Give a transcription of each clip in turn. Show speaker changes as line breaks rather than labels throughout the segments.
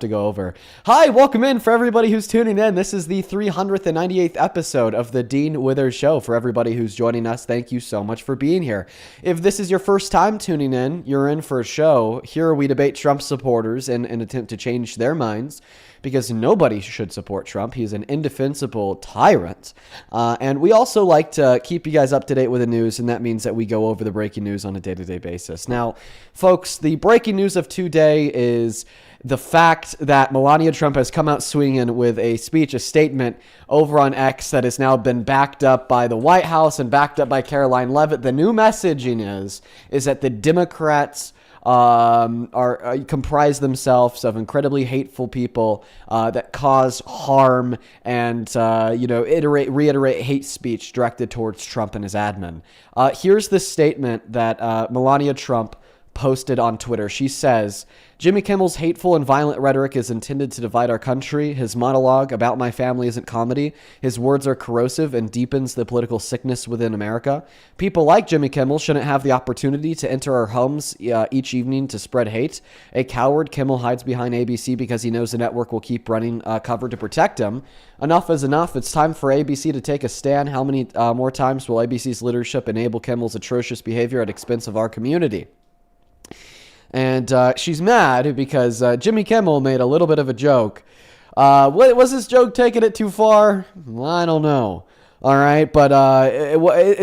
to go over. Hi, welcome in for everybody who's tuning in. This is the 398th episode of the Dean Withers Show. For everybody who's joining us, thank you so much for being here. If this is your first time tuning in, you're in for a show. Here we debate Trump supporters in an attempt to change their minds, because nobody should support Trump. He's an indefensible tyrant. And we also like to keep you guys up to date with the news, and that means that we go over the breaking news on a day-to-day basis. Now, folks, the breaking news of today is the fact that Melania Trump has come out swinging with a speech, a statement over on X that has now been backed up by the White House and backed up by Caroline Leavitt. The new messaging is that the Democrats comprise themselves of incredibly hateful people that cause harm and reiterate hate speech directed towards Trump and his admin. Here's the statement that Melania Trump posted on Twitter. She says, "Jimmy Kimmel's hateful and violent rhetoric is intended to divide our country. His monologue about my family isn't comedy. His words are corrosive and deepens the political sickness within America. People like Jimmy Kimmel shouldn't have the opportunity to enter our homes each evening to spread hate. A coward, Kimmel hides behind ABC because he knows the network will keep running cover to protect him. Enough is enough. It's time for ABC to take a stand. How many more times will ABC's leadership enable Kimmel's atrocious behavior at expense of our community?" And she's mad because Jimmy Kimmel made a little bit of a joke. Was this joke taking it too far? I don't know. All right, but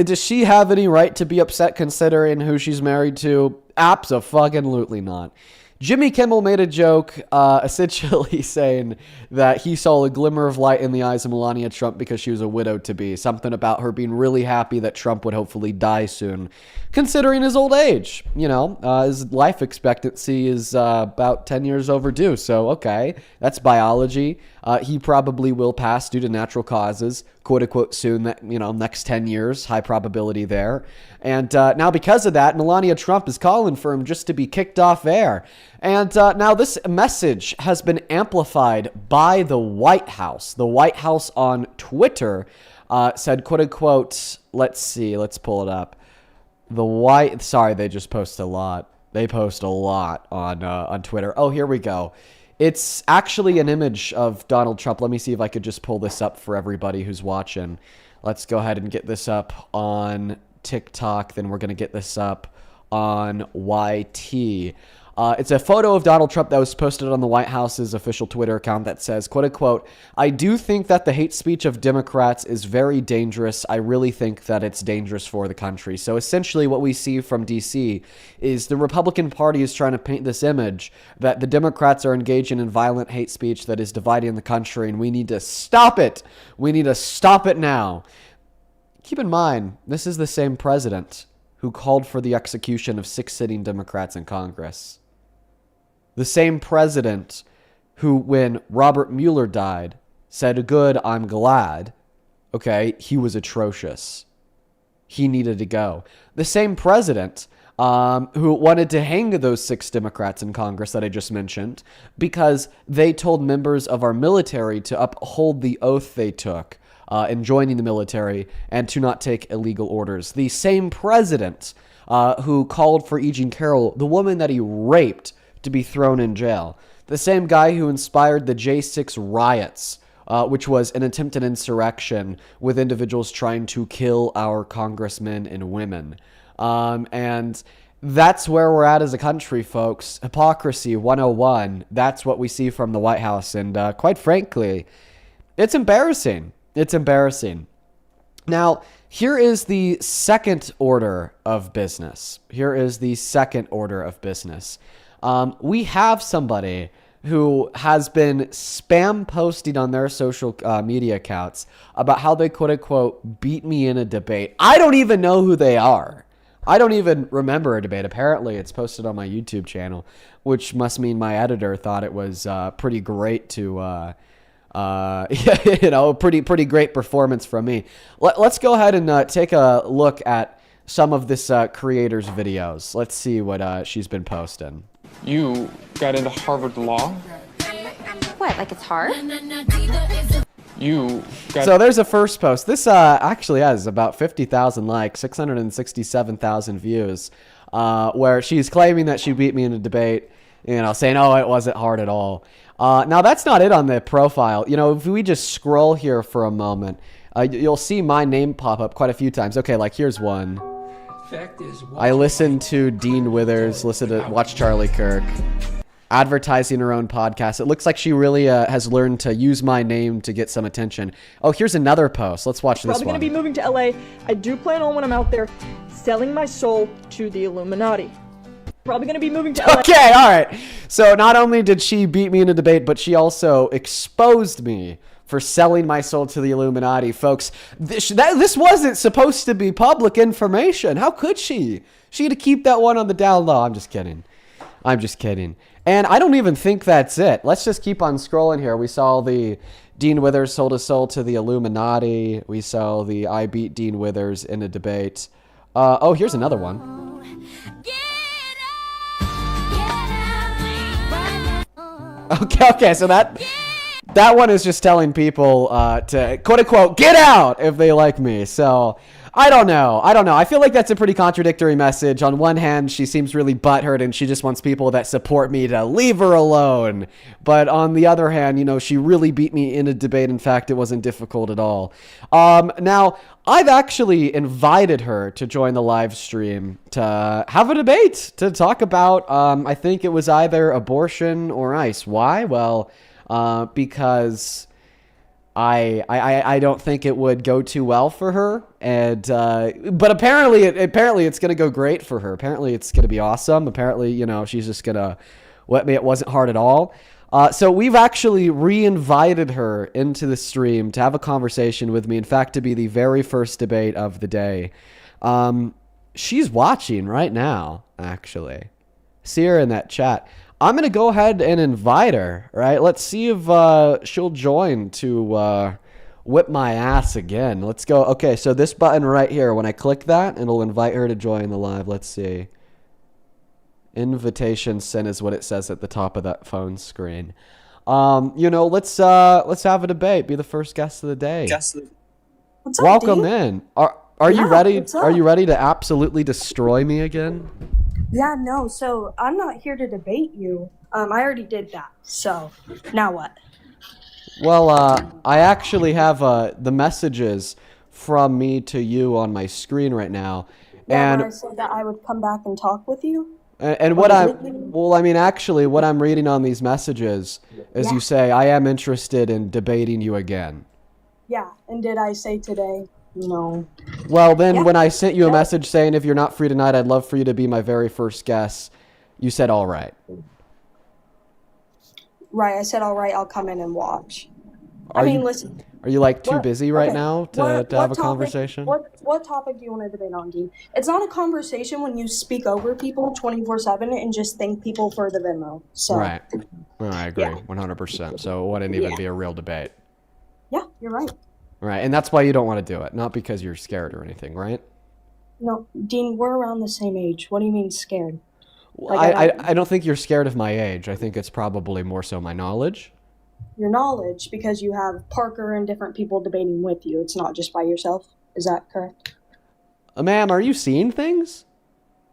does she have any right to be upset considering who she's married to? Abso-fucking-lutely not. Jimmy Kimmel made a joke essentially saying that he saw a glimmer of light in the eyes of Melania Trump because she was a widow-to-be. Something about her being really happy that Trump would hopefully die soon, considering his old age. You know, his life expectancy is about 10 years overdue. So, okay, that's biology. He probably will pass due to natural causes, quote-unquote, soon, that, next 10 years, high probability there. And now because of that, Melania Trump is calling for him just to be kicked off air. And now this message has been amplified by the White House. The White House on Twitter said, quote-unquote, let's pull it up. They just post a lot. They post a lot on Twitter. Oh, here we go. It's actually an image of Donald Trump. Let me see if I could just pull this up for everybody who's watching. Let's go ahead and get this up on TikTok. Then we're going to get this up on YT. It's a photo of Donald Trump that was posted on the White House's official Twitter account that says, quote unquote, "I do think that the hate speech of Democrats is very dangerous. I really think that it's dangerous for the country." So essentially what we see from DC is the Republican Party is trying to paint this image that the Democrats are engaging in violent hate speech that is dividing the country, and we need to stop it. We need to stop it now. Keep in mind, this is the same president who called for the execution of 6 sitting Democrats in Congress. The same president who, when Robert Mueller died, said, "Good, I'm glad." Okay, he was atrocious. He needed to go. The same president who wanted to hang those 6 Democrats in Congress that I just mentioned because they told members of our military to uphold the oath they took in joining the military and to not take illegal orders. The same president who called for E. Jean Carroll, the woman that he raped, to be thrown in jail. The same guy who inspired the J6 riots, which was an attempted insurrection with individuals trying to kill our congressmen and women. And that's where we're at as a country, folks. Hypocrisy 101. That's what we see from the White House. And quite frankly, it's embarrassing. It's embarrassing. Now, here is the second order of business. We have somebody who has been spam posting on their social media accounts about how they, quote unquote, beat me in a debate. I don't even know who they are. I don't even remember a debate. Apparently, it's posted on my YouTube channel, which must mean my editor thought it was pretty great to, pretty great performance from me. Let's go ahead and take a look at some of this creator's videos. Let's see what she's been posting.
You got into Harvard Law?
What, like it's hard?
So there's a first post. This actually has about 50,000 likes, 667,000 views, where she's claiming that she beat me in a debate, saying, oh, it wasn't hard at all. Now, that's not it on the profile. You know, if we just scroll here for a moment, you'll see my name pop up quite a few times. Okay, like here's one. I listen to Dean Withers, watch Charlie Kirk, advertising her own podcast. It looks like she really has learned to use my name to get some attention. Oh, here's another post. Let's watch this one.
Probably going to be moving to LA. I do plan on, when I'm out there, selling my soul to the Illuminati. Probably going to be moving to LA.
Okay, all right. So not only did she beat me in a debate, but she also exposed me for selling my soul to the Illuminati. Folks, this wasn't supposed to be public information. How could she? She had to keep that one on the down low. I'm just kidding. And I don't even think that's it. Let's just keep on scrolling here. We saw the Dean Withers sold his soul to the Illuminati. We saw the I beat Dean Withers in a debate. Oh, here's another one. Okay, so that one is just telling people to quote unquote get out if they like me. So I don't know. I feel like that's a pretty contradictory message. On one hand, she seems really butthurt and she just wants people that support me to leave her alone. But on the other hand, you know, she really beat me in a debate. In fact, it wasn't difficult at all. Now, I've actually invited her to join the live stream to have a debate, to talk about, I think it was either abortion or ICE. Why? Well, because I don't think it would go too well for her, and but apparently it's gonna go great for her. Apparently it's gonna be awesome. Apparently, you know, she's just gonna let me. It wasn't hard at all. So we've actually re-invited her into the stream to have a conversation with me. In fact, to be the very first debate of the day. She's watching right now. Actually, see her in that chat. I'm going to go ahead and invite her, right? Let's see if she'll join to whip my ass again. Let's go. Okay, so this button right here, when I click that, it'll invite her to join the live. Let's see. Invitation sent is what it says at the top of that phone screen. You know, let's have a debate. Be the first guest of the day.
What's up,
Welcome
dude?
in. Are you ready?
What's up?
Are you ready to absolutely destroy me again?
Yeah, no, so I'm not here to debate you. I already did that. So, now what?
Well, I actually have the messages from me to you on my screen right now.
Yeah,
And
I said that I would come back and talk with you.
and what actually, what I'm reading on these messages is you say, I am interested in debating you again.
Yeah, and did I say today? No.
Well, then when I sent you a
Yeah.
message saying if you're not free tonight, I'd love for you to be my very first guest, you said all right.
Right, I said, all right, I'll come in and watch.
Are you-
listen.
Are you like too
What-
busy right
okay,
now to
what
have a
topic-
conversation?
What topic do you want to debate on, Dean? It's not a conversation when you speak over people 24/7 and just thank people for the Venmo. So,
Right. Well, I agree,
Yeah.
100%. So it wouldn't even
Yeah.
be a real debate.
yeah, you're right.
Right, and that's why you don't want to do it, not because you're scared or anything, right?
No, Dean, we're around the same age. What do you mean scared?
Well,
Like,
I don't think you're scared of my age. I think it's probably more so my knowledge.
Your knowledge, because you have Parker and different people debating with you. It's not just by yourself. Is that correct?
Ma'am, are you seeing things?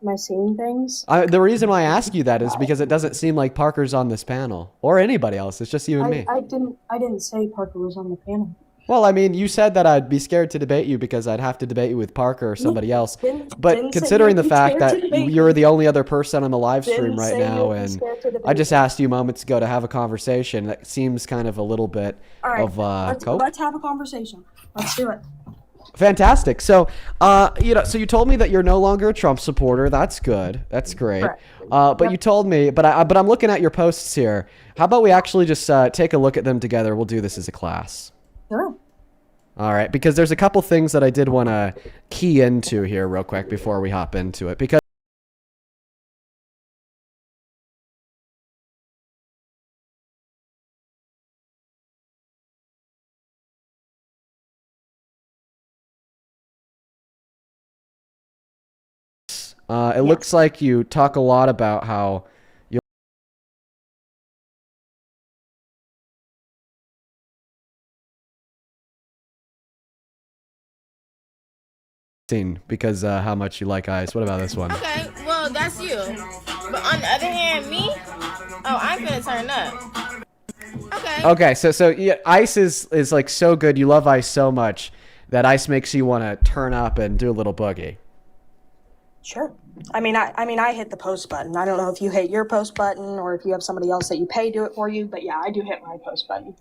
Am I seeing things?
The reason why I ask you that is because it doesn't seem like Parker's on this panel or anybody else. It's just you and me.
I didn't say Parker was on the panel.
Well, I mean, you said that I'd be scared to debate you because I'd have to debate you with Parker or somebody else. But
didn't say
considering the
you'd be
fact
scared
that
to debate
you're
me.
the only other person on the live stream
Didn't
right
say
now,
you'd be
and
scared to debate
I just
me.
asked you moments ago to have a conversation, that seems kind of a little bit
All right,
of cope.
let's have a conversation. Let's do it.
Fantastic. So, so you told me that you're no longer a Trump supporter. That's good. That's great.
Correct.
But you told me, but I'm looking at your posts here. How about we actually just take a look at them together? We'll do this as a class.
Sure.
All right, because there's a couple things that I did want to key into here real quick before we hop into it. It looks like you talk a lot about how because how much you like ice. What about this one?
Okay, well, that's you. But on the other hand, me, oh, I'm gonna turn up.
Okay, so yeah, ICE is like so good. You love ICE so much that ICE makes you want to turn up and do a little boogie.
Sure. I hit the post button. I don't know if you hit your post button or if you have somebody else that you pay do it for you, but yeah, I do hit my post button.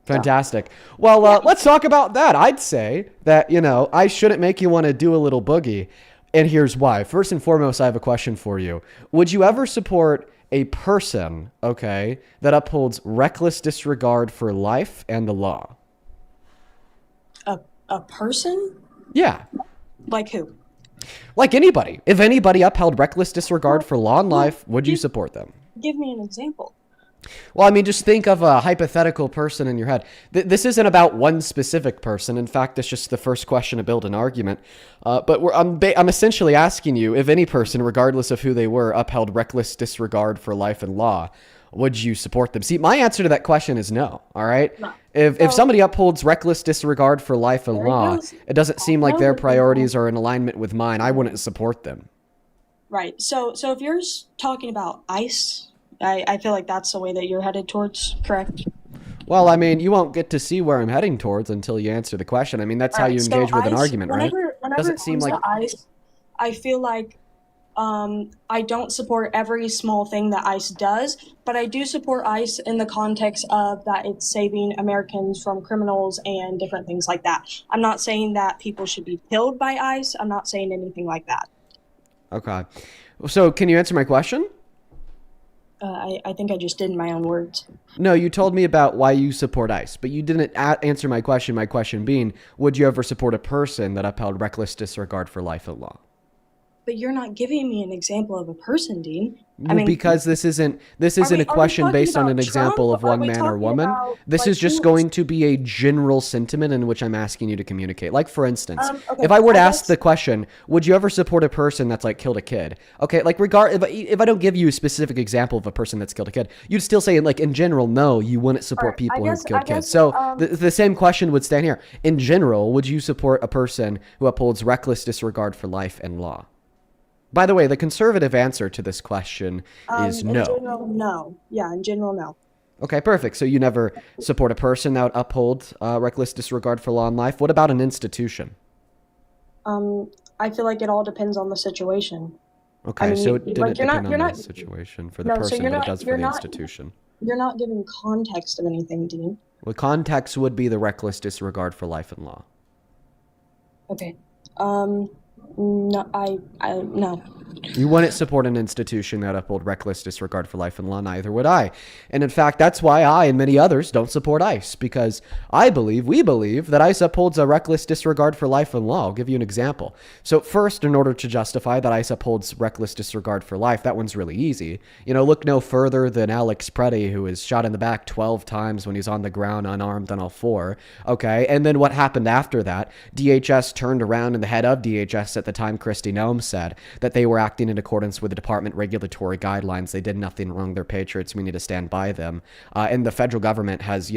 Fantastic. Well, let's talk about that. I'd say that, I shouldn't make you want to do a little boogie. And here's why. First and foremost, I have a question for you. Would you ever support a person, okay, that upholds reckless disregard for life and the law?
A person?
Yeah.
Like who?
Like anybody. If anybody upheld reckless disregard for law and life, would you support them?
Give me an example.
Well, just think of a hypothetical person in your head. This isn't about one specific person. In fact, it's just the first question to build an argument. But I'm essentially asking you if any person, regardless of who they were, upheld reckless disregard for life and law, would you support them? See, my answer to that question is no. All right.
No.
If somebody upholds reckless disregard for life and law, it doesn't seem like their priorities are in alignment with mine. I wouldn't support them.
Right. So if you're talking about ICE, I feel like that's the way that you're headed towards, correct?
Well, you won't get to see where I'm heading towards until you answer the question. That's how you engage with an argument, right?
Whenever
Doesn't
it
seem
comes
like
to ICE, I feel like I don't support every small thing that ICE does, but I do support ICE in the context of that it's saving Americans from criminals and different things like that. I'm not saying that people should be killed by ICE. I'm not saying anything like that.
Okay. So can you answer my question?
I think I just did in my own words.
No, you told me about why you support ICE, but you didn't answer my question. My question being, would you ever support a person that upheld reckless disregard for life and law?
But you're not giving me an example of a person, Dean.
Because this isn't a question based on an example of one man or woman. This is just going to be a general sentiment in which I'm asking you to communicate. Like, for instance, if I were to ask the question, would you ever support a person that's like killed a kid? Okay, like if I don't give you a specific example of a person that's killed a kid, you'd still say, like, in general, no, you wouldn't support people who've killed kids. So the same question would stand here. In general, would you support a person who upholds reckless disregard for life and law? By the way, the conservative answer to this question is no.
In general, no. Yeah, in general, no.
Okay, perfect. So you never support a person that would uphold reckless disregard for law and life. What about an institution?
I feel like it all depends on the situation.
Okay, so it didn't depend on the situation for the person, but it does for the institution.
You're not giving context of anything, Dean.
Well, context would be the reckless disregard for life and law.
Okay. No, no.
You wouldn't support an institution that uphold reckless disregard for life and law, neither would I. And in fact, that's why I and many others don't support ICE, because we believe that ICE upholds a reckless disregard for life and law. I'll give you an example. So first, in order to justify that ICE upholds reckless disregard for life, that one's really easy. Look no further than Alex Preddy, who was shot in the back 12 times when he's on the ground unarmed on all four. Okay, and then what happened after that? DHS turned around, and the head of DHS at the time, Kristi Noem, said that they were acting in accordance with the department regulatory guidelines. They did nothing wrong. They're patriots. We need to stand by them. And the federal government has,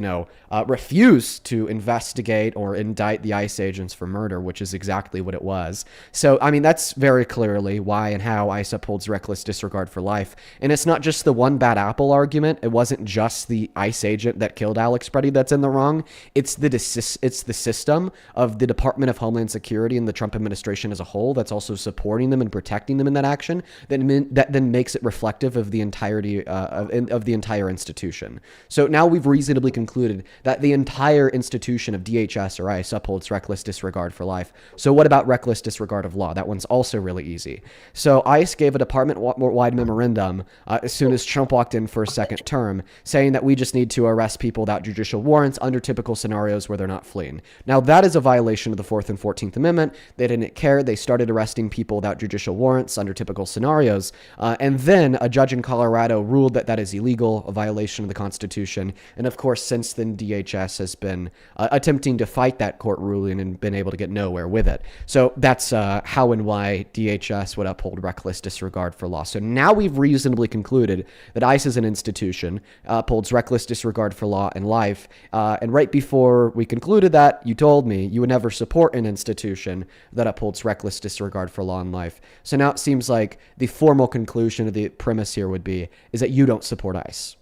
refused to investigate or indict the ICE agents for murder, which is exactly what it was. So, that's very clearly why and how ICE upholds reckless disregard for life. And it's not just the one bad apple argument. It wasn't just the ICE agent that killed Alex Preddy that's in the wrong. It's the system of the Department of Homeland Security and the Trump administration as a whole that's also supporting them and protecting them in that action that then makes it reflective of the entirety of the entire institution. So now we've reasonably concluded that the entire institution of DHS or ICE upholds reckless disregard for life. So what about reckless disregard of law? That one's also really easy. So ICE gave a department-wide memorandum as soon as Trump walked in for a second term, saying that we just need to arrest people without judicial warrants under typical scenarios where they're not fleeing. Now that is a violation of the 4th and 14th Amendment. They didn't care. They started arresting people without judicial warrants under typical scenarios. And then a judge in Colorado ruled that that is illegal, a violation of the Constitution. And of course, since then, DHS has been attempting to fight that court ruling and been able to get nowhere with it. So that's how and why DHS would uphold reckless disregard for law. So now we've reasonably concluded that ICE as an institution upholds reckless disregard for law and life. And right before we concluded that, you told me you would never support an institution that upholds reckless disregard for law and life. So now it seems like the formal conclusion of the premise here would be is that you don't support ICE.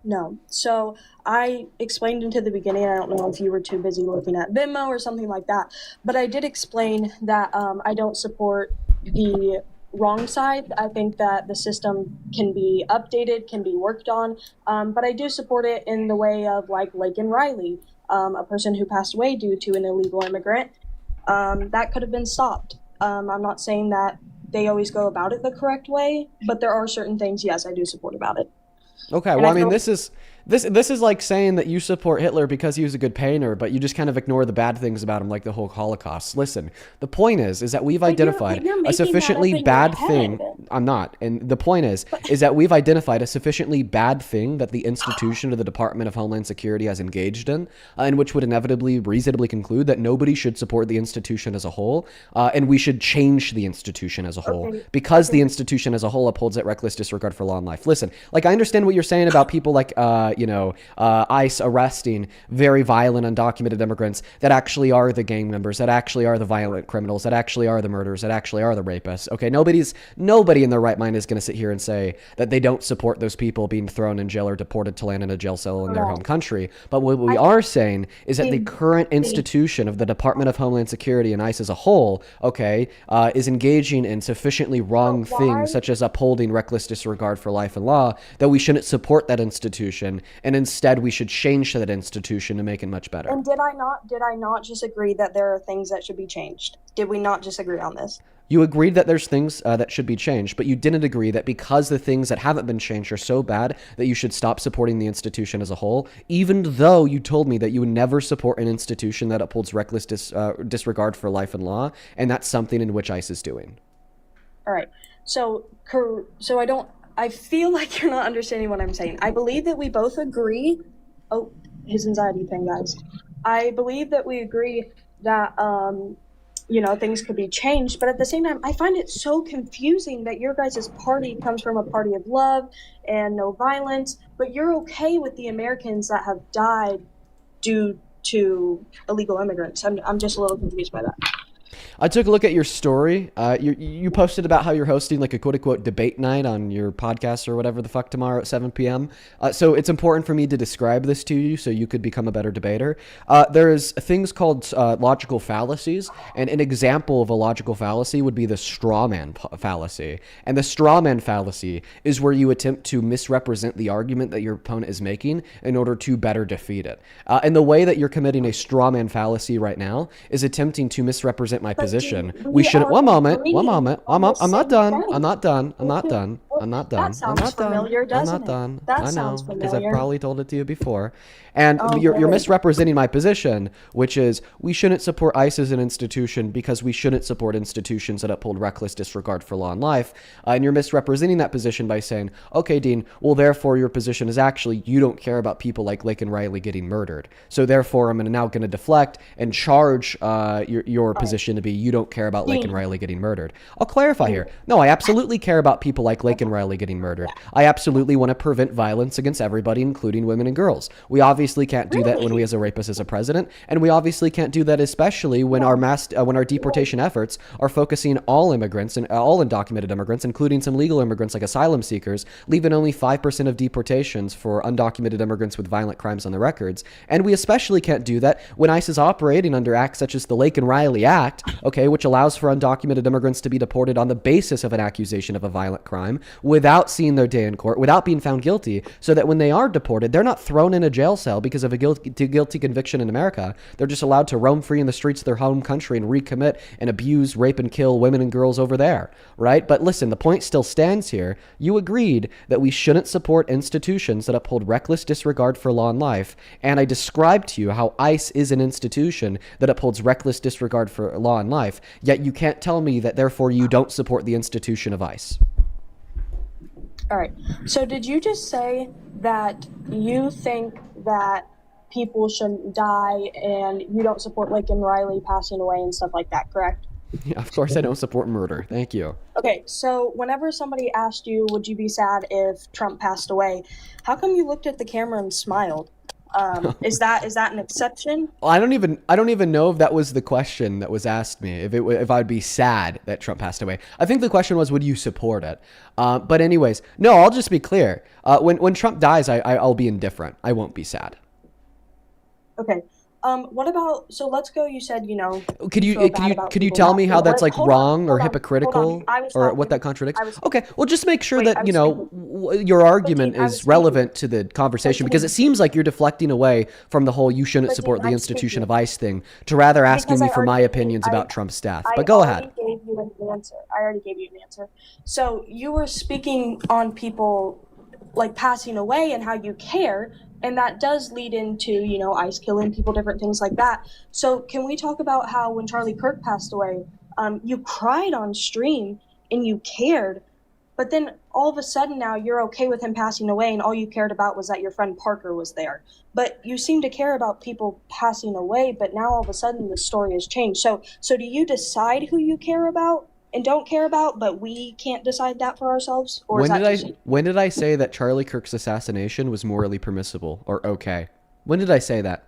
No. So I explained into the beginning, I don't know if you were too busy looking at Venmo or something like that, but I did explain that I don't support the wrong side. I think that the system can be updated, can be worked on, but I do support it in the way of like Laken Riley, a person who passed away due to an illegal immigrant. That could have been stopped. I'm not saying that they always go about it the correct way, but there are certain things, yes, I do support about it.
Okay,
And
well,
I
I mean,
feel-
this is like saying that you support Hitler because he was a good painter, but you just kind of ignore the bad things about him, like the whole Holocaust. Listen, the point is that we've identified
you're
a
making that
sufficiently
up in your
bad
head.
thing. I'm not, and the point is that we've identified a sufficiently bad thing that the institution of the Department of Homeland Security has engaged in which would inevitably, reasonably conclude that nobody should support the institution as a whole, and we should change the institution as a whole because the institution as a whole upholds that reckless disregard for law and life. Listen, like I understand what you're saying about people like, ICE arresting very violent undocumented immigrants that actually are the gang members, that actually are the violent criminals, that actually are the murderers, that actually are the rapists. Okay, nobody in their right mind is going to sit here and say that they don't support those people being thrown in jail or deported to land in a jail cell in their home country. But what we are saying is that the current institution of the Department of Homeland Security and ICE as a whole, is engaging in sufficiently wrong things such as upholding reckless disregard for life and law that we shouldn't support that institution, and instead we should change that institution to make it much better.
And did I not just agree that there are things that should be changed? Did we not just agree on this?
You agreed that there's things that should be changed, but you didn't agree that because the things that haven't been changed are so bad that you should stop supporting the institution as a whole, even though you told me that you would never support an institution that upholds reckless disregard for life and law, and that's something in which ICE is doing.
All right. So I feel like you're not understanding what I'm saying. I believe that we both agree. Oh, his anxiety thing, guys. I believe that we agree that, things could be changed. But at the same time, I find it so confusing that your guys' party comes from a party of love and no violence, but you're okay with the Americans that have died due to illegal immigrants. I'm just a little confused by that.
I took a look at your story. You posted about how you're hosting like a quote-unquote debate night on your podcast or whatever the fuck tomorrow at 7 p.m. So it's important for me to describe this to you so you could become a better debater. There's things called logical fallacies, and an example of a logical fallacy would be the straw man fallacy. And the straw man fallacy is where you attempt to misrepresent the argument that your opponent is making in order to better defeat it. And the way that you're committing a straw man fallacy right now is attempting to misrepresent my position. We shouldn't. One moment. I'm not done.
That sounds familiar, doesn't it? That
I know,
sounds
because I've
familiar.
probably told it to you before. And you're misrepresenting my position, which is we shouldn't support ICE as an institution because we shouldn't support institutions that uphold reckless disregard for law and life. And you're misrepresenting that position by saying, okay, Dean, well, therefore your position is actually you don't care about people like Laken Riley getting murdered. So therefore I'm now going to deflect and charge your position to be you don't care about Laken Riley getting murdered. I'll clarify here. No, I absolutely care about people like Laken Riley getting murdered. I absolutely want to prevent violence against everybody, including women and girls. We obviously can't do that when we have a rapist as a president, and we obviously can't do that especially when our deportation efforts are focusing all immigrants and all undocumented immigrants, including some legal immigrants like asylum seekers, leaving only 5% of deportations for undocumented immigrants with violent crimes on their records. And we especially can't do that when ICE is operating under acts such as the Laken Riley Act, which allows for undocumented immigrants to be deported on the basis of an accusation of a violent crime without seeing their day in court, without being found guilty, so that when they are deported, they're not thrown in a jail cell because of a guilty conviction in America. They're just allowed to roam free in the streets of their home country and recommit and abuse, rape, and kill women and girls over there, right? But listen, the point still stands here. You agreed that we shouldn't support institutions that uphold reckless disregard for law and life, and I described to you how ICE is an institution that upholds reckless disregard for law and life, yet you can't tell me that therefore you don't support the institution of ICE.
All right. So did you just say that you think that people shouldn't die and you don't support Laken Riley passing away and stuff like that, correct?
Yeah, of course I don't support murder. Thank you.
Okay, so whenever somebody asked you, would you be sad if Trump passed away, how come you looked at the camera and smiled? Is that an exception?
Well, I don't even know if that was the question that was asked me. If I'd be sad that Trump passed away. I think the question was, would you support it? But anyways, no. I'll just be clear. When Trump dies, I'll be indifferent. I won't be sad.
Okay. What about, so let's go, you said, you know,
Could you
people
tell
not
me
being
how that's like
hold
wrong
on,
or
hold on,
hypocritical
hold on. I was
or
talking.
what that contradicts?
I was-
Okay, well, just make sure
Wait,
that
I
you
was
know your argument
Dean, I was
is
speaking.
relevant to the conversation, because it seems like you're deflecting away from the whole "you shouldn't
But
support
Dean,
the
I'm
institution
speaking.
of ICE" thing to rather asking
Because
me
I
for my
already-
opinions
I-
about Trump's death.
I
But go
already
ahead.
gave you an answer. I already gave you an answer. So you were speaking on people like passing away and how you care, and that does lead into, you know, ICE killing people, different things like that. So can we talk about how when Charlie Kirk passed away, you cried on stream and you cared, but then all of a sudden now you're okay with him passing away and all you cared about was that your friend Parker was there. But you seem to care about people passing away, but now all of a sudden the story has changed. So do you decide who you care about and don't care about, but we can't decide that for ourselves? Or
When
is that
did
just
when did I say that Charlie Kirk's assassination was morally permissible or okay? When did I say that?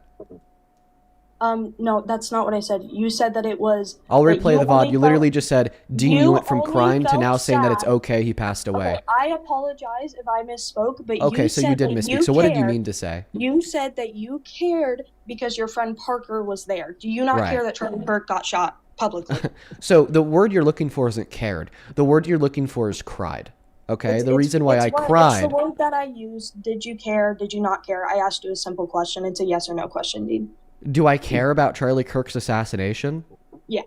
No, that's not what I said. You said that it was.
I'll
that
replay the VOD.
only
You literally
felt-
just said, Dean, you
you
went from
only
crying to
felt
now saying that it's
sad.
okay he passed away.
Okay, I apologize if I misspoke, but
Okay,
you
so
said
you did
that
misspeak.
you
So what did you
cared-
mean to say?
You said that you cared because your friend Parker was there. Do you not
Right.
care that Charlie Kirk got shot publicly?
So the word you're looking for isn't cared. The word you're looking for is cried. Okay, the reason why I
It's
cried.
the word that I used. Did you care? Did you not care? I asked you a simple question. It's a yes or no question, Dean.
Do I care about Charlie Kirk's assassination?
Yeah.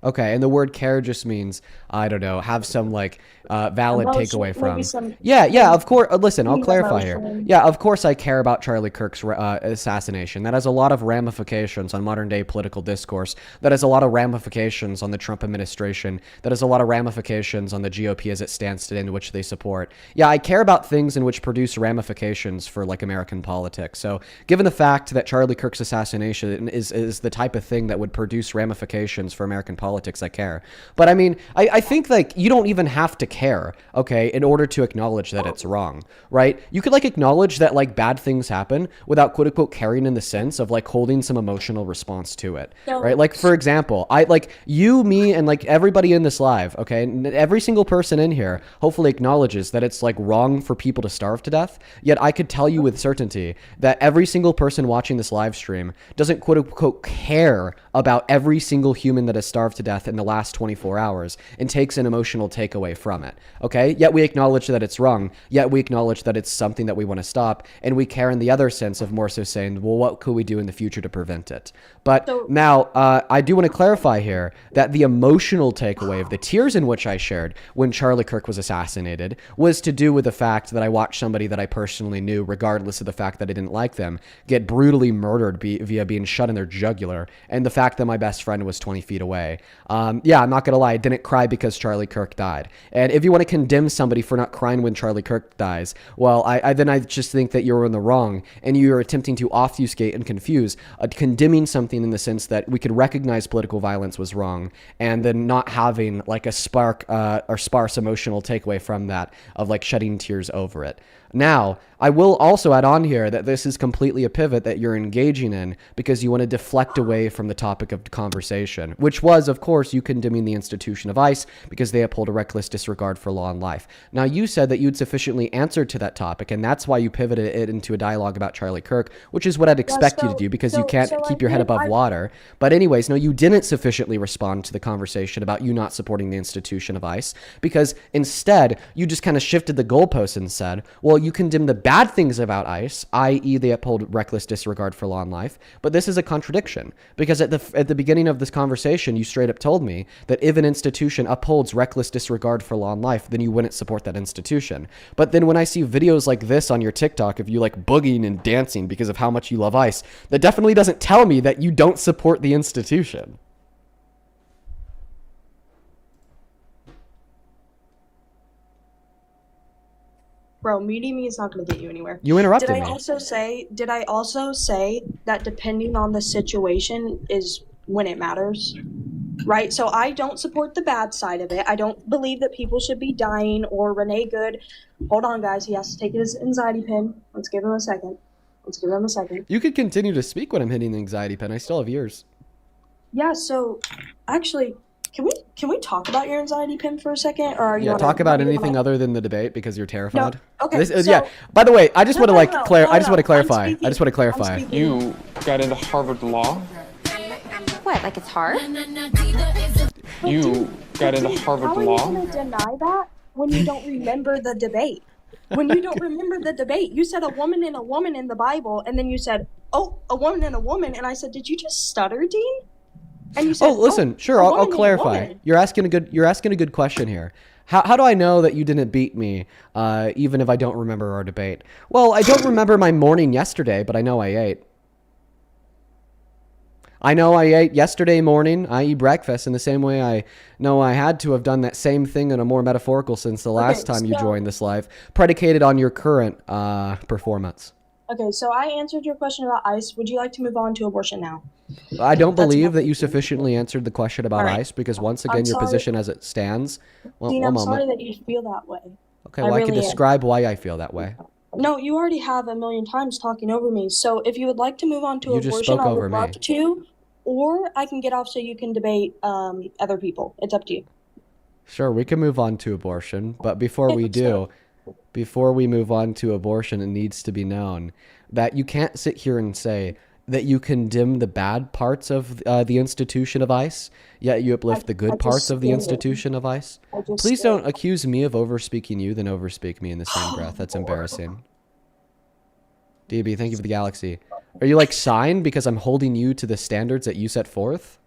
Okay, and the word care just means, I don't know, have some like valid
Emotion,
takeaway
maybe
from.
some-
Yeah, of course. Listen, I'll
maybe
clarify here.
emotion.
Yeah, of course I care about Charlie Kirk's assassination. That has a lot of ramifications on modern day political discourse. That has a lot of ramifications on the Trump administration. That has a lot of ramifications on the GOP as it stands today, in which they support. Yeah, I care about things in which produce ramifications for like American politics. So given the fact that Charlie Kirk's assassination is the type of thing that would produce ramifications for American politics, I care. But I mean, I think like you don't even have to care, okay, in order to acknowledge that it's wrong, right? You could like acknowledge that like bad things happen without quote unquote caring, in the sense of like holding some emotional response to it,
So-
right? Like for example, I like you, me, and like everybody in this live, okay, and every single person in here hopefully acknowledges that it's like wrong for people to starve to death. Yet I could tell you with certainty that every single person watching this live stream doesn't quote unquote care about every single human that has starved to death in the last 24 hours and takes an emotional takeaway from it. Okay? Yet we acknowledge that it's wrong. Yet we acknowledge that it's something that we want to stop. And we care in the other sense of more so saying, well, what could we do in the future to prevent it? But now, I do want to clarify here that the emotional takeaway of the tears in which I shared when Charlie Kirk was assassinated was to do with the fact that I watched somebody that I personally knew, regardless of the fact that I didn't like them, get brutally murdered via being shot in their jugular, and the fact that my best friend was 20 feet away. Yeah, I'm not gonna lie, I didn't cry because Charlie Kirk died. And if you want to condemn somebody for not crying when Charlie Kirk dies, well, I just think that you're in the wrong, and you're attempting to obfuscate and confuse, condemning something in the sense that we could recognize political violence was wrong, and then not having like a sparse emotional takeaway from that of like shedding tears over it. Now, I will also add on here that this is completely a pivot that you're engaging in because you want to deflect away from the topic of conversation, which was, of course, you condemning the institution of ICE because they uphold a reckless disregard for law and life. Now, you said that you'd sufficiently answered to that topic, and that's why you pivoted it into a dialogue about Charlie Kirk, which is what I'd expect you to do because you can't keep your head above water. But anyways, no, you didn't sufficiently respond to the conversation about you not supporting the institution of ICE, because instead, you just kind of shifted the goalposts and said, well, you condemn the bad things about ICE, i.e. they uphold reckless disregard for law and life, but this is a contradiction, because at the beginning of this conversation, you straight up told me that if an institution upholds reckless disregard for law and life, then you wouldn't support that institution. But then when I see videos like this on your TikTok of you like boogieing and dancing because of how much you love ICE, that definitely doesn't tell me that you don't support the institution.
Bro, meeting me is not going to get you anywhere.
You interrupted
Did I
me.
also say that depending on the situation is when it matters? Right? So I don't support the bad side of it. I don't believe that people should be dying or Renee Good. Hold on, guys. He has to take his anxiety pin. Let's give him a second. Let's give them a second.
You could continue to speak when I'm hitting the anxiety pen. I still have yours.
Yeah, so actually, can we talk about your anxiety pin for a second, or are you
Yeah, talk about anything other than the debate because you're terrified.
No. Okay.
Yeah. By the way, I just want to like I just want to
I'm
clarify.
speaking.
I just want to clarify.
You got into Harvard Law.
What, like it's hard?
You got into Harvard Law.
How are you going to deny that when you don't remember the debate? When you don't remember the debate, you said a woman and a woman in the Bible, and then you said, "Oh, a woman and a woman," and I said, "Did you just stutter, Dean?" And you said,
Oh, listen, sure, I'll clarify. You're asking a good question here. How do I know that you didn't beat me, even if I don't remember our debate? Well, I don't remember my morning yesterday, but I know I ate. I know I ate yesterday morning, i.e. breakfast, in the same way I know I had to have done that same thing in a more metaphorical sense the last time you joined this live, predicated on your current performance.
Okay, so I answered your question about ICE. Would you like to move on to abortion now?
I don't believe that you sufficiently answered the question about
right.
ICE because once again, your position as it stands. Well,
Dean, I'm sorry that you feel that way.
Okay, well, I can describe why I feel that way.
No, you already have a million times talking over me. So if you would like to move on to abortion, I would love to. Or I can get off so you can debate other people. It's up to you.
Sure, we can move on to abortion. But before we do, before we move on to abortion, it needs to be known that you can't sit here and say that you condemn the bad parts of the institution of ICE, yet you uplift the good parts of the institution of ICE. Please don't accuse me of overspeaking you, then overspeak me in the same breath. That's embarrassing. DB, thank you for the galaxy. Are you like signed because I'm holding you to the standards that you set forth?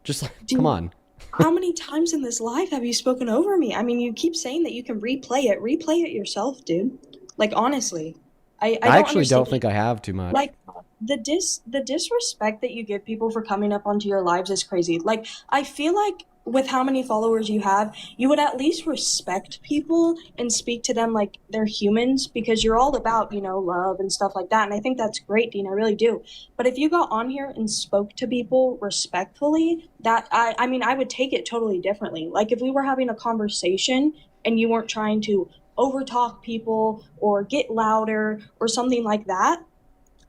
Just like, come on.
How many times in this life have you spoken over me? I mean, you keep saying that you can replay it. Replay it yourself, dude. Like, honestly. I
actually don't think I have too much.
Like, the disrespect that you give people for coming up onto your lives is crazy. Like, I feel like with how many followers you have, you would at least respect people and speak to them like they're humans, because you're all about, love and stuff like that. And I think that's great, Dean. I really do. But if you got on here and spoke to people respectfully, that I mean, I would take it totally differently. Like if we were having a conversation and you weren't trying to overtalk people or get louder or something like that,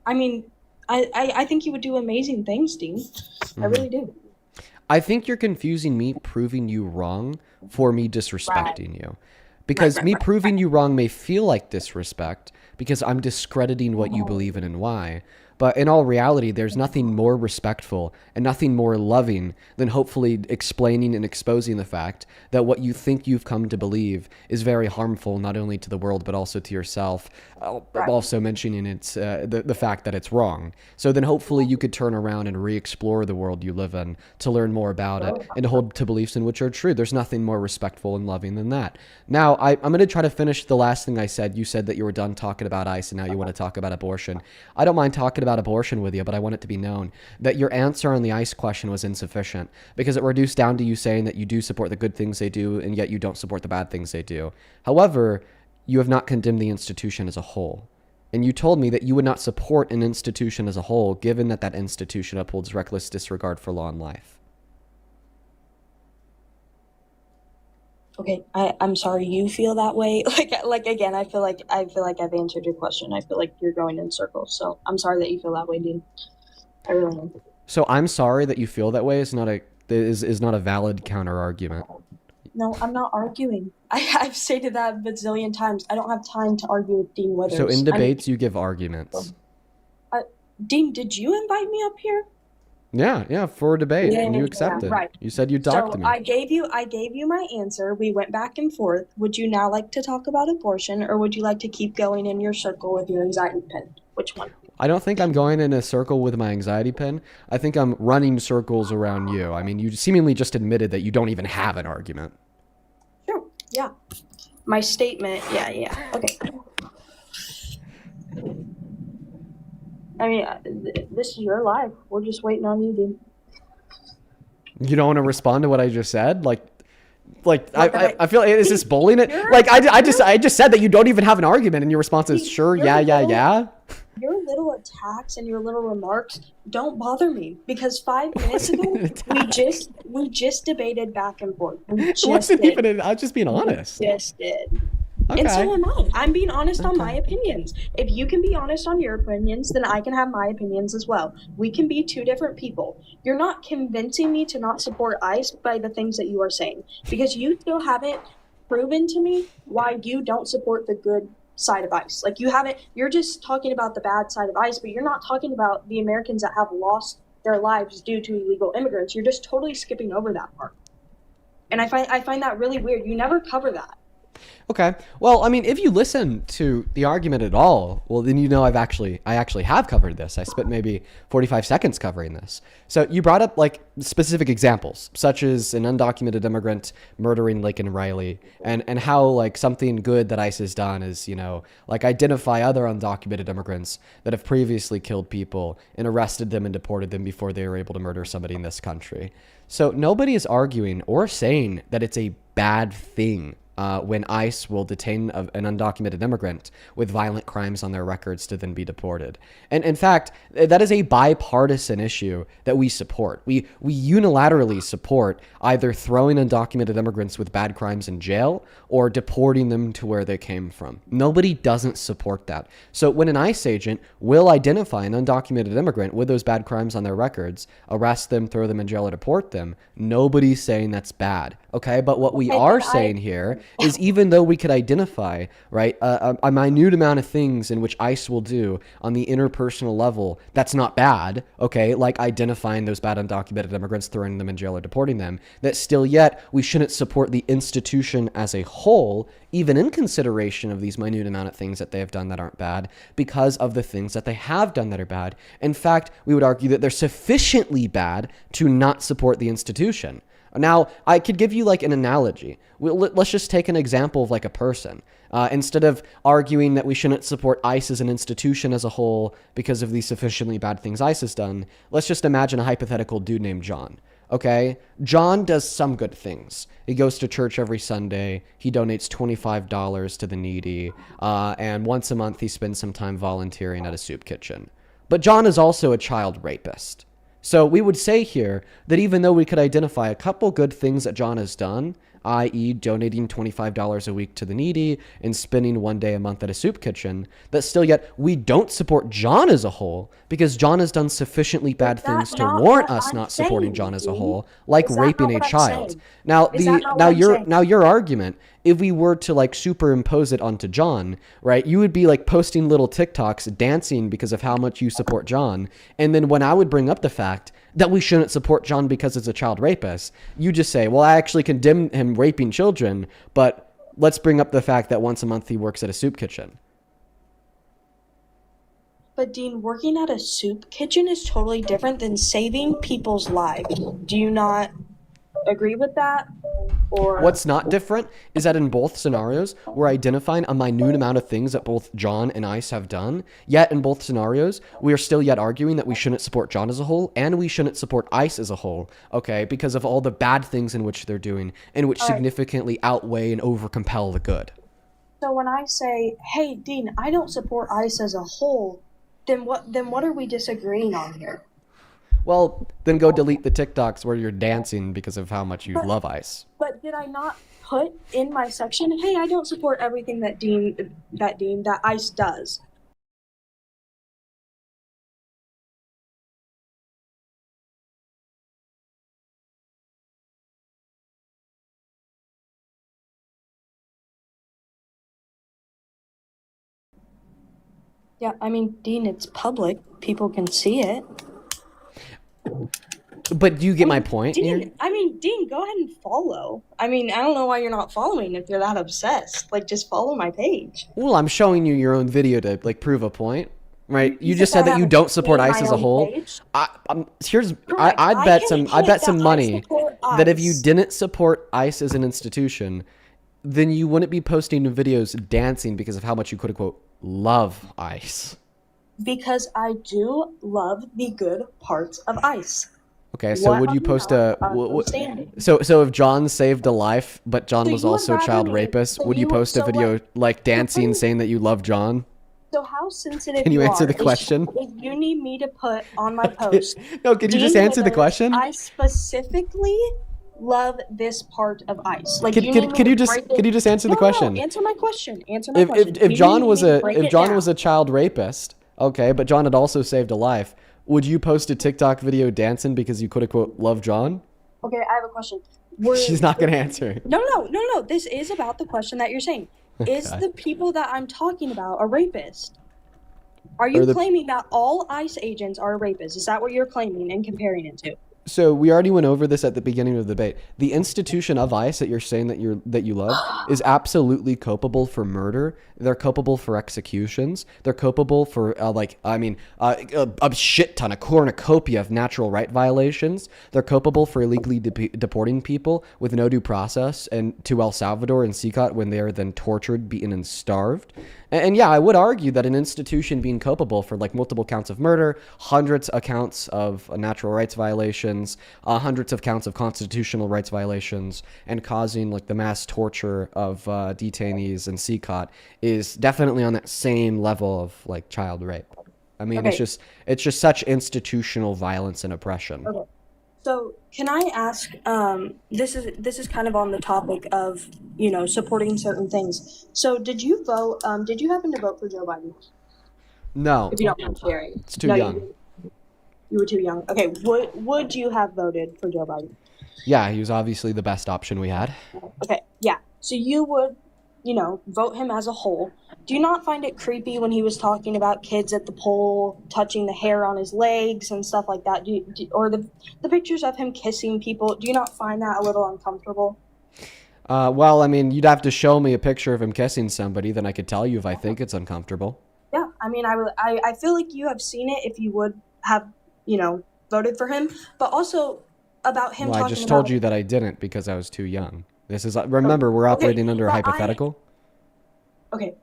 I mean, I think you would do amazing things, Dean. I really do.
I think you're confusing me proving you wrong for me disrespecting you. Because me proving you wrong may feel like disrespect because I'm discrediting what you believe in and why. But in all reality, there's nothing more respectful and nothing more loving than hopefully explaining and exposing the fact that what you think you've come to believe is very harmful, not only to the world, but also to yourself. Also mentioning it's the fact that it's wrong. So then hopefully you could turn around and re-explore the world you live in to learn more about it and to hold to beliefs in which are true. There's nothing more respectful and loving than that. Now, I'm going to try to finish the last thing I said. You said that you were done talking about ICE and now you want to talk about abortion. I don't mind talking about abortion with you, but I want it to be known that your answer on the ICE question was insufficient because it reduced down to you saying that you do support the good things they do and yet you don't support the bad things they do. However, you have not condemned the institution as a whole. And you told me that you would not support an institution as a whole, given that that institution upholds reckless disregard for law and life.
Okay, I'm sorry you feel that way. Like again, I feel like I've answered your question. I feel like you're going in circles. So I'm sorry that you feel that way, Dean. I really am.
So I'm sorry that you feel that way is not a valid counter argument.
No, I'm not arguing. I've stated that a bazillion times. I don't have time to argue with Dean Withers.
So in debates, you give arguments.
Dean, did you invite me up here?
Yeah, for a debate, and you accepted.
Right.
You said you'd talk to me.
I gave you my answer. We went back and forth. Would you now like to talk about abortion, or would you like to keep going in your circle with your anxiety pin? Which one?
I don't think I'm going in a circle with my anxiety pin. I think I'm running circles around you. I mean, you seemingly just admitted that you don't even have an argument.
Sure. Yeah. My statement. Yeah. Okay. I mean, this is your life. We're just waiting on you, dude.
You don't want to respond to what I just said? I feel, is this bullying it? Like, I just said that you don't even have an argument, and your response is, sure, yeah.
Your little attacks and your little remarks don't bother me, because 5 minutes ago, we just debated back and forth.
It wasn't even, I was just being honest.
We just did. And so
Okay.
am I. I'm being honest on my opinions. If you can be honest on your opinions, then I can have my opinions as well. We can be two different people. You're not convincing me to not support ICE by the things that you are saying, because you still haven't proven to me why you don't support the good side of ICE. Like, you haven't, you're just talking about the bad side of ICE, but you're not talking about the Americans that have lost their lives due to illegal immigrants. You're just totally skipping over that part. And I find that really weird. You never cover that.
Okay. Well, I mean, if you listen to the argument at all, well, then you know I actually have covered this. I spent maybe 45 seconds covering this. So you brought up like specific examples, such as an undocumented immigrant murdering Laken Riley, and how like something good that ICE has done is, you know, like identify other undocumented immigrants that have previously killed people and arrested them and deported them before they were able to murder somebody in this country. So nobody is arguing or saying that it's a bad thing when ICE will detain an undocumented immigrant with violent crimes on their records to then be deported. And in fact, that is a bipartisan issue that we support. We unilaterally support either throwing undocumented immigrants with bad crimes in jail or deporting them to where they came from. Nobody doesn't support that. So when an ICE agent will identify an undocumented immigrant with those bad crimes on their records, arrest them, throw them in jail, or deport them, nobody's saying that's bad. Okay, but what we are saying here is even though we could identify, right, a minute amount of things in which ICE will do on the interpersonal level that's not bad, okay, like identifying those bad undocumented immigrants, throwing them in jail or deporting them, that still yet we shouldn't support the institution as a whole, even in consideration of these minute amount of things that they have done that aren't bad, because of the things that they have done that are bad. In fact, we would argue that they're sufficiently bad to not support the institution. Now, I could give you like an analogy. Let's just take an example of like a person. Instead of arguing that we shouldn't support ICE as an institution as a whole because of the sufficiently bad things ICE has done, let's just imagine a hypothetical dude named John. Okay? John does some good things. He goes to church every Sunday. He donates $25 to the needy. And once a month, he spends some time volunteering at a soup kitchen. But John is also a child rapist. So we would say here that even though we could identify a couple good things that John has done, i.e. donating $25 a week to the needy and spending one day a month at a soup kitchen, that still yet we don't support John as a whole because John has done sufficiently bad things to warrant us not supporting John as a whole, like raping a child. Now your argument, if we were to like superimpose it onto John, right, you would be like posting little TikToks dancing because of how much you support John. And then when I would bring up the fact that we shouldn't support John because it's a child rapist, you just say, well, I actually condemn him raping children, but let's bring up the fact that once a month he works at a soup kitchen.
But Dean, working at a soup kitchen is totally different than saving people's lives. Do you not agree with that? Or
what's not different is that in both scenarios, we're identifying a minute amount of things that both John and ICE have done. Yet in both scenarios, we are still yet arguing that we shouldn't support John as a whole and we shouldn't support ICE as a whole, okay, because of all the bad things in which they're doing and which significantly outweigh and overcompel the good.
So when I say, hey, Dean, I don't support ICE as a whole, then what are we disagreeing on here?
Well, then go delete the TikToks where you're dancing because of how much you love ICE.
But did I not put in my section, hey, I don't support everything that ICE does? Yeah, I mean, Dean, it's public. People can see it.
But do you get my point
Dean,
here?
Dean, go ahead and follow. I don't know why you're not following if you're that obsessed. Like, just follow my page.
Well, I'm showing you your own video to like prove a point, right? You just said that you don't support ICE as a whole. I bet some money that if you didn't support ICE as an institution, then you wouldn't be posting videos dancing because of how much you quote unquote love ICE.
Because I do love the good parts of ICE.
Okay, so would you post so if John saved a life, but John was also a child rapist, would you post a video like dancing saying that you love John?
So how sensitive
Can you answer the question?
If you need me to put on my post.
No, can you just answer the question?
I specifically love this part of ICE? Like,
Could,
you
could,
need me
could
to
you just
break it-
could you just answer the
No,
question?
No, answer my question. Answer my
If
question.
if
You
John
need
was
me to
a
break
if
it
John
down.
was a child rapist, okay, but John had also saved a life, would you post a TikTok video dancing because you quote unquote love John?
Okay, I have a question.
She's not gonna answer.
No. This is about the question that you're saying. Is
Okay.
the people that I'm talking about a rapist? Are
Or
you
the-
claiming that all ICE agents are rapists? Is that what you're claiming and comparing it to?
So we already went over this at the beginning of the debate. The institution of ICE that you're saying that you love is absolutely culpable for murder. They're culpable for executions. They're culpable for a shit ton, a cornucopia of natural right violations. They're culpable for illegally deporting people with no due process and to El Salvador and Secot when they are then tortured, beaten, and starved. And yeah, I would argue that an institution being culpable for like multiple counts of murder, hundreds of counts of natural rights violations, hundreds of counts of constitutional rights violations, and causing like the mass torture of detainees in Secot is definitely on that same level of like child rape. I mean,
Okay.
it's just such institutional violence and oppression.
Okay. So can I ask? This is kind of on the topic of supporting certain things. So did you vote? Did you happen to vote for Joe Biden?
No,
If you don't mind sharing,
it's too
No,
young.
You were too young. Okay. Would you have voted for Joe Biden?
Yeah, he was obviously the best option we had.
Okay. Yeah. So you would, vote him as a whole. Do you not find it creepy when he was talking about kids at the poll touching the hair on his legs and stuff like that? Or the pictures of him kissing people? Do you not find that a little uncomfortable?
Well, I mean, you'd have to show me a picture of him kissing somebody, then I could tell you if I think it's uncomfortable.
Yeah. I mean, I feel like you have seen it if you would have, voted for him. But also about him
Well, I
talking
just
about.
told you that I didn't because I was too young. This is remember we're operating under a
but
hypothetical.
Okay,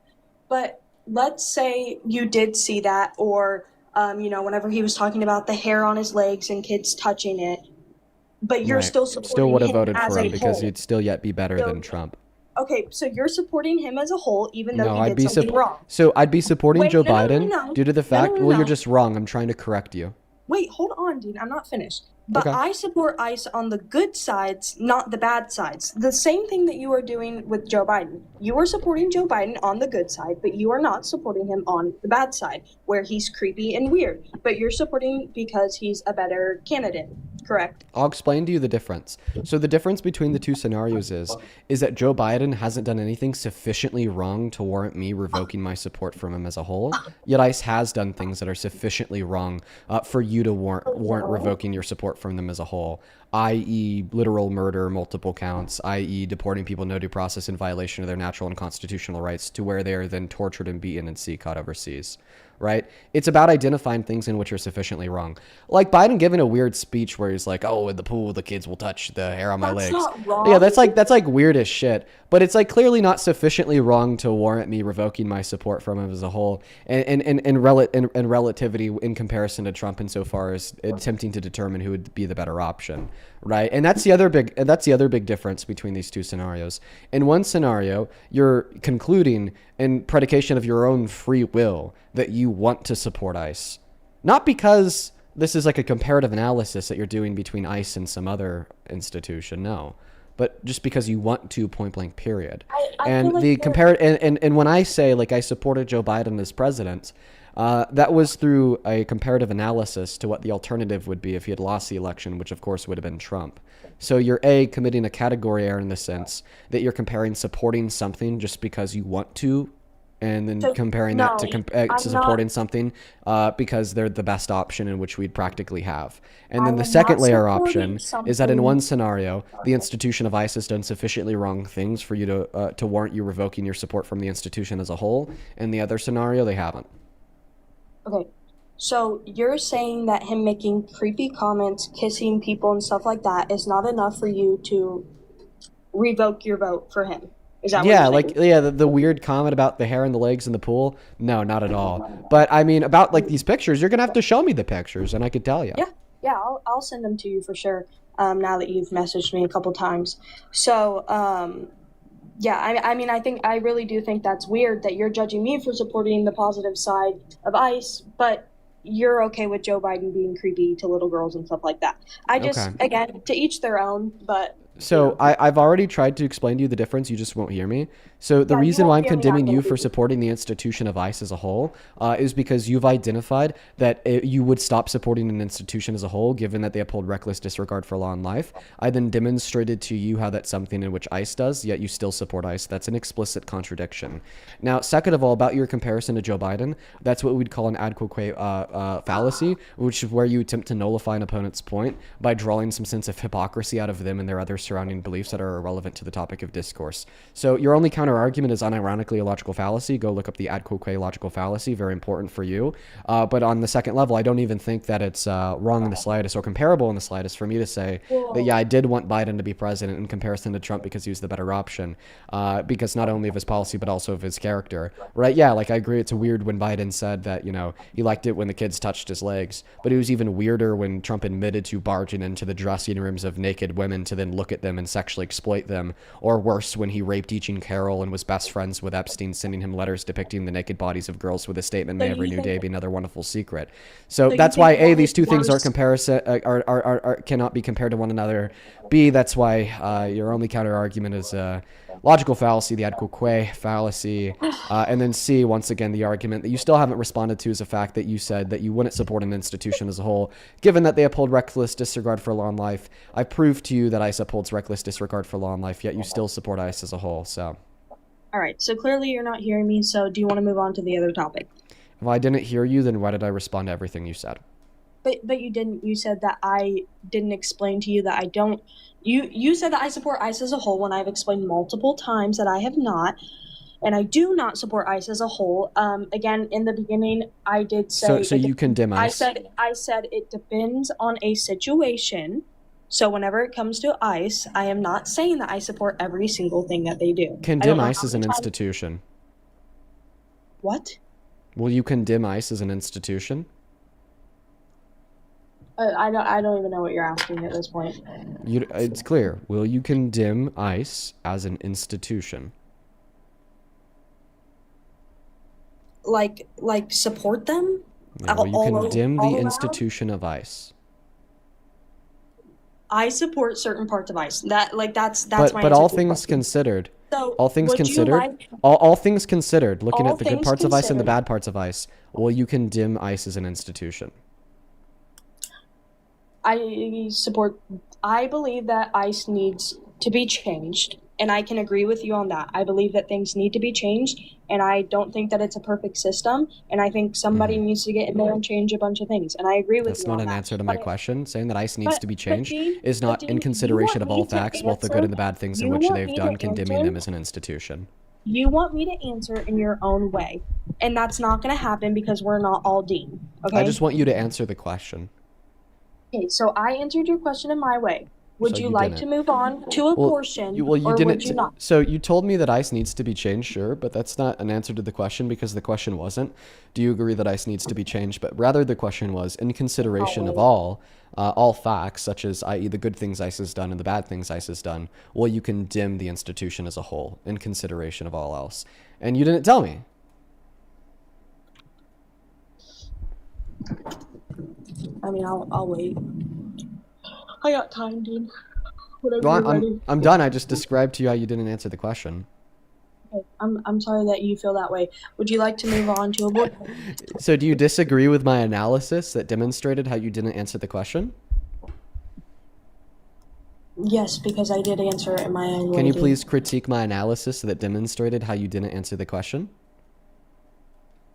but let's say you did see that, or whenever he was talking about the hair on his legs and kids touching it, but you're
Right.
still supporting
Still would have
him
voted
as
for
a
him because
whole.
he'd still yet be better
So-
than Trump.
Okay, so you're supporting him as a whole, even though
No,
he
I'd
did
be
something wrong.
so I'd be supporting
Wait,
Joe
no, no, no,
Biden
no.
due to the
No,
fact.
no, no,
Well, you're
no.
just wrong. I'm trying to correct you.
Wait, hold on, Dean. I'm not finished. But
Okay.
I support ICE on the good sides, not the bad sides. The same thing that you are doing with Joe Biden. You are supporting Joe Biden on the good side, but you are not supporting him on the bad side, where he's creepy and weird. But you're supporting because he's a better candidate, correct?
I'll explain to you the difference. So the difference between the two scenarios is that Joe Biden hasn't done anything sufficiently wrong to warrant me revoking my support from him as a whole. Yet ICE has done things that are sufficiently wrong for you to warrant revoking your support from them as a whole, i.e. literal murder, multiple counts, i.e. deporting people no due process in violation of their natural and constitutional rights to where they are then tortured and beaten and caught overseas. Right? It's about identifying things in which are sufficiently wrong. Like Biden giving a weird speech where he's like, "Oh, in the pool, the kids will touch the hair on my
That's
legs."
not wrong.
Yeah, that's like weird as shit. But it's like clearly not sufficiently wrong to warrant me revoking my support from him as a whole, and relativity in comparison to Trump, insofar as attempting to determine who would be the better option. Right? And that's the other big difference between these two scenarios. In one scenario, you're concluding in predication of your own free will that you want to support ICE. Not because this is like a comparative analysis that you're doing between ICE and some other institution, no. But just because you want to, point blank, period.
I
And
feel like
the
there-
and when I say like I supported Joe Biden as president, that was through a comparative analysis to what the alternative would be if he had lost the election, which of course would have been Trump. So you're committing a category error in the sense that you're comparing supporting something just because you want to, and then
So,
comparing
no,
that to
I'm
supporting
not-
something because they're the best option in which we'd practically have. And then
I
the
am
second
not
layer
supporting
option is that in
something-
one scenario, the institution of ICE has done sufficiently wrong things for you to warrant you revoking your support from the institution as a whole. In the other scenario, they haven't.
Okay, so you're saying that him making creepy comments, kissing people and stuff like that is not enough for you to revoke your vote for him? Is that what
Yeah,
you're saying?
like the weird comment about the hair and the legs in the pool. No, not at all. But I mean, about like these pictures, you're gonna have to show me the pictures, and I could tell you.
Yeah, I'll send them to you for sure. Now that you've messaged me a couple times, so yeah, I mean, I really do think that's weird that you're judging me for supporting the positive side of ICE, but you're okay with Joe Biden being creepy to little girls and stuff like that. I just,
Okay.
again, to each their own, but
So I've already tried to explain to you the difference. You just won't hear me. So the
Yeah, you
reason why
won't
I'm
hear me,
condemning
I
you for
believe.
supporting the institution of ICE as a whole is because you've identified that you would stop supporting an institution as a whole, given that they uphold reckless disregard for law and life. I then demonstrated to you how that's something in which ICE does, yet you still support ICE. That's an explicit contradiction. Now, second of all, about your comparison to Joe Biden, that's what we'd call an ad quoque fallacy, which is where you attempt to nullify an opponent's point by drawing some sense of hypocrisy out of them and their other surrounding beliefs that are irrelevant to the topic of discourse. So your only counter argument is unironically a logical fallacy. Go look up the ad quoque logical fallacy. Very important for you. But on the second level, I don't even think that it's wrong in the slightest or comparable in the slightest for me to say that, yeah, I did want Biden to be president in comparison to Trump because he was the better option, because not only of his policy, but also of his character, right? Yeah, like I agree. It's weird when Biden said that, you know, he liked it when the kids touched his legs, but it was even weirder when Trump admitted to barging into the dressing rooms of naked women to then look at them and sexually exploit them, or worse, when he raped Eugene Carroll and was best friends with Epstein, sending him letters depicting the naked bodies of girls with a statement, "May every new day be another wonderful secret." So
you
that's
think
why
one
these
is
two things
worse?
cannot be compared to one another. B, that's why your only counter argument is logical fallacy, the ad quoque fallacy, and then C, once again, the argument that you still haven't responded to is the fact that you said that you wouldn't support an institution as a whole, given that they uphold reckless disregard for law and life. I proved to you that ICE upholds reckless disregard for law and life, yet you still support ICE as a whole. So
all right. So clearly you're not hearing me. So do you want to move on to the other topic?
if I didn't hear you, then why did I respond to everything you said?
But you didn't. You said that I didn't explain to you that I don't. You said that I support ICE as a whole when I've explained multiple times that I have not, and I do not support ICE as a whole. Again, in the beginning, I did say.
So you condemn
I
ICE?
said it depends on a situation. So whenever it comes to ICE, I am not saying that I support every single thing that they do. I don't
Condemn
know
ICE
how
as an
many times-
institution.
What?
Will you condemn ICE as an institution?
I don't even know what you're asking at this point.
It's clear. Will you condemn ICE as an institution?
Like support them?
Yeah, will you
All
condemn the
around?
institution of ICE?
I support certain parts of ICE. That's my
But
answer
all
to the
things
question.
considered,
So,
all things
would you
considered,
like-
all things considered, looking
All
at the good
things
parts of ICE and the
considered.
bad parts of ICE, will you condemn ICE as an institution?
I believe that ICE needs to be changed, and I can agree with you on that. I believe that things need to be changed, and I don't think that it's a perfect system, and I think somebody needs to get in there and change a bunch of things, and I agree with
That's
you
not
on
an
that.
answer to my
But-
question. Saying that ICE needs to be changed
Dean,
is not in
you
consideration
want
of
me
all
to
facts, both the good
answer-
and the bad things in
you
which
want
they've
me
done,
to
condemning
answer?
them as an institution.
You want me to answer in your own way, and that's not going to happen because we're not all Dean, okay?
I just want you to answer the question.
Okay, so I answered your question in my way. Would
So
you
you
like
didn't.
to move on to a portion,
you
or
didn't.
would you not?
So you told me that ICE needs to be changed, sure, but that's not an answer to the question because the question wasn't, do you agree that ICE needs to be changed? But rather the question was, in consideration of all facts, such as, i.e., the good things ICE has done and the bad things ICE has done, will you condemn the institution as a whole in consideration of all else? And you didn't tell me.
I mean, I'll wait. I got time, Dean. Whatever
Well,
you're ready.
I'm done. I just described to you how you didn't answer the question.
Okay, I'm sorry that you feel that way. Would you like to move on to abortion?
So do you disagree with my analysis that demonstrated how you didn't answer the question?
Yes, because I did answer it in my own way.
Can you
Dean.
please critique my analysis that demonstrated how you didn't answer the question?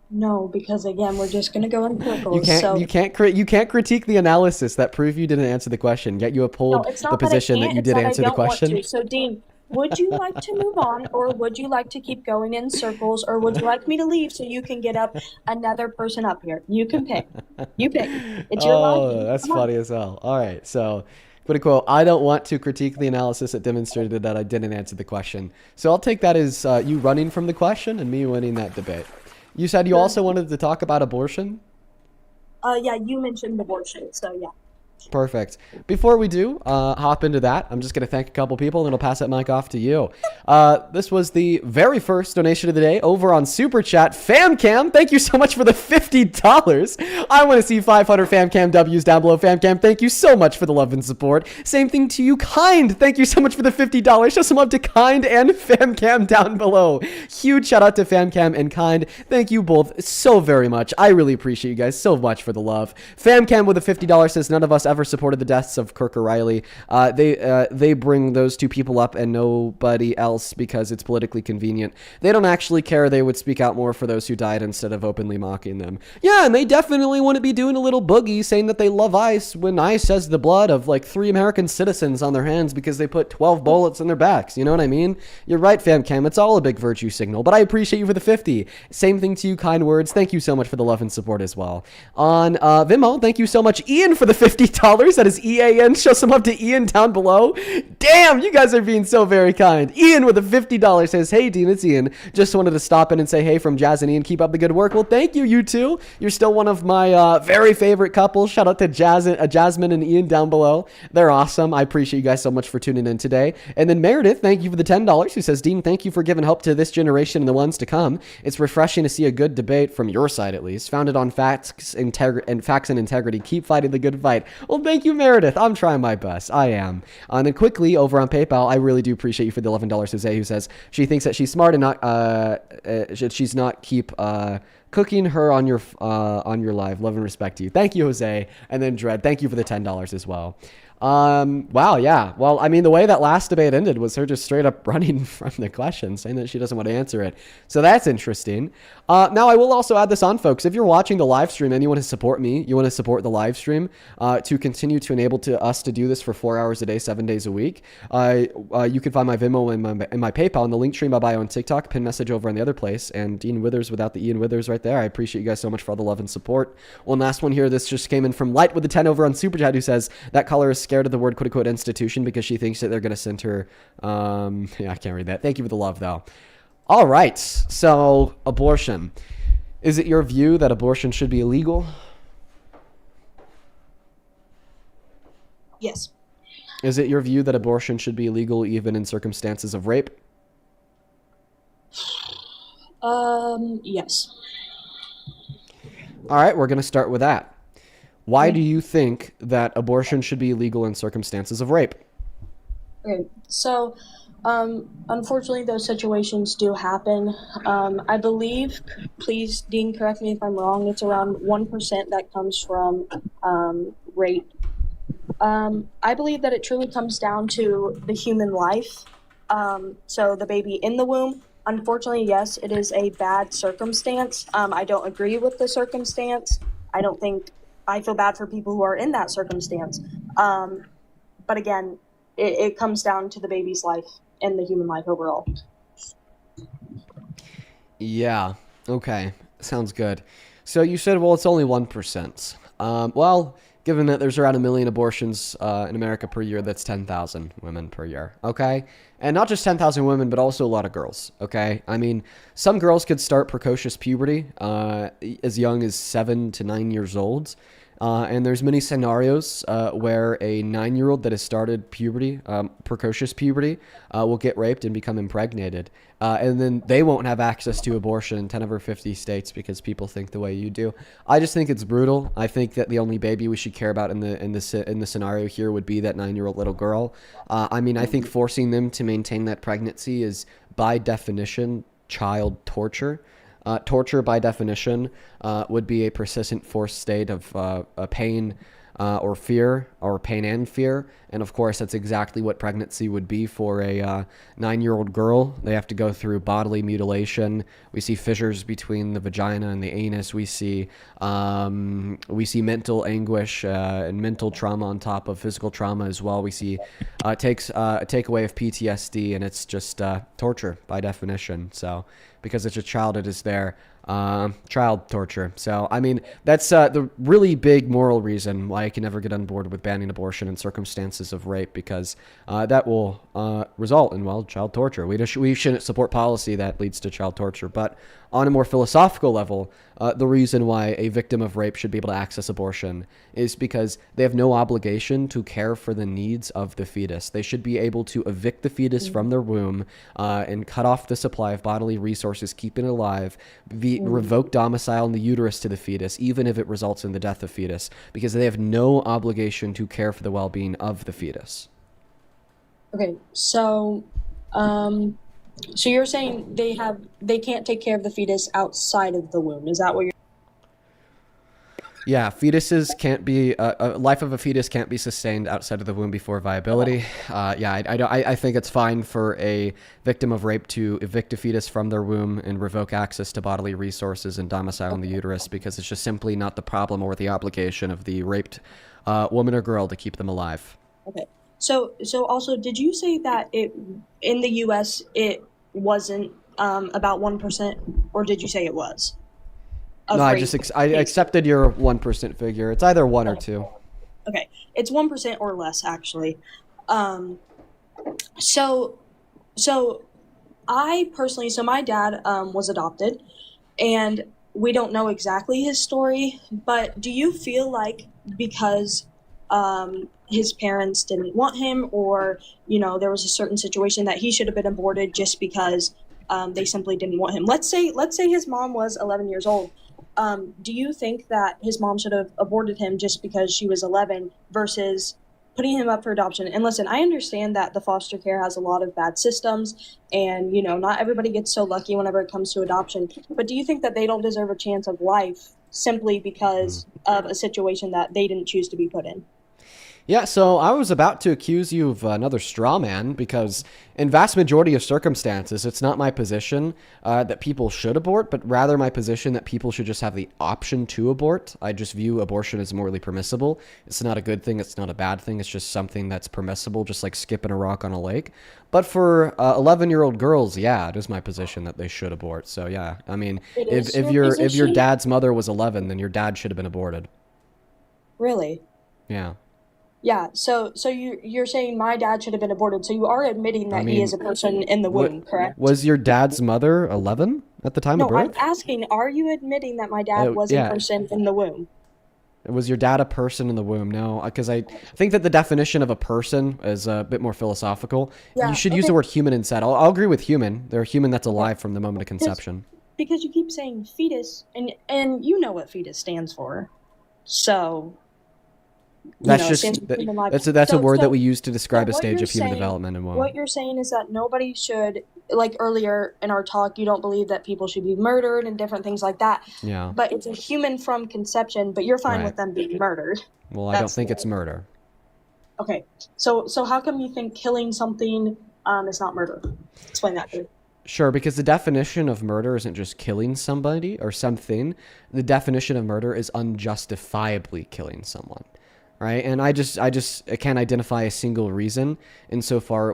No, because again, we're just gonna go in circles.
You can't critique the analysis that proved you didn't answer the question, yet you
No,
uphold
it's
the
not that I
position
can't,
that you
it's
did
that I
answer the
don't want
question.
to. So, Dean, would you like to move on, or would you like to keep going in circles, or would you like me to leave so you can get up another person up here? You can pick. You pick. It's your life.
Oh,
Dean.
that's
Come on.
funny as hell. All right, so quote unquote, I don't want to critique the analysis that demonstrated that I didn't answer the question. So I'll take that as you running from the question and me winning that debate. You said you also wanted to talk about abortion?
Yeah, you mentioned abortion, so yeah.
Perfect. Before we do hop into that, I'm just going to thank a couple people, and then I'll pass that mic off to you. This was the very first donation of the day over on Super Chat. FamCam, thank you so much for the $50. I want to see 500 FamCam W's down below. FamCam, thank you so much for the love and support. Same thing to you, Kind. Thank you so much for the $50. Show some love to Kind and FamCam down below. Huge shout out to FamCam and Kind. Thank you both so very much. I really appreciate you guys so much for the love. FamCam with a $50 says, none of us ever supported the deaths of Kirk or Riley. They bring those two people up and nobody else because it's politically convenient. They don't actually care. They would speak out more for those who died instead of openly mocking them. Yeah, and they definitely wouldn't be doing a little boogie saying that they love ICE when ICE has the blood of like 3 American citizens on their hands because they put 12 bullets in their backs. You know what I mean? You're right, FamCam. It's all a big virtue signal, but I appreciate you for the 50. Same thing to you, Kind words. Thank you so much for the love and support as well. On Vimeo, thank you so much, Ian, for the $50. That is EAN. Show some love to Ian down below. Damn, you guys are being so very kind. Ian with a $50 says, hey, Dean, it's Ian. Just wanted to stop in and say hey from Jazz and Ian. Keep up the good work. Well, thank you, you two. You're still one of my very favorite couples. Shout out to Jasmine and Ian down below. They're awesome. I appreciate you guys so much for tuning in today. And then Meredith, thank you for the $10, who says, Dean, thank you for giving hope to this generation and the ones to come. It's refreshing to see a good debate, from your side at least, founded on facts and integrity. Keep fighting the good fight. Well, thank you, Meredith. I'm trying my best. I am. And then quickly over on PayPal, I really do appreciate you for the $11, Jose, who says she thinks that she's smart and not she's not keep cooking her on your live. Love and respect to you. Thank you, Jose. And then Dread, thank you for the $10 as well. Wow, yeah. Well, I mean, the way that last debate ended was her just straight up running from the question, saying that she doesn't want to answer it. So that's interesting. Now, I will also add this on, folks. If you're watching the live stream and you want to support me, you want to support the live stream to continue to enable us to do this for 4 hours a day, 7 days a week, you can find my Venmo and my PayPal in the link tree in my bio on TikTok, pin message over on the other place, and Dean Withers without the Ian Withers right there. I appreciate you guys so much for all the love and support. One last one here. This just came in from Light with the 10 over on Super Chat, who says that caller is scared of the word quote-unquote institution because she thinks that they're going to send her. Yeah, I can't read that. Thank you for the love, though. All right. So, abortion. Is it your view that abortion should be illegal?
Yes.
Is it your view that abortion should be illegal even in circumstances of rape?
Yes.
All right, we're going to start with that. Why do you think that abortion should be illegal in circumstances of rape?
Okay, so unfortunately, those situations do happen. I believe, please, Dean, correct me if I'm wrong, it's around 1% that comes from rape. I believe that it truly comes down to the human life. So the baby in the womb, unfortunately, yes, it is a bad circumstance. I don't agree with the circumstance. I feel bad for people who are in that circumstance. But again, it comes down to the baby's life and the human life overall.
Yeah. Okay. Sounds good. So you said, well, it's only 1%. Well, given that there's around 1 million abortions in America per year, that's 10,000 women per year. Okay. And not just 10,000 women, but also a lot of girls. Okay. I mean, some girls could start precocious puberty as young as 7 to 9 years old. And there's many scenarios where a 9-year-old that has started puberty, precocious puberty, will get raped and become impregnated. And then they won't have access to abortion in 10 over 50 states because people think the way you do. I just think it's brutal. I think that the only baby we should care about in the scenario here would be that 9-year-old little girl. I mean, I think forcing them to maintain that pregnancy is, by definition, child torture. Torture, by definition, would be a persistent forced state of pain or fear, or pain and fear. And of course, that's exactly what pregnancy would be for a 9-year-old girl. They have to go through bodily mutilation. We see fissures between the vagina and the anus. We see mental anguish and mental trauma on top of physical trauma as well. We see a takeaway of PTSD, and it's just torture by definition. So because it's a child, it is there. child torture. So, I mean, that's the really big moral reason why I can never get on board with banning abortion in circumstances of rape, because that will result in, well, child torture. We shouldn't support policy that leads to child torture. But on a more philosophical level, the reason why a victim of rape should be able to access abortion is because they have no obligation to care for the needs of the fetus. They should be able to evict the fetus from their womb and cut off the supply of bodily resources, keep it alive, revoke domicile in the uterus to the fetus, even if it results in the death of fetus, because they have no obligation to care for the well-being of the fetus.
Okay, so you're saying they can't take care of the fetus outside of the womb. Is that what you're?
Yeah, fetuses can't be life of a fetus can't be sustained outside of the womb before viability. I think it's fine for a victim of rape to evict a fetus from their womb and revoke access to bodily resources and domicile in the uterus, because it's just simply not the problem or the obligation of the raped woman or girl to keep them alive.
Okay. So also, did you say that in the U.S. it wasn't about 1%, or did you say it was?
No, I accepted your 1% figure. It's either 1 or 2.
Okay, it's 1% or less, actually. So I personally, my dad was adopted, and we don't know exactly his story, but do you feel like because his parents didn't want him, or, there was a certain situation that he should have been aborted just because they simply didn't want him? Let's say his mom was 11 years old. Do you think that his mom should have aborted him just because she was 11 versus putting him up for adoption? And listen, I understand that the foster care has a lot of bad systems, and, not everybody gets so lucky whenever it comes to adoption. But do you think that they don't deserve a chance of life simply because of a situation that they didn't choose to be put in?
Yeah, so I was about to accuse you of another straw man, because in vast majority of circumstances, it's not my position that people should abort, but rather my position that people should just have the option to abort. I just view abortion as morally permissible. It's not a good thing. It's not a bad thing. It's just something that's permissible, just like skipping a rock on a lake. But for 11-year-old girls, yeah, it is my position that they should abort. So yeah, I mean, if your dad's mother was 11, then your dad should have been aborted.
Really?
Yeah.
Yeah, so you're saying my dad should have been aborted. So you are admitting that he is a person in the womb, correct?
Was your dad's mother 11 at the time of birth?
No, I'm asking, are you admitting that my dad was a person in the womb?
Was your dad a person in the womb? No, because I think that the definition of a person is a bit more philosophical. Yeah, you should use the word human instead. I'll agree with human. They're a human that's alive from the moment of conception.
Because you keep saying fetus, and you know what fetus stands for. So...
that's a word that we use to describe a stage of human development. And
what you're saying is that nobody should, like earlier in our talk, you don't believe that people should be murdered and different things like that.
Yeah.
But it's a human from conception, but you're fine with them being murdered.
Well, I don't think it's murder.
Okay. So how come you think killing something is not murder? Explain that to me.
Sure, because the definition of murder isn't just killing somebody or something. The definition of murder is unjustifiably killing someone. Right, and I can't identify a single reason insofar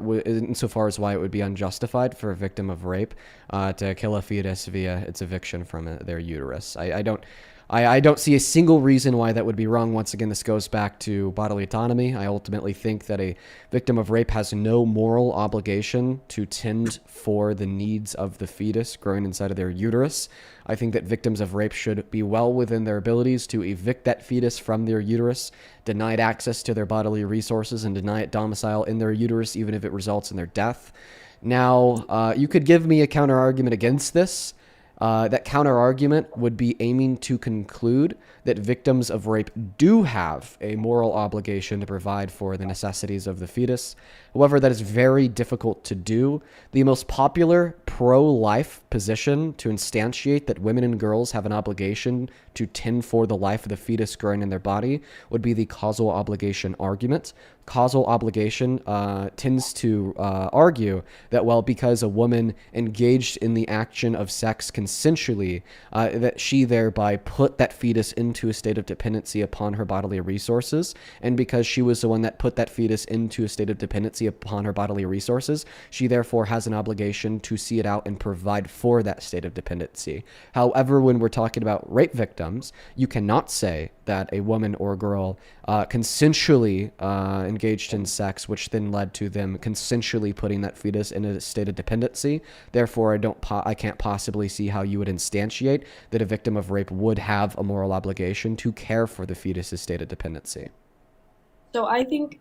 as why it would be unjustified for a victim of rape to kill a fetus via its eviction from their uterus. I don't see a single reason why that would be wrong. Once again, this goes back to bodily autonomy. I ultimately think that a victim of rape has no moral obligation to tend for the needs of the fetus growing inside of their uterus. I think that victims of rape should be well within their abilities to evict that fetus from their uterus, deny it access to their bodily resources, and deny it domicile in their uterus, even if it results in their death. Now, you could give me a counter-argument against this. That counter-argument would be aiming to conclude that victims of rape do have a moral obligation to provide for the necessities of the fetus. However, that is very difficult to do. The most popular pro-life position to instantiate that women and girls have an obligation to tend for the life of the fetus growing in their body would be the causal obligation argument. causal obligation tends to argue that, well, because a woman engaged in the action of sex consensually, that she thereby put that fetus into a state of dependency upon her bodily resources, and because she was the one that put that fetus into a state of dependency upon her bodily resources, she therefore has an obligation to see it out and provide for that state of dependency. However, when we're talking about rape victims, you cannot say that a woman or girl consensually engaged in sex, which then led to them consensually putting that fetus in a state of dependency. Therefore, I can't possibly see how you would instantiate that a victim of rape would have a moral obligation to care for the fetus's state of dependency.
So I think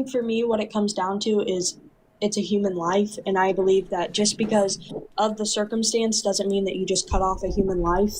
for me, what it comes down to is it's a human life, and I believe that just because of the circumstance doesn't mean that you just cut off a human life.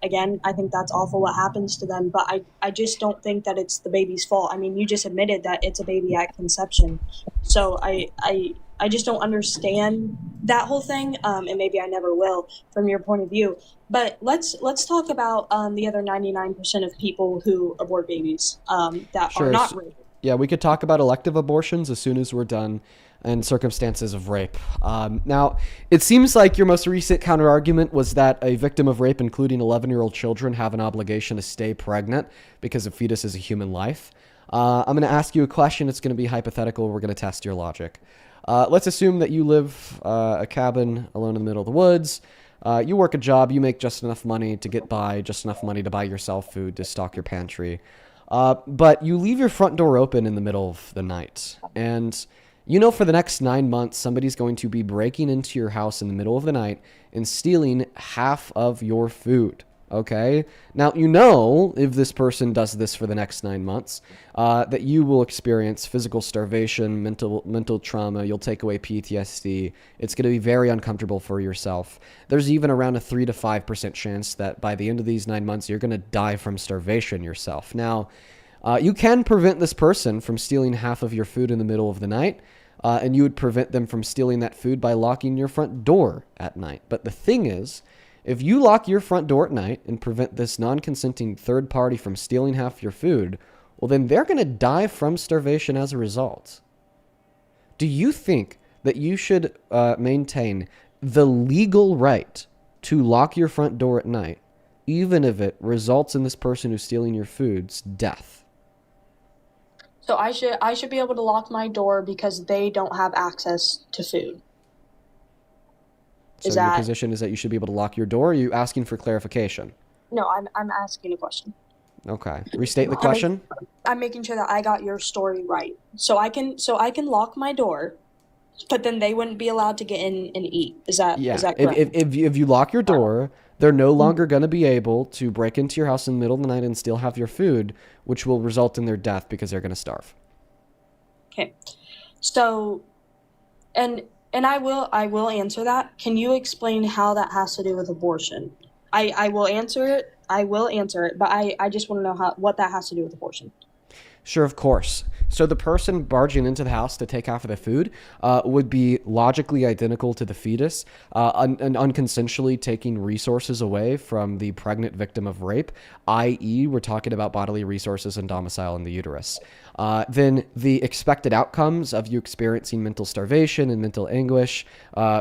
Again, I think that's awful what happens to them, but I just don't think that it's the baby's fault. I mean, you just admitted that it's a baby at conception. So I just don't understand that whole thing, and maybe I never will from your point of view. But let's talk about the other 99% of people who abort babies that
Sure.
are not raped.
Yeah, we could talk about elective abortions as soon as we're done and circumstances of rape. Now, it seems like your most recent counterargument was that a victim of rape, including 11-year-old children, have an obligation to stay pregnant because a fetus is a human life. I'm going to ask you a question. It's going to be hypothetical. We're going to test your logic. Let's assume that you live a cabin alone in the middle of the woods. You work a job. You make just enough money to get by, just enough money to buy yourself food, to stock your pantry. But you leave your front door open in the middle of the night, and you know for the next 9 months somebody's going to be breaking into your house in the middle of the night and stealing half of your food. Okay? Now, you know, if this person does this for the next 9 months, that you will experience physical starvation, mental trauma, you'll take away PTSD. It's going to be very uncomfortable for yourself. There's even around a 3 to 5% chance that by the end of these 9 months, you're going to die from starvation yourself. Now, you can prevent this person from stealing half of your food in the middle of the night, and you would prevent them from stealing that food by locking your front door at night. But the thing is, if you lock your front door at night and prevent this non-consenting third party from stealing half your food, well, then they're going to die from starvation as a result. Do you think that you should maintain the legal right to lock your front door at night, even if it results in this person who's stealing your food's death?
So I should be able to lock my door because they don't have access to food.
So your position is that you should be able to lock your door? Or are you asking for clarification?
No, I'm asking a question.
Okay. Restate the question.
I'm making sure that I got your story right. So I can lock my door, but then they wouldn't be allowed to get in and eat. Is that correct?
If you lock your door, they're no longer going to be able to break into your house in the middle of the night and steal half your food, which will result in their death because they're going to starve.
Okay. So, and I will answer that. Can you explain how that has to do with abortion? I will answer it. But I just want to know what that has to do with abortion.
Sure, of course. So the person barging into the house to take half of the food would be logically identical to the fetus and unconsensually taking resources away from the pregnant victim of rape, i.e. we're talking about bodily resources and domicile in the uterus. Then the expected outcomes of you experiencing mental starvation and mental anguish,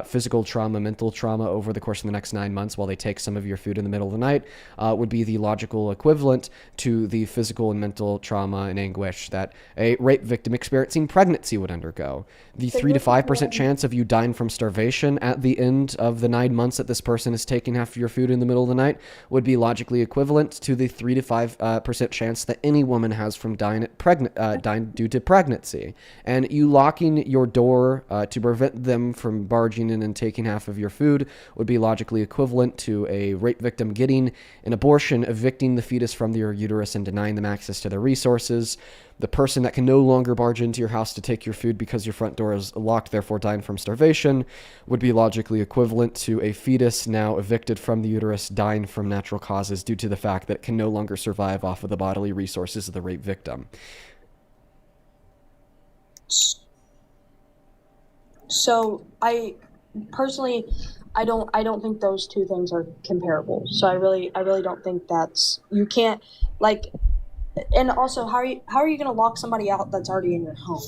physical trauma, mental trauma over the course of the next 9 months while they take some of your food in the middle of the night would be the logical equivalent to the physical and mental trauma and anguish that a rape victim experiencing pregnancy would undergo. The 3 to 5% chance of you dying from starvation at the end of the 9 months that this person is taking half of your food in the middle of the night would be logically equivalent to the 3 to 5% chance that any woman has from dying due to pregnancy. And you locking your door to prevent them from barging in and taking half of your food would be logically equivalent to a rape victim getting an abortion, evicting the fetus from their uterus and denying them access to their resources. The person that can no longer barge into your house to take your food because your front door is locked, therefore dying from starvation, would be logically equivalent to a fetus now evicted from the uterus, dying from natural causes due to the fact that it can no longer survive off of the bodily resources of the rape victim.
So I personally, I don't think those two things are comparable. So I really don't think you can't, like, And also, how are you going to lock somebody out that's already in your home?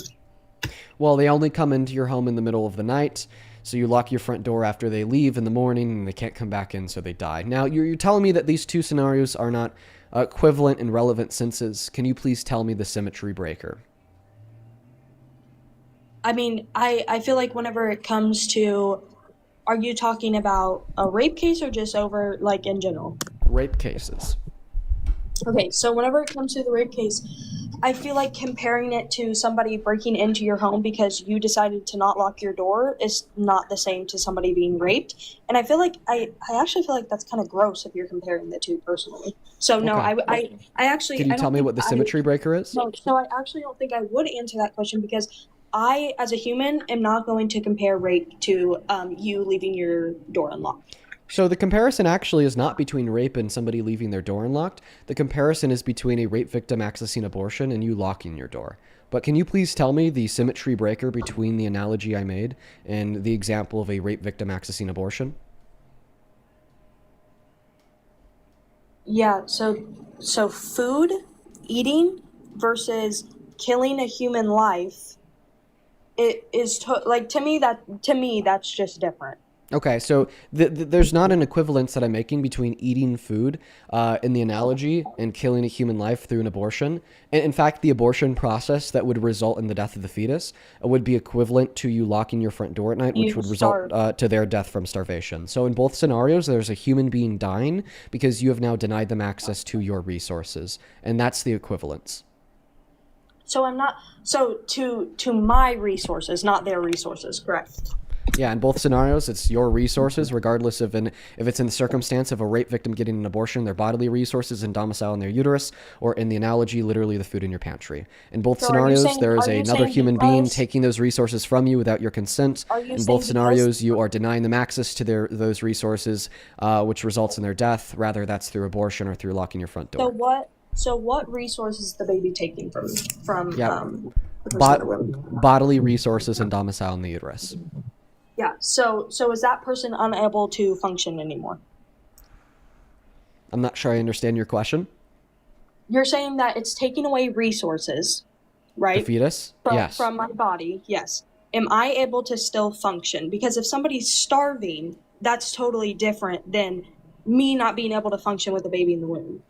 Well, they only come into your home in the middle of the night, so you lock your front door after they leave in the morning, and they can't come back in, so they die. Now, you're telling me that these two scenarios are not equivalent in relevant senses. Can you please tell me the symmetry breaker?
I mean, I feel like whenever it comes to, are you talking about a rape case or just over, like, in general?
Rape cases.
Okay, so whenever it comes to the rape case, I feel like comparing it to somebody breaking into your home because you decided to not lock your door is not the same to somebody being raped. And I feel like I actually feel like that's kind of gross if you're comparing the two personally. So no,
Okay.
I actually
Can you
I don't
tell me
think
what the symmetry breaker is?
No, so I actually don't think I would answer that question because I, as a human, am not going to compare rape to you leaving your door unlocked.
So the comparison actually is not between rape and somebody leaving their door unlocked. The comparison is between a rape victim accessing abortion and you locking your door. But can you please tell me the symmetry breaker between the analogy I made and the example of a rape victim accessing abortion?
Yeah, so food, eating versus killing a human life, it is like to me that's just different.
Okay, so there's not an equivalence that I'm making between eating food in the analogy and killing a human life through an abortion. And in fact, the abortion process that would result in the death of the fetus would be equivalent to you locking your front door at night, which would result to their death from starvation. So in both scenarios, there's a human being dying because you have now denied them access to your resources. And that's the equivalence.
So I'm not to my resources, not their resources, correct?
Yeah, in both scenarios, it's your resources, regardless of if it's in the circumstance of a rape victim getting an abortion, their bodily resources and domicile in their uterus, or in the analogy, literally the food in your pantry. In both scenarios, there is another human being taking those resources from you without your consent. In both scenarios, you are denying them access to those resources, which results in their death. Rather, that's through abortion or through locking your front door.
So what resources is the baby taking from the
bodily resources and domicile in the uterus.
Yeah, so is that person unable to function anymore?
I'm not sure I understand your question.
You're saying that it's taking away resources, right?
The fetus? Yes.
From my body, yes. Am I able to still function? Because if somebody's starving, that's totally different than me not being able to function with a baby in the womb.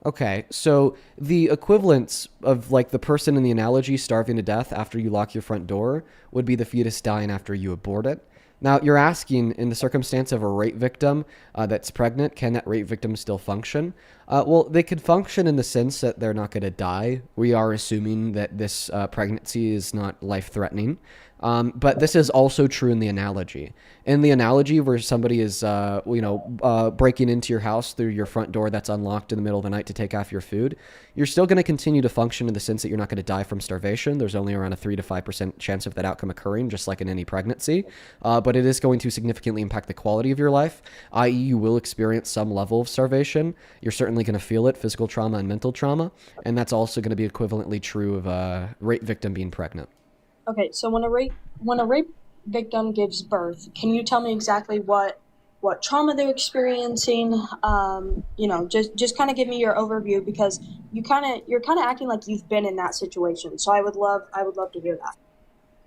Okay, so the equivalence of like the person in the analogy starving to death after you lock your front door would be the fetus dying after you abort it. Now, you're asking, in the circumstance of a rape victim that's pregnant, can that rape victim still function? Well, they could function in the sense that they're not going to die. We are assuming that this pregnancy is not life-threatening. But this is also true in the analogy. In the analogy where somebody is, breaking into your house through your front door that's unlocked in the middle of the night to take off your food, you're still going to continue to function in the sense that you're not going to die from starvation. There's only around a 3 to 5% chance of that outcome occurring, just like in any pregnancy. But it is going to significantly impact the quality of your life, i.e. you will experience some level of starvation. You're certainly going to feel it, physical trauma and mental trauma. And that's also going to be equivalently true of a rape victim being pregnant.
Okay, so when a rape victim gives birth, can you tell me exactly what trauma they're experiencing? Just kind of give me your overview because you're kind of acting like you've been in that situation. So I would love to hear that.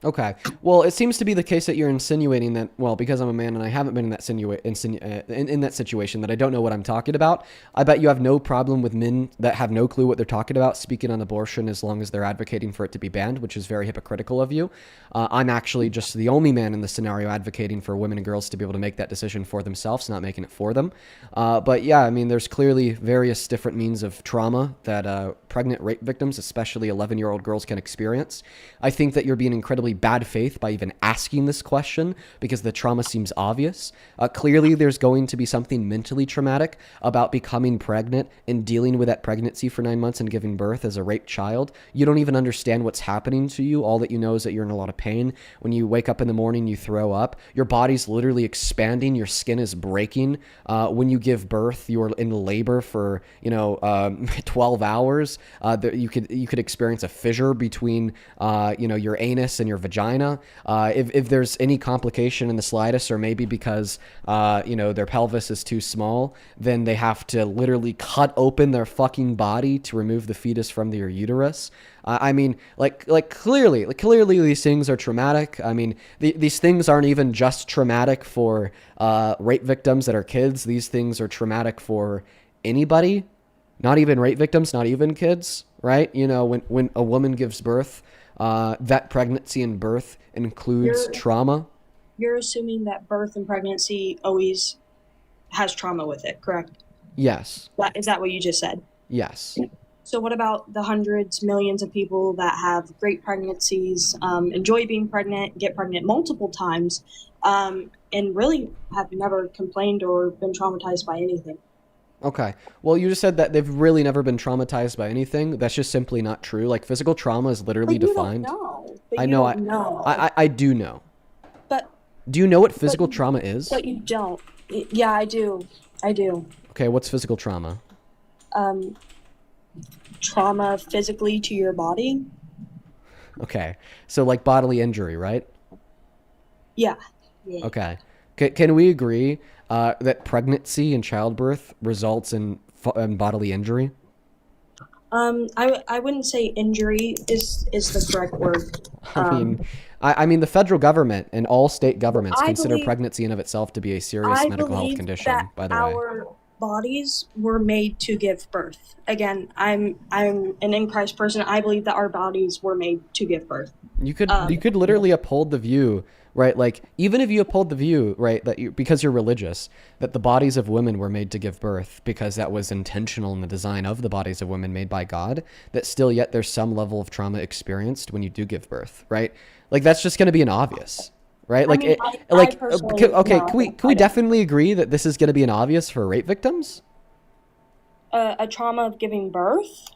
Okay. Well, it seems to be the case that you're insinuating that, well, because I'm a man and I haven't been in that in that situation, that I don't know what I'm talking about. I bet you have no problem with men that have no clue what they're talking about speaking on abortion as long as they're advocating for it to be banned, which is very hypocritical of you. I'm actually just the only man in the scenario advocating for women and girls to be able to make that decision for themselves, not making it for them. But yeah, I mean, there's clearly various different means of trauma that pregnant rape victims, especially 11-year-old girls, can experience. I think that you're being incredibly bad faith by even asking this question because the trauma seems obvious. Clearly, there's going to be something mentally traumatic about becoming pregnant and dealing with that pregnancy for 9 months and giving birth as a raped child. You don't even understand what's happening to you. All that you know is that you're in a lot of pain. When you wake up in the morning, you throw up. Your body's literally expanding. Your skin is breaking. When you give birth, you're in labor for 12 hours. You could experience a fissure between your anus and your your vagina. If there's any complication in the slightest, or maybe because, their pelvis is too small, then they have to literally cut open their fucking body to remove the fetus from their uterus. Clearly these things are traumatic. I mean, these things aren't even just traumatic for rape victims that are kids. These things are traumatic for anybody, not even rape victims, not even kids, right? When a woman gives birth, that pregnancy and birth includes trauma.
You're assuming that birth and pregnancy always has trauma with it, correct?
Yes.
Is that what you just said?
Yes.
So what about the hundreds, millions of people that have great pregnancies, enjoy being pregnant, get pregnant multiple times, and really have never complained or been traumatized by anything?
Okay. Well, you just said that they've really never been traumatized by anything. That's just simply not true. Like, physical trauma is literally defined.
I know.
I do know.
But
do you know what physical trauma is?
But you don't. Yeah, I do.
Okay, what's physical trauma?
Trauma physically to your body.
Okay. So like bodily injury, right?
Yeah.
Okay. Can we agree that pregnancy and childbirth results in bodily injury?
I wouldn't say injury is the correct word.
I mean, the federal government and all state governments consider pregnancy in of itself to be a serious medical health condition, by the way.
Our bodies were made to give birth. Again, I'm an in Christ person. I believe that our bodies were made to give birth.
You could literally uphold the view, right? Like, even if you uphold the view, right, that because you're religious, that the bodies of women were made to give birth because that was intentional in the design of the bodies of women made by God, that still yet there's some level of trauma experienced when you do give birth, right? Like, that's just going to be an obvious, right? Like, can we definitely agree that this is going to be an obvious for rape victims?
A trauma of giving birth?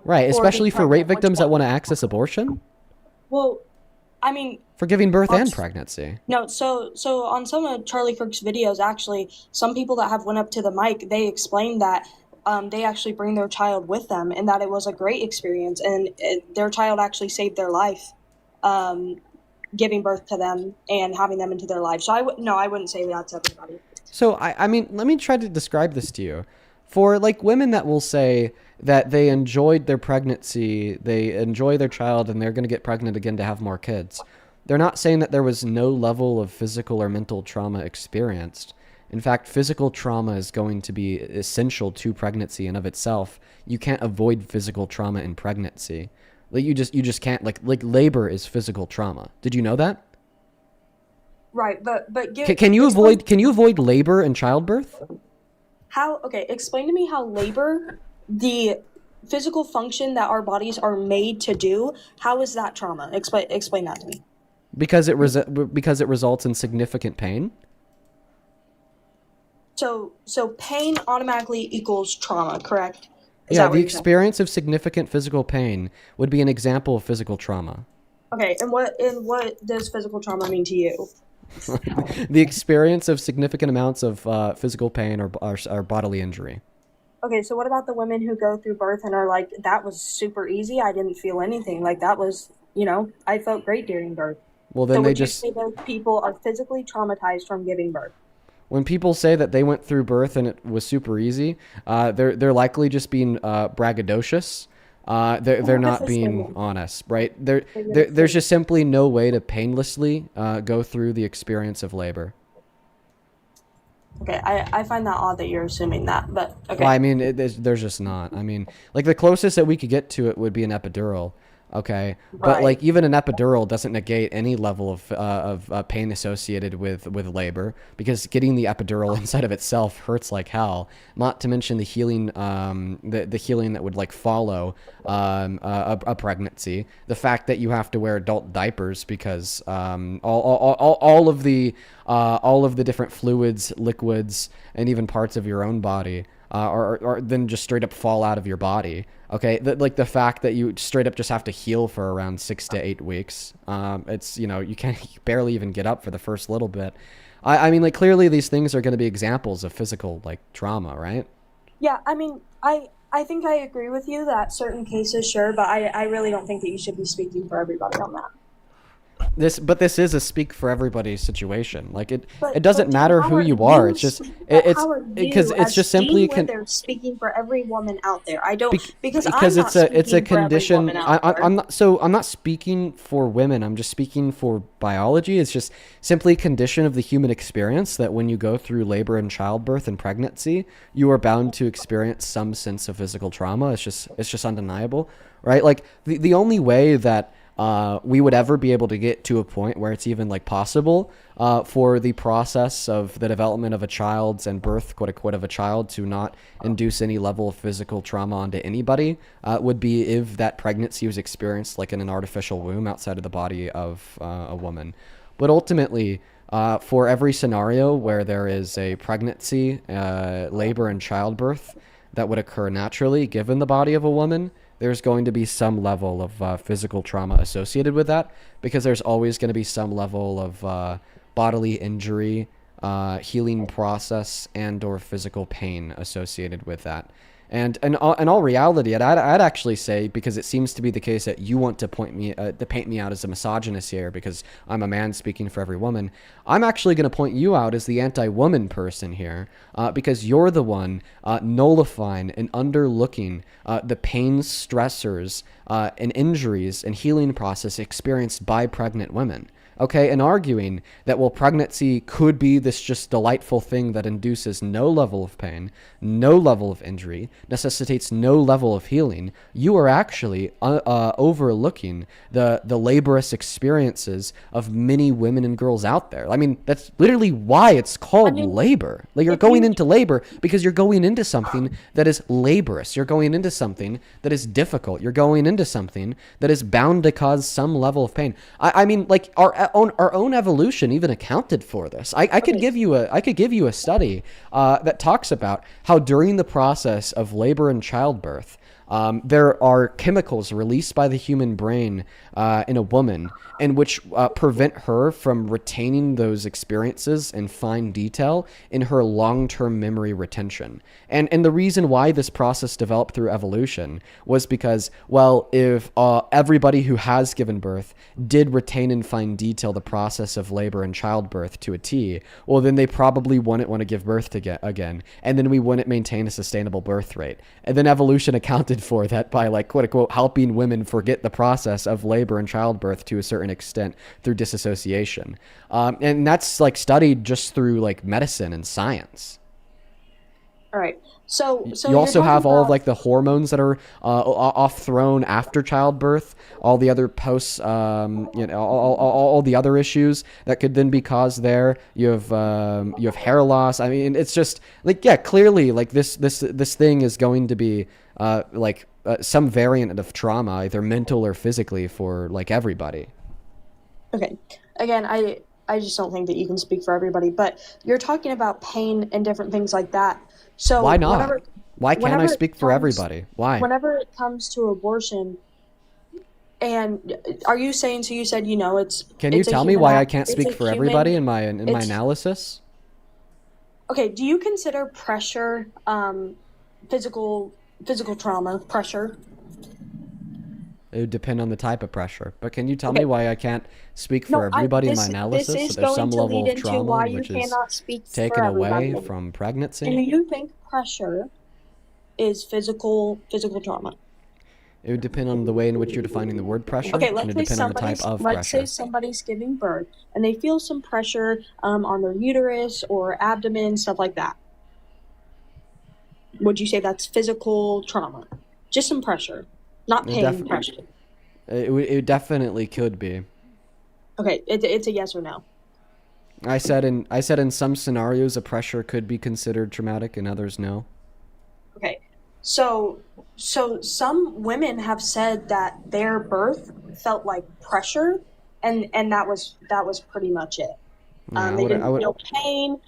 Right, especially for rape victims that want to access abortion?
Well, I mean,
for giving birth and pregnancy.
No, so on some of Charlie Kirk's videos, actually, some people that have went up to the mic, they explained that they actually bring their child with them, and that it was a great experience, and their child actually saved their life, giving birth to them and having them into their life. So I wouldn't say that's everybody. So
I mean, let me try to describe this to you. For like women that will say that they enjoyed their pregnancy, they enjoy their child, and they're going to get pregnant again to have more kids. They're not saying that there was no level of physical or mental trauma experienced. In fact, physical trauma is going to be essential to pregnancy in of itself. You can't avoid physical trauma in pregnancy. Like you just can't. Like labor is physical trauma. Did you know that?
Right, but
can you avoid labor and childbirth?
Explain to me how labor, the physical function that our bodies are made to do, how is that trauma? Explain that to me.
Because it results in significant pain.
So pain automatically equals trauma, correct?
Yeah, the experience of significant physical pain would be an example of physical trauma.
Okay, and what does physical trauma mean to you?
The experience of significant amounts of physical pain or bodily injury.
Okay, so what about the women who go through birth and are like, that was super easy, I didn't feel anything, like that was, I felt great during birth.
Well, then
you say those people are physically traumatized from giving birth?
When people say that they went through birth and it was super easy, they're likely just being braggadocious. They're not being honest, right? There's just simply no way to painlessly go through the experience of labor.
Okay, I find that odd that you're assuming that, but okay.
Well, I mean, there's just not. I mean, like the closest that we could get to it would be an epidural. Okay, but like even an epidural doesn't negate any level of pain associated with labor, because getting the epidural inside of itself hurts like hell. Not to mention the healing, the healing that would like follow a pregnancy. The fact that you have to wear adult diapers because all of the different fluids, liquids, and even parts of your own body or then just straight up fall out of your body. Okay, like the fact that you straight up just have to heal for around 6 to 8 weeks. It's, you can't barely even get up for the first little bit. I mean, like clearly these things are going to be examples of physical like trauma, right?
Yeah, I mean, I think I agree with you that certain cases, sure, but I really don't think that you should be speaking for everybody on that.
This is a speak for everybody situation. Like it
But
doesn't
Tim,
matter
how
who you are. It's just it's
how are you
because it's
as
just simply
being with her speaking for every woman out there? I don't because I'm
because
not
it's a
speaking for every
condition.
woman out there.
I'm not speaking for women. I'm just speaking for biology. It's just simply a condition of the human experience that when you go through labor and childbirth and pregnancy, you are bound to experience some sense of physical trauma. It's just undeniable, right? Like the only way that we would ever be able to get to a point where it's even like possible for the process of the development of a child's and birth, quote unquote, of a child to not induce any level of physical trauma onto anybody would be if that pregnancy was experienced like in an artificial womb outside of the body of a woman. But ultimately, for every scenario where there is a pregnancy, labor, and childbirth that would occur naturally given the body of a woman, there's going to be some level of physical trauma associated with that, because there's always going to be some level of bodily injury, healing process, and or physical pain associated with that. And in all reality, I'd actually say, because it seems to be the case that you want to paint me out as a misogynist here because I'm a man speaking for every woman, I'm actually going to point you out as the anti-woman person here because you're the one nullifying and underlooking the pain, stressors, and injuries and healing process experienced by pregnant women. Okay, and arguing that, well, pregnancy could be this just delightful thing that induces no level of pain, no level of injury, necessitates no level of healing, you are actually overlooking the laborious experiences of many women and girls out there. I mean, that's literally why it's called labor. Like, you're going into labor because you're going into something that is laborious. You're going into something that is difficult. You're going into something that is bound to cause some level of pain. I mean, like, our own evolution even accounted for this. I could give you a study that talks about how during the process of labor and childbirth, there are chemicals released by the human brain in a woman in which prevent her from retaining those experiences in fine detail in her long-term memory retention. And the reason why this process developed through evolution was because, well, if everybody who has given birth did retain in fine detail the process of labor and childbirth to a T, well, then they probably wouldn't want to give birth to again, and then we wouldn't maintain a sustainable birth rate. And then evolution accounted for that by, like, quote unquote, helping women forget the process of labor and childbirth to a certain extent through disassociation. And that's like studied just through like medicine and science.
All right. So
you also have all of like the hormones that are off thrown after childbirth, all the other all the other issues that could then be caused there. You have hair loss. I mean, it's just like, yeah, clearly like this thing is going to be some variant of trauma, either mental or physically, for like everybody.
Okay. Again, I just don't think that you can speak for everybody, but you're talking about pain and different things like that. So
why not? Why can't I speak for everybody? Why?
Whenever it comes to abortion, and are you saying, so you said, it's...
Can you tell me why I can't speak for everybody in my analysis?
Okay, do you consider pressure, physical trauma, pressure?
It would depend on the type of pressure. But can you tell me why I can't speak for everybody in my analysis? So there's some level of trauma which is taken away from pregnancy?
Do you think pressure is physical trauma?
It would depend on the way in which you're defining the word pressure.
Okay,
let's
say somebody's giving birth and they feel some pressure on their uterus or abdomen, stuff like that. Would you say that's physical trauma? Just some pressure. Not pain, pressure.
It definitely could be.
Okay, it's a yes or no.
I said in some scenarios a pressure could be considered traumatic, and others no.
Okay, so some women have said that their birth felt like pressure, and that was pretty much it. They didn't feel pain.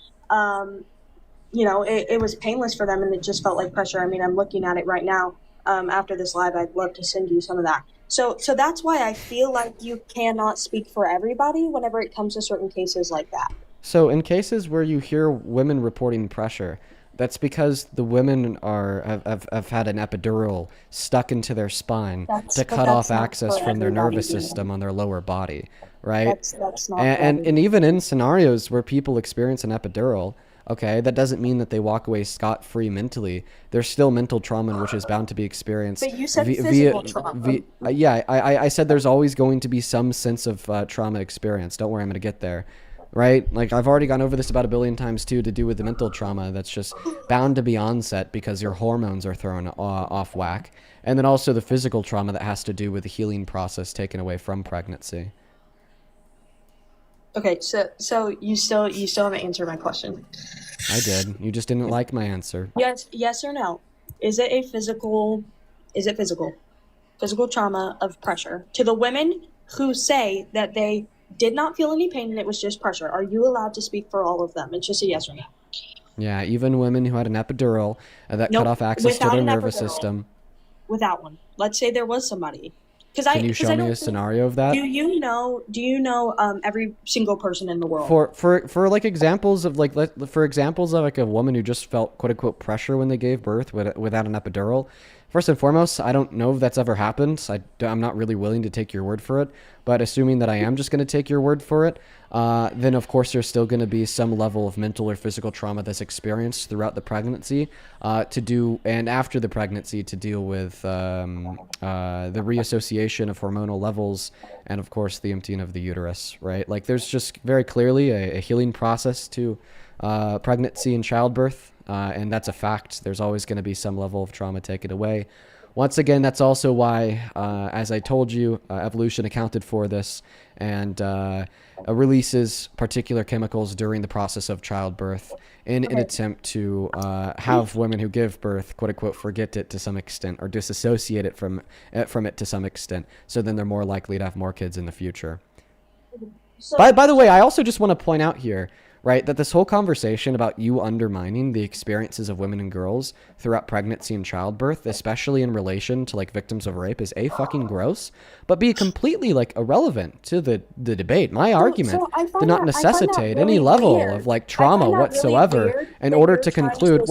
It was painless for them, and it just felt like pressure. I mean, I'm looking at it right now. After this live, I'd love to send you some of that. So that's why I feel like you cannot speak for everybody whenever it comes to certain cases like that.
So in cases where you hear women reporting pressure, That's because the women have had an epidural stuck into their spine to cut off access from their nervous system on their lower body, right?
That's not
And even in scenarios where people experience an epidural, okay, that doesn't mean that they walk away scot-free mentally. There's still mental trauma which is bound to be experienced.
But you said physical trauma.
Yeah, I said there's always going to be some sense of trauma experience. Don't worry, I'm going to get there. Right? Like, I've already gone over this about a billion times, too, to do with the mental trauma that's just bound to be onset because your hormones are thrown off whack. And then also the physical trauma that has to do with the healing process taken away from pregnancy.
Okay, so you still haven't answered my question.
I did. You just didn't like my answer.
Yes or no? Is it physical trauma of pressure to the women who say that they did not feel any pain and it was just pressure? Are you allowed to speak for all of them? It's just a yes or no.
Yeah, even women who had an epidural that cut off access to their nervous system.
Without one. Let's say there was somebody.
Can you show me a scenario of that?
Do you know every single person in the world?
For like examples of like a woman who just felt quote unquote pressure when they gave birth without an epidural. First and foremost, I don't know if that's ever happened. I'm not really willing to take your word for it. But assuming that I am just going to take your word for it, then of course there's still going to be some level of mental or physical trauma that's experienced throughout the pregnancy and after the pregnancy to deal with the reassociation of hormonal levels and of course the emptying of the uterus, right? Like there's just very clearly a healing process to pregnancy and childbirth. And that's a fact. There's always going to be some level of trauma taken away. Once again, that's also why, as I told you, evolution accounted for this and releases particular chemicals during the process of childbirth in an attempt to have women who give birth, quote unquote, forget it to some extent or disassociate it from it to some extent. So then they're more likely to have more kids in the future.
So,
By the way, I also just want to point out here, right, that this whole conversation about you undermining the experiences of women and girls throughout pregnancy and childbirth, especially in relation to like victims of rape, is A, fucking gross, but B, completely like irrelevant to the debate. My argument did not necessitate any level of like trauma whatsoever in order to conclude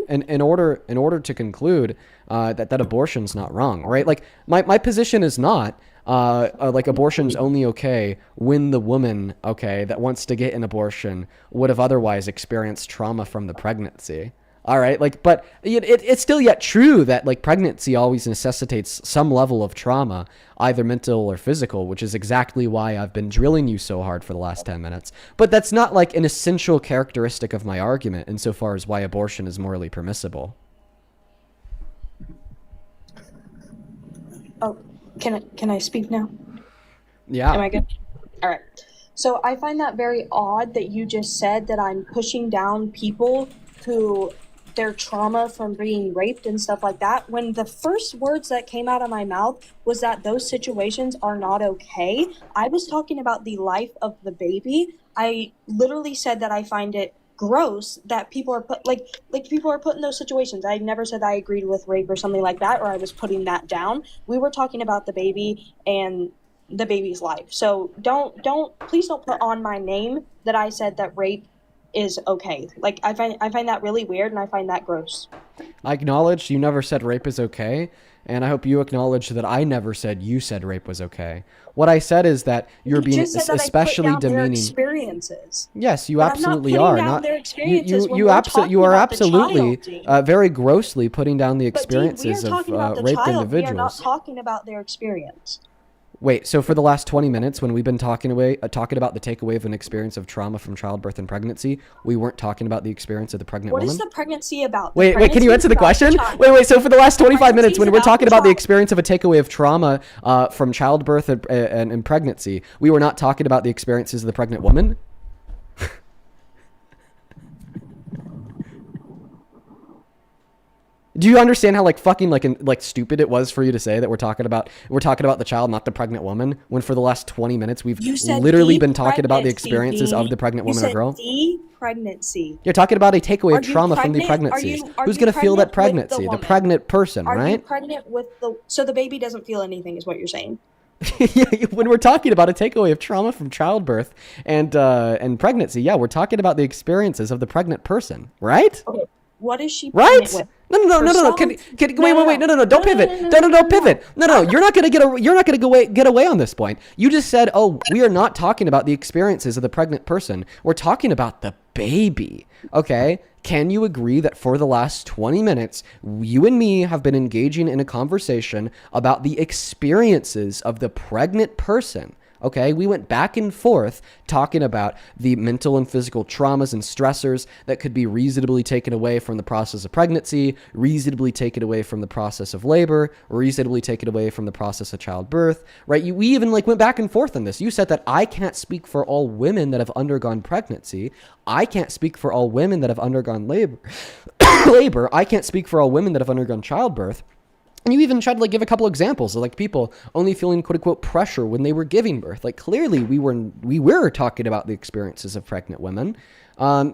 in order to conclude that abortion's not wrong, right? Like my position is not like abortion's only okay when the woman, okay, that wants to get an abortion would have otherwise experienced trauma from the pregnancy. All right, like, but it's still yet true that like pregnancy always necessitates some level of trauma, either mental or physical, which is exactly why I've been drilling you so hard for the last 10 minutes. But that's not like an essential characteristic of my argument insofar as why abortion is morally permissible.
oh, can I speak now?
Yeah.
Am I good? All right. So I find that very odd that you just said that I'm pushing down people who their trauma from being raped and stuff like that, when the first words that came out of my mouth was that those situations are not okay. I was talking about the life of the baby. I literally said that I find it gross that people are people are put in those situations. I never said I agreed with rape or something like that, or I was putting that down. We were talking about the baby and the baby's life. So please don't put on my name that I said that rape is okay. Like I find that really weird and I find that gross.
I acknowledge you never said rape is okay, and I hope you acknowledge that I never said you said rape was okay. What I said is that you're being especially demeaning.
Experiences.
Yes, you absolutely are. You are
about
absolutely very grossly putting down the experiences of raped individuals.
We are not talking about their experience.
Wait, so for the last 20 minutes when we've been talking about the takeaway of an experience of trauma from childbirth and pregnancy, we weren't talking about the experience of the pregnant woman?
What is the pregnancy about?
Wait, can you answer the question? Wait, so for the last 25 minutes when we're talking about the experience of a takeaway of trauma from childbirth and pregnancy, we were not talking about the experiences of the pregnant woman? Do you understand how fucking stupid it was for you to say that we're talking about the child, not the pregnant woman, when for the last 20 minutes we've literally been talking about the experiences of the pregnant woman or girl?
The pregnancy.
You're talking about a takeaway of trauma from the pregnancy. Who's going to feel that pregnancy? The pregnant person, right?
Are you pregnant with so the baby doesn't feel anything is what you're saying?
When we're talking about a takeaway of trauma from childbirth and pregnancy, yeah, we're talking about the experiences of the pregnant person, right?
Okay. What is she
Right?
pregnant with?
No. Wait. No. Don't pivot. No. Pivot. No. You're not gonna get away on this point. You just said, oh, we are not talking about the experiences of the pregnant person. We're talking about the baby. Okay. Can you agree that for the last 20 minutes, you and me have been engaging in a conversation about the experiences of the pregnant person? Okay, we went back and forth talking about the mental and physical traumas and stressors that could be reasonably taken away from the process of pregnancy, reasonably taken away from the process of labor, reasonably taken away from the process of childbirth, right? We even went back and forth on this. You said that I can't speak for all women that have undergone pregnancy. I can't speak for all women that have undergone labor. I can't speak for all women that have undergone childbirth. And you even tried to give a couple examples of people only feeling quote unquote pressure when they were giving birth. Clearly we were talking about the experiences of pregnant women.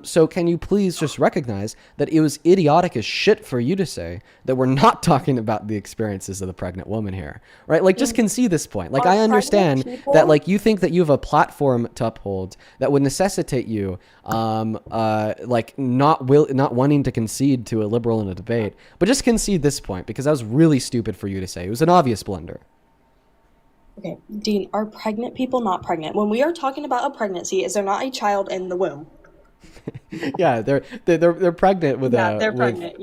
So can you please just recognize that it was idiotic as shit for you to say that we're not talking about the experiences of the pregnant woman here, right? Just concede this point. I understand that you think that you have a platform to uphold that would necessitate you, not wanting to concede to a liberal in a debate, but just concede this point because that was really stupid for you to say. It was an obvious blunder.
Okay, Dean, are pregnant people not pregnant? When we are talking about a pregnancy, is there not a child in the womb?
Yeah, they're pregnant with
they're pregnant.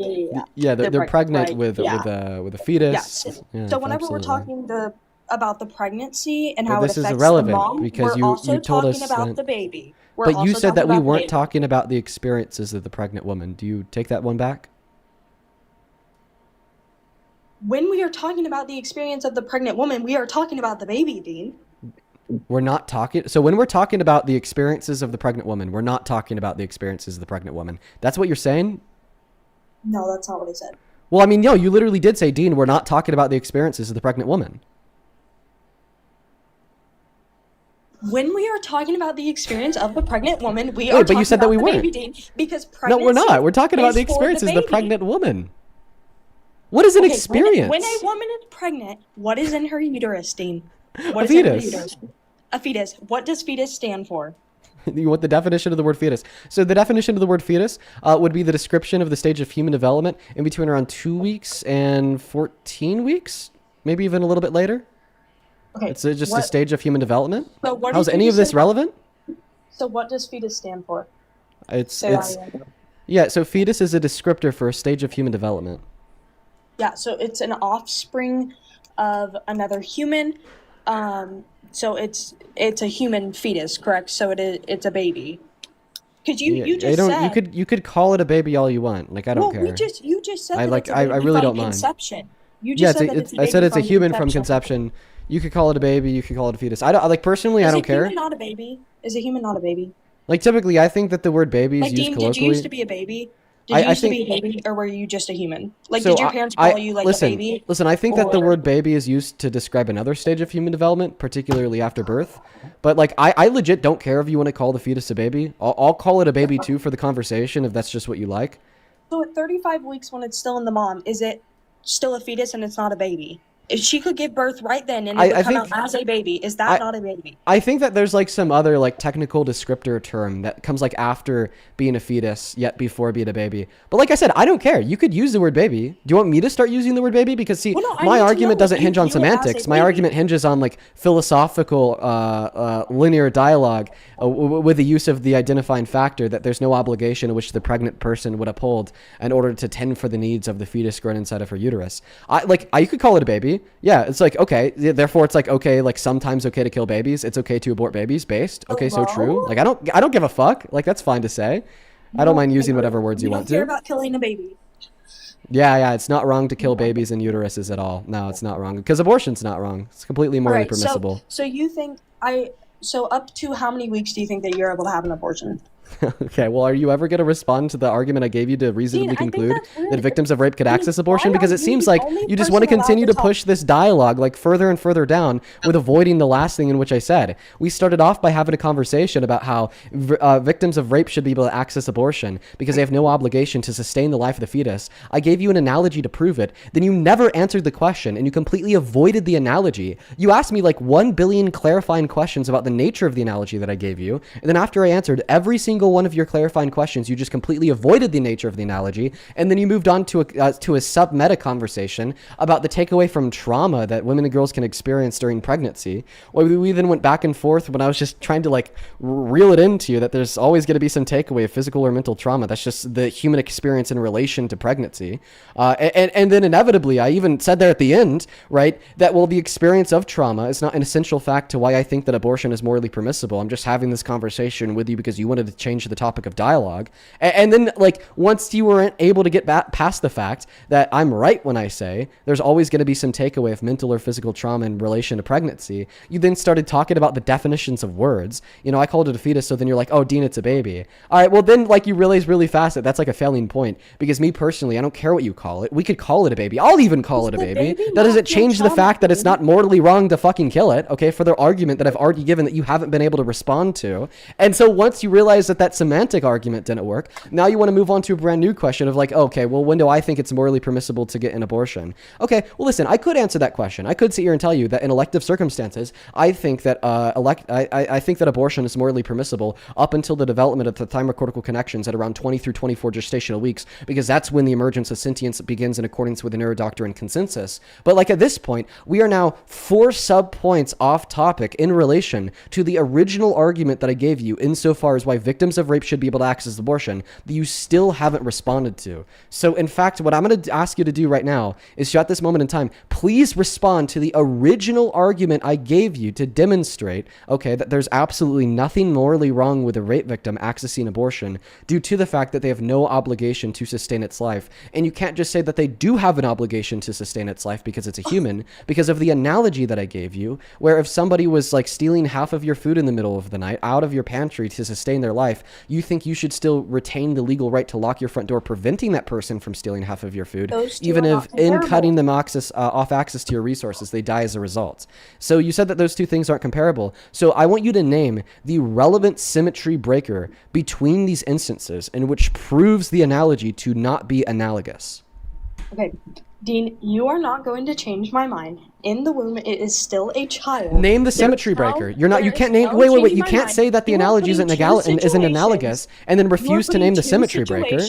Yeah, they're pregnant
right?
with a fetus.
Yes.
Yeah,
So whenever we're
absolutely.
talking about the pregnancy and
But
how it
this is
affects
irrelevant
the mom,
because
we're
you
also
told
talking
us
about
that-
the baby.
But you said that we weren't
talking.
talking about the experiences of the pregnant woman. Do you take that one back?
When we are talking about the experience of the pregnant woman, we are talking about the baby, Dean.
We're not talking. So when we're talking about the experiences of the pregnant woman, we're not talking about the experiences of the pregnant woman. That's what you're saying?
No, that's not what I said.
Well, I mean, no, you literally did say, Dean, we're not talking about the experiences of the pregnant woman.
When we are talking about the experience of the pregnant woman, we
Wait,
are
but you
talking
said that
about
we
the
weren't.
baby, Dean, because
No,
pregnancy
we're not. We're talking about
is
the
for
experiences of the
baby.
pregnant woman. What is an
Okay,
experience?
When a woman is pregnant, what is in her uterus, Dean? What
A
is in her
fetus.
uterus? A fetus. What does fetus stand for?
You want the definition of the word fetus. So the definition of the word fetus would be the description of the stage of human development in between around 2 weeks and 14 weeks, maybe even a little bit later.
Okay.
It's just a stage of human development.
So what
How's
does
any of
fetus
this
stand for?
relevant?
So what does fetus stand for?
So fetus is a descriptor for a stage of human development.
Yeah, so it's an offspring of another human. So it's a human fetus, correct? So it's a baby. Because you just said
you could call it a baby all you want. I don't care.
you just said
I
that it's a
I
baby
really
from
don't mind.
conception. You just said that it's a
I said
baby
it's a human from conception. You could call it a baby. You could call it a fetus. I don't personally. I don't care.
Is a human not a baby? Is a human not a baby?
Typically, I think that the word baby is used
Dean,
colloquially.
did you used to be a baby? Did you used to be a baby, or were you just a human? Did your parents call you a baby?
Listen, I think that the word baby is used to describe another stage of human development, particularly after birth. But I legit don't care if you want to call the fetus a baby. I'll call it a baby too for the conversation if that's just what you like.
So at 35 weeks, when it's still in the mom, is it still a fetus and it's not a baby? If she could give birth right then and it would come out as a baby, is that not a baby?
I think that there's some other technical descriptor term that comes after being a fetus yet before being a baby. But like I said, I don't care. You could use the word baby. Do you want me to start using the word baby? Because my argument doesn't hinge on semantics. My argument hinges on philosophical linear dialogue with the use of the identifying factor that there's no obligation which the pregnant person would uphold in order to tend for the needs of the fetus grown inside of her uterus. You could call it a baby. Yeah, it's okay. Therefore, it's okay. Sometimes okay to kill babies. It's okay to abort babies. Based. Okay, so true. I don't give a fuck. That's fine to say. I don't mind using whatever words you want to.
You don't care about killing a baby.
Yeah. It's not wrong to kill babies in uteruses at all. No, it's not wrong because abortion's not wrong. It's completely morally permissible.
So you think up to how many weeks do you think that you're able to have an abortion?
Okay, well, are you ever going to respond to the argument I gave you to reasonably conclude that victims of rape could access abortion? Because it seems like you just want to continue to push this dialogue further and further down with avoiding the last thing in which I said. We started off by having a conversation about how victims of rape should be able to access abortion because they have no obligation to sustain the life of the fetus. I gave you an analogy to prove it. Then you never answered the question and you completely avoided the analogy. You asked me 1 billion clarifying questions about the nature of the analogy that I gave you. And then after I answered every single single one of your clarifying questions, you just completely avoided the nature of the analogy, and then you moved on to a sub-meta conversation about the takeaway from trauma that women and girls can experience during pregnancy. Well, we then went back and forth when I was just trying to like reel it into you that there's always going to be some takeaway of physical or mental trauma. That's just the human experience in relation to pregnancy. And then inevitably, I even said there at the end, right, that, well, the experience of trauma is not an essential fact to why I think that abortion is morally permissible. I'm just having this conversation with you because you wanted to change the topic of dialogue. And then, like, once you weren't able to get past the fact that I'm right when I say there's always going to be some takeaway of mental or physical trauma in relation to pregnancy, you then started talking about the definitions of words. You know, I called it a fetus, so then you're like, oh, Dean, it's a baby. All right, well, then, like, you realize really fast that that's like a failing point, because me personally, I don't care what you call it. We could call it a baby. I'll even call it a baby. That doesn't change the fact that it's not morally wrong to fucking kill it, okay, for the argument that I've already given that you haven't been able to respond to. And so once you realize that that semantic argument didn't work, now you want to move on to a brand new question of like, okay, well, when do I think it's morally permissible to get an abortion? Okay, well, listen, I could answer that question. I could sit here and tell you that in elective circumstances, I think that I think that abortion is morally permissible up until the development of the thyrocortical connections at around 20 through 24 gestational weeks, because that's when the emergence of sentience begins in accordance with the neurodoctrine consensus. But like at this point, we are now 4 sub-points off topic in relation to the original argument that I gave you insofar as why victims of rape should be able to access abortion that you still haven't responded to. So in fact, what I'm going to ask you to do right now is to, at this moment in time, please respond to the original argument I gave you to demonstrate, okay, that there's absolutely nothing morally wrong with a rape victim accessing abortion due to the fact that they have no obligation to sustain its life. And you can't just say that they do have an obligation to sustain its life because it's a human, because of the analogy that I gave you, where if somebody was like stealing half of your food in the middle of the night out of your pantry to sustain their life, you think you should still retain the legal right to lock your front door, preventing that person from stealing half of your food, even if in cutting them off access to your resources, they die as a result. So you said that those two things aren't comparable. So I want you to name the relevant symmetry breaker between these instances in which proves the analogy to not be analogous.
Okay, Dean, you are not going to change my mind. In the womb, it is still a child.
Name the symmetry breaker. You're not. You can't name. Wait. You can't say that the analogy isn't analogous, and then refuse to name the symmetry breaker.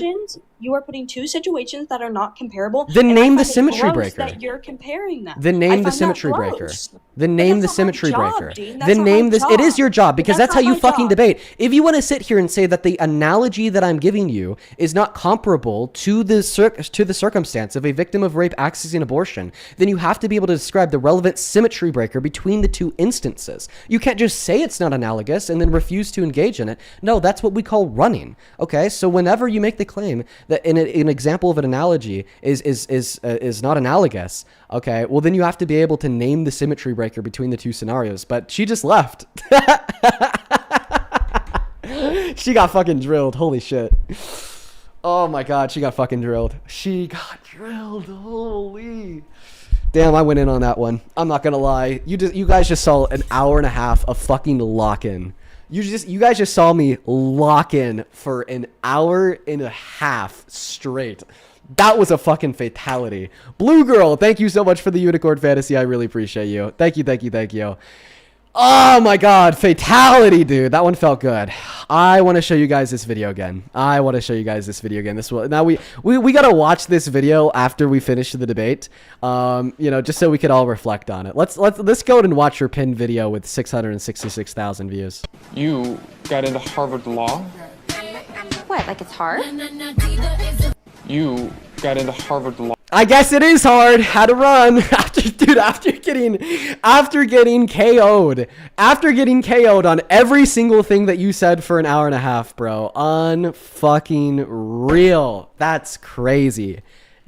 You are putting two situations that are not comparable.
Then name the symmetry breaker.
That you're comparing them.
Then name the symmetry breaker. Then name the symmetry breaker. Then name this. It is your job, because that's how you fucking debate. If you want to sit here and say that the analogy that I'm giving you is not comparable to the circumstance of a victim of rape accessing abortion, then you have to be able to describe the relevant symmetry breaker between the two instances. You can't just say it's not analogous and then refuse to engage in it. No, that's what we call running. Okay, so whenever you make the claim that an example of an analogy is not analogous, okay, well then you have to be able to name the symmetry breaker between the two scenarios. But she just left. She got fucking drilled. Holy shit. Oh my god, she got fucking drilled. She got drilled. Holy. Damn, I went in on that one. I'm not gonna lie. You guys just saw an hour and a half of fucking lock-in. You guys just saw me lock in for an hour and a half straight. That was a fucking fatality. Blue Girl, thank you so much for the Unicorn Fantasy. I really appreciate you. Thank you. Oh my god, fatality, dude. That one felt good. I want to show you guys this video again. This will, now we got to watch this video after we finish the debate. You know, just so we could all reflect on it. Let's go and watch your pinned video with 666,000 views.
You got into Harvard Law.
What, like it's hard?
You got into Harvard Law.
I guess it is hard. Had to run after getting KO'd on every single thing that you said for an hour and a half, bro. Unfucking real. That's crazy.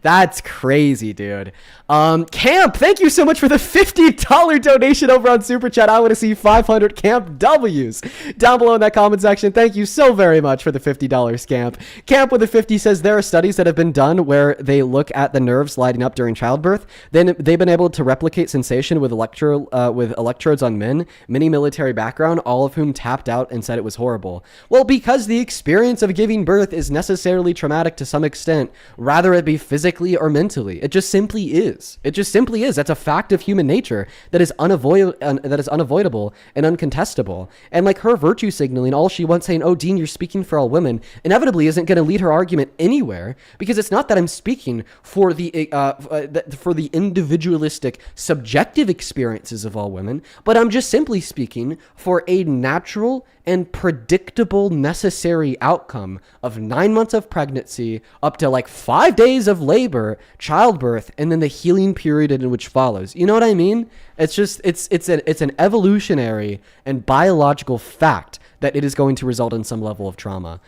That's crazy, dude. Camp, thank you so much for the $50 donation over on Super Chat. I want to see 500 Camp W's down below in that comment section. Thank you so very much for the $50, Camp. Camp with a 50 says there are studies that have been done where they look at the nerves lighting up during childbirth. Then they've been able to replicate sensation with electrodes on men, many military background, all of whom tapped out and said it was horrible. Well, because the experience of giving birth is necessarily traumatic to some extent, rather it be physically physically or mentally. It just simply is. It just simply is. That's a fact of human nature that is unavoidable and uncontestable. And like her virtue signaling, all she wants saying, oh, Dean, you're speaking for all women, inevitably isn't going to lead her argument anywhere, because it's not that I'm speaking for the individualistic subjective experiences of all women, but I'm just simply speaking for a natural and predictable necessary outcome of 9 months of pregnancy up to like 5 days of labor, childbirth, and then the healing period in which follows. You know what I mean? It's just, it's an evolutionary and biological fact that it is going to result in some level of trauma.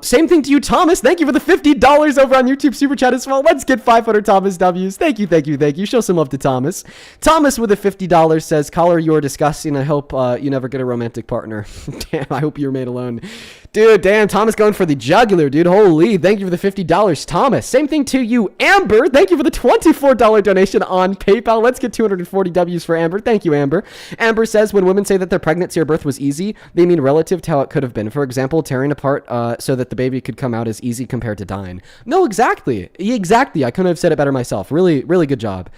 Same thing to you, Thomas. Thank you for the $50 over on YouTube Super Chat as well. Let's get 500 Thomas W's. Thank you. Show some love to Thomas. Thomas with a $50 says, caller, you are disgusting. I hope you never get a romantic partner. Damn, I hope you're made alone. Dude, damn, Thomas going for the jugular, dude. Holy, thank you for the $50, Thomas. Same thing to you, Amber. Thank you for the $24 donation on PayPal. Let's get 240 W's for Amber. Thank you, Amber. Amber says, when women say that their pregnancy or birth was easy, they mean relative to how it could have been. For example, tearing apart so that the baby could come out as easy compared to dying. No, exactly. I couldn't have said it better myself. Really, really good job.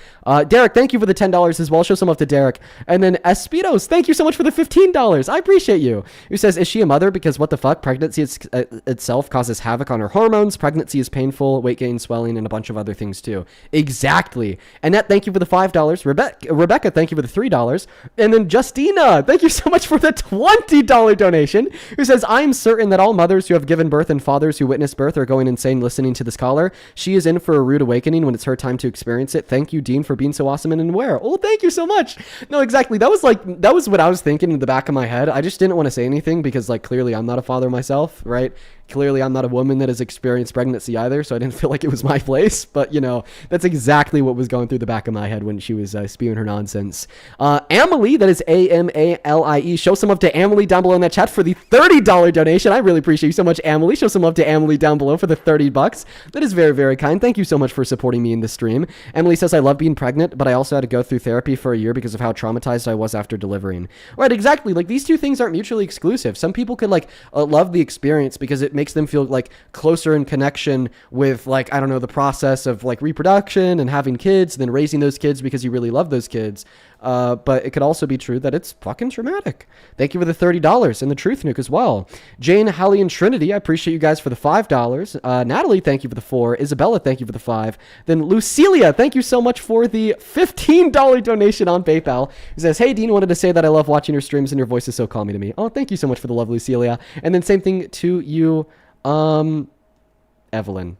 Derek, thank you for the $10 as well. Show some love to Derek. And then Espitos, thank you so much for the $15. I appreciate you. Who says, is she a mother? Because what the fuck? Pregnancy itself causes havoc on her hormones. Pregnancy is painful, weight gain, swelling, and a bunch of other things too. Exactly. Annette, thank you for the $5. Rebecca, thank you for the $3. And then Justina, thank you so much for the $20 donation, who says, I'm certain that all mothers who have given birth and fathers who witness birth are going insane listening to this caller. She is in for a rude awakening when it's her time to experience it. Thank you, Dean, for being so awesome and aware. Oh, thank you so much. No, exactly. That was what I was thinking in the back of my head. I just didn't want to say anything because like clearly I'm not a father myself, right? Clearly, I'm not a woman that has experienced pregnancy either, so I didn't feel like it was my place. But, you know, that's exactly what was going through the back of my head when she was spewing her nonsense. Amelie, that is A-M-A-L-I-E. Show some love to Amelie down below in that chat for the $30 donation. I really appreciate you so much, Amelie. Show some love to Amelie down below for the $30. That is very, very kind. Thank you so much for supporting me in the stream. Emily says, I love being pregnant, but I also had to go through therapy for a year because of how traumatized I was after delivering. Right, exactly. Like, these two things aren't mutually exclusive. Some people could, like, love the experience because it makes them feel like closer in connection with, like, I don't know, the process of like reproduction and having kids and then raising those kids because you really love those kids. But it could also be true that it's fucking traumatic. Thank you for the $30 and the Truth Nuke as well. Jane, Hallie, and Trinity, I appreciate you guys for the $5. Natalie, thank you for the $4. Isabella, thank you for the $5. Then Lucilia, thank you so much for the $15 donation on PayPal. Who says, hey, Dean, wanted to say that I love watching your streams and your voice is so calming to me. Oh, thank you so much for the love, Lucilia. And then same thing to you, Evelyn.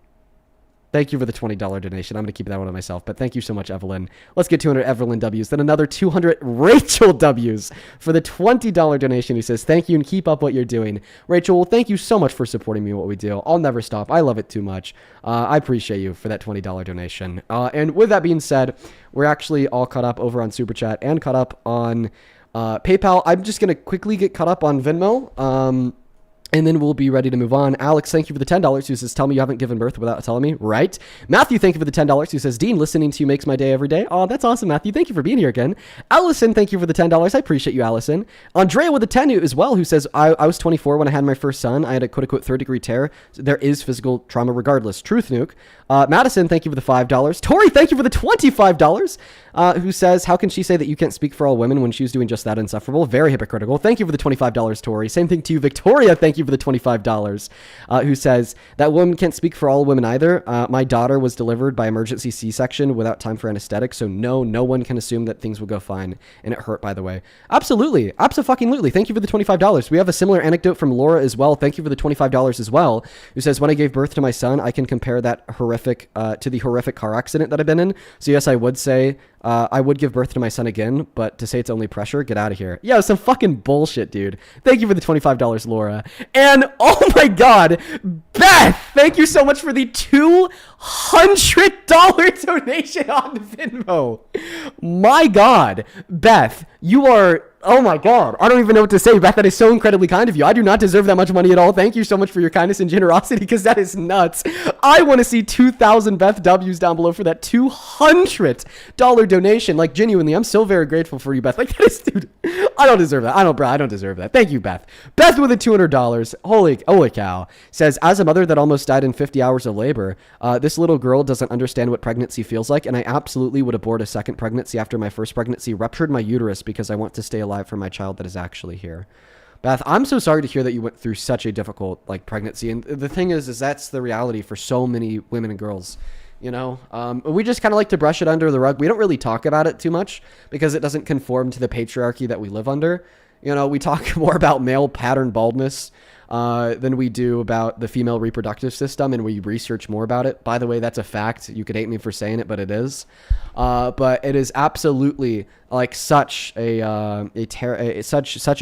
Thank you for the $20 donation. I'm going to keep that one on myself, but thank you so much, Evelyn. Let's get 200 Evelyn W's, then another 200 Rachel W's for the $20 donation, who says, thank you and keep up what you're doing. Rachel, well, thank you so much for supporting me in what we do. I'll never stop. I love it too much. I appreciate you for that $20 donation. And with that being said, we're actually all caught up over on Super Chat and caught up on PayPal. I'm just going to quickly get caught up on Venmo. And then we'll be ready to move on. Alex, thank you for the $10, who says, tell me you haven't given birth without telling me. Right. Matthew, thank you for the $10, who says, Dean, listening to you makes my day every day. Oh, that's awesome, Matthew. Thank you for being here again. Allison, thank you for the $10. I appreciate you, Allison. Andrea with the 10 as well, who says, I was 24 when I had my first son. I had a quote-unquote third-degree tear. So there is physical trauma regardless. Truth Nuke. Madison, thank you for the $5. Tori, thank you for the $25, who says, how can she say that you can't speak for all women when she's doing just that? Insufferable. Very hypocritical. Thank you for the $25, Tori. Same thing to you, Victoria. Thank you for the $25, who says, that woman can't speak for all women either. My daughter was delivered by emergency C-section without time for anesthetic, so no one can assume that things will go fine. And it hurt, by the way. Absolutely. Abso-fucking-lutely. Thank you for the $25. We have a similar anecdote from Laura as well. Thank you for the $25 as well, who says, when I gave birth to my son, I can compare that to the horrific car accident that I've been in. So yes, I would say I would give birth to my son again, but to say it's only pressure, get out of here. Yeah, some fucking bullshit, dude. Thank you for the $25, Laura. And oh my God, Beth, thank you so much for the $200 donation on Venmo. My God, Beth, you are Oh my God. I don't even know what to say. Beth, that is so incredibly kind of you. I do not deserve that much money at all. Thank you so much for your kindness and generosity, because that is nuts. I want to see 2,000 Beth W's down below for that $200 donation. Like, genuinely, I'm so very grateful for you, Beth. Like, that is, dude, I don't deserve that. I don't deserve that. Thank you, Beth. Beth with a $200. Holy cow. Says, as a mother that almost died in 50 hours of labor, this little girl doesn't understand what pregnancy feels like, and I absolutely would abort a second pregnancy after my first pregnancy ruptured my uterus because I want to stay alive for my child that is actually here. Beth, I'm so sorry to hear that you went through such a difficult pregnancy. And the thing is that's the reality for so many women and girls. You know, we just kind of like to brush it under the rug. We don't really talk about it too much because it doesn't conform to the patriarchy that we live under. You know, we talk more about male pattern baldness than we do about the female reproductive system, and we research more about it. By the way, that's a fact. You could hate me for saying it, but it is. But it is absolutely such a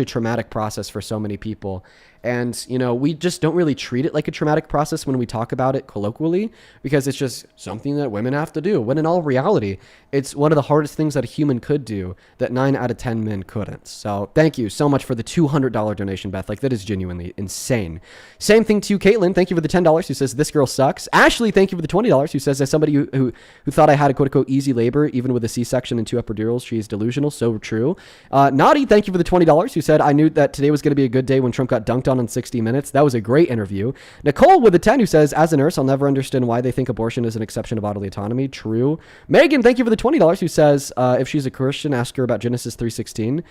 traumatic process for so many people. And, you know, we just don't really treat it like a traumatic process when we talk about it colloquially, because it's just something that women have to do. When in all reality, it's one of the hardest things that a human could do that 9 out of 10 men couldn't. So thank you so much for the $200 donation, Beth. That is genuinely insane. Same thing to Caitlin. Thank you for the $10 who says, this girl sucks. Ashley, thank you for the $20 who says, as somebody who thought I had a quote unquote easy labor, even with a C-section and 2 epidurals, she is delusional. So true. Naughty, thank you for the $20 who said, I knew that today was going to be a good day when Trump got dunked on 60 Minutes. That was a great interview. Nicole with a 10 who says, as a nurse, I'll never understand why they think abortion is an exception to bodily autonomy. True. Megan, thank you for the $20 who says, if she's a Christian, ask her about Genesis 3:16.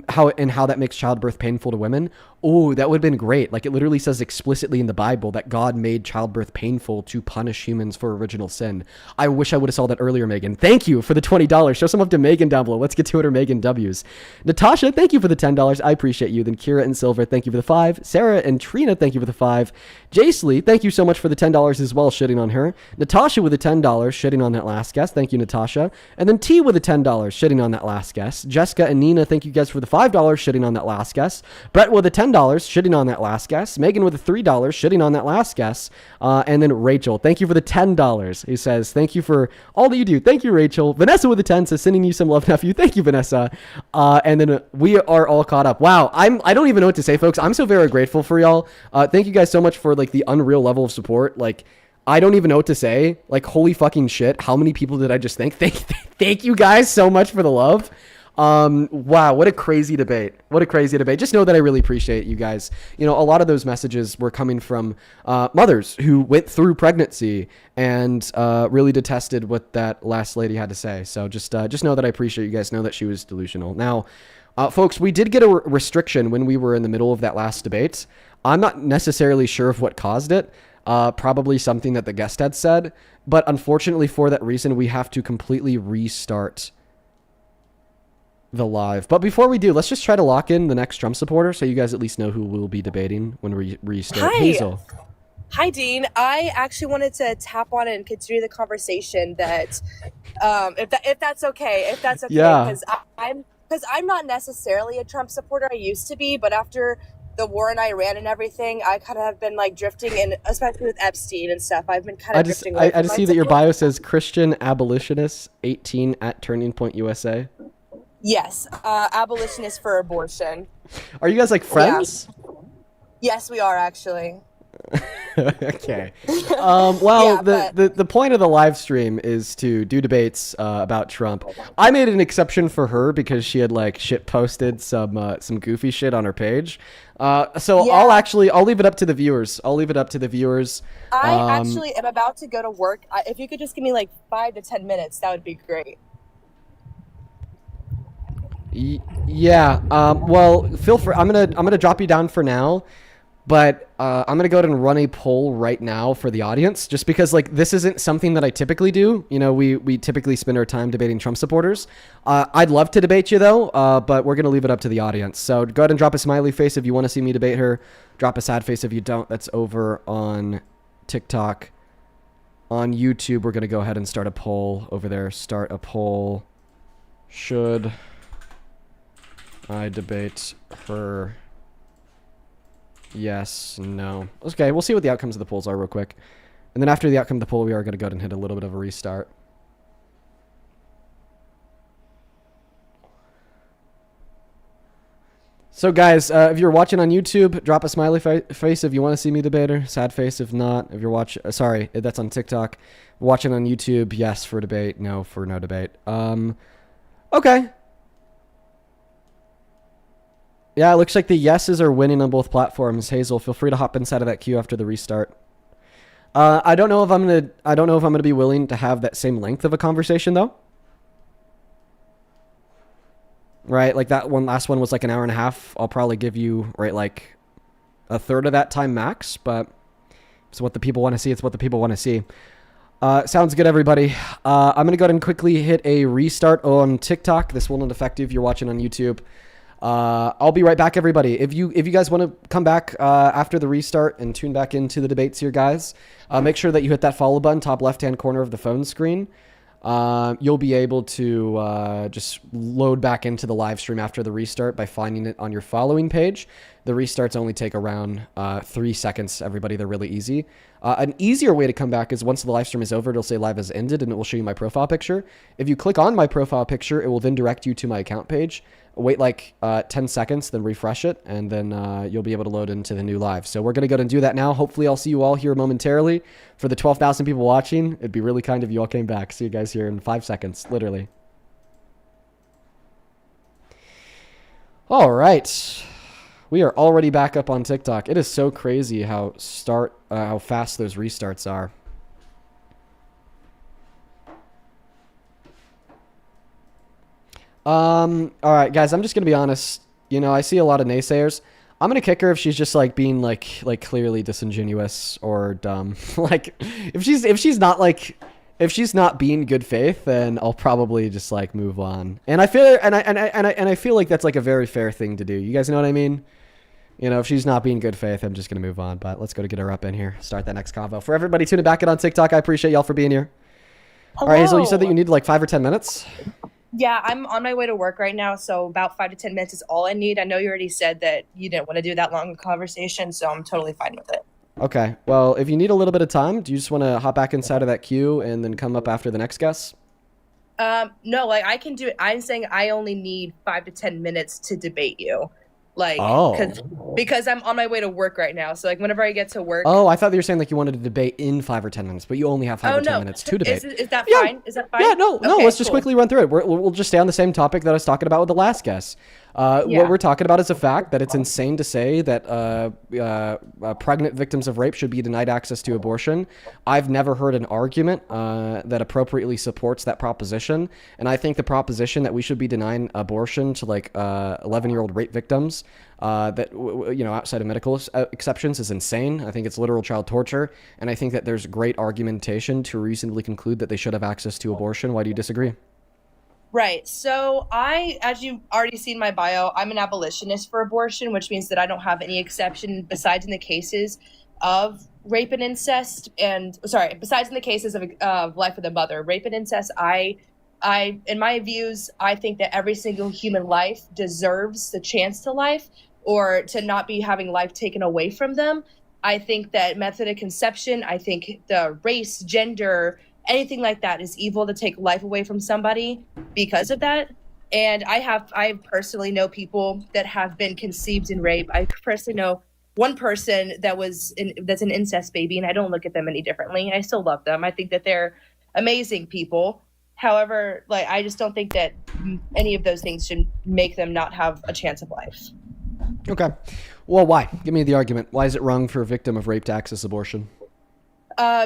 How that makes childbirth painful to women. Oh, that would have been great. Like, it literally says explicitly in the Bible that God made childbirth painful to punish humans for original sin. I wish I would have saw that earlier, Megan. Thank you for the $20. Show some love to Megan down below. Let's get to it, or Megan W's. Natasha, thank you for the $10. I appreciate you. Then Kira and Silver, thank you for the 5. Sarah and Trina, thank you for the 5. Jace Lee, thank you so much for the $10 as well, shitting on her. Natasha with the $10, shitting on that last guest. Thank you, Natasha. And then T with the $10, shitting on that last guest. Jessica and Nina, thank you guys for the $5, shitting on that last guest. Brett with a $10, shitting on that last guest. Megan with a $3, shitting on that last guest. And then Rachel, thank you for the $10, who says, thank you for all that you do. Thank you, Rachel. Vanessa with a 10 says, sending you some love, nephew. Thank you, Vanessa. And then we are all caught up. Wow, I don't even know what to say, folks. I'm so very grateful for y'all. Thank you guys so much for the unreal level of support. I don't even know what to say. Holy fucking shit. How many people did I just thank? Thank you guys so much for the love. Wow, what a crazy debate. Just know that I really appreciate you guys. You know, a lot of those messages were coming from mothers who went through pregnancy and really detested what that last lady had to say. So just know that I appreciate you guys. Know that she was delusional. Now, folks, we did get a restriction when we were in the middle of that last debate. I'm not necessarily sure of what caused it. Probably something that the guest had said, but unfortunately for that reason, we have to completely restart the live. But before we do, let's just try to lock in the next Trump supporter so you guys at least know who we'll be debating when we restart.
Hi.
Hazel.
Hi, Dean. I actually wanted to tap on and continue the conversation that, if that's okay,
Yeah.
because I'm not necessarily a Trump supporter. I used to be, but after the war in Iran and everything, I kind of have been drifting, and especially with Epstein and stuff, I've been kind of drifting away.
I just see that your bio says Christian abolitionist 18 at Turning Point USA.
Yes, abolitionist for abortion.
Are you guys friends?
Yeah. Yes, we are actually.
Okay. Well, yeah, the point of the live stream is to do debates about Trump. I made an exception for her because she had shit posted some goofy shit on her page. So yeah. I'll leave it up to the viewers. I
actually am about to go to work. If you could just give me 5 to 10 minutes, that would be great.
Yeah. Well, feel free. I'm gonna drop you down for now, but I'm gonna go ahead and run a poll right now for the audience, just because this isn't something that I typically do. You know, we typically spend our time debating Trump supporters. I'd love to debate you though, but we're gonna leave it up to the audience. So go ahead and drop a smiley face if you want to see me debate her. Drop a sad face if you don't. That's over on TikTok. On YouTube, we're gonna go ahead and start a poll over there. Start a poll. Should I debate her? Yes, no. Okay, we'll see what the outcomes of the polls are real quick. And then after the outcome of the poll, we are going to go ahead and hit a little bit of a restart. So guys, if you're watching on YouTube, drop a smiley face if you want to see me debate her. Sad face if not. If you're watching, sorry, that's on TikTok. Watching on YouTube, yes for debate, no for no debate. Okay. Yeah, it looks like the yeses are winning on both platforms. Hazel, feel free to hop inside of that queue after the restart. I don't know if I'm gonna be willing to have that same length of a conversation though. Right, like that one last one was like an hour and a half. I'll probably give you like a third of that time max, but it's what the people want to see. It's what the people want to see. Sounds good, everybody. I'm gonna go ahead and quickly hit a restart on TikTok. This will not affect you if you're watching on YouTube. I'll be right back, everybody. If you guys want to come back after the restart and tune back into the debates here, guys, make sure that you hit that follow button, top left-hand corner of the phone screen. You'll be able to just load back into the live stream after the restart by finding it on your following page. The restarts only take around 3 seconds, everybody. They're really easy. An easier way to come back is once the live stream is over, it'll say live has ended and it will show you my profile picture. If you click on my profile picture, it will then direct you to my account page. Wait like 10 seconds, then refresh it, and then you'll be able to load into the new live. So we're going to go ahead and do that now. Hopefully I'll see you all here momentarily. For the 12,000 people watching, it'd be really kind if you all came back. See you guys here in 5 seconds, literally. All right. We are already back up on TikTok. It is so crazy how fast those restarts are. All right, guys, I'm just gonna be honest. You know, I see a lot of naysayers. I'm gonna kick her if she's just like being like clearly disingenuous or dumb. Like if she's not being good faith, then I'll probably just like move on. And I feel like that's like a very fair thing to do. You guys know what I mean? You know, if she's not being good faith, I'm just gonna move on. But let's go to get her up in here. Start that next convo. For everybody tuning back in on TikTok, I appreciate y'all for being here.
Hello.
All right, Hazel, you said that you need like 5 or 10 minutes.
Yeah, I'm on my way to work right now, so about 5 to 10 minutes is all I need. I know you already said that you didn't want to do that long of a conversation, so I'm totally fine with it.
Okay. Well, if you need a little bit of time, do you just want to hop back inside of that queue and then come up after the next guest?
No, like I can do it. I'm saying I only need 5 to 10 minutes to debate you. Like, because I'm on my way to work right now. So like whenever I get to work.
Oh, I thought you were saying like you wanted to debate in 5 or 10 minutes, but you only have 5 or 10 minutes to debate.
Is that fine? Is that fine?
Yeah, no,
Okay,
let's just quickly run through it. We'll just stay on the same topic that I was talking about with the last guest. What we're talking about is the fact that it's insane to say that pregnant victims of rape should be denied access to abortion. I've never heard an argument that appropriately supports that proposition. And I think the proposition that we should be denying abortion to like 11-year-old rape victims outside of medical exceptions is insane. I think it's literal child torture. And I think that there's great argumentation to reasonably conclude that they should have access to abortion. Why do you disagree?
Right. So as you've already seen my bio, I'm an abolitionist for abortion, which means that I don't have any exception besides in the cases of rape and incest besides in the cases of life of the mother, rape and incest. In my views, I think that every single human life deserves the chance to life or to not be having life taken away from them. I think that method of conception, I think the race, gender, anything like that is evil to take life away from somebody because of that. And I personally know people that have been conceived in rape. I personally know one person that's an incest baby, and I don't look at them any differently. I still love them. I think that they're amazing people. However, like I just don't think that any of those things should make them not have a chance of life.
Okay. Well, why? Give me the argument. Why is it wrong for a victim of rape to access abortion?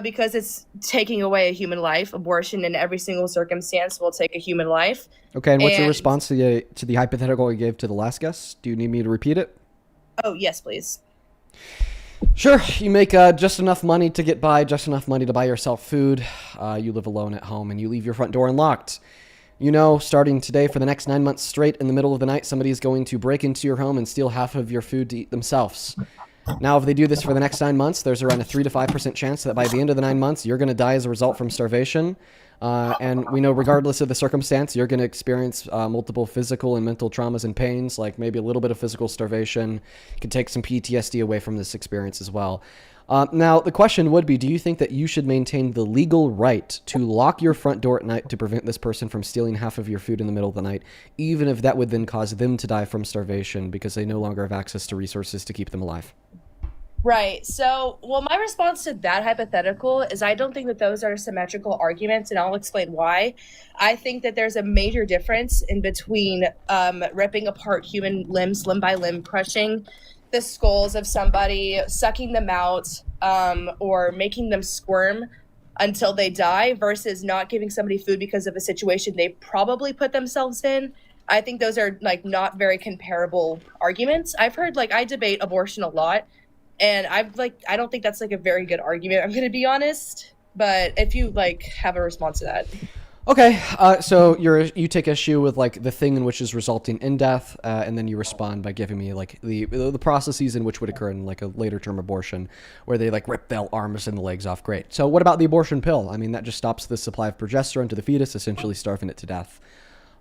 Because it's taking away a human life. Abortion in every single circumstance will take a human life.
Okay, and what's your response to the hypothetical you gave to the last guest? Do you need me to repeat it?
Oh, yes, please.
Sure, you make just enough money to get by, just enough money to buy yourself food. You live alone at home, and you leave your front door unlocked. You know, starting today for the next 9 months straight, in the middle of the night, somebody is going to break into your home and steal half of your food to eat themselves. Now, if they do this for the next 9 months, there's around a 3 to 5% chance that by the end of the 9 months, you're going to die as a result from starvation. And we know regardless of the circumstance, you're going to experience multiple physical and mental traumas and pains, like maybe a little bit of physical starvation. You can take some PTSD away from this experience as well. Now, the question would be, do you think that you should maintain the legal right to lock your front door at night to prevent this person from stealing half of your food in the middle of the night, even if that would then cause them to die from starvation because they no longer have access to resources to keep them alive?
Right. So, well, my response to that hypothetical is I don't think that those are symmetrical arguments, and I'll explain why. I think that there's a major difference in between ripping apart human limbs, limb by limb, crushing the skulls of somebody, sucking them out, or making them squirm until they die, versus not giving somebody food because of a situation they probably put themselves in. I think those are like not very comparable arguments. I've heard, like, I debate abortion a lot, and I don't think that's like a very good argument, I'm going to be honest. But if you like have a response to that.
Okay, so you take issue with like the thing in which is resulting in death, and then you respond by giving me like the processes in which would occur in like a later term abortion, where they like rip the arms and the legs off. Great. So what about the abortion pill? I mean, that just stops the supply of progesterone to the fetus, essentially starving it to death.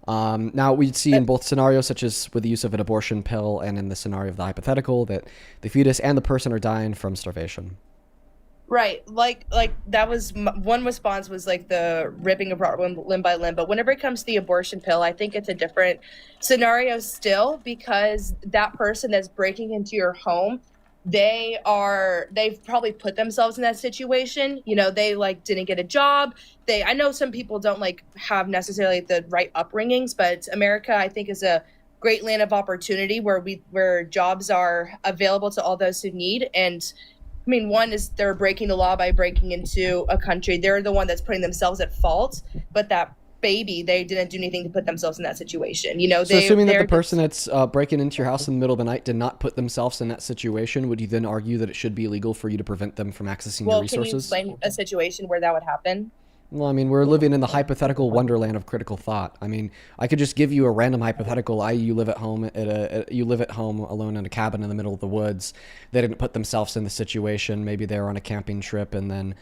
Now we'd see in both scenarios, such as with the use of an abortion pill, and in the scenario of the hypothetical, that the fetus and the person are dying from starvation.
Right, like that was one response, was like the ripping apart limb by limb. But whenever it comes to the abortion pill, I think it's a different scenario still, because that person that's breaking into your home, they've probably put themselves in that situation. You know, they like didn't get a job. I know some people don't like have necessarily the right upbringings, but America, I think, is a great land of opportunity where jobs are available to all those who need. And I mean, one is they're breaking the law by breaking into a country. They're the one that's putting themselves at fault. But that baby, they didn't do anything to put themselves in that situation. You know,
so assuming that the person that's breaking into your house in the middle of the night did not put themselves in that situation, would you then argue that it should be illegal for you to prevent them from accessing your resources?
Can you explain a situation where that would happen?
Well, I mean, we're living in the hypothetical wonderland of critical thought. I mean, I could just give you a random hypothetical. You live at home alone in a cabin in the middle of the woods. They didn't put themselves in the situation. Maybe they were on a camping trip, and then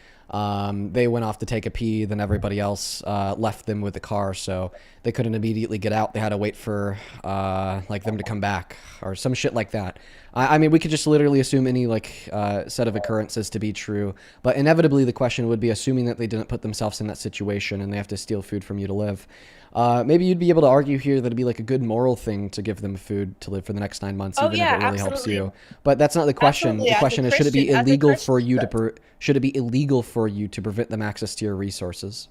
they went off to take a pee. Then everybody else left them with the car, so they couldn't immediately get out. They had to wait for like them to come back or some shit like that. I mean, we could just literally assume any like set of occurrences to be true, but inevitably the question would be, assuming that they didn't put themselves in that situation and they have to steal food from you to live. Maybe you'd be able to argue here that it'd be like a good moral thing to give them food to live for the next 9 months, even if it really helps you. But that's not the question.
Absolutely.
The question is, should it be illegal for you should it be illegal for you to prevent them access to your resources?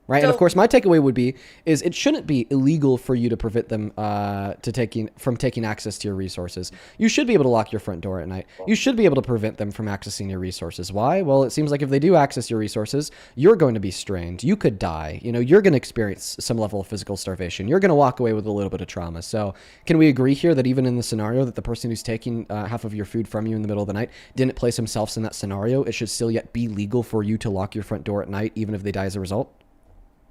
Right. And of course, my takeaway would be is it shouldn't be illegal for you to prevent them from taking access to your resources. You should be able to lock your front door at night. You should be able to prevent them from accessing your resources. Why? Well, it seems like if they do access your resources, you're going to be strained. You could die. You know, you're going to experience some level of physical starvation. You're going to walk away with a little bit of trauma. So can we agree here that even in the scenario that the person who's taking half of your food from you in the middle of the night didn't place themselves in that scenario, it should still yet be legal for you to lock your front door at night, even if they die as a result?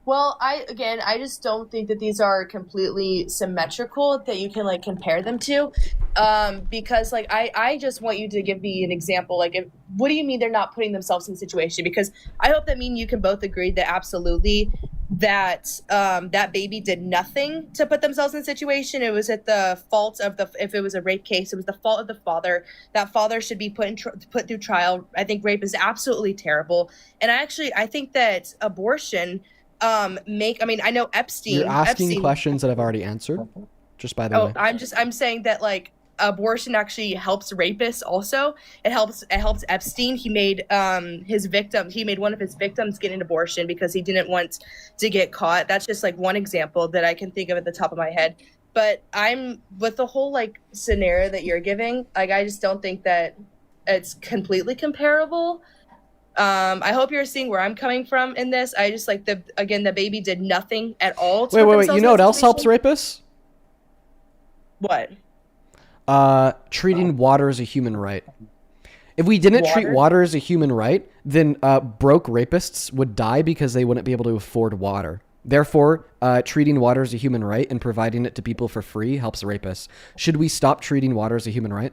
Well, I just don't think that these are completely symmetrical, that you can like compare them to, because like I just want you to give me an example. Like, what do you mean they're not putting themselves in the situation? Because I hope that you can both agree that absolutely that that baby did nothing to put themselves in the situation. It was at the fault of if it was a rape case, it was the fault of the father. That father should be put through trial. I think rape is absolutely terrible, and I think that abortion. I know Epstein.
You're asking questions that I've already answered, just by the way.
I'm saying that like abortion actually helps rapists also. It helps Epstein. He made one of his victims get an abortion because he didn't want to get caught. That's just like one example that I can think of at the top of my head. But I'm with the whole like scenario that you're giving, like I just don't think that it's completely comparable. I hope you're seeing where I'm coming from in this. I just like the baby did nothing at all.
Wait. You know what else helps rapists?
What?
Treating water as a human right. If we didn't treat water as a human right, then broke rapists would die because they wouldn't be able to afford water. Therefore, treating water as a human right and providing it to people for free helps rapists. Should we stop treating water as a human right?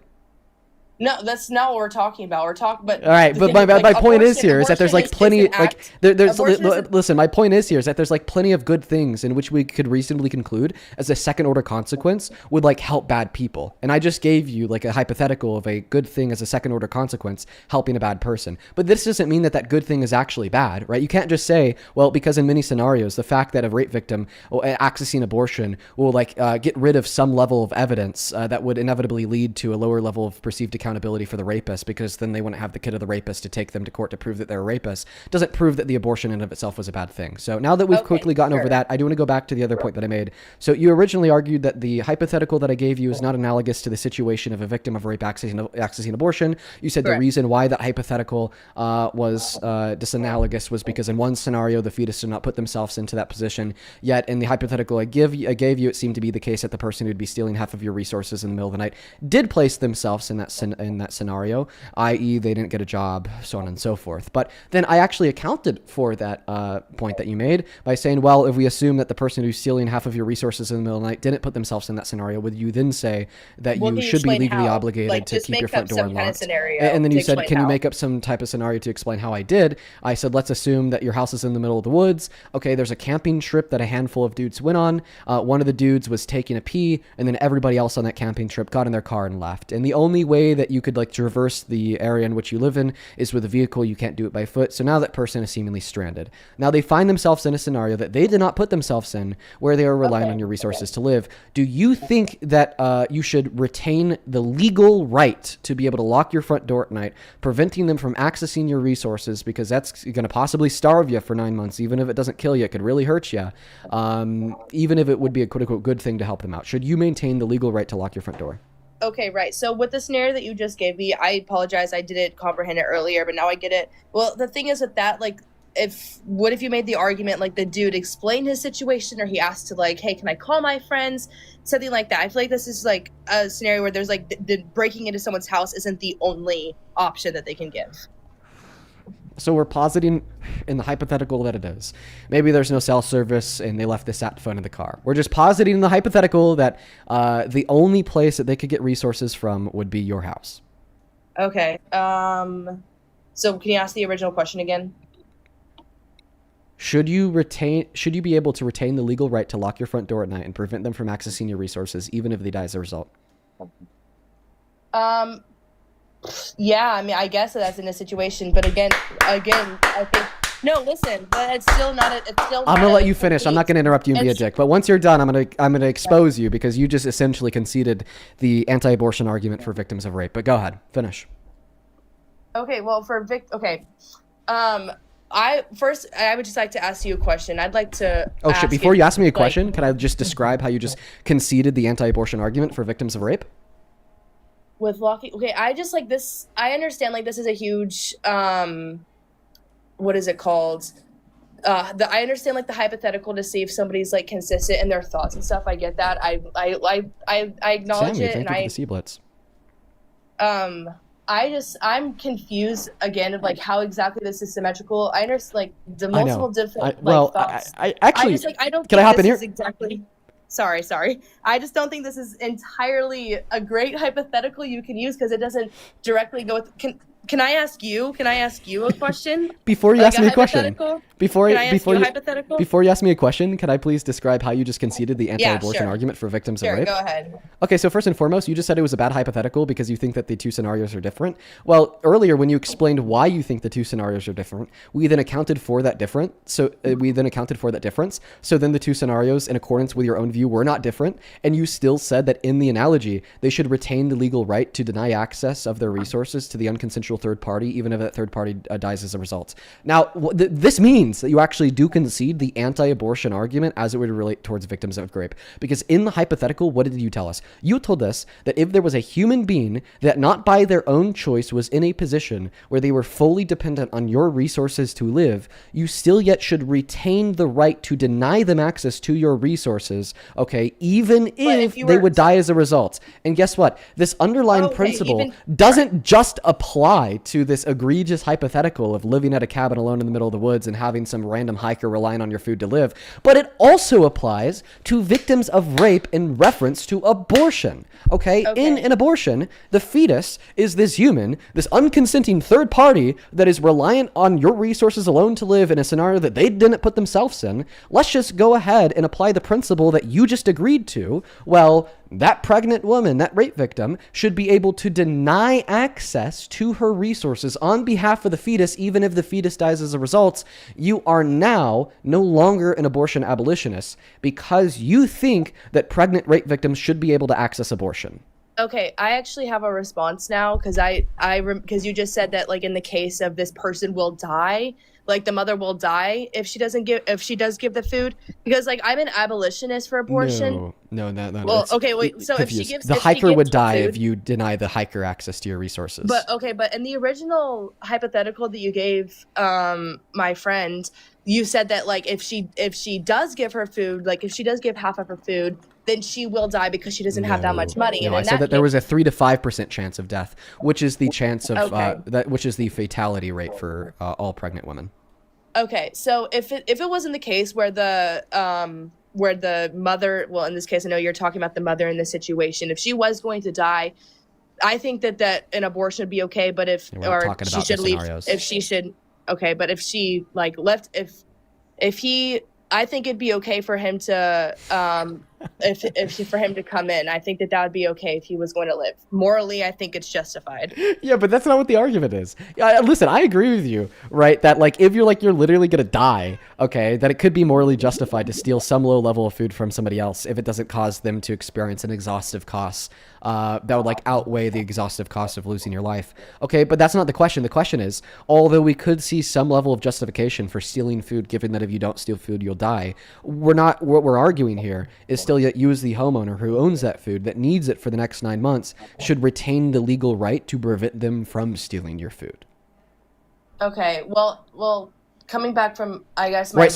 No, that's not what we're talking about. We're talking, but
All right,
the
but
thing
my point is
abortion-
here is that there's like
abortion
plenty
is an
like
act-
there's
abortion is a-
listen, my point is here is that there's like plenty of good things in which we could reasonably conclude as a second order consequence would like help bad people. And I just gave you like a hypothetical of a good thing as a second order consequence helping a bad person. But this doesn't mean that that good thing is actually bad, right? You can't just say, well, because in many scenarios the fact that a rape victim accessing abortion will like get rid of some level of evidence that would inevitably lead to a lower level of perceived accountability for the rapist, because then they wouldn't have the kid of the rapist to take them to court to prove that they're a rapist, doesn't prove that the abortion in and of itself was a bad thing. So now that we've quickly gotten over that, I do want to go back to the other point that I made. So you originally argued that the hypothetical that I gave you is not analogous to the situation of a victim of rape accessing abortion. You said the reason why that hypothetical was disanalogous was because in one scenario the fetus did not put themselves into that position, yet in the hypothetical I gave you, it seemed to be the case that the person who'd be stealing half of your resources in the middle of the night did place themselves in that scenario, i.e. they didn't get a job, so on and so forth. But then I actually accounted for that point that you made by saying, well, if we assume that the person who's stealing half of your resources in the middle of the night didn't put themselves in that scenario, would you then say that you should be legally obligated to keep your front door unlocked? And then you said, can you make up some type of scenario to explain how I did? I said, let's assume that your house is in the middle of the woods. Okay, there's a camping trip that a handful of dudes went on. One of the dudes was taking a pee, and then everybody else on that camping trip got in their car and left. And the only way that you could like traverse the area in which you live in is with a vehicle. You can't do it by foot. So now that person is seemingly stranded. Now they find themselves in a scenario that they did not put themselves in, where they are relying on your resources to live. Do you think that you should retain the legal right to be able to lock your front door at night, preventing them from accessing your resources, because that's going to possibly starve you for 9 months? Even if it doesn't kill you, it could really hurt you. Even if it would be a quote unquote good thing to help them out, should you maintain the legal right to lock your front door?
Okay, right. So with the scenario that you just gave me, I apologize. I didn't comprehend it earlier, but now I get it. Well, the thing is with that, like, if you made the argument, like, the dude explained his situation, or he asked to, like, hey, can I call my friends? Something like that. I feel like this is, like, a scenario where there's, like, the breaking into someone's house isn't the only option that they can give.
So we're positing in the hypothetical that it is. Maybe there's no cell service and they left the sat phone in the car. We're just positing in the hypothetical that the only place that they could get resources from would be your house.
Okay. So can you ask the original question again?
Should you be able to retain the legal right to lock your front door at night and prevent them from accessing your resources, even if they die as a result?
Yeah, I mean, I guess that's in a situation, but again, I think no. Listen, but it's still not.
I'm gonna let you finish. I'm not gonna interrupt you and be a dick. But once you're done, I'm gonna expose you, because you just essentially conceded the anti-abortion argument for victims of rape. But go ahead, finish.
Okay. Well, I would just like to ask you a question. I'd like to.
Oh shit! Before you ask me a question, can I just describe how you just conceded the anti-abortion argument for victims of rape?
With locking, okay, I just like this. I understand, like, this is a huge, what is it called? I understand, like, the hypothetical to see if somebody's like consistent in their thoughts and stuff. I get that. I acknowledge
Sammy,
it,
thank
and
you for the Sea-Blitz.
I'm confused again of like how exactly this is symmetrical. I understand like the multiple different thoughts.
I actually,
I don't.
Can I hop in here?
Exactly. Sorry. I just don't think this is entirely a great hypothetical you can use, because it doesn't directly go with. Can I ask you? Can I ask you a question?
Before you ask me a question. Before you ask me a question, can I please describe how you just conceded the anti-abortion argument for victims of rape?
Go ahead.
Okay, so first and foremost, you just said it was a bad hypothetical because you think that the two scenarios are different. Well, earlier when you explained why you think the two scenarios are different, we then accounted for that difference. So then the two scenarios, in accordance with your own view, were not different, and you still said that in the analogy they should retain the legal right to deny access of their resources to the unconsensual third party, even if that third party dies as a result. Now, this means that you actually do concede the anti-abortion argument as it would relate towards victims of rape. Because in the hypothetical, what did you tell us? You told us that if there was a human being that not by their own choice was in a position where they were fully dependent on your resources to live, you still yet should retain the right to deny them access to your resources, okay, even if they would die as a result. And guess what? This underlying principle doesn't just apply apply to this egregious hypothetical of living at a cabin alone in the middle of the woods and having some random hiker relying on your food to live, but it also applies to victims of rape in reference to abortion. Okay? In an abortion, the fetus is this human, this unconsenting third party that is reliant on your resources alone to live in a scenario that they didn't put themselves in. Let's just go ahead and apply the principle that you just agreed to. Well, that pregnant woman, that rape victim, should be able to deny access to her resources on behalf of the fetus, even if the fetus dies as a result. You are now no longer an abortion abolitionist because you think that pregnant rape victims should be able to access abortion.
Okay, I actually have a response now because because you just said that, like, in the case of this person will die, like the mother will die if she does give the food, because like I'm an abolitionist for abortion.
No.
Well, okay, wait. So if she gives
the
if she
hiker
gives
would
the
die
food,
if you deny the hiker access to your resources.
But in the original hypothetical that you gave my friend, you said that like if she does give her food, like if she does give half of her food, then she will die because she doesn't have that much money.
No,
and
I said that there was a 3 to 5% chance of death, which is the chance of which is the fatality rate for all pregnant women.
Okay, so if it wasn't the case where the mother, well, in this case, I know you're talking about the mother in this situation, if she was going to die, I think that an abortion would be okay. But if she should leave, but if she like left, if he, I think it'd be okay for him to for him to come in. I think that would be okay if he was going to live. Morally, I think it's justified.
Yeah, but that's not what the argument is. Listen, I agree with you, right? That like if you're literally gonna die, okay, that it could be morally justified to steal some low level of food from somebody else if it doesn't cause them to experience an exhaustive cost that would like outweigh the exhaustive cost of losing your life. Okay, but that's not the question. The question is, although we could see some level of justification for stealing food, given that if you don't steal food, you'll die, what we're arguing here is still that you as the homeowner who owns that food, that needs it for the next 9 months, should retain the legal right to prevent them from stealing your food.
Okay, well, coming back from, I guess,
right.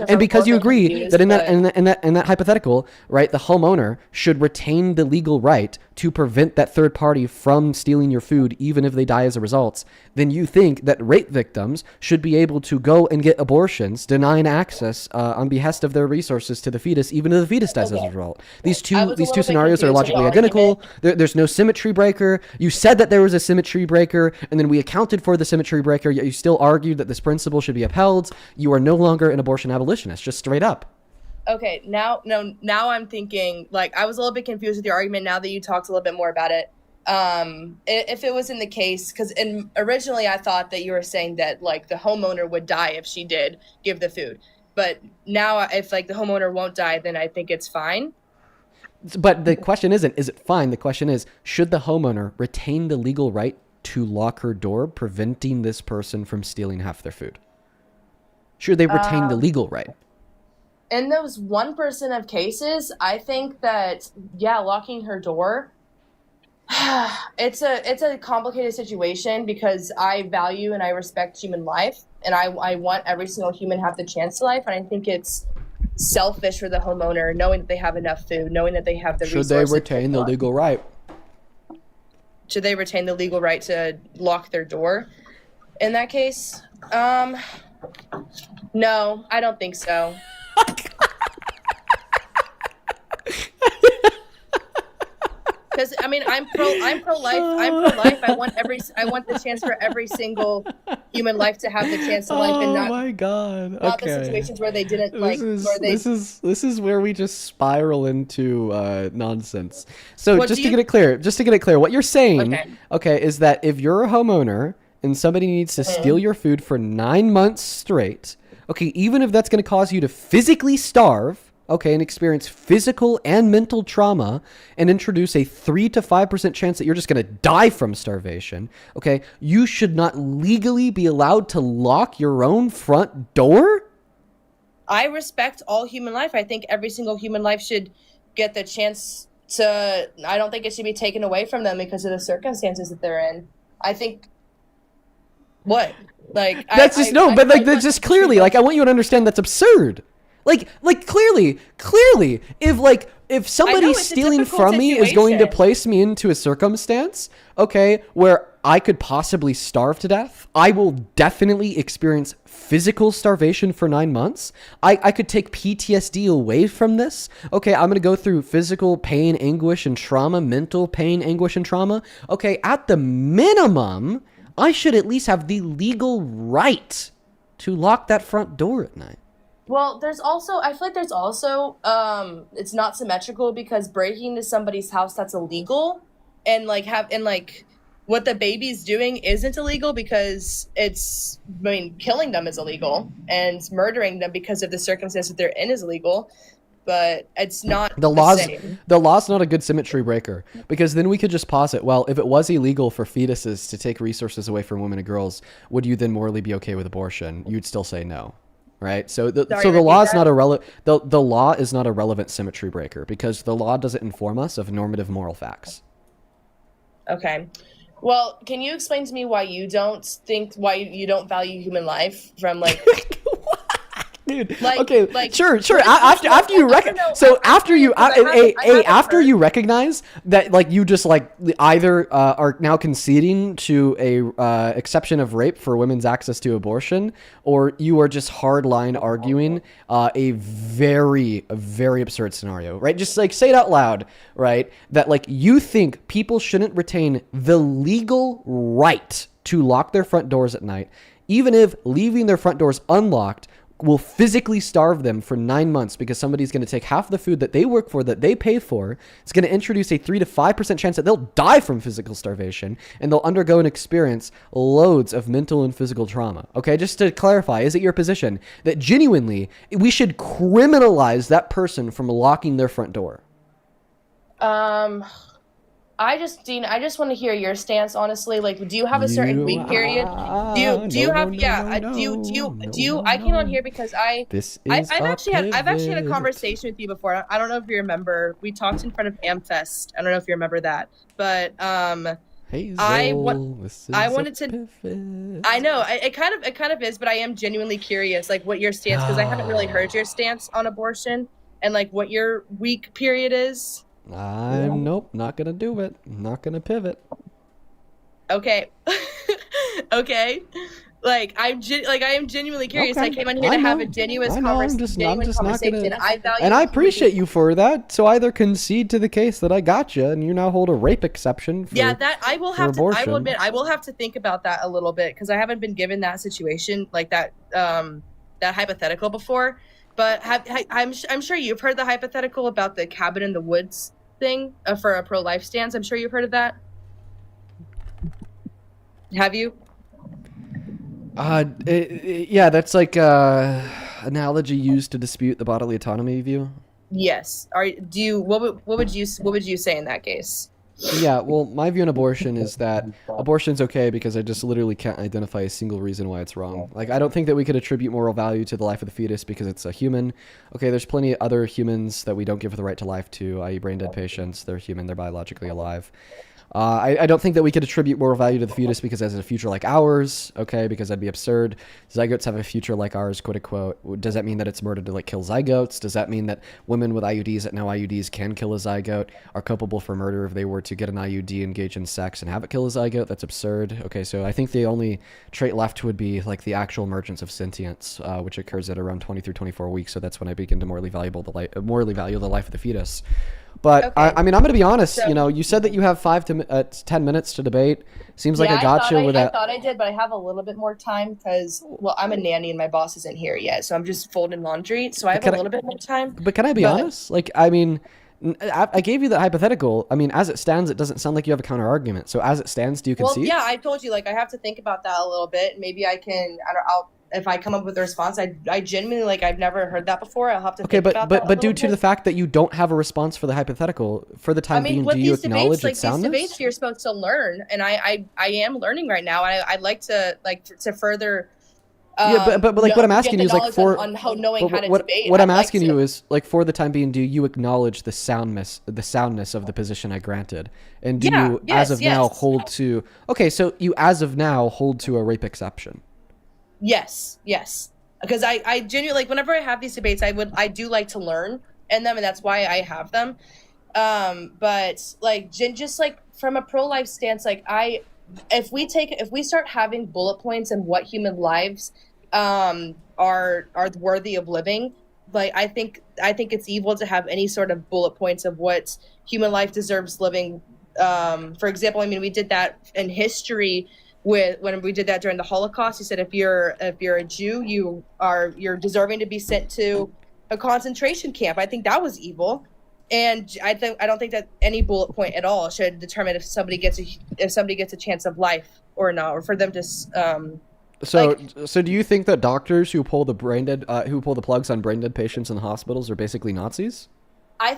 And because you agree that in that hypothetical, right, the homeowner should retain the legal right to prevent that third party from stealing your food, even if they die as a result, then you think that rape victims should be able to go and get abortions, denying access on behest of their resources to the fetus, even if the fetus dies as a result. These two scenarios are logically identical. There's no symmetry breaker. You said that there was a symmetry breaker, and then we accounted for the symmetry breaker, yet you still argued that this principle should be upheld. You are no longer an abortion abolitionist, just straight up.
Okay, now I'm thinking, like, I was a little bit confused with your argument now that you talked a little bit more about it. If it was in the case, because originally I thought that you were saying that, like, the homeowner would die if she did give the food. But now if, like, the homeowner won't die, then I think it's fine.
But the question isn't, is it fine? The question is, should the homeowner retain the legal right to lock her door, preventing this person from stealing half their food? Should they retain the legal right?
In those 1% of cases, I think that, yeah, locking her door, it's a complicated situation because I value and I respect human life, and I want every single human to have the chance to life, and I think it's selfish for the homeowner, knowing that they have enough food, knowing that they have the resources.
Should they retain the legal right?
Should they retain the legal right to lock their door? In that case, no, I don't think so. Because I mean, I'm pro-life. I want the chance for every single human life to have the chance to life, and not.
Oh my god!
Not the situations where they didn't
This is where we just spiral into nonsense. So just to get it clear, what you're saying, okay, is that if you're a homeowner and somebody needs to steal your food for 9 months straight, okay, even if that's going to cause you to physically starve, okay, and experience physical and mental trauma, and introduce a 3 to 5% chance that you're just going to die from starvation, okay, you should not legally be allowed to lock your own front door?
I respect all human life. I think every single human life should get the chance to, I don't think it should be taken away from them because of the circumstances that they're in. I think, what? Like,
that's that's just clearly, like, I want you to understand that's absurd. Like clearly, if like if somebody
it's a
stealing
difficult
from me is going to
situation.
place me into a circumstance, okay, where I could possibly starve to death, I will definitely experience physical starvation for 9 months. I could take PTSD away from this. Okay, I'm going to go through physical pain, anguish, and trauma, mental pain, anguish, and trauma. Okay, at the minimum, I should at least have the legal right to lock that front door at night.
Well, I feel like there's also, it's not symmetrical because breaking into somebody's house that's illegal and what the baby's doing isn't illegal because killing them is illegal and murdering them because of the circumstance that they're in is illegal, but it's not
The law's
same.
not a good symmetry breaker, because then we could just posit, well, if it was illegal for fetuses to take resources away from women and girls, would you then morally be okay with abortion? You'd still say no. Right, so the law is not the law is not a relevant symmetry breaker because the law doesn't inform us of normative moral facts.
Okay. Well, can you explain to me why you don't value human life from like
Dude,
Like-
okay,
like-
sure.
like-
After you
After
you recognize that, like, you just like either are now conceding to a exception of rape for women's access to abortion, or you are just hardline arguing a very absurd scenario, right? Just like say it out loud, right? That like you think people shouldn't retain the legal right to lock their front doors at night, even if leaving their front doors unlocked will physically starve them for 9 months because somebody's going to take half the food that they work for, that they pay for. It's going to introduce a 3 to 5% chance that they'll die from physical starvation, and they'll undergo and experience loads of mental and physical trauma. Okay, just to clarify, is it your position that genuinely we should criminalize that person from locking their front door?
Dean, I just want to hear your stance, honestly. Like, do you have a certain week period? I came on here because I've actually had a conversation with you before. I don't know if you remember. We talked in front of Amfest. I don't know if you remember that, but
Hazel,
I wanted to. I know it kind of is, but I am genuinely curious, like what your stance, because I haven't really heard your stance on abortion and like what your week period is.
Nope, not gonna do it. Not gonna pivot.
Okay. Okay. Like I am genuinely curious.
Okay.
I came on here to have a genuine conversation.
I appreciate you for that. So either concede to the case that I gotcha, and you now hold a rape exception.
That I will have to.
abortion.
I will admit, I will have to think about that a little bit because I haven't been given that situation like that. That hypothetical before. But I'm sure you've heard the hypothetical about the cabin in the woods thing for a pro-life stance. I'm sure you've heard of that. Have you?
Yeah, that's like analogy used to dispute the bodily autonomy view.
Yes. What would you say in that case?
Yeah, well, my view on abortion is that abortion's okay because I just literally can't identify a single reason why it's wrong. Like, I don't think that we could attribute moral value to the life of the fetus because it's a human. Okay, there's plenty of other humans that we don't give the right to life to, i.e. brain dead patients. They're human, they're biologically alive. I don't think that we could attribute moral value to the fetus because it has a future like ours, okay, because that'd be absurd. Zygotes have a future like ours, quote unquote. Does that mean that it's murder to like kill zygotes? Does that mean that women with IUDs that know IUDs can kill a zygote are culpable for murder if they were to get an IUD, engage in sex, and have it kill a zygote? That's absurd. Okay, so I think the only trait left would be like the actual emergence of sentience, which occurs at around 20 through 24 weeks, so that's when I begin to morally value the life of the fetus. But
okay.
I mean, I'm going to be honest.
So,
you said that you have 5 to 10 minutes to debate. Seems like I got you with that.
I thought I did, but I have a little bit more time because, well, I'm a nanny and my boss isn't here yet, so I'm just folding laundry. So I have a little bit more time.
But can I be honest? Like, I mean, I gave you that hypothetical. I mean, as it stands, it doesn't sound like you have a counter argument. So as it stands, do you concede?
Well, yeah, I told you, like, I have to think about that a little bit. Maybe I can. If I come up with a response, I genuinely, like, I've never heard that before. I'll have to think about that.
But due to the fact that you don't have a response for the hypothetical, for the time being, do you acknowledge its soundness?
These debates, you're supposed to learn, and I am learning right now. And I'd like to further.
But like what I'm asking you is like
on how knowing how to debate.
What I'm asking you is like for the time being, do you acknowledge the soundness of the position I granted, and do you as of now hold to? Okay, so you as of now hold to a rape exception. Yes.
Because I genuinely, like, whenever I have these debates, I do like to learn, in them, and that's why I have them. But like just like from a pro-life stance, like if we start having bullet points and what human lives are worthy of living, like I think it's evil to have any sort of bullet points of what human life deserves living. For example, I mean, we did that in history when we did that during the Holocaust. He said if you're a Jew, you're deserving to be sent to a concentration camp. I think that was evil. And I don't think that any bullet point at all should determine if somebody gets a chance of life or not, or for them to.
So do you think that doctors who pull the plugs on brain dead patients in the hospitals are basically Nazis?
I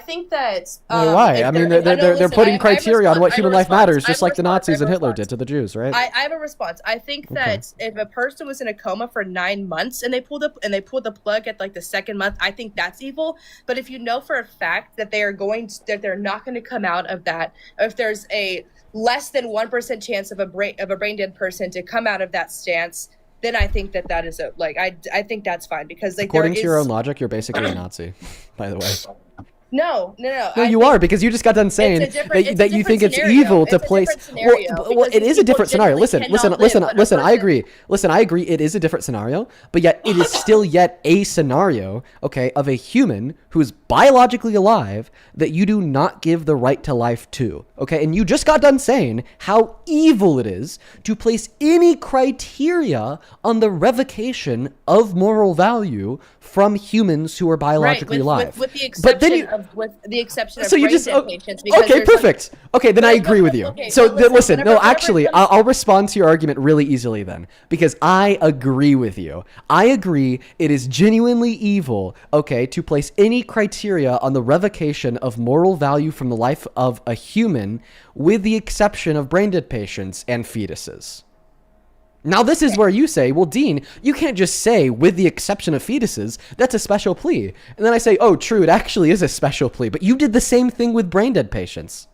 think that.
Why? I mean, they're putting criteria on what human life matters, just like the Nazis and Hitler did to the Jews, right?
I have a response. I think that if a person was in a coma for 9 months and they pulled the plug at like the second month, I think that's evil. But if you know for a fact that they're not going to come out of that, or if there's a less than 1% chance of a brain dead person to come out of that stance, then I think that is I think that's fine, because like
according to your own logic, you're basically a Nazi, by the way.
No,
you are, because you just got done saying that you think it's evil to place. Well, it is a different scenario. Listen. I agree. I agree. It is a different scenario, but yet it is still yet a scenario, okay, of a human who is biologically alive that you do not give the right to life to, okay? And you just got done saying how evil it is to place any criteria on the revocation of moral value from humans who are biologically alive.
With the exception of
so you just
patients.
Okay, perfect. Okay, then I agree with you.
Okay,
so
listen,
listen, no, actually, I'll respond to your argument really easily then, because I agree with you. I agree it is genuinely evil, okay, to place any criteria on the revocation of moral value from the life of a human, with the exception of brain dead patients and fetuses. Now, this is where you say, well, Dean, you can't just say, with the exception of fetuses, that's a special plea. And then I say, oh, true, it actually is a special plea. But you did the same thing with brain dead patients.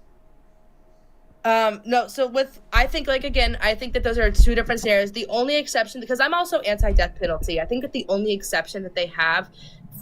No, so I think that those are two different scenarios. The only exception, because I'm also anti-death penalty, I think that the only exception that they have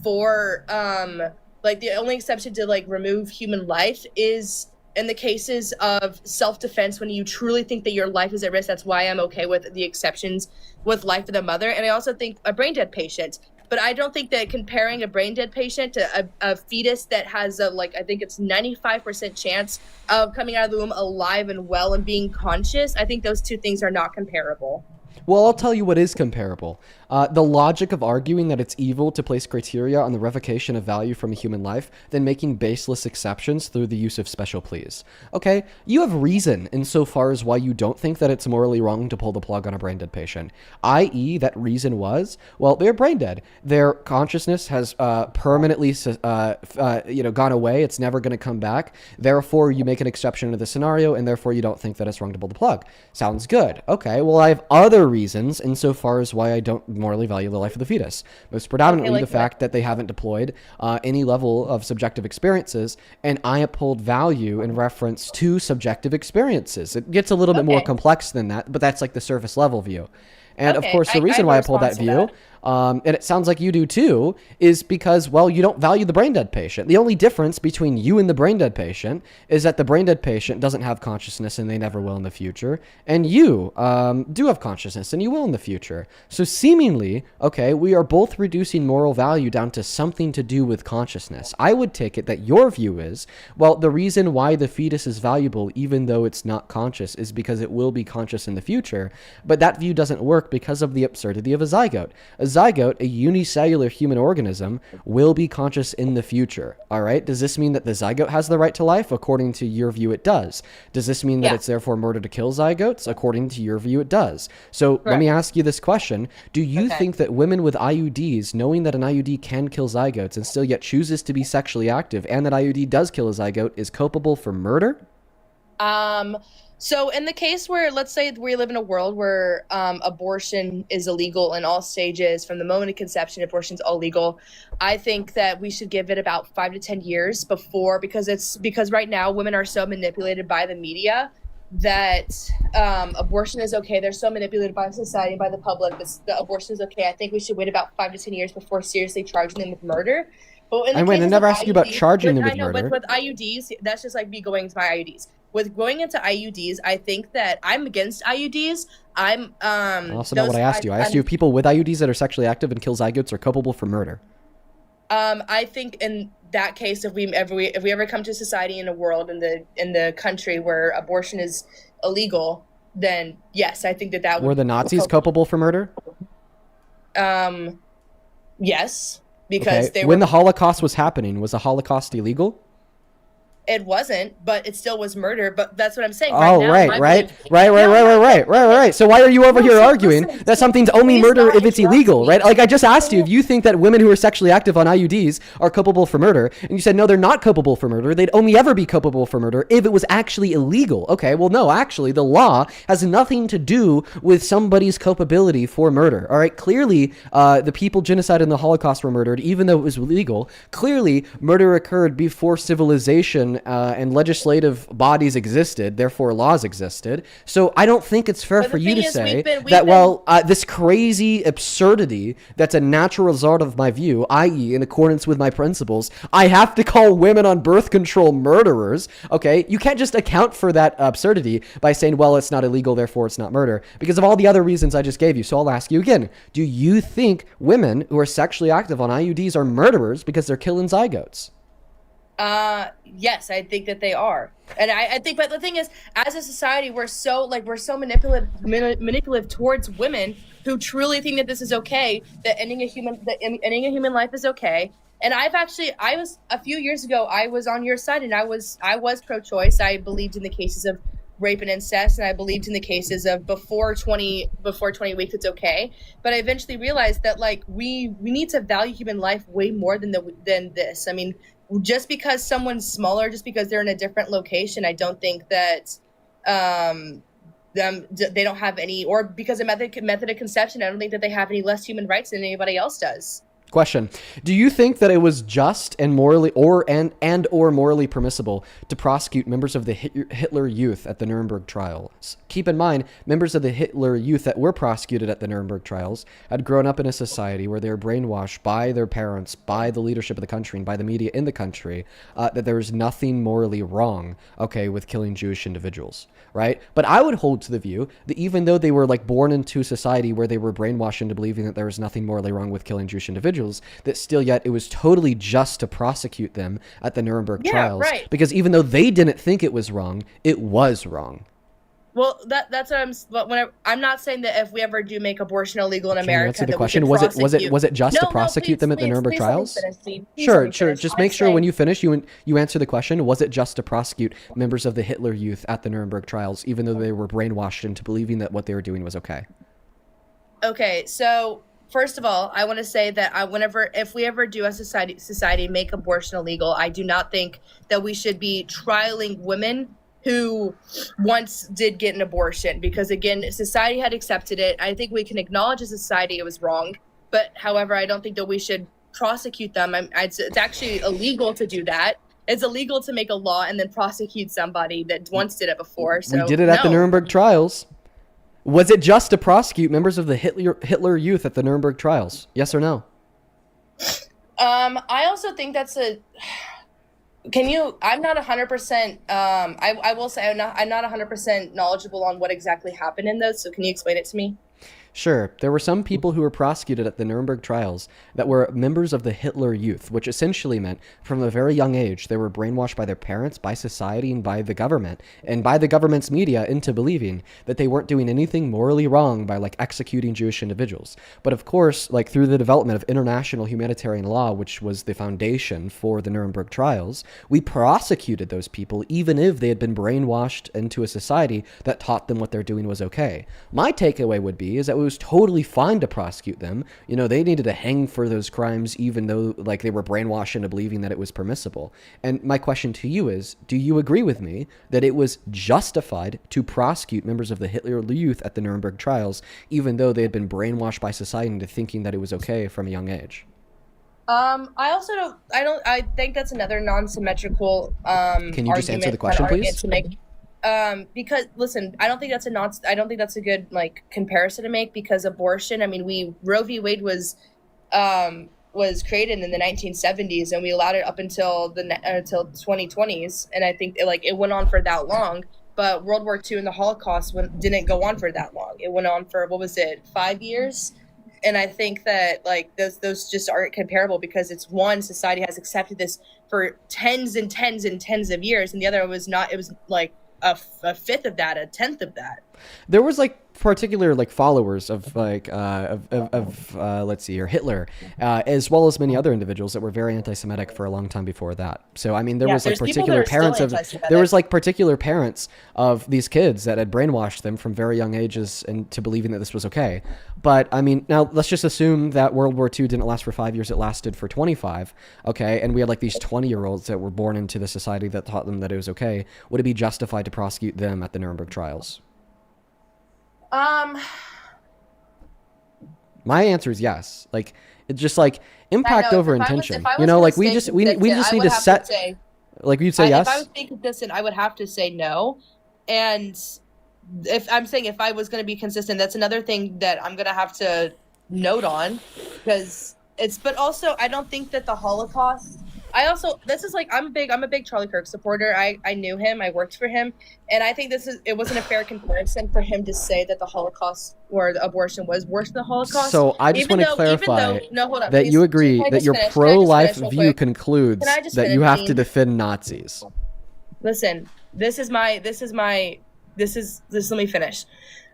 for, the only exception to, remove human life is in the cases of self-defense, when you truly think that your life is at risk. That's why I'm okay with the exceptions with life of the mother. And I also think a brain dead patient, but I don't think that comparing a brain dead patient to a fetus that has I think it's 95% chance of coming out of the womb alive and well and being conscious, I think those two things are not comparable.
Well, I'll tell you what is comparable. The logic of arguing that it's evil to place criteria on the revocation of value from a human life, then making baseless exceptions through the use of special pleas. Okay, you have reason insofar as why you don't think that it's morally wrong to pull the plug on a brain dead patient, i.e. that reason was, well, they're brain dead. Their consciousness has permanently gone away. It's never going to come back. Therefore, you make an exception to the scenario, and therefore you don't think that it's wrong to pull the plug. Sounds good. Okay, well, I have other reasons insofar as why I don't morally value the life of the fetus. Most predominantly the fact that they haven't deployed any level of subjective experiences, and I uphold value in reference to subjective experiences. It gets a little bit more complex than that, but that's like the surface level view. And of course, the reason why I pulled that view, and it sounds like you do too, is because, well, you don't value the brain dead patient. The only difference between you and the brain dead patient is that the brain dead patient doesn't have consciousness and they never will in the future. And you do have consciousness and you will in the future. So seemingly, okay, we are both reducing moral value down to something to do with consciousness. I would take it that your view is, well, the reason why the fetus is valuable, even though it's not conscious, is because it will be conscious in the future. But that view doesn't work because of the absurdity of a zygote. A zygote, a unicellular human organism, will be conscious in the future. All right? Does this mean that the zygote has the right to life? According to your view, it does. Does this mean that it's therefore murder to kill zygotes? According to your view, it does. So let me ask you this question. Do you think that women with IUDs, knowing that an IUD can kill zygotes and still yet chooses to be sexually active, and that IUD does kill a zygote, is culpable for murder?
So in the case where, let's say we live in a world where abortion is illegal in all stages, from the moment of conception, abortion's all legal, I think that we should give it about 5 to 10 years before, because right now women are so manipulated by the media that abortion is okay. They're so manipulated by society, by the public, that abortion is okay. I think we should wait about 5 to 10 years before seriously charging them with murder. But in the
I
cases
never
of
asked you about
IUDs,
charging them with
I know,
murder.
with IUDs, that's just like me going into my IUDs. With going into IUDs, I think that I'm against IUDs. I'm
Also not what I asked you. I asked you if people with IUDs that are sexually active and kill zygotes are culpable for murder.
I think in that case, if we ever come to a society in a world in the country where abortion is illegal, then yes, I think that would.
Were the Nazis culpable for murder?
Yes, because
Okay.
they
When
were.
the Holocaust was happening, was the Holocaust illegal?
It wasn't, but it still was murder. But that's what I'm saying.
Oh,
right now,
right. So why are you over here
so
arguing
listen,
that something's only
please
murder
not
if it's
interrupt
illegal,
me.
right? Like I just asked you if you think that women who are sexually active on IUDs are culpable for murder, and you said no, they're not culpable for murder. They'd only ever be culpable for murder if it was actually illegal. Okay, well no, actually the law has nothing to do with somebody's culpability for murder. All right, clearly the people genocide in the Holocaust were murdered, even though it was illegal. Clearly, murder occurred before civilization and legislative bodies existed, therefore laws existed. So I don't think it's fair
But
for
the
you to
thing is,
say
we've
that,
been-
well, this crazy absurdity that's a natural result of my view, i.e. in accordance with my principles, I have to call women on birth control murderers. Okay, you can't just account for that absurdity by saying, well, it's not illegal, therefore it's not murder, because of all the other reasons I just gave you. So I'll ask you again, do you think women who are sexually active on IUDs are murderers because they're killing zygotes?
Yes, I think that they are, and I think. But the thing is, as a society, we're so manipulative towards women who truly think that this is okay, that ending a human life is okay. And I was a few years ago, I was on your side, and I was pro-choice. I believed in the cases of rape and incest, and I believed in the cases of before 20 weeks it's okay. But I eventually realized that like we need to value human life way more than this. I mean, just because someone's smaller, just because they're in a different location, I don't think that they don't have any, or because of method of conception, I don't think that they have any less human rights than anybody else does.
Question: do you think that it was just and morally or morally permissible to prosecute members of the Hitler Youth at the Nuremberg trials? Keep in mind, members of the Hitler Youth that were prosecuted at the Nuremberg trials had grown up in a society where they were brainwashed by their parents, by the leadership of the country, and by the media in the country, that there was nothing morally wrong, okay, with killing Jewish individuals, right? But I would hold to the view that even though they were like born into a society where they were brainwashed into believing that there was nothing morally wrong with killing Jewish individuals, that still yet it was totally just to prosecute them at the Nuremberg trials.
Right.
Because even though they didn't think it was wrong, it was wrong.
Well, that's what I'm not saying that if we ever do make abortion illegal in
Can
America,
you answer the
that
question?
we should
Was it just to prosecute them at the Nuremberg trials? Sure. Just make sure when you finish, you answer the question. Was it just to prosecute members of the Hitler Youth at the Nuremberg trials, even though they were brainwashed into believing that what they were doing was okay?
Okay, so first of all, I want to say that if we ever do as society make abortion illegal, I do not think that we should be trialing women who once did get an abortion, because again, society had accepted it. I think we can acknowledge as a society it was wrong, but however, I don't think that we should prosecute them. It's actually illegal to do that. It's illegal to make a law and then prosecute somebody that once did it before. So
we did it at the Nuremberg trials. Was it just to prosecute members of the Hitler Youth at the Nuremberg trials? Yes or no?
I also think that's I'm not 100%, I will say I'm not 100% knowledgeable on what exactly happened in those, so can you explain it to me?
Sure. There were some people who were prosecuted at the Nuremberg trials that were members of the Hitler Youth, which essentially meant from a very young age they were brainwashed by their parents, by society, and by the government, and by the government's media into believing that they weren't doing anything morally wrong by like executing Jewish individuals. But of course, like through the development of international humanitarian law, which was the foundation for the Nuremberg trials, we prosecuted those people even if they had been brainwashed into a society that taught them what they're doing was okay. My takeaway would be is that it was totally fine to prosecute them. You know, they needed to hang for those crimes even though like they were brainwashed into believing that it was permissible. And my question to you is, do you agree with me that it was justified to prosecute members of the Hitler Youth at the Nuremberg trials even though they had been brainwashed by society into thinking that it was okay from a young age?
I think that's another non-symmetrical
Can you just answer the question, please?
to make. Because listen, I don't think that's a good like comparison to make, because abortion, I mean, Roe v. Wade was was created in the 1970s, and we allowed it up until until 2020s, and I think it went on for that long. But World War II and the Holocaust didn't go on for that long. It went on for, what was it, 5 years? And I think that those just aren't comparable, because it's one, society has accepted this for tens and tens and tens of years, and the other was not. It was like a fifth of that, a tenth of that.
There was particular followers of let's see here, Hitler, as well as many other individuals that were very anti-Semitic for a long time before that. So I mean, there was particular parents particular parents of these kids that had brainwashed them from very young ages into believing that this was okay. But I mean, now let's just assume that World War II didn't last for 5 years; it lasted for 25. Okay, and we had these 20-year-olds that were born into the society that taught them that it was okay. Would it be justified to prosecute them at the Nuremberg trials? My answer is yes. It's just impact over intention. We just need to set. You'd say yes.
If I was being consistent, I would have to say no. And if I was going to be consistent, that's another thing that I'm going to have to note on, because but also I don't think that the Holocaust. I'm a big Charlie Kirk supporter. I knew him. I worked for him. And I think it wasn't a fair comparison for him to say that the Holocaust or the abortion was worse than the Holocaust.
So I just want to clarify that you agree that your pro-life view concludes that you have to defend Nazis.
Listen, let me finish.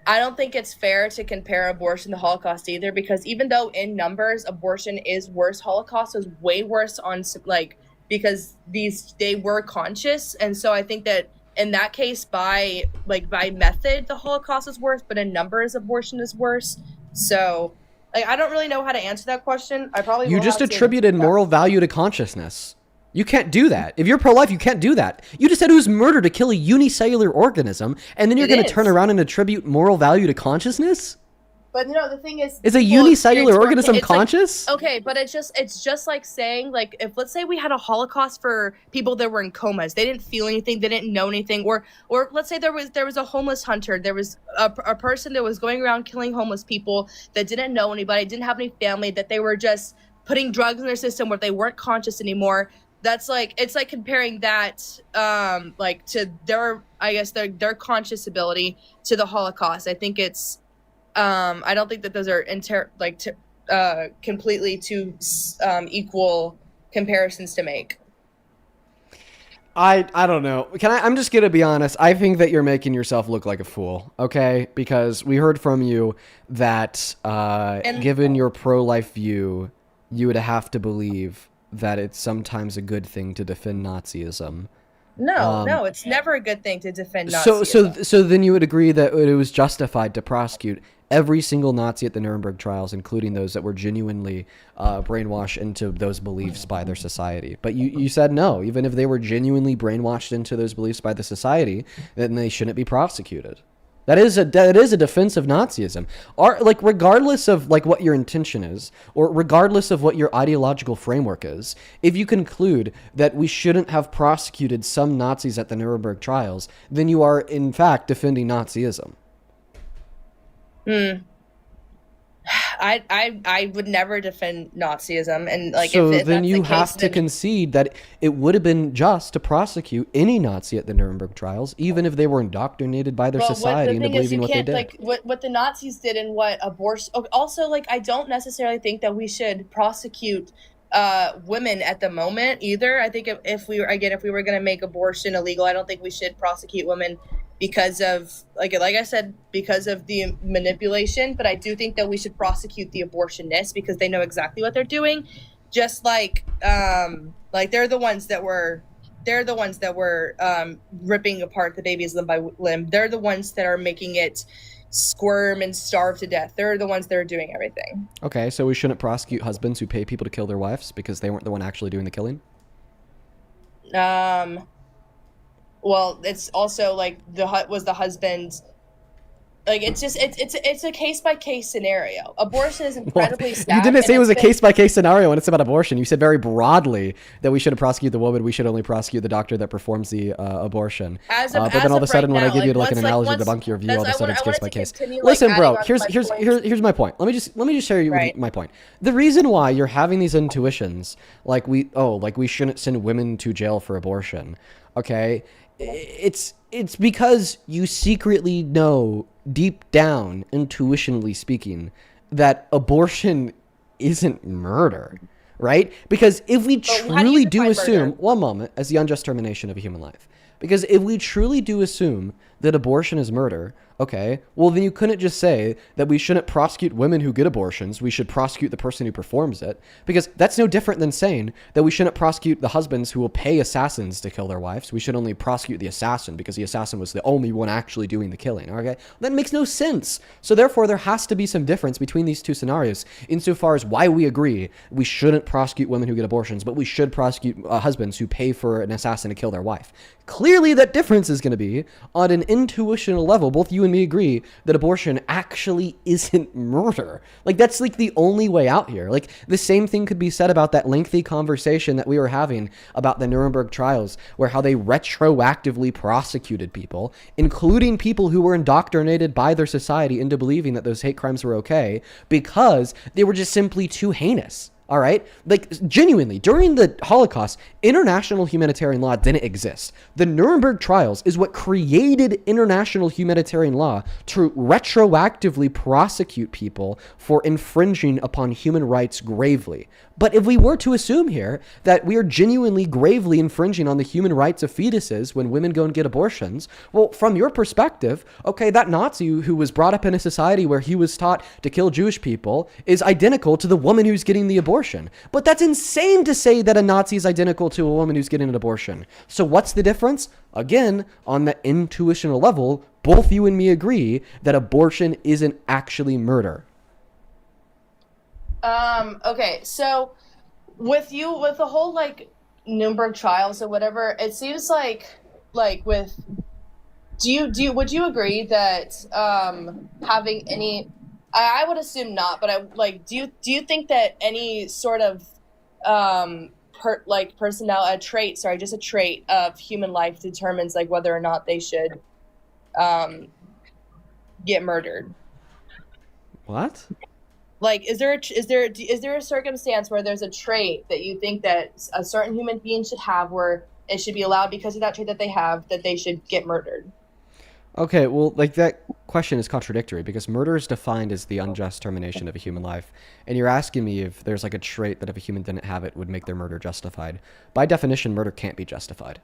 I don't think it's fair to compare abortion to the Holocaust either, because even though in numbers abortion is worse, Holocaust was way worse because they were conscious. And so I think that in that case, by method, the Holocaust is worse, but in numbers, abortion is worse. So I don't really know how to answer that question.
You just attributed moral value to consciousness. You can't do that. If you're pro-life, you can't do that. You just said it was murder to kill a unicellular organism, and then you're going to turn around and attribute moral value to consciousness?
But the thing is
a unicellular organism conscious?
Okay, but it's just like saying, if let's say we had a Holocaust for people that were in comas, they didn't feel anything, they didn't know anything, or let's say there was a homeless hunter, there was a person that was going around killing homeless people that didn't know anybody, didn't have any family, that they were just putting drugs in their system where they weren't conscious anymore. That's it's comparing that to their conscious ability to the Holocaust. I think it's I don't think that those are completely two equal comparisons to make.
I don't know. I'm just going to be honest. I think that you're making yourself look like a fool, okay? Because we heard from you that given your pro-life view, you would have to believe that it's sometimes a good thing to defend Nazism.
No, it's never a good thing to defend Nazism.
So then you would agree that it was justified to prosecute every single Nazi at the Nuremberg trials, including those that were genuinely brainwashed into those beliefs by their society. But you said no, even if they were genuinely brainwashed into those beliefs by the society, then they shouldn't be prosecuted. That is a defense of Nazism. Regardless of what your intention is, or regardless of what your ideological framework is, if you conclude that we shouldn't have prosecuted some Nazis at the Nuremberg trials, then you are in fact defending Nazism.
I would never defend Nazism, and
then you have to concede that it would have been just to prosecute any Nazi at the Nuremberg trials, even if they were indoctrinated by their society into believing what they did.
What the Nazis did and what abortion. Also, I don't necessarily think that we should prosecute women at the moment either. I think if we were going to make abortion illegal, I don't think we should prosecute women because of like I said, because of the manipulation. But I do think that we should prosecute the abortionists because they know exactly what they're doing. Just they're the ones that were ripping apart the baby's limb by limb. They're the ones that are making it squirm and starve to death. They're the ones that are doing everything.
Okay, so we shouldn't prosecute husbands who pay people to kill their wives because they weren't the one actually doing the killing?
Well, it's also the husband Like it's a case by case scenario. Abortion is incredibly sad.
You didn't say
and
it was a
it's been-
case by case scenario when it's about abortion. You said very broadly that we shouldn't prosecute the woman. We should only prosecute the doctor that performs the abortion. But then all of a sudden, when I give you like an analogy to debunk your view, all of a sudden it's case by case. Listen, bro. Here's my point. Let me just share you with my point. The reason why you're having these intuitions, like we shouldn't send women to jail for abortion, okay? It's because you secretly know, deep down, intuitionally speaking, that abortion isn't murder, right? Because if we truly do assume, one moment, as the unjust termination of a human life, because if we truly do assume that abortion is murder, okay, well then you couldn't just say that we shouldn't prosecute women who get abortions, we should prosecute the person who performs it, because that's no different than saying that we shouldn't prosecute the husbands who will pay assassins to kill their wives. We should only prosecute the assassin because the assassin was the only one actually doing the killing, okay? That makes no sense. So therefore there has to be some difference between these two scenarios insofar as why we agree we shouldn't prosecute women who get abortions, but we should prosecute husbands who pay for an assassin to kill their wife. Clearly that difference is going to be on an intuitional level. Both you and me agree that abortion actually isn't murder. Like that's like the only way out here. Like the same thing could be said about that lengthy conversation that we were having about the Nuremberg trials, where how they retroactively prosecuted people, including people who were indoctrinated by their society into believing that those hate crimes were okay because they were just simply too heinous. All right? Like, genuinely, during the Holocaust, international humanitarian law didn't exist. The Nuremberg trials is what created international humanitarian law to retroactively prosecute people for infringing upon human rights gravely. But if we were to assume here that we are genuinely gravely infringing on the human rights of fetuses when women go and get abortions, well, from your perspective, okay, that Nazi who was brought up in a society where he was taught to kill Jewish people is identical to the woman who's getting the abortion. But that's insane to say that a Nazi is identical to a woman who's getting an abortion. So what's the difference? Again, on the intuitional level, both you and me agree that abortion isn't actually murder.
Okay, so with the whole like Nuremberg trials or whatever, it seems like with would you agree that having any, I would assume not, but do you think that any sort of just a trait of human life determines like whether or not they should get murdered?
What?
Like, is there a circumstance where there's a trait that you think that a certain human being should have where it should be allowed because of that trait that they have that they should get murdered?
Okay, well, like that question is contradictory because murder is defined as the unjust termination of a human life. And you're asking me if there's like a trait that if a human didn't have it would make their murder justified. By definition, murder can't be justified.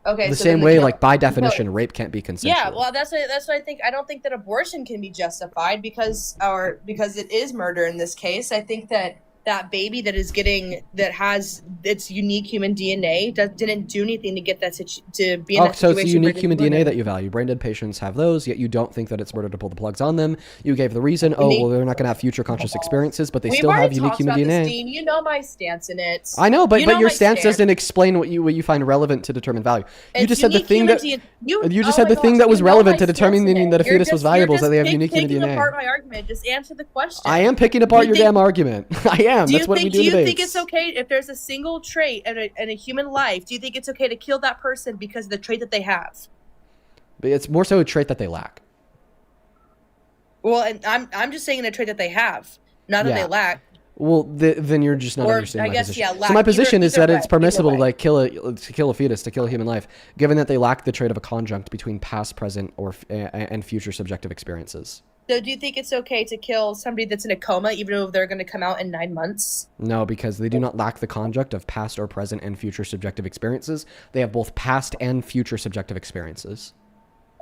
Okay,
the same way, like by definition, rape can't be consensual.
Yeah, well, that's what I think. I don't think that abortion can be justified because it is murder in this case. I think that baby that has its unique human DNA didn't do anything to get that to be in that situation.
So it's a unique human DNA that you value. Brain dead patients have those, yet you don't think that it's murder to pull the plugs on them. You gave the reason, they're not going to have future conscious experiences, but they still have unique human DNA.
This, you know my stance in it.
I know, but your stance doesn't explain what you find relevant to determine value. You just said the thing that that was relevant to determining that a fetus was valuable is that they have unique human DNA.
You're picking apart my argument. Just answer the question.
I am picking apart your damn argument. I am. That's what we do in debates.
Do you think it's okay if there's a single trait in a human life? Do you think it's okay to kill that person because of the trait that they have?
But it's more so a trait that they lack.
Well, and I'm just saying a trait that they have, not that they lack.
Well, then you're just not understanding my position.
Lack.
So my position is that it's permissible to like kill a fetus, to kill a human life, given that they lack the trait of a conjunct between past, present, and future subjective experiences.
So do you think it's okay to kill somebody that's in a coma even though they're going to come out in 9 months?
No, because they do not lack the conjunct of past or present and future subjective experiences. They have both past and future subjective experiences.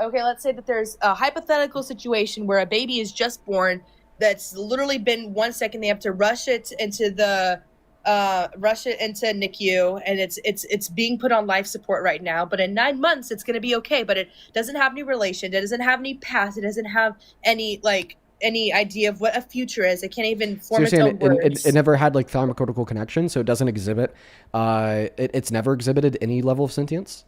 Okay, let's say that there's a hypothetical situation where a baby is just born that's literally been 1 second. They have to rush it into NICU, and it's being put on life support right now. But in 9 months, it's going to be okay. But it doesn't have any relation. It doesn't have any past. It doesn't have any idea of what a future is. It can't even form its own words.
It never had like thalamocortical connection, so it doesn't exhibit. It's never exhibited any level of sentience.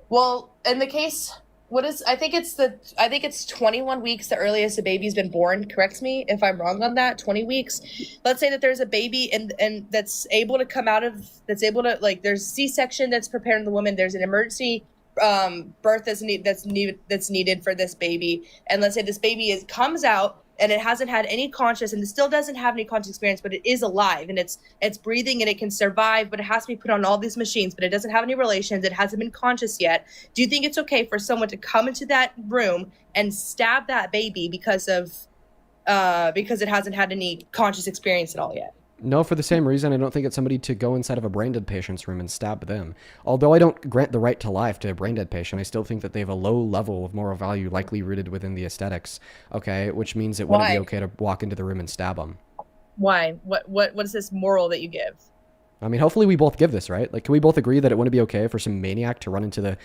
Well, in the case, I think it's 21 weeks the earliest a baby's been born. Correct me if I'm wrong on that. 20 weeks. Let's say that there's a baby and that's able to come out of, that's able to, like, there's C-section that's preparing the woman. There's an emergency birth that's needed for this baby. And let's say this baby comes out and it hasn't had any conscious, and it still doesn't have any conscious experience, but it is alive and it's breathing and it can survive, but it has to be put on all these machines, but it doesn't have any relations, it hasn't been conscious yet. Do you think it's okay for someone to come into that room and stab that baby because it hasn't had any conscious experience at all yet?
No, for the same reason, I don't think it's somebody to go inside of a brain dead patient's room and stab them. Although I don't grant the right to life to a brain dead patient, I still think that they have a low level of moral value, likely rooted within the aesthetics. Okay, which means it wouldn't be okay to walk into the room and stab them.
Why? What is this moral that you give?
I mean, hopefully we both give this, right? Like, can we both agree that it wouldn't be okay for some maniac to run into the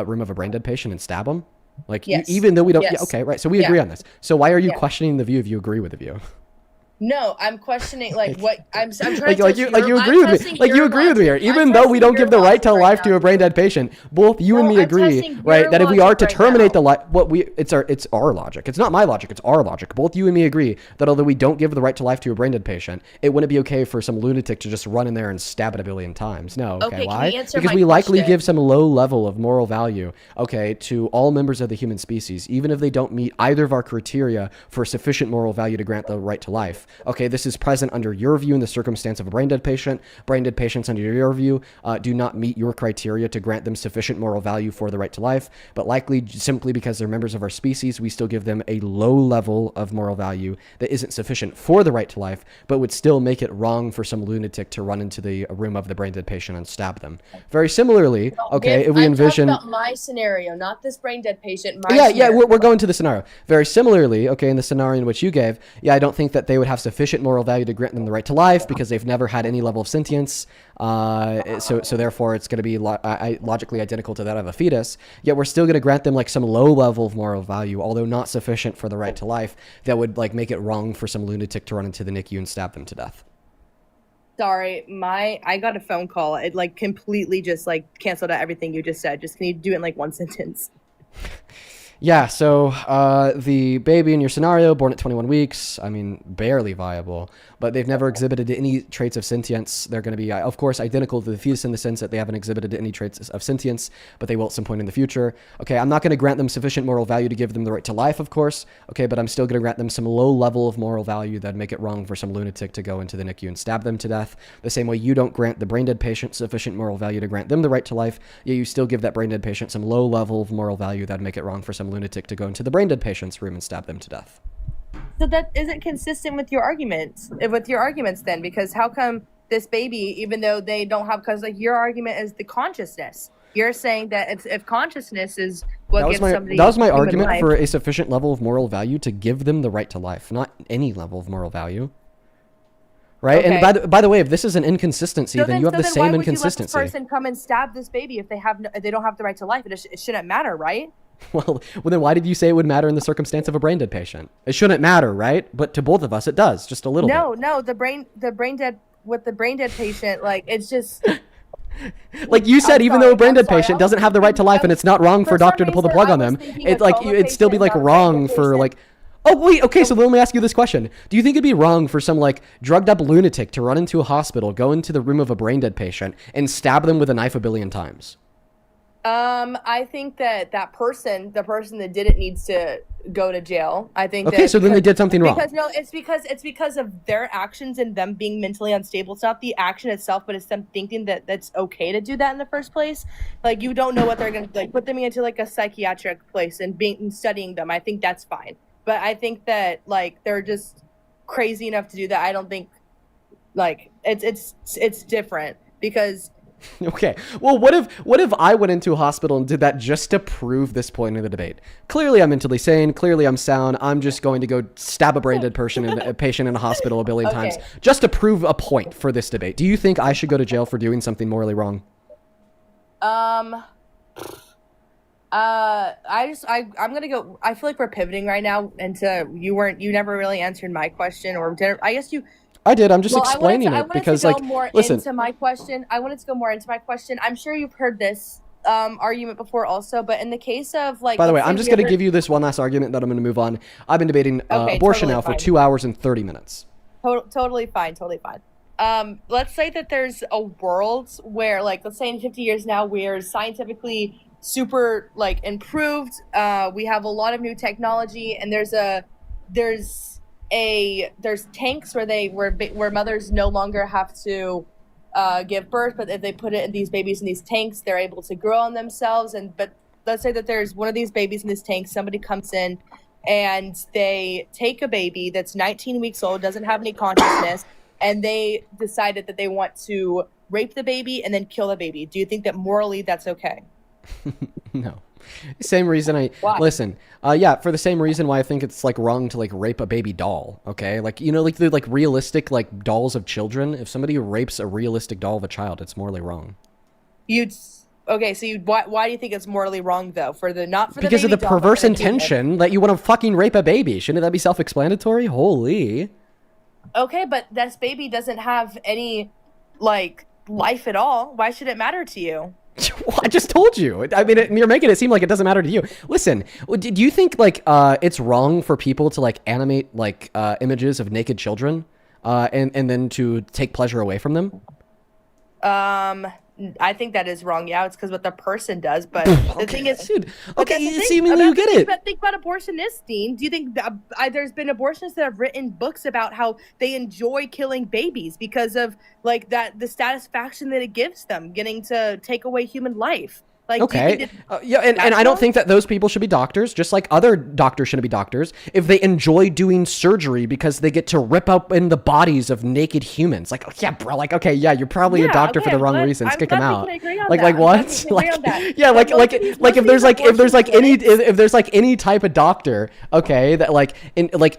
room of a brain dead patient and stab them? Like,
yes.
Even though we don't.
Yes.
Yeah, okay, right. So we agree on this. So why are you questioning the view if you agree with the view?
No, I'm questioning what I'm trying to
you agree with me. Like, you agree with me here. Even though we don't give the right to life to a brain dead patient, both you and me agree, right, that if we are to terminate the life, it's our logic. It's not my logic, it's our logic. Both you and me agree that although we don't give the right to life to a brain dead patient, it wouldn't be okay for some lunatic to just run in there and stab it a billion times. No, okay, why? Because we likely give some low level of moral value, okay, to all members of the human species, even if they don't meet either of our criteria for sufficient moral value to grant the right to life. Okay, this is present under your view in the circumstance of a brain dead patient. Brain dead patients, under your view, do not meet your criteria to grant them sufficient moral value for the right to life, but likely simply because they're members of our species, we still give them a low level of moral value that isn't sufficient for the right to life, but would still make it wrong for some lunatic to run into the room of the brain dead patient and stab them. Very similarly, okay, if we envision...
I'm talking about my scenario, not this brain dead patient.
Yeah, we're going to the scenario. Very similarly, okay, in the scenario in which you gave, I don't think that they would have sufficient moral value to grant them the right to life because they've never had any level of sentience. So therefore, it's going to be logically identical to that of a fetus. Yet we're still going to grant them like some low level of moral value, although not sufficient for the right to life, that would like make it wrong for some lunatic to run into the NICU and stab them to death.
Sorry, I got a phone call. It like completely just like canceled out everything you just said. Just can you do it in like one sentence?
Yeah, so the baby in your scenario, born at 21 weeks, I mean, barely viable, but they've never exhibited any traits of sentience. They're going to be, of course, identical to the fetus in the sense that they haven't exhibited any traits of sentience, but they will at some point in the future. Okay, I'm not going to grant them sufficient moral value to give them the right to life, of course, okay, but I'm still going to grant them some low level of moral value that'd make it wrong for some lunatic to go into the NICU and stab them to death. The same way you don't grant the brain dead patient sufficient moral value to grant them the right to life, yet you still give that brain dead patient some low level of moral value that'd make it wrong for some lunatic to go into the brain dead patient's room and stab them to death.
So that isn't consistent with your arguments. Then, because how come this baby, even though they don't have, because like your argument is the consciousness. You're saying that if consciousness is what gives somebody
that was my argument
life,
for a sufficient level of moral value to give them the right to life, not any level of moral value. Right, okay. And by the way, if this is an inconsistency, then you have the same inconsistency.
Why would you let this person come and stab this baby if they don't have the right to life? It shouldn't matter, right?
Well, then why did you say it would matter in the circumstance of a brain dead patient? It shouldn't matter, right? But to both of us, it does, just a little bit.
No, the brain dead patient, like it's just.
Like you said, even though a brain dead patient doesn't have the right to life, and it's not wrong for a doctor to pull the plug on them, it'd still be like wrong for like. Oh wait, okay. So let me ask you this question: do you think it'd be wrong for some like drugged up lunatic to run into a hospital, go into the room of a brain dead patient, and stab them with a knife a billion times?
I think that the person that did it needs to go to jail. I think.
Okay, so then they did something wrong.
It's because of their actions and them being mentally unstable. It's not the action itself, but it's them thinking that that's okay to do that in the first place. Like you don't know what they're gonna like. Put them into like a psychiatric place and studying them. I think that's fine. But I think that like they're just crazy enough to do that. I don't think like it's different because.
Okay. Well, what if I went into a hospital and did that just to prove this point in the debate? Clearly, I'm mentally sane. Clearly, I'm sound. I'm just going to go stab a brain dead patient in a hospital a billion times just to prove a point for this debate. Do you think I should go to jail for doing something morally wrong? I'm gonna go. I feel like we're pivoting right now into you never really answered my question, or I guess you. I did. I'm just explaining it because, like, listen.
I wanted to go more into my question. I'm sure you've heard this argument before also, but in the case of like,
By the way,
let's say
I'm just
we
going to
ever-
give you this one last argument, then I'm going to move on. I've been debating
Okay,
abortion
totally
now for
fine.
2 hours and 30 minutes.
Totally fine. Let's say that there's a world where, like, let's say in 50 years now, we're scientifically super like improved. We have a lot of new technology, and there's tanks where mothers no longer have to give birth, but if they put it in these babies in these tanks, they're able to grow on themselves. But let's say that there's one of these babies in this tank. Somebody comes in and they take a baby that's 19 weeks old, doesn't have any consciousness, and they decided that they want to rape the baby and then kill the baby. Do you think that morally that's okay?
No. Same reason listen. Yeah, for the same reason why I think it's like wrong to like rape a baby doll. Okay, like like the like realistic like dolls of children. If somebody rapes a realistic doll of a child, it's morally wrong.
Okay, so why do you think it's morally wrong though?
Because of the perverse intention that you want to fucking rape a baby. Shouldn't that be self-explanatory? Holy.
Okay, but this baby doesn't have any like life at all. Why should it matter to you?
I just told you. I mean, you're making it seem like it doesn't matter to you. Listen, do you think like it's wrong for people to like animate like images of naked children and then to take pleasure away from them?
I think that is wrong. Yeah, it's because what the person does. But the thing is,
dude.
but
Okay,
that's the thing
seemingly you get it.
But think about abortionists, Dean. Do you think there's been abortionists that have written books about how they enjoy killing babies because of like the satisfaction that it gives them, getting to take away human life? Like,
okay. Yeah, and I don't think that those people should be doctors, just like other doctors shouldn't be doctors, if they enjoy doing surgery because they get to rip up in the bodies of naked humans. Like, oh, yeah, bro, like, okay, yeah, you're probably a doctor for the wrong reasons. Kick him out. Like what? Like, yeah, like if there's like any type of doctor, okay, that like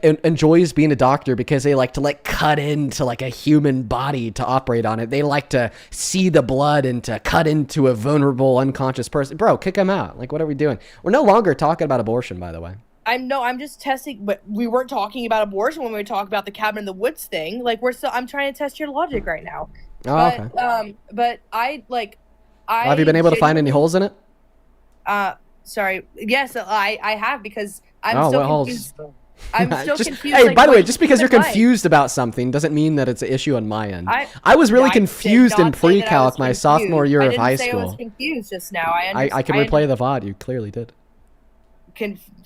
enjoys being a doctor because they like to like cut into like a human body to operate on it. They like to see the blood and to cut into a vulnerable, unconscious person. Bro, kick him out. Like, what are we doing? We're no longer talking about abortion, by the way.
I'm just testing, but we weren't talking about abortion when we were talking about the cabin in the woods thing. Like, I'm trying to test your logic right now.
Oh, okay.
But I
Have you been able to find any holes in it?
Sorry. Yes, I have, because I'm
what
so
holes?
confused. I'm so confused.
Hey,
like,
by the
what
way, just because you're
human life?
confused about something doesn't mean that it's an issue on my end. I was really
I did
confused in
not say that I was
pre-calc my
confused.
sophomore year of high
I didn't say I was
school.
confused just now.
I can replay the VOD. You clearly did.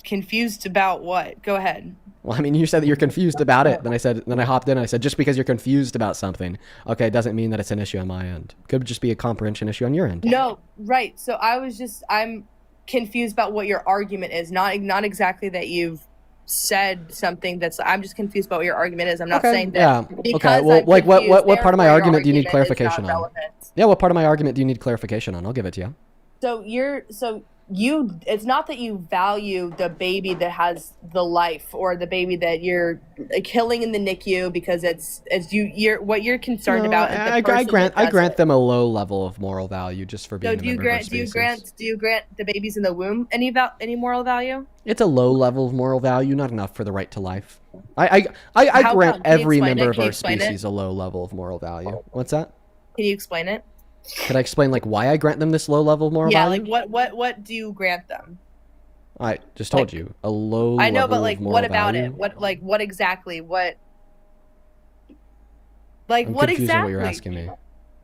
Confused about what? Go ahead.
Well, I mean, you said that you're confused about it. Then I hopped in and I said, just because you're confused about something, okay, doesn't mean that it's an issue on my end. Could just be a comprehension issue on your end.
No, right. So I'm confused about what your argument is. Not exactly that you've said something I'm just confused about what your argument is. I'm not saying that.
Yeah. Okay. Well,
I'm
like what
confused,
part of my
therefore, your
argument do you need
argument is not
clarification on?
relevant.
Yeah. What part of my argument do you need clarification on? I'll give it to you.
It's not that you value the baby that has the life, or the baby that you're killing in the NICU because you're what you're concerned about. Is
I grant them a low level of moral value just for being a member of our species.
Do you grant the babies in the womb any moral value?
It's a low level of moral value, not enough for the right to life. I grant every member of our species a low level of moral value. What's that?
Can you explain it?
Could I explain like why I grant them this low level of moral value?
Yeah, like what do you grant them?
I just told you a low.
I know,
level
but like,
of moral
what about
value.
it? What exactly? What? Like,
I'm
what
confused
exactly?
on what you're asking me.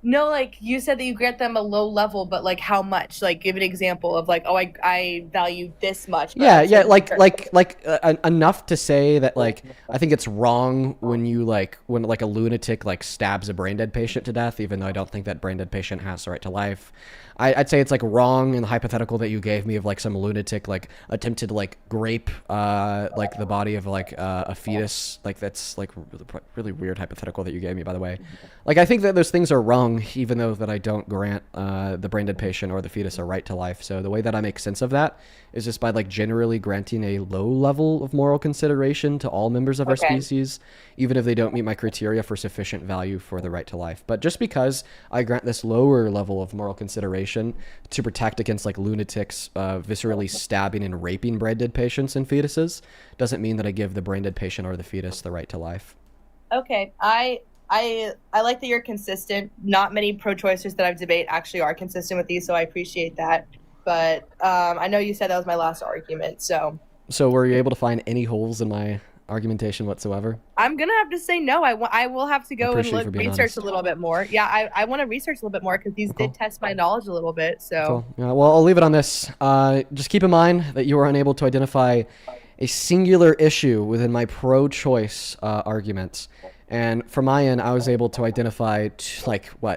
No, like you said that you grant them a low level, but like how much? Like, give an example of like, oh, I value this much.
Yeah, like enough to say that like I think it's wrong when a lunatic like stabs a brain dead patient to death, even though I don't think that brain dead patient has the right to life. I'd say it's like wrong in the hypothetical that you gave me of like some lunatic like attempted to like grape like the body of like a fetus. Like that's like really weird hypothetical that you gave me, by the way. Like I think that those things are wrong, even though that I don't grant the brain dead patient or the fetus a right to life. So the way that I make sense of that is just by like generally granting a low level of moral consideration to all members of our species, even if they don't meet my criteria for sufficient value for the right to life. But just because I grant this lower level of moral consideration to protect against like lunatics viscerally stabbing and raping brain dead patients and fetuses doesn't mean that I give the brain dead patient or the fetus the right to life.
Okay, I I like that you're consistent. Not many pro-choicers that I've debated actually are consistent with you, so I appreciate that. But I know you said that was my last argument, so.
So were you able to find any holes in my argumentation whatsoever?
I'm gonna have to say no. I will have to go and research
honest.
a little bit more. Yeah, I want to research a little bit more because these did test my knowledge a little bit. So.
Cool. Yeah, well, I'll leave it on this. Just keep in mind that you were unable to identify a singular issue within my pro-choice arguments. And from my end, I was able to identify,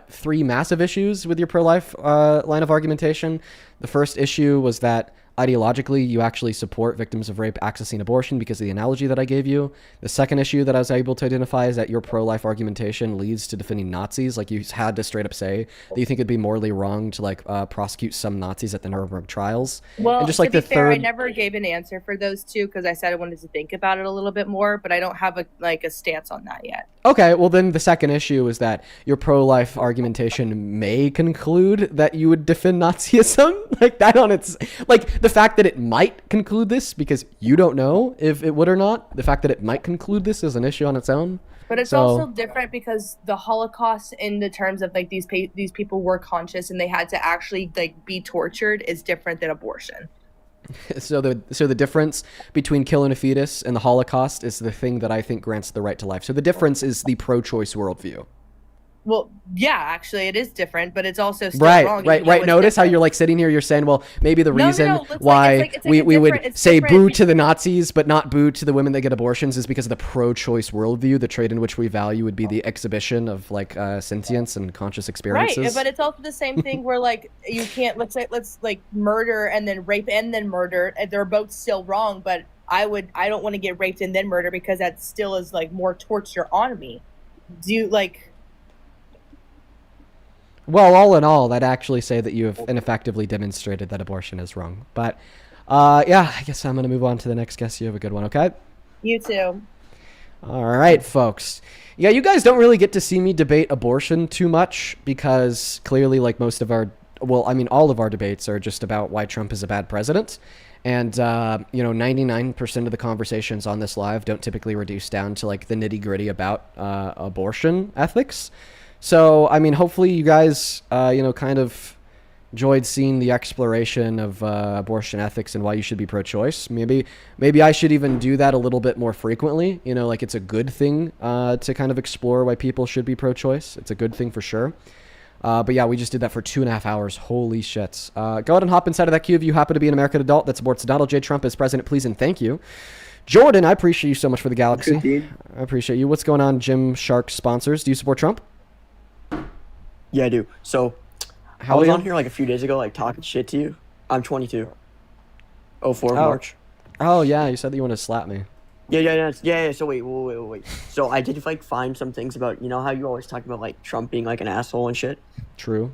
three massive issues with your pro-life line of argumentation. The first issue was that ideologically, you actually support victims of rape accessing abortion because of the analogy that I gave you. The second issue that I was able to identify is that your pro-life argumentation leads to defending Nazis. Like, you had to straight up say that you think it'd be morally wrong to prosecute some Nazis at the Nuremberg trials.
Well,
and just
to be fair, I never gave an answer for those two because I said I wanted to think about it a little bit more, but I don't have a stance on that yet.
Okay, well then the second issue is that your pro-life argumentation may conclude that you would defend Nazism. Like, that on its, like, the fact that it might conclude this because you don't know if it would or not, the fact that it might conclude this is an issue on its own.
But it's also different because the Holocaust, in the terms of like these people were conscious and they had to actually be tortured, is different than abortion.
So the difference between killing a fetus and the Holocaust is the thing that I think grants the right to life. So the difference is the pro-choice worldview.
Well, yeah, actually, it is different, but it's also still wrong.
Right. Notice how you're sitting here, you're saying, well, maybe the reason why we would say boo to the Nazis, but not boo to the women that get abortions is because of the pro-choice worldview. The trait in which we value would be the exhibition of sentience and conscious experiences.
Right, but it's also the same thing where you can't, let's murder and then rape and then murder. They're both still wrong, but I don't want to get raped and then murder because that still is more torture on me. Do you
Well, all in all, I'd actually say that you have ineffectively demonstrated that abortion is wrong. But, yeah, I guess I'm going to move on to the next guest. You have a good one, okay?
You too.
All right, folks. Yeah, you guys don't really get to see me debate abortion too much because clearly, all of our debates are just about why Trump is a bad president. And, 99% of the conversations on this live don't typically reduce down to, the nitty-gritty about abortion ethics. So, hopefully you guys, kind of enjoyed seeing the exploration of abortion ethics and why you should be pro-choice. Maybe I should even do that a little bit more frequently. It's a good thing to kind of explore why people should be pro-choice. It's a good thing for sure. But yeah, we just did that for 2.5 hours. Holy shit. Go ahead and hop inside of that queue if you happen to be an American adult that supports Donald J. Trump as president, please and thank you. Jordan, I appreciate you so much for the galaxy.
Good,
I appreciate you. What's going on, Jim Shark sponsors? Do you support Trump?
Yeah, I do. So, I was on here a few days ago, talking shit to you. I'm 22. 04 March.
Oh, yeah, you said that you wanted to slap me.
Yeah. So, wait. So, I did, find some things about, how you always talk about, Trump being, an asshole and shit.
True.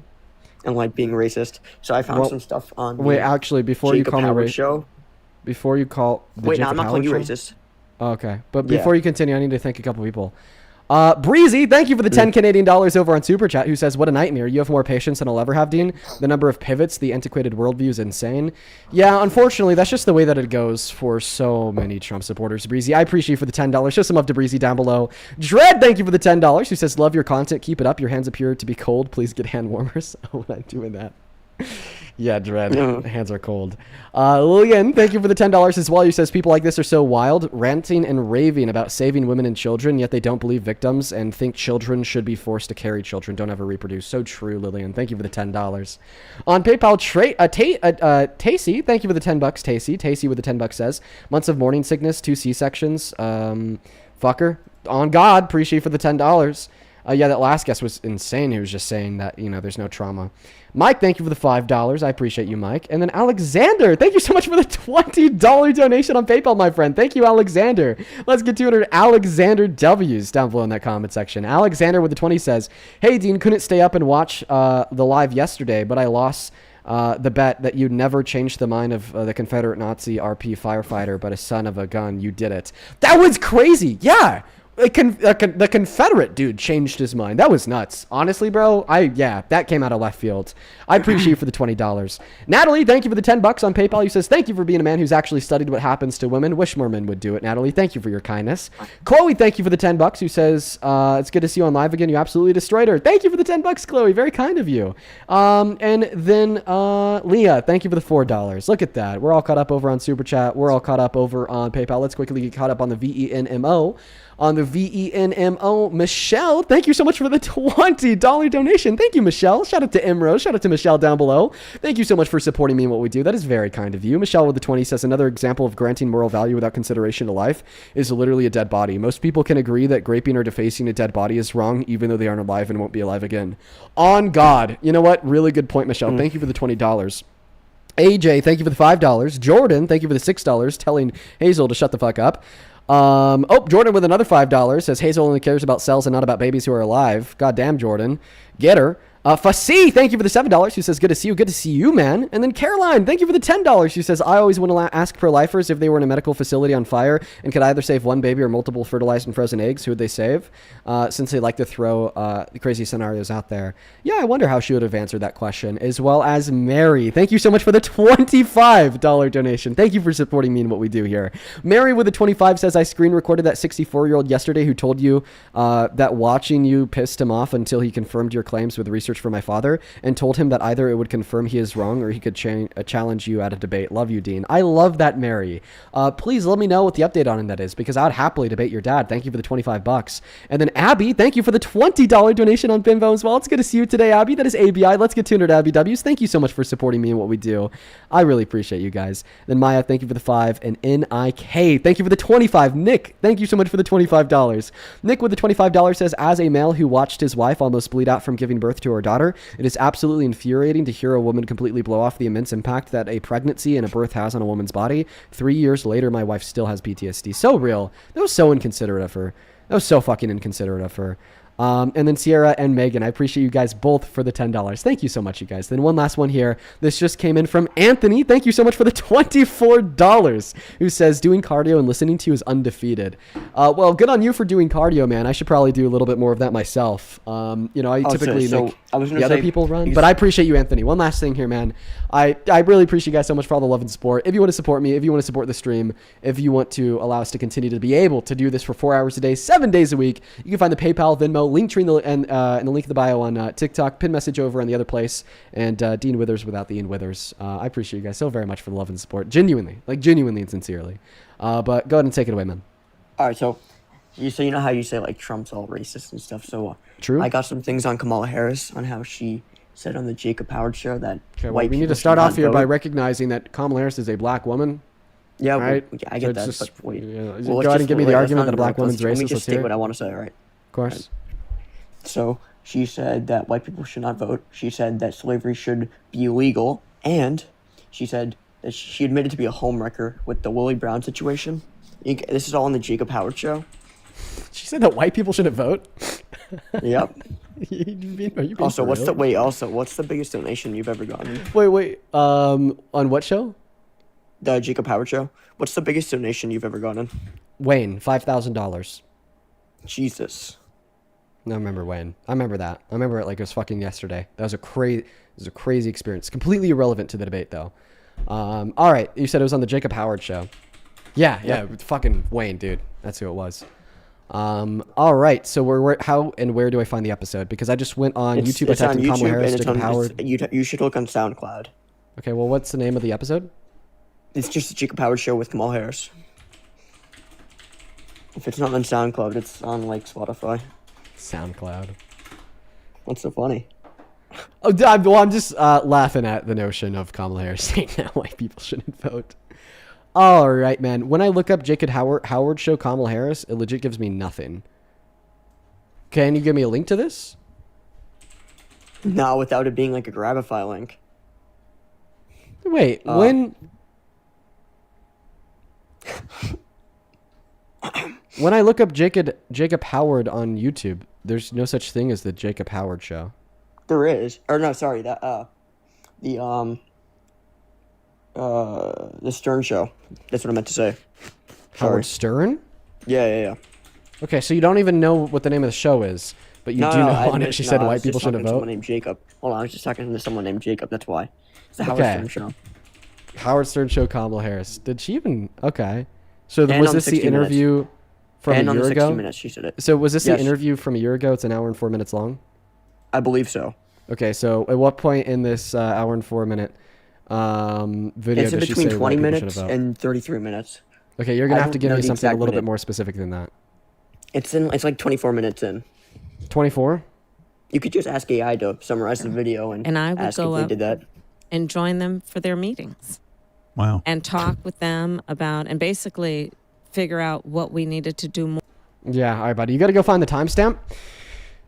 And, being racist. So, I found some stuff on
actually, before
Jacob
you call
Howard
me
show.
Before you call the Jacob
I'm not calling you
show?
racist.
Okay. But before you continue, I need to thank a couple people. Breezy, thank you for the 10 Canadian dollars over on Super Chat, who says, what a nightmare. You have more patience than I'll ever have, Dean. The number of pivots, the antiquated worldview is insane. Yeah, unfortunately, that's just the way that it goes for so many Trump supporters. Breezy, I appreciate you for the $10. Show some love to Breezy down below. Dread, thank you for the $10, who says, love your content. Keep it up. Your hands appear to be cold. Please get hand warmers. Oh, when I'm doing that. Yeah, Dread. Hands are cold. Lillian, thank you for the $10 as well. You says people like this are so wild, ranting and raving about saving women and children, yet they don't believe victims and think children should be forced to carry children. Don't ever reproduce. So true, Lillian. Thank you for the $10. On PayPal, Tacey, thank you for the $10, Tacey. Tacey with the $10 says, months of morning sickness, 2 C-sections. Fucker. On God, appreciate you for the $10. Yeah, that last guest was insane. He was just saying that, there's no trauma. Mike, thank you for the $5. I appreciate you, Mike. And then Alexander, thank you so much for the $20 donation on PayPal, my friend. Thank you, Alexander. Let's get to it. Alexander W's down below in that comment section. Alexander with the 20 says, hey, Dean, couldn't stay up and watch the live yesterday, but I lost the bet that you'd never change the mind of the Confederate Nazi RP firefighter, but a son of a gun. You did it. That was crazy. Yeah. the Confederate dude changed his mind. That was nuts. Honestly, bro, that came out of left field. I appreciate you for the $20. Natalie, thank you for the $10 on PayPal. Who says, thank you for being a man who's actually studied what happens to women. Wish more men would do it, Natalie. Thank you for your kindness. Chloe, thank you for the $10. Who says, it's good to see you on live again. You absolutely destroyed her. Thank you for the $10, Chloe. Very kind of you. And then Leah, thank you for the $4. Look at that. We're all caught up over on Super Chat. We're all caught up over on PayPal. Let's quickly get caught up on the VENMO. Michelle, thank you so much for the $20 donation. Thank you, Michelle. Shout out to Imro. Shout out to Michelle down below. Thank you so much for supporting me in what we do. That is very kind of you. Michelle with the 20 says, another example of granting moral value without consideration to life is literally a dead body. Most people can agree that raping or defacing a dead body is wrong, even though they aren't alive and won't be alive again. On God. You know what? Really good point, Michelle. Thank you for the $20. AJ, thank you for the $5. Jordan, thank you for the $6, telling Hazel to shut the fuck up. Jordan with another $5 says Hazel only cares about cells and not about babies who are alive. Goddamn, Jordan. Get her. Fassi, thank you for the $7. Who says, good to see you. Good to see you, man. And then Caroline, thank you for the $10. Who says, I always want to ask pro-lifers if they were in a medical facility on fire and could either save one baby or multiple fertilized and frozen eggs, who would they save? Since they like to throw crazy scenarios out there. Yeah, I wonder how she would have answered that question. As well as Mary. Thank you so much for the $25 donation. Thank you for supporting me in what we do here. Mary with the 25 says, I screen recorded that 64-year-old yesterday who told you that watching you pissed him off until he confirmed your claims with research for my father and told him that either it would confirm he is wrong or he could challenge you at a debate. Love you, Dean. I love that, Mary. Please let me know what the update on that is, because I would happily debate your dad. Thank you for the $25. And then Abby, thank you for the $20 donation on Bimbo as well. It's good to see you today, Abby. That is ABI. Let's get tuned to Abby W's. Thank you so much for supporting me and what we do. I really appreciate you guys. Then Maya, thank you for the 5. And NIK, thank you for the 25. Nick, thank you so much for the $25. Nick with the $25 says, as a male who watched his wife almost bleed out from giving birth to her daughter, it is absolutely infuriating to hear a woman completely blow off the immense impact that a pregnancy and a birth has on a woman's body. 3 years later, my wife still has PTSD. So real. That was so inconsiderate of her. That was so fucking inconsiderate of her. And then Sierra and Megan, I appreciate you guys both for the $10. Thank you so much, you guys. Then one last one here. This just came in from Anthony. Thank you so much for the $24, who says, doing cardio and listening to you is undefeated. Well, good on you for doing cardio, man. I should probably do a little bit more of that myself. I typically make the other people run, but I appreciate you, Anthony. One last thing here, man. I really appreciate you guys so much for all the love and support. If you want to support me, if you want to support the stream, if you want to allow us to continue to be able to do this for 4 hours a day, 7 days a week, you can find the PayPal, Venmo, Linktree, and the link in the bio on TikTok, pin message over on the other place, and Dean Withers without the Ian Withers. I appreciate you guys so very much for the love and support. Genuinely and sincerely. But go ahead and take it away, man.
All right, so you know how you say like Trump's all racist and stuff. So
true.
I got some things on Kamala Harris on how she said on the Jacob Howard show that
we need to start off here by recognizing that Kamala Harris is a black woman.
Yeah,
right?
I get that.
Just,
but wait,
go ahead and give me the argument that a black woman's racist.
Let me just state what I want to say. All right.
Of course.
Right. So she said that white people should not vote. She said that slavery should be illegal, and she said that she admitted to be a homewrecker with the Willie Brown situation. This is all on the Jacob Howard show.
She said that white people shouldn't vote.
Yep.
Also,
what's the biggest donation you've ever gotten?
Wait. On what show?
The Jacob Howard show. What's the biggest donation you've ever gotten?
Wayne, $5,000.
Jesus.
No, I remember Wayne. I remember that. I remember it like it was fucking yesterday. That was a crazy experience. Completely irrelevant to the debate, though. All right. You said it was on the Jacob Howard show. Yeah. Fucking Wayne, dude. That's who it was. All right. So how and where do I find the episode? Because I just went on YouTube. I typed in Kamala Harris, Jacob Howard.
You should look on SoundCloud.
Okay. Well, what's the name of the episode?
It's just the Jacob Howard show with Kamala Harris. If it's not on SoundCloud, it's on like Spotify.
SoundCloud.
What's so funny?
Oh, I'm just laughing at the notion of Kamala Harris saying that white people shouldn't vote. All right, man. When I look up Jacob Howard show Kamala Harris, it legit gives me nothing. Can you give me a link to this?
No, without it being like a Grabify link.
Wait, when I look up Jacob Howard on YouTube, there's no such thing as the Jacob Howard show.
There is. Or no, sorry, the Stern show. That's what I meant to say.
Howard Stern?
Yeah.
Okay, so you don't even know what the name of the show is, but you do know on it she said white people shouldn't vote?
Someone named Jacob. Hold on, I was just talking to someone named Jacob, that's why. It's the Howard
Okay.
Stern show.
Howard Stern show Kamala Harris. Did she even... Okay. So
And
was
on
this the
60 Minutes.
interview from
And
a
on
year
the 60
ago?
Minutes, she said it.
So was this
Yes.
the interview from a year ago? It's an hour and 4 minutes long?
I believe so.
Okay, so at what point in this hour and 4 minute video
It's in
does she
between
say
20
white people
minutes
shouldn't vote?
and 33 minutes.
Okay, you're gonna
I
have to
don't
give
know
me
the
something a
exact
little bit
minute.
more specific than that.
It's like 24 minutes in.
24?
You could just ask AI to summarize the video and
I would
ask
go
if they
up
did that.
and join them for their meetings
Wow.
and talk with them about and basically figure out what we needed to do more.
Yeah, all right, buddy. You got to go find the timestamp.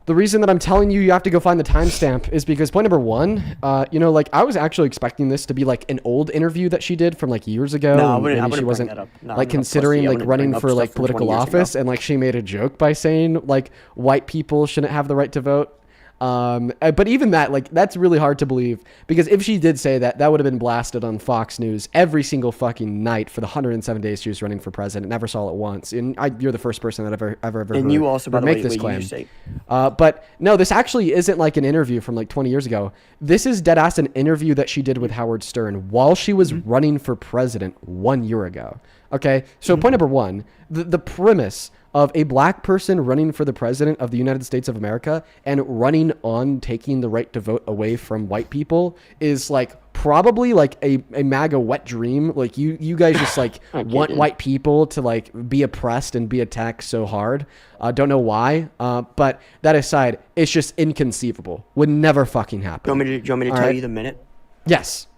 The reason that I'm telling you you have to go find the timestamp is because point number one, like I was actually expecting this to be like an old interview that she did from like years ago.
No, I
and
wouldn't- I
maybe she
wouldn't bring
wasn't
that up. No,
like
I'm not
considering
pussy. I
like
wouldn't
running
bring up
for
stuff
like
from 20
political
years ago.
office, and like she made a joke by saying like white people shouldn't have the right to vote. But even that, like, that's really hard to believe, because if she did say that, that would have been blasted on Fox News every single fucking night for the 107 days she was running for president. Never saw it once. And you're the first person that I've ever heard.
And you also, by the
make
way,
this
wait,
claim.
you say.
But no, this actually isn't like an interview from like 20 years ago. This is dead ass an interview that she did with Howard Stern while she was running for president 1 year ago. Okay, so point number one, the premise of a black person running for the president of the United States of America and running on taking the right to vote away from white people is like probably like a MAGA wet dream. Like you guys just like want white people to like be oppressed and be attacked so hard. Don't know why. But that aside, it's just inconceivable. Would never fucking happen.
Do you want me to tell you the minute?
Yes.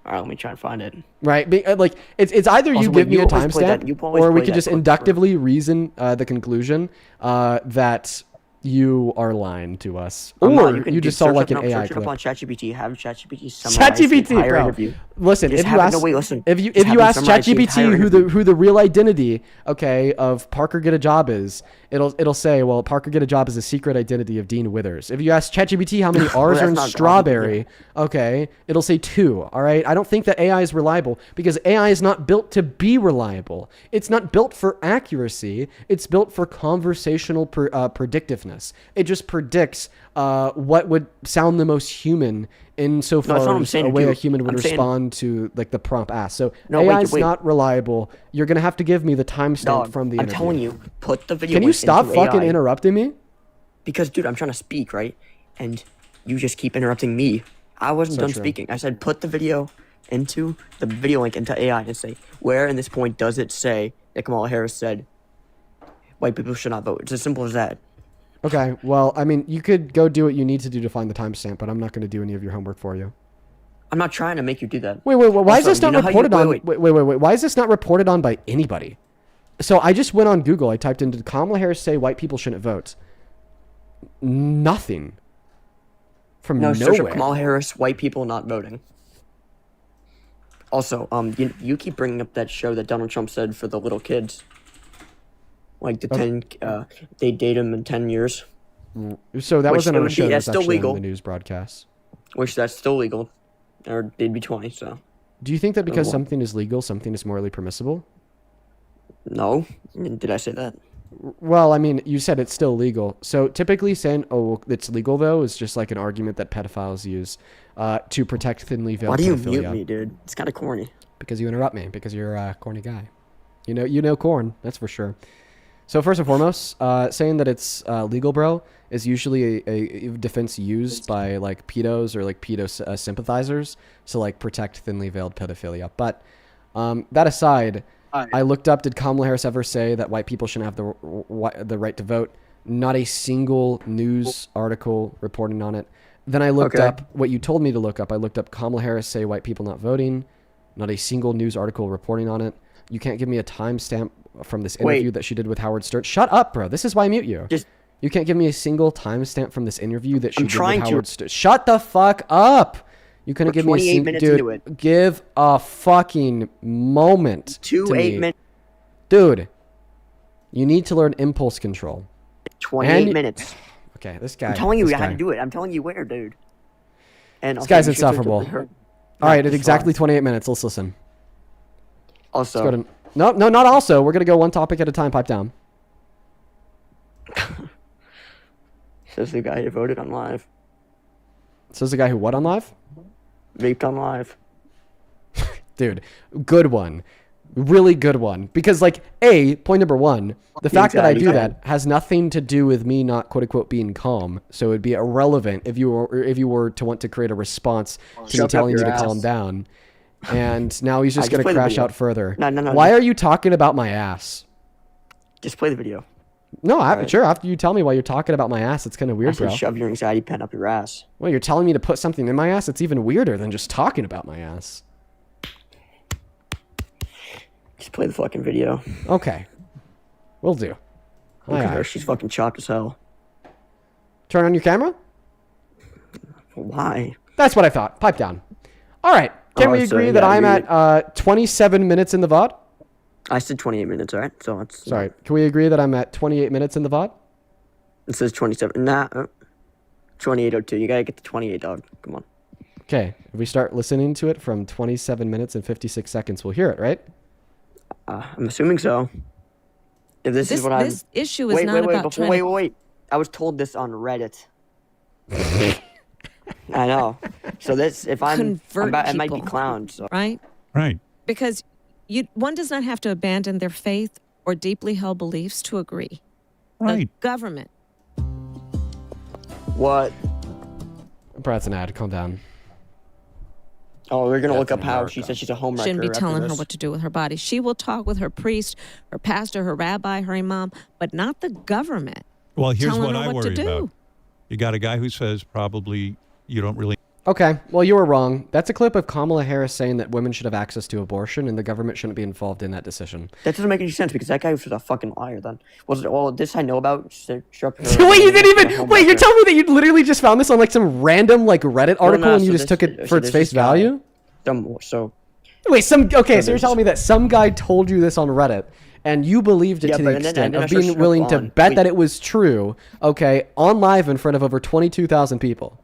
All right, let me try and find it.
Right, like it's either you
Also,
give
wait,
me a
you always play that-
timestamp,
you always
or we
play
could
that
just
clip
inductively reason the conclusion that you are lying to us, or you just saw like an AI
search it up
clip.
on ChatGPT. Have ChatGPT summarize the
ChatGPT,
entire
bro.
interview.
Listen,
Just
if you
have it-
ask,
no, wait, listen.
if you
Just have it
ask
summarize the entire
ChatGPT
interview.
who the real identity, okay, of Parker Get a Job is, it'll say, well, Parker Get a Job is a secret identity of Dean Withers. If you ask ChatGPT how many R's are in
that's not
strawberry, okay, it'll say 2. All right, I don't think that AI is reliable because AI is not built to be reliable. It's not built for accuracy. It's built for conversational predictiveness. It just predicts what would sound the most human insofar
that's not what I'm
as
saying
a
to
way
do.
a human would
I'm saying-
respond to like the prompt asked. So
No,
AI
wait,
is
wait.
not reliable. You're gonna have to give me the timestamp
Dog,
from the
I'm
interview.
telling you, put the video.
Can you
link
stop
into
fucking
AI.
interrupting me?
Because, dude, I'm trying to speak, right? And you just keep interrupting me. I wasn't
So
done
true.
speaking. I said put the video link into AI and say, where in this point does it say that Kamala Harris said white people should not vote? It's as simple as that.
Okay, well, I mean, you could go do what you need to do to find the timestamp, but I'm not going to do any of your homework for you.
I'm not trying to make you do that.
Wait, why is
Also,
this not
you know how you-
reported on?
wait.
Wait, why is this not reported on by anybody? So I just went on Google. I typed in, did Kamala Harris say white people shouldn't vote? Nothing. From
No, search up
nowhere.
Kamala Harris, white people not voting. Also, you keep bringing up that show that Donald Trump said for the little kids. Like the 10, they date him in 10 years.
So that
Which
wasn't
it
on a
would be-
show. That
that's
was
still
actually
legal.
on the news broadcast.
Which that's still legal. Or they'd be 20, so.
Do you think that because
well.
something is legal, something is morally permissible?
No. Did I say that?
Well, I mean, you said it's still legal. So typically saying, oh, it's legal, though, is just like an argument that pedophiles use to protect thinly veiled
Why do you
pedophilia.
mute me, dude? It's kind of corny.
Because you interrupt me, because you're a corny guy. You know corn, that's for sure. So first and foremost, saying that it's legal, bro, is usually a defense used by like pedos or like pedo sympathizers to like protect thinly veiled pedophilia. But that aside, I looked up, did Kamala Harris ever say that white people shouldn't have the right to vote? Not a single news article reporting on it. Then I looked up what you told me to look up. I looked up Kamala Harris say white people not voting. Not a single news article reporting on it. You can't give me a timestamp from this interview that she did with Howard Stern. Shut up, bro. This is why I mute you. You can't give me a single timestamp from this interview that she did with Howard Stern. Shut the fuck up. You couldn't give me a single... Dude, give a fucking moment to
8 minutes.
Dude, you need to learn impulse control.
28 minutes.
Okay, this guy...
I'm telling you
this
how
guy.
to do it. I'm telling you where, dude. And
This guy's insufferable. All right, at exactly 28 minutes, let's listen.
Also...
Let's go to, no, not also. We're going to go one topic at a time. Pipe down.
Says the guy who voted on live.
Says the guy who what on live?
Vaped on live.
Dude, good one. Really good one. Because, like, point number one, the fact that I do that has nothing to do with me not, quote unquote, being calm. So it'd be irrelevant if you were to want to create a response to me telling you to calm down. And now he's just going to crash out further.
No.
Why are you talking about my ass?
Just play the video.
No, sure. After you tell me why you're talking about my ass, it's kind of weird, bro.
Shove your anxiety pen up your ass.
Well, you're telling me to put something in my ass? It's even weirder than just talking about my ass.
Just play the fucking video.
Okay. Will do.
Look at her. She's fucking chopped as hell.
Turn on your camera?
Why?
That's what I thought. Pipe down. All right. Can we agree that I'm at 27 minutes in the VOD?
I said 28 minutes, all right? So it's...
Sorry. Can we agree that I'm at 28 minutes in the VOD?
It says 27. Nah. 28:02. You gotta get to 28, dog. Come on.
Okay. If we start listening to it from 27 minutes and 56 seconds, we'll hear it, right?
I'm assuming so. If this is what I'm...
This issue is not about trying to...
Wait. I was told this on Reddit. I know. So this, if I might be clowned. So.
Right?
Right.
Because one does not have to abandon their faith or deeply held beliefs to agree.
Right.
The government.
What?
Brad's an ad. Calm down.
Oh, we're going to look up how she said she's a homewrecker.
Shouldn't be telling her what to do with her body. She will talk with her priest, her pastor, her rabbi, her imam, but not the government.
Well, here's
telling
what
her
I
what to
worry
do.
about. You got a guy who says probably you don't really...
Okay, well, you were wrong. That's a clip of Kamala Harris saying that women should have access to abortion and the government shouldn't be involved in that decision.
That doesn't make any sense because that guy was a fucking liar then. Was it all this I know about?
Wait, you didn't even... Wait, you're telling me that you literally just found this on like some random like Reddit article and you just took it for its face value? Wait, so you're telling me that some guy told you this on Reddit and you believed it to the extent of being willing to bet that it was true, okay, on live in front of over 22,000 people.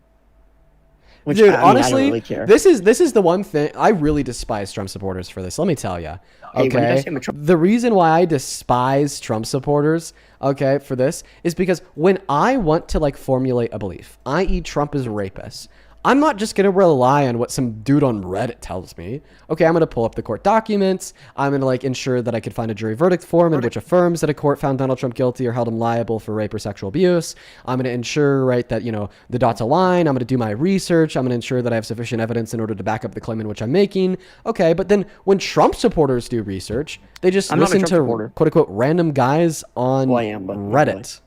Which, dude, honestly, I don't really care. This is the one thing I really despise Trump supporters for this. Let me tell you, okay. The reason why I despise Trump supporters, okay, for this is because when I want to like formulate a belief, i.e., Trump is a rapist, I'm not just going to rely on what some dude on Reddit tells me. Okay, I'm going to pull up the court documents. I'm going to like ensure that I could find a jury verdict form in which affirms that a court found Donald Trump guilty or held him liable for rape or sexual abuse. I'm going to ensure, right, that, you know, the dots align. I'm going to do my research. I'm going to ensure that I have sufficient evidence in order to back up the claim in which I'm making. Okay, but then when Trump supporters do research, they just listen to quote unquote random guys on Reddit.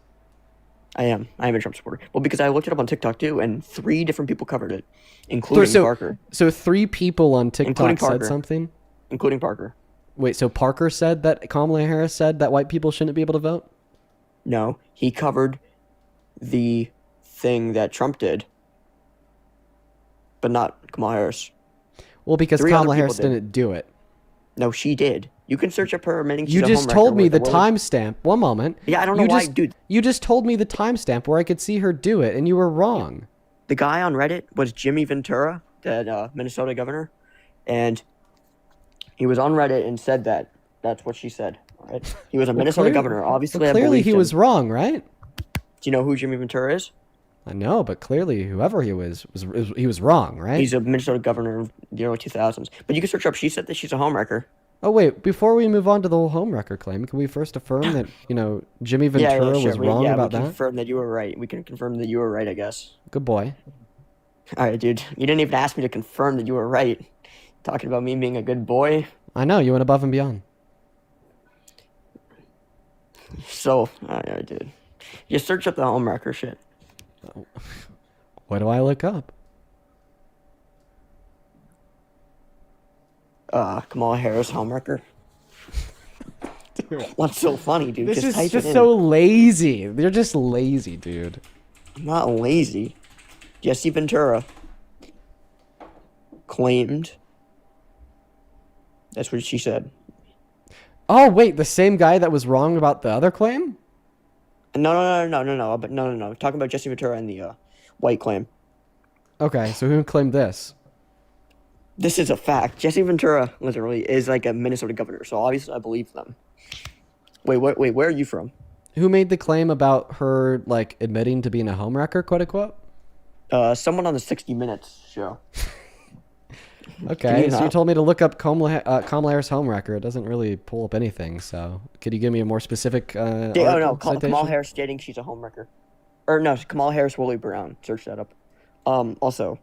I am a Trump supporter. Well, because I looked it up on TikTok too, and 3 different people covered it, including Parker.
So 3 people on TikTok said something?
Including Parker.
Wait, so Parker said that Kamala Harris said that white people shouldn't be able to vote?
No, he covered the thing that Trump did, but not Kamala Harris.
Well, because Kamala Harris didn't do it.
No, she did. You can search up her admitting she's
You
a
just told me the timestamp. One moment.
Yeah, I don't know why, dude.
You just told me the timestamp where I could see her do it, and you were wrong.
The guy on Reddit was Jimmy Ventura, the Minnesota governor, and he was on Reddit and said that. That's what she said. Right? He was a Minnesota governor. Obviously,
clearly he was wrong, right?
Do you know who Jimmy Ventura is?
I know, but clearly whoever he was he was wrong, right?
He's a Minnesota governor of the early 2000s. But you can search up. She said that she's a homewrecker.
Oh, wait, before we move on to the whole homewrecker claim, can we first affirm that, you know, Jimmy Ventura was wrong about that?
We can confirm that you were right. We can confirm that you were right, I guess.
Good boy.
All right, dude. You didn't even ask me to confirm that you were right. Talking about me being a good boy.
I know, you went above and beyond.
So, all right, dude. Just search up the homewrecker shit.
What do I look up?
Kamala Harris homewrecker. What's so funny, dude?
This is just so lazy. They're just lazy, dude.
I'm not lazy. Jesse Ventura claimed. That's what she said.
Oh, wait, the same guy that was wrong about the other claim?
No. But no. Talking about Jesse Ventura and the white claim.
Okay, so who claimed this?
This is a fact. Jesse Ventura, literally, is like a Minnesota governor, so obviously I believe them. Wait, where are you from?
Who made the claim about her like admitting to being a homewrecker, quote unquote?
Someone on the 60 Minutes show.
Okay, so you told me to look up Kamala Harris homewrecker. It doesn't really pull up anything. So could you give me a more specific?
Kamala Harris stating she's a homewrecker. Or no, Kamala Harris, Willie Brown. Search that up. Also.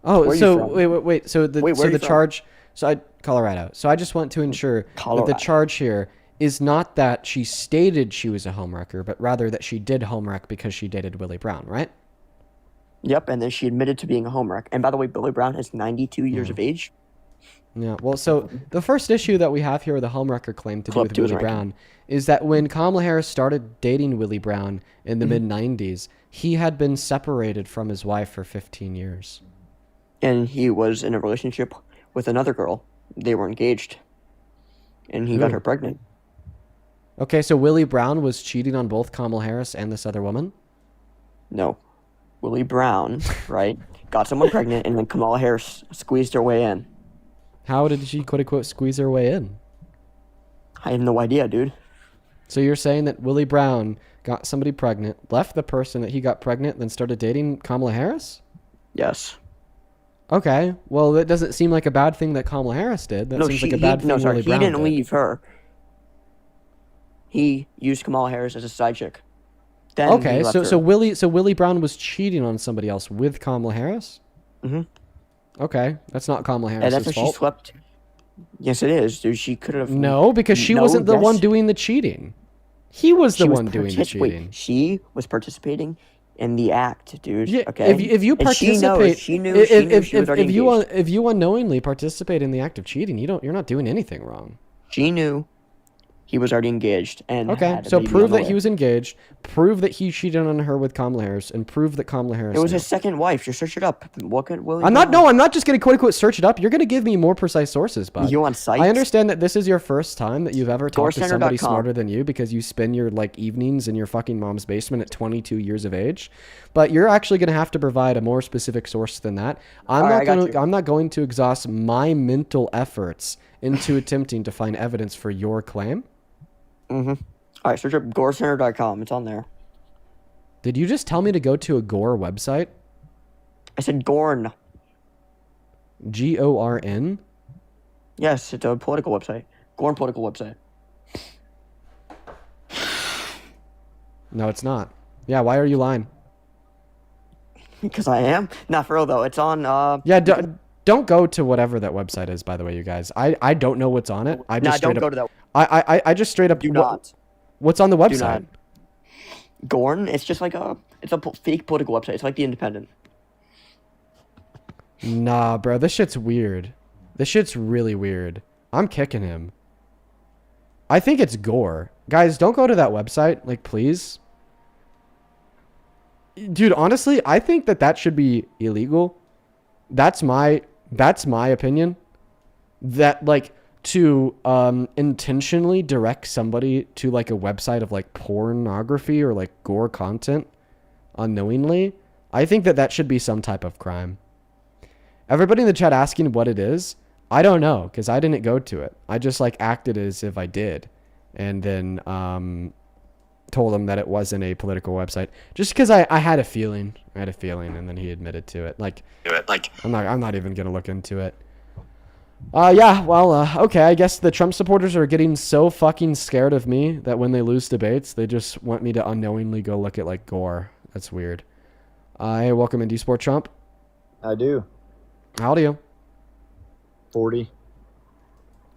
Oh, so wait. So the
from?
charge. So Colorado. So I just want to ensure that the charge here is not that she stated she was a homewrecker, but rather that she did homewreck because she dated Willie Brown, right?
Yep, and then she admitted to being a homewrecker. And by the way, Willie Brown is 92 years of age.
Yeah, well, so the first issue that we have here with the homewrecker claim to do with Willie Brown is that when Kamala Harris started dating Willie Brown in the mid-90s, he had been separated from his wife for 15 years.
And he was in a relationship with another girl. They were engaged. And he got her pregnant.
Okay, so Willie Brown was cheating on both Kamala Harris and this other woman?
No. Willie Brown, right, got someone pregnant, and then Kamala Harris squeezed her way in.
How did she, quote unquote, squeeze her way in?
I have no idea, dude.
So you're saying that Willie Brown got somebody pregnant, left the person that he got pregnant, then started dating Kamala Harris?
Yes.
Okay, well, that doesn't seem like a bad thing that Kamala Harris did. That seems like a bad thing Willie Brown
he didn't
did.
leave her. He used Kamala Harris as a side chick. Then
okay, so Willie Brown was cheating on somebody else with Kamala Harris?
Mm-hmm.
Okay, that's not Kamala Harris'
and that's
fault.
She slept. Yes, it is, dude. She could have.
No, because she wasn't the one doing the cheating. He was the one doing the cheating.
She was participating in the act, dude.
Yeah,
okay.
If you participate,
she knew she was already engaged.
If you unknowingly participate in the act of cheating, you're not doing anything wrong.
She knew he was already engaged, and
okay, so prove that he was engaged, prove that he cheated on her with Kamala Harris, and prove that Kamala Harris.
It was his second wife. Just search it up. Look at Willie.
I'm not just gonna quote unquote search it up. You're gonna give me more precise sources, bud.
You on site?
I understand that this is your first time that you've ever talked to somebody smarter than you because you spend your like evenings in your fucking mom's basement at 22 years of age. But you're actually gonna have to provide a more specific source than that. I'm not going to exhaust my mental efforts into attempting to find evidence for your claim.
Mm-hmm. All right, search up gorecenter.com. It's on there.
Did you just tell me to go to a Gore website?
I said Gorn.
Gorn?
Yes, it's a political website. Gorn political website.
No, it's not. Yeah, why are you lying?
Because I am. Not for real, though. It's on...
Don't go to whatever that website is, by the way, you guys. I don't know what's on it.
Don't go to that.
I just straight up...
Do not.
What's on the website?
Gorn? It's just like it's a fake political website. It's like The Independent.
Nah, bro. This shit's weird. This shit's really weird. I'm kicking him. I think it's Gore. Guys, don't go to that website. Like, please. Dude, honestly, I think that should be illegal. That's my opinion. That, like, to intentionally direct somebody to, like, a website of, like, pornography or, like, gore content unknowingly, I think that should be some type of crime. Everybody in the chat asking what it is, I don't know, because I didn't go to it. I just, like, acted as if I did. And then told him that it wasn't a political website. Just because I had a feeling. I had a feeling, and then he admitted to it. I'm not even going to look into it. Okay, I guess the Trump supporters are getting so fucking scared of me that when they lose debates, they just want me to unknowingly go look at, like, Gore. That's weird. Hey, welcome in. Do you support Trump?
I do.
How old are you?
40.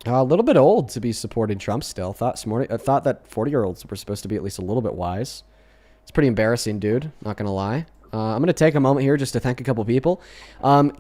A little bit old to be supporting Trump still. Thought that 40-year-olds were supposed to be at least a little bit wise. It's pretty embarrassing, dude. Not going to lie. I'm going to take a moment here just to thank a couple people.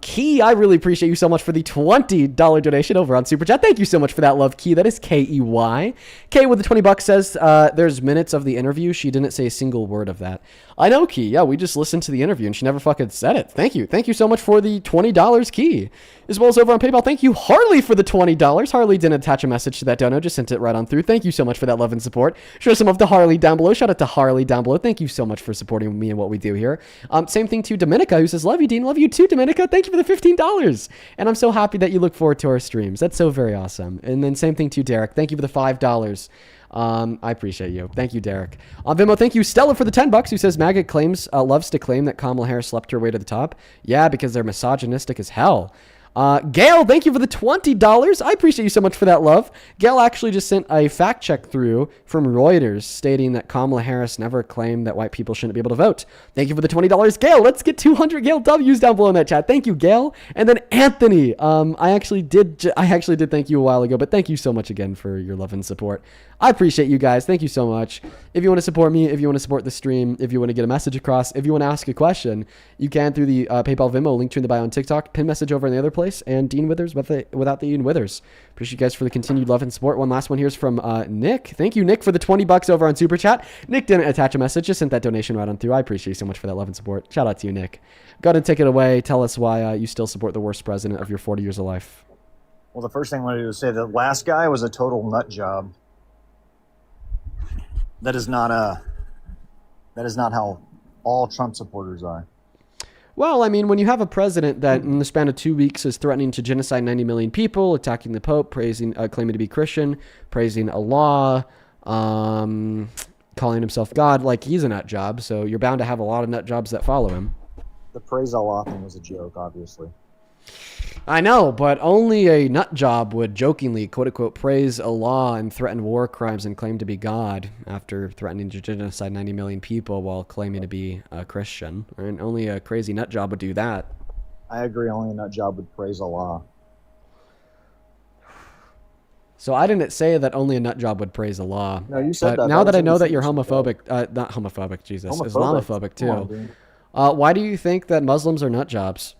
Key, I really appreciate you so much for the $20 donation over on Super Chat. Thank you so much for that love, Key. That is Key. Kay with the $20 says there's minutes of the interview. She didn't say a single word of that. I know, Key. Yeah, we just listened to the interview and she never fucking said it. Thank you. Thank you so much for the $20, Key. As well as over on PayPal, thank you, Harley, for the $20. Harley didn't attach a message to that dono, just sent it right on through. Thank you so much for that love and support. Show some love to Harley down below. Shout out to Harley down below. Thank you so much for supporting me and what we do here. Same thing to Dominica, who says, love you, Dean. Love you too, Dominica. Thank you for the $15. And I'm so happy that you look forward to our streams. That's so very awesome. And then same thing to Derek. Thank you for the $5. I appreciate you. Thank you, Derek. On Vimeo, thank you, Stella, for the $10, who says MAGA loves to claim that Kamala Harris slept her way to the top. Yeah, because they're misogynistic as hell. Gail, thank you for the $20. I appreciate you so much for that love. Gail actually just sent a fact check through from Reuters stating that Kamala Harris never claimed that white people shouldn't be able to vote. Thank you for the $20, Gail. Let's get 200 Gail W's down below in that chat. Thank you, Gail. And then Anthony, I actually did thank you a while ago, but thank you so much again for your love and support. I appreciate you guys. Thank you so much. If you want to support me, if you want to support the stream, if you want to get a message across, if you want to ask a question, you can through the PayPal Venmo link to in the bio on TikTok, pin message over in the other place, and Dean Withers without the Ian Withers. Appreciate you guys for the continued love and support. One last one here is from Nick. Thank you, Nick, for the $20 over on Super Chat. Nick didn't attach a message, just sent that donation right on through. I appreciate you so much for that love and support. Shout out to you, Nick. Go ahead and take it away. Tell us why you still support the worst president of your 40 years of life.
Well, the first thing I want to do is say the last guy was a total nut job. That is not how all Trump supporters are.
Well, I mean, when you have a president that in the span of 2 weeks is threatening to genocide 90 million people, attacking the Pope, claiming to be Christian, praising Allah, calling himself God, like he's a nut job. So you're bound to have a lot of nut jobs that follow him.
The praise Allah thing was a joke, obviously.
I know, but only a nut job would jokingly, quote unquote, praise Allah and threaten war crimes and claim to be God after threatening to genocide 90 million people while claiming to be a Christian. And only a crazy nut job would do that.
I agree, only a nut job would praise Allah.
So I didn't say that only a nut job would praise Allah.
No, you said
but
that.
Now that I know that you're homophobic, not homophobic, Jesus, Islamophobic too. Why do you think that Muslims are nut jobs?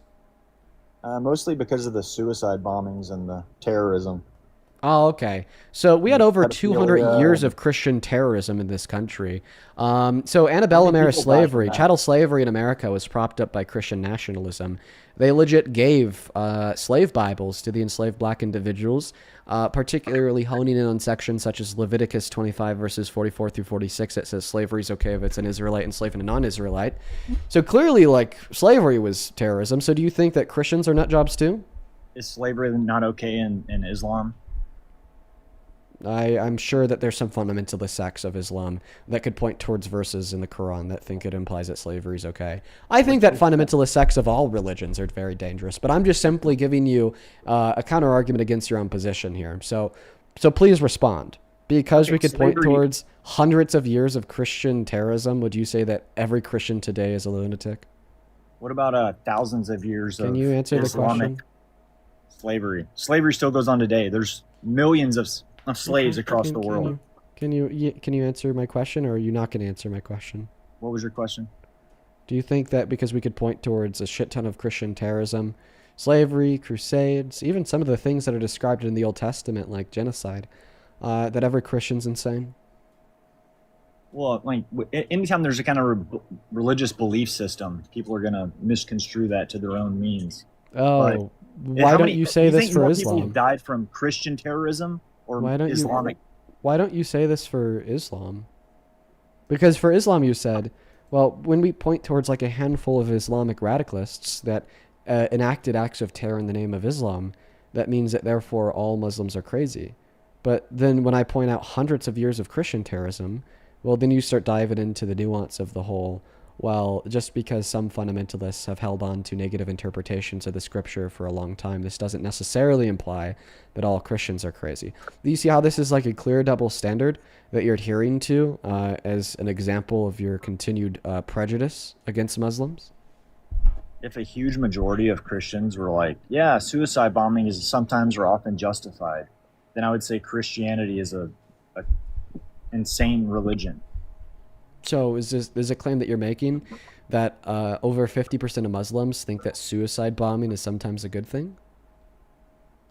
Mostly because of the suicide bombings and the terrorism.
Oh, okay. So we had over 200 years of Christian terrorism in this country. So antebellum era slavery, chattel slavery in America was propped up by Christian nationalism. They legit gave slave Bibles to the enslaved black individuals, particularly honing in on sections such as Leviticus 25 verses 44 through 46 that says slavery is okay if it's an Israelite enslaving a non-Israelite. So clearly, like, slavery was terrorism. So do you think that Christians are nut jobs too?
Is slavery not okay in Islam?
I'm sure that there's some fundamentalist sects of Islam that could point towards verses in the Quran that think it implies that slavery is okay. I think that fundamentalist sects of all religions are very dangerous, but I'm just simply giving you a counter argument against your own position here. So please respond. Because we could point towards hundreds of years of Christian terrorism, would you say that every Christian today is a lunatic?
What about thousands of years of
Can you answer the question?
Slavery. Slavery still goes on today. There's millions of slaves across the world.
Can you answer my question, or are you not going to answer my question?
What was your question?
Do you think that because we could point towards a shit ton of Christian terrorism, slavery, crusades, even some of the things that are described in the Old Testament, like genocide, that every Christian's insane?
Well, like anytime there's a kind of religious belief system, people are going to misconstrue that to their own means.
Oh, why don't you say this for Islam?
People died from Christian terrorism or Islamic?
Why don't you say this for Islam? Because for Islam, you said, well, when we point towards like a handful of Islamic radicalists that enacted acts of terror in the name of Islam, that means that therefore all Muslims are crazy. But then when I point out hundreds of years of Christian terrorism, well, then you start diving into the nuance of the whole. Well, just because some fundamentalists have held on to negative interpretations of the scripture for a long time, this doesn't necessarily imply that all Christians are crazy. Do you see how this is like a clear double standard that you're adhering to as an example of your continued prejudice against Muslims?
If a huge majority of Christians were like, yeah, suicide bombing is sometimes or often justified, then I would say Christianity is a insane religion.
So is a claim that you're making that over 50% of Muslims think that suicide bombing is sometimes a good thing?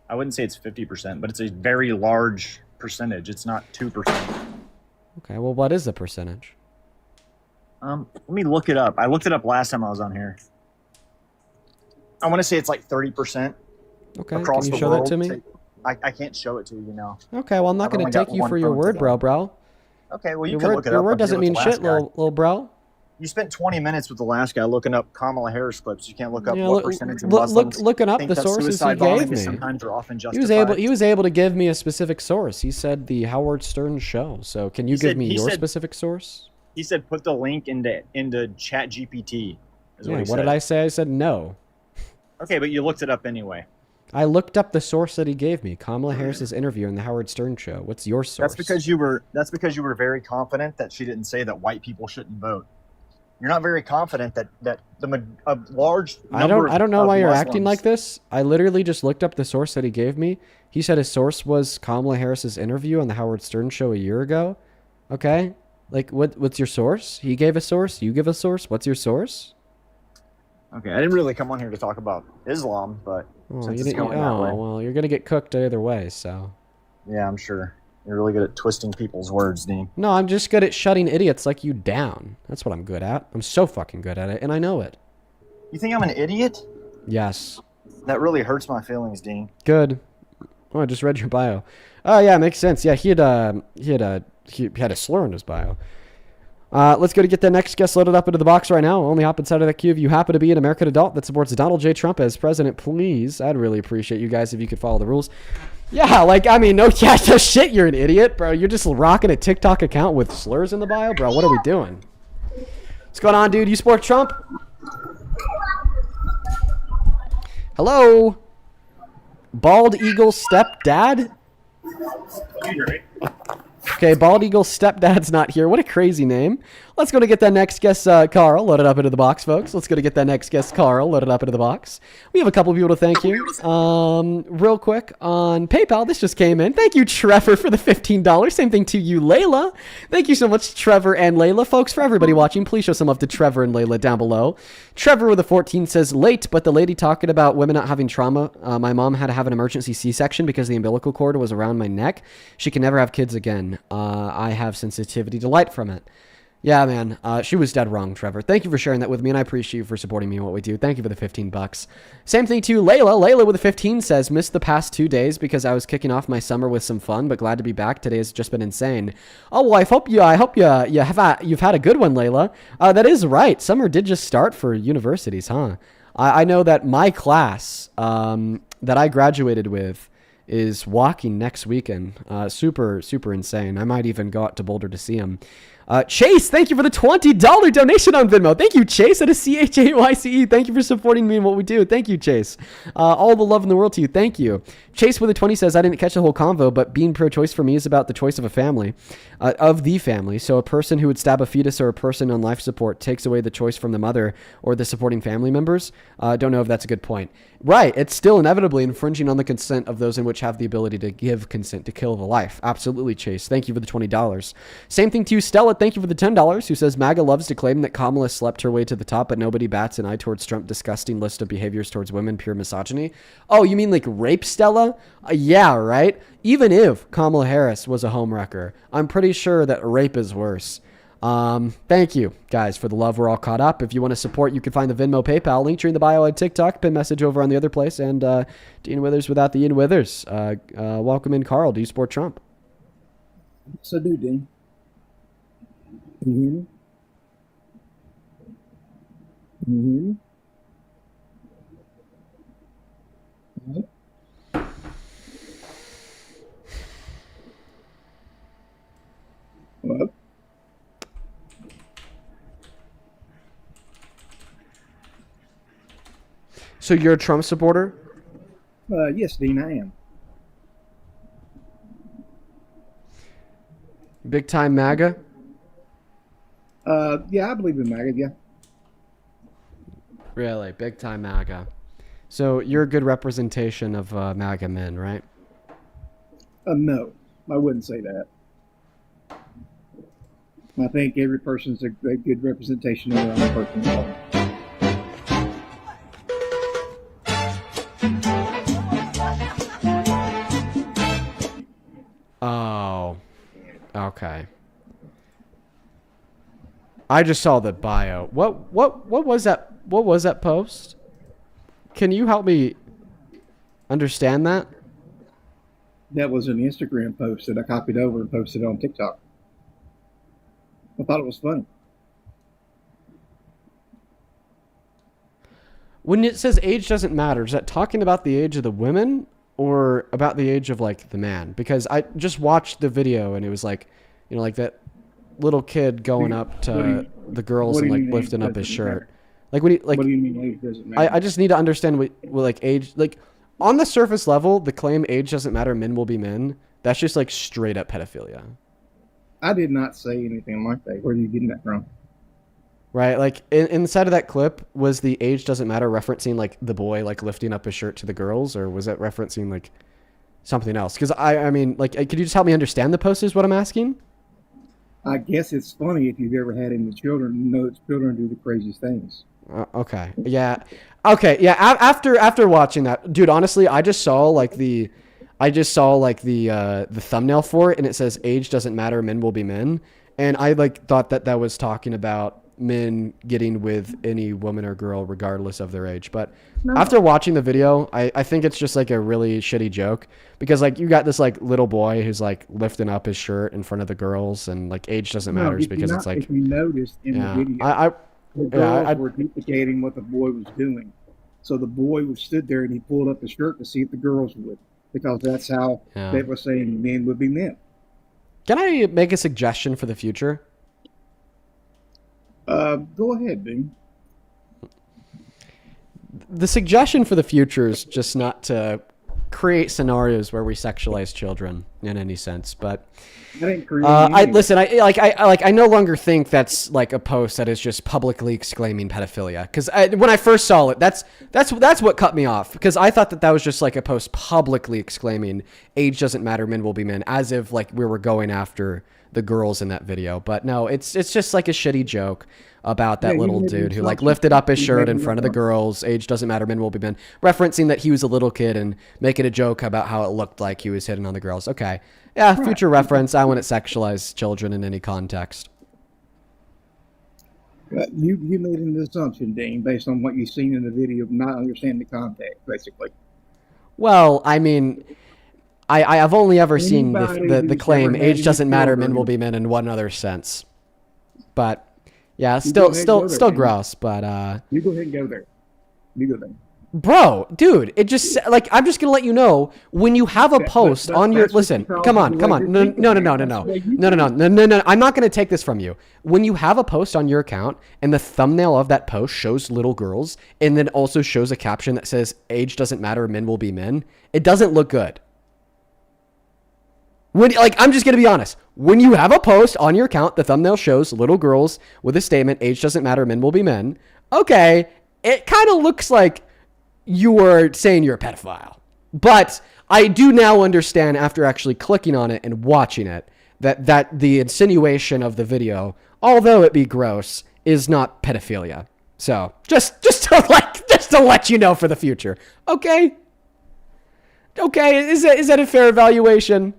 I wouldn't say it's 50%, but it's a very large percentage. It's not 2%.
Okay, well, what is the percentage?
Let me look it up. I looked it up last time I was on here. I want to say it's like 30%.
Okay, can you show that to me?
I can't show it to you now.
Okay, well, I'm not going to take you for your word, bro.
Okay, well, you can look it up.
Your word doesn't mean shit, little bro.
You spent 20 minutes with the last guy looking up Kamala Harris clips. You can't look up
Yeah,
what percentage of Muslims
looking up
think
the
that
sources he
suicide
gave
bombing
me.
is sometimes or often
He
justified.
was able to give me a specific source. He said the Howard Stern show. So can you give me your specific source?
He said put the link into Chat GPT.
Yeah, what did I say? I said no.
Okay, but you looked it up anyway.
I looked up the source that he gave me. Kamala Harris's interview in the Howard Stern show. What's your source?
That's because you were very confident that she didn't say that white people shouldn't vote. You're not very confident that a large number
I don't know
of
why you're
Muslims,
acting like this. I literally just looked up the source that he gave me. He said his source was Kamala Harris's interview on the Howard Stern show a year ago. Okay? Like what's your source? He gave a source, you give a source. What's your source?
Okay, I didn't really come on here to talk about Islam, but since it's going that way.
Well, you're going to get cooked either way, so.
Yeah, I'm sure. You're really good at twisting people's words, Dean.
No, I'm just good at shutting idiots like you down. That's what I'm good at. I'm so fucking good at it, and I know it.
You think I'm an idiot?
Yes.
That really hurts my feelings, Dean.
Good. Oh, I just read your bio. Oh, yeah, makes sense. Yeah, he had a slur in his bio. Let's go to get the next guest loaded up into the box right now. Only hop inside of that queue if you happen to be an American adult that supports Donald J. Trump as president, please. I'd really appreciate you guys if you could follow the rules. Yeah, no shit, you're an idiot, bro. You're just rocking a TikTok account with slurs in the bio, bro. What are we doing? What's going on, dude? You support Trump? Hello? Bald Eagle Stepdad? Okay, Bald Eagle Stepdad's not here. What a crazy name. Let's go to get that next guest, Carl, loaded up into the box, folks. Let's go to get that next guest, Carl, loaded up into the box. We have a couple people to thank you. Real quick, on PayPal, this just came in. Thank you, Trevor, for the $15. Same thing to you, Layla. Thank you so much, Trevor and Layla. Folks, for everybody watching, please show some love to Trevor and Layla down below. Trevor with a 14 says, late, but the lady talking about women not having trauma. My mom had to have an emergency C-section because the umbilical cord was around my neck. She can never have kids again. I have sensitivity to light from it. Yeah, man. She was dead wrong, Trevor. Thank you for sharing that with me, and I appreciate you for supporting me in what we do. Thank you for the $15. Same thing to Layla. Layla with a 15 says, missed the past 2 days because I was kicking off my summer with some fun, but glad to be back. Today has just been insane. Oh, well, I hope you've had a good one, Layla. That is right. Summer did just start for universities, huh? I know that my class that I graduated with is walking next weekend. Super, super insane. I might even go out to Boulder to see him. Chase, thank you for the $20 donation on Venmo. Thank you, Chase. That is CHAYCE. Thank you for supporting me in what we do. Thank you, Chase. All the love in the world to you. Thank you. Chase with a 20 says, I didn't catch the whole convo, but being pro-choice for me is about the choice of a family, of the family. So a person who would stab a fetus or a person on life support takes away the choice from the mother or the supporting family members. Don't know if that's a good point. Right. It's still inevitably infringing on the consent of those in which have the ability to give consent to kill the life. Absolutely, Chase. Thank you for the $20. Same thing to you, Stella. Thank you for the $10, who says MAGA loves to claim that Kamala slept her way to the top, but nobody bats an eye towards Trump's disgusting list of behaviors towards women, pure misogyny. Oh, you mean like rape, Stella? Yeah, right? Even if Kamala Harris was a homewrecker, I'm pretty sure that rape is worse. Thank you, guys, for the love. We're all caught up. If you want to support, you can find the Venmo, PayPal, link in the bio on TikTok, pin message over on the other place, and Dean Withers without the Ian Withers. Welcome in, Carl. Do you support Trump?
Yes, I do, Dean. Can you hear me? Can you hear me? Hello?
So you're a Trump supporter?
Yes, Dean, I am.
Big time MAGA?
Yeah, I believe in MAGA, yeah.
Really? Big time MAGA. So you're a good representation of MAGA men, right?
No, I wouldn't say that. I think every person's a good representation of their own person.
Oh, okay. I just saw the bio. What was that? What was that post? Can you help me understand that?
That was an Instagram post that I copied over and posted on TikTok. I thought it was funny.
When it says age doesn't matter, is that talking about the age of the women or about the age of like the man? Because I just watched the video and it was like, you know, like that little kid going up to the girls and like lifting up his shirt. Like when he like,
What do you mean age doesn't matter?
I just need to understand what like age, like on the surface level, the claim age doesn't matter, men will be men. That's just like straight up pedophilia.
I did not say anything like that. Where are you getting that from?
Right, like inside of that clip, was the age doesn't matter referencing like the boy like lifting up his shirt to the girls, or was it referencing like something else? Because I mean, like, could you just help me understand the post? Is what I'm asking.
I guess it's funny if you've ever had any children. You know that children do the craziest things.
Okay, yeah, okay, yeah. After watching that, dude, honestly, I just saw like the thumbnail for it, and it says age doesn't matter, men will be men, and I like thought that was talking about men getting with any woman or girl regardless of their age. But after watching the video, I think it's just like a really shitty joke, because like you got this like little boy who's like lifting up his shirt in front of the girls, and like age doesn't matter because it's like,
if you noticed in the video, the girls were duplicating what the boy was doing. So the boy was stood there and he pulled up his shirt to see if the girls would, because that's how they were saying men would be men.
Can I make a suggestion for the future?
Go ahead, Dean.
The suggestion for the future is just not to create scenarios where we sexualize children in any sense. But I no longer think that's like a post that is just publicly exclaiming pedophilia. Because when I first saw it, that's what cut me off. Because I thought that was just like a post publicly exclaiming age doesn't matter, men will be men, as if like we were going after the girls in that video. But no, it's just like a shitty joke about that little dude who like lifted up his shirt in front of the girls. Age doesn't matter, men will be men, referencing that he was a little kid and making a joke about how it looked like he was hitting on the girls. Okay, yeah, future reference. I wouldn't sexualize children in any context.
You made an assumption, Dean, based on what you've seen in the video, not understanding the context, basically.
Well, I mean, I've only ever seen the claim age doesn't matter, men will be men in one other sense. But yeah, still gross. But
you go ahead and go there. You go there.
Bro, dude, it just like, I'm just gonna let you know, when you have a post on your, listen, come on, no, I'm not gonna take this from you. When you have a post on your account and the thumbnail of that post shows little girls and then also shows a caption that says age doesn't matter, men will be men, it doesn't look good. When, like, I'm just gonna be honest, when you have a post on your account, the thumbnail shows little girls with a statement, age doesn't matter, men will be men, okay, it kind of looks like you are saying you're a pedophile. But I do now understand, after actually clicking on it and watching it, that the insinuation of the video, although it be gross, is not pedophilia. So just to let you know for the future. Okay, is that a fair evaluation?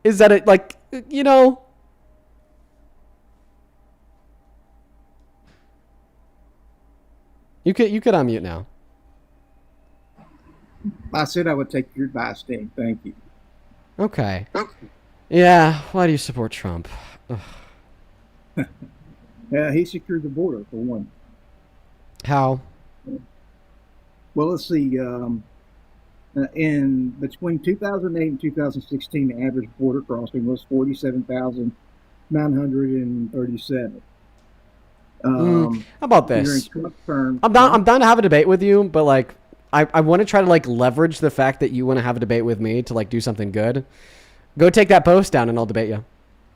Is that it, like, you know? You could unmute now.
I said I would take your advice, Dean. Thank you.
Okay. Yeah, why do you support Trump?
He secured the border, for one.
How?
Well, let's see. In between 2008 and 2016, the average border crossing was 47,937.
How about this?
Term,
I'm down to have a debate with you, but like, I want to try to like leverage the fact that you want to have a debate with me to like do something good. Go take that post down and I'll debate you.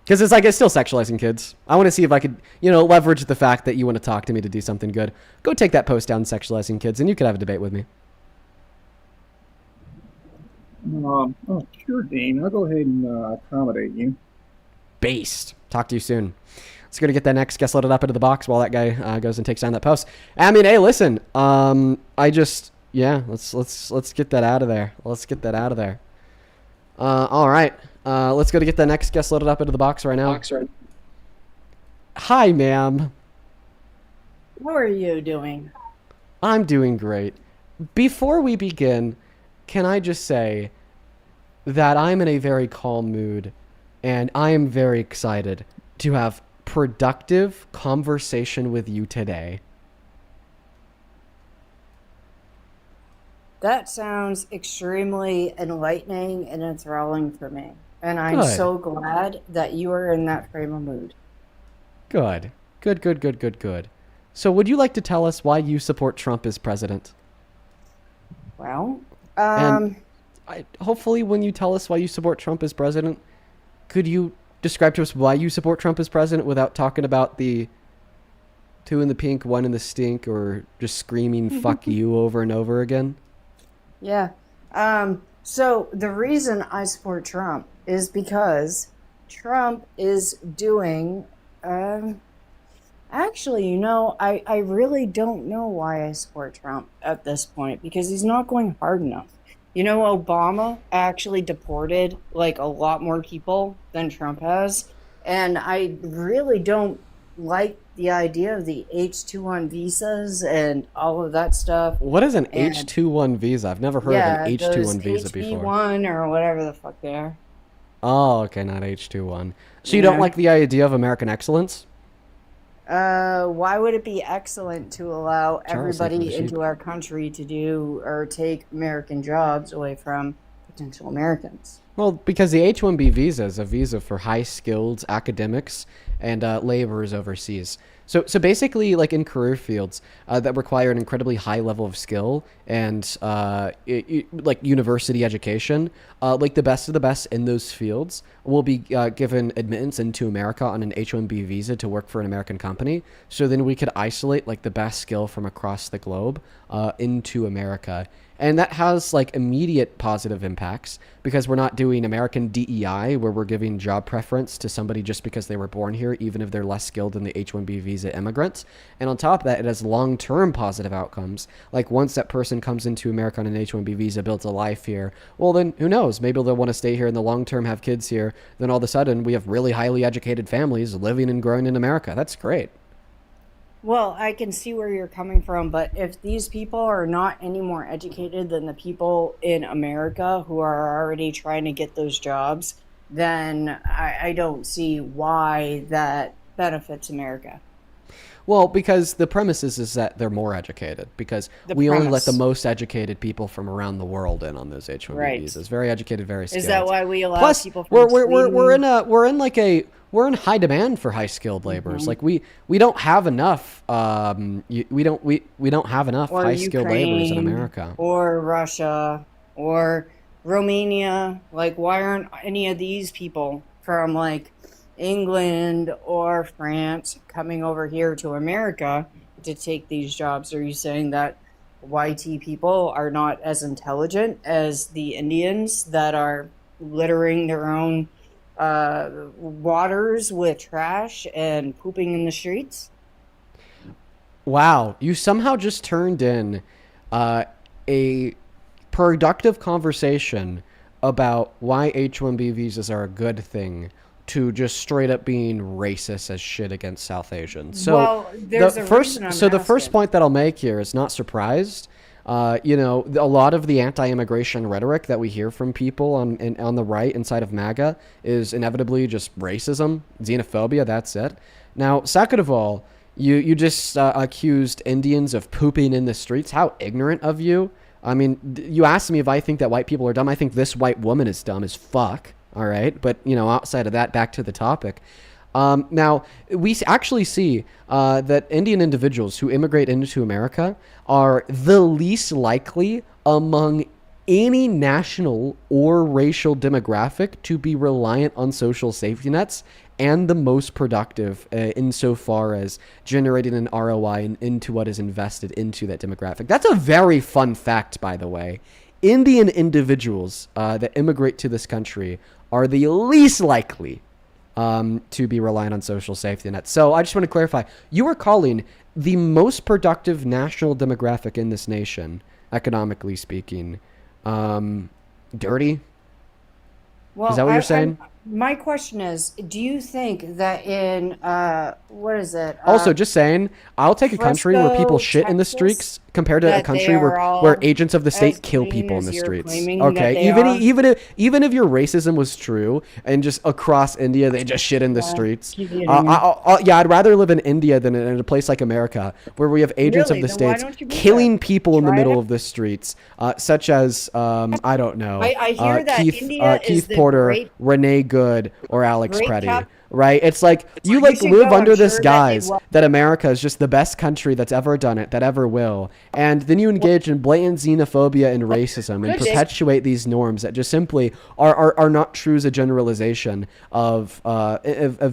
Because it's like, it's still sexualizing kids. I want to see if I could, leverage the fact that you want to talk to me to do something good. Go take that post down, sexualizing kids, and you could have a debate with me.
Sure, Dean. I'll go ahead and accommodate you.
Based. Talk to you soon. Let's go to get that next guest loaded up into the box while that guy goes and takes down that post. I mean, hey, listen. Let's get that out of there. All right. Let's go to get the next guest loaded up into the box right now. Hi, ma'am.
How are you doing?
I'm doing great. Before we begin, can I just say that I'm in a very calm mood and I am very excited to have productive conversation with you today.
That sounds extremely enlightening and enthralling for me. And I'm
Good.
so glad that you are in that frame of mood.
Good. Good. So would you like to tell us why you support Trump as president?
Well,
hopefully when you tell us why you support Trump as president, could you describe to us why you support Trump as president without talking about the 2 in the pink, 1 in the stink, or just screaming fuck you over and over again?
Yeah. So the reason I support Trump is because Trump is doing, actually, I really don't know why I support Trump at this point, because he's not going hard enough. Obama actually deported like a lot more people than Trump has. And I really don't like the idea of the H-2-1 visas and all of that stuff.
What is an H-2-1 visa? I've never heard of an H-2-1 visa before.
HB1 or whatever the fuck they are.
Oh, okay, not H-2-1. So you don't like the idea of American excellence?
Why would it be excellent to allow everybody
sheep.
into our country to do or take American jobs away from potential Americans?
Well, because the H-1B visa is a visa for high-skilled academics and laborers overseas. So basically, like in career fields that require an incredibly high level of skill and like university education, like the best of the best in those fields will be given admittance into America on an H-1B visa to work for an American company. So then we could isolate like the best skill from across the globe into America. And that has like immediate positive impacts because we're not doing American DEI where we're giving job preference to somebody just because they were born here, even if they're less skilled than the H-1B visa immigrants. And on top of that, it has long-term positive outcomes. Like once that person comes into America on an H-1B visa, builds a life here, well then who knows? Maybe they'll want to stay here in the long term, have kids here. Then all of a sudden we have really highly educated families living and growing in America. That's great.
Well, I can see where you're coming from, but if these people are not any more educated than the people in America who are already trying to get those jobs, then I don't see why that benefits America.
Well, because the premise is that they're more educated, because we only let the most educated people from around the world in on those H-1B visas. Very educated, very skilled.
Is that why we allow people from
we're in high demand for high skilled laborers. Like we don't have enough we don't have enough high skilled laborers in America.
Or Russia or Romania. Like why aren't any of these people from like England or France coming over here to America to take these jobs? Are you saying that YT people are not as intelligent as the Indians that are littering their own waters with trash and pooping in the streets?
Wow, you somehow just turned in a productive conversation about why H-1B visas are a good thing to just straight up being racist as shit against South Asians. So the first point that I'll make here is not surprised. A lot of the anti-immigration rhetoric that we hear from people on the right inside of MAGA is inevitably just racism, xenophobia. That's it. Now, second of all, you just accused Indians of pooping in the streets. How ignorant of you! I mean, you asked me if I think that white people are dumb. I think this white woman is dumb as fuck. All right, but outside of that, back to the topic. Now, we actually see that Indian individuals who immigrate into America are the least likely among any national or racial demographic to be reliant on social safety nets and the most productive insofar as generating an ROI into what is invested into that demographic. That's a very fun fact, by the way. Indian individuals that immigrate to this country are the least likely to be reliant on social safety nets. So I just want to clarify, you are calling the most productive national demographic in this nation, economically speaking, dirty?
Well,
is that what you're saying?
My question is, do you think that in what is it?
Also, just saying, I'll take a country where people
Frisco,
shit in the
Texas,
streets compared to a
that they
country
are all
where agents of the
as
state kill
clean
people in
as
the
you're
streets.
claiming that
Okay,
they
even
are?
even if your racism was true and just across India they just shit in the streets.
keep hitting me.
Yeah, I'd rather live in India than in a place like America where we have agents
Really?
of the
Then why
states
don't you move
killing
there?
people in the
Try it
middle
out.
of the streets, such as I don't know,
I hear that
Keith
India is
Keith
the
Porter,
great-
Renee Good, or Alex
great
Preddy.
cap-
Right? It's like you
You
like
should
live
go,
under
I'm
this
sure that
guise
they
that America is just the best country that's ever done it, that ever will. And then you engage in blatant xenophobia and racism and
Could they-
perpetuate these norms that just simply are not true as a generalization of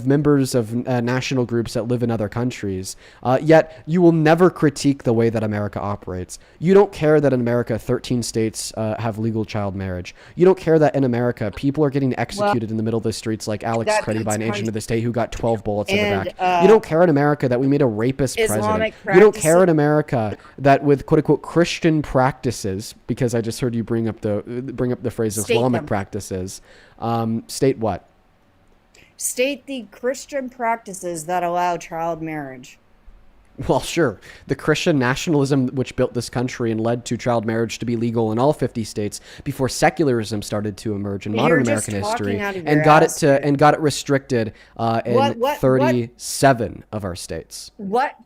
members of national groups that live in other countries. Yet you will never critique the way that America operates. You don't care that in America 13 states have legal child marriage. You don't care that in America people are getting executed in the middle of the streets like Alex Preddy by an agent of the state who got 12 bullets in the back. You don't care in America that we made a rapist
Islamic
president. You don't care in
practices-
America that with quote unquote Christian practices, because I just heard you bring up the phrase
State
Islamic
them.
practices. State what?
State the Christian practices that allow child marriage.
Well, sure. The Christian nationalism which built this country and led to child marriage to be legal in all 50 states before secularism started to emerge in modern
You're just
American
talking
history
out of
and
your
got
ass,
it got it restricted in
What-
37 of our states.
What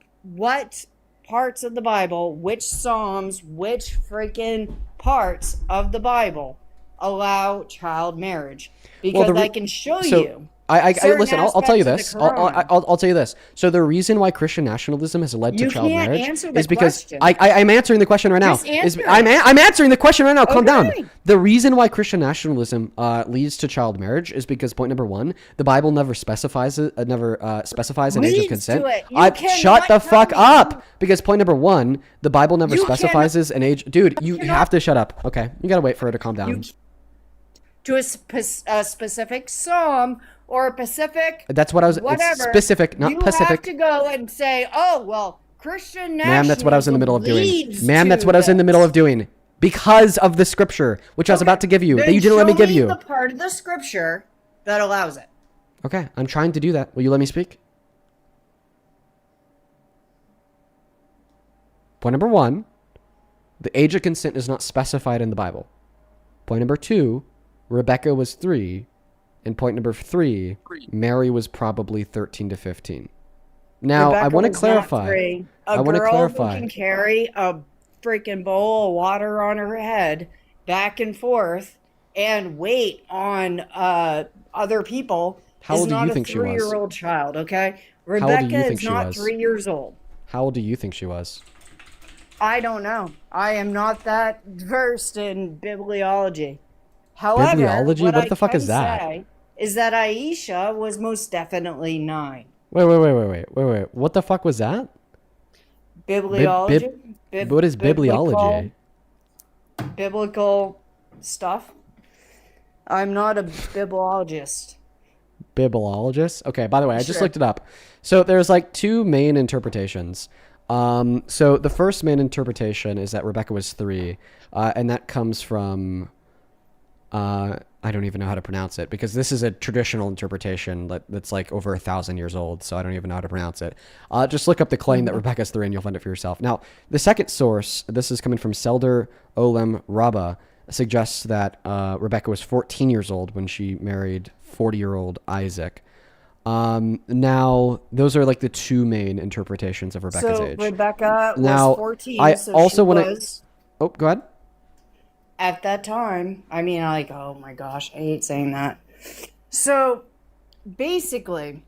parts of the Bible, which Psalms, which freaking parts of the Bible allow child marriage? Because I can show you.
I
certain
listen. I'll tell you
aspects
this.
of the Quran.
I'll tell you this. So the reason why Christian nationalism has led to
You
child
can't
marriage
answer the
is because
question.
I'm answering the question right now.
Just answer
I'm answering the question right now. Calm down.
Okay.
The reason why Christian nationalism leads to child marriage is because point number one, the Bible never specifies an age of
Leads
consent.
to it. You
Shut
cannot
the
tell
fuck
me.
up. Because point number one, the Bible never
You
specifies an age. Dude, you have to shut up. Okay, you gotta wait for her to calm down.
To a specific psalm or a specific
That's what I was.
whatever.
It's specific, not
you
Pacific.
have to go and say, oh well, Christian nationalism.
Ma'am, that's what I was in the middle of doing.
leads
Ma'am, that's
to
what I was in the
this.
middle of doing. Because of the scripture, which I was about to give you, that
Then
you didn't let me
show
give you.
the part of the scripture that allows it.
Okay, I'm trying to do that. Will you let me speak? Point number one, the age of consent is not specified in the Bible. Point number two, Rebecca was 3. And point number 3, Mary was probably 13 to 15. Now, I
Rebecca
want to
was not
clarify.
free.
I want to
girl who
clarify.
can carry a freaking bowl of water on her head back and forth and wait on other people
How
is
old do
not
you
a
think she was?
3-year-old child, okay?
old do
Rebecca
you think
is
she
not
was?
3 years old.
How old do you think she was?
I don't know. I am not that versed in bibliology. However,
Bibliology? What
I
the fuck
can
is that?
say is that Aisha was most definitely 9.
Wait. What the fuck was that?
Bibliology?
What is bibliology?
Biblical stuff. I'm not a bibliologist.
Bibliologist? Okay, by the way, I just
Sure.
looked it up. So there's like 2 main interpretations. So the first main interpretation is that Rebecca was 3, and that comes from I don't even know how to pronounce it because this is a traditional interpretation that's like over 1,000 years old, so I don't even know how to pronounce it. Just look up the claim that Rebecca's 3 and you'll find it for yourself. Now, the second source, this is coming from Selder Olem Rabba, suggests that Rebecca was 14 years old when she married 40-year-old Isaac. Now, those are like the 2 main interpretations of Rebecca's age.
Rebecca
Now,
was 14,
I
so
also
she
wanna-
was,
Oh, go ahead.
at that time, I mean, like, oh my gosh, I hate saying that. So, basically,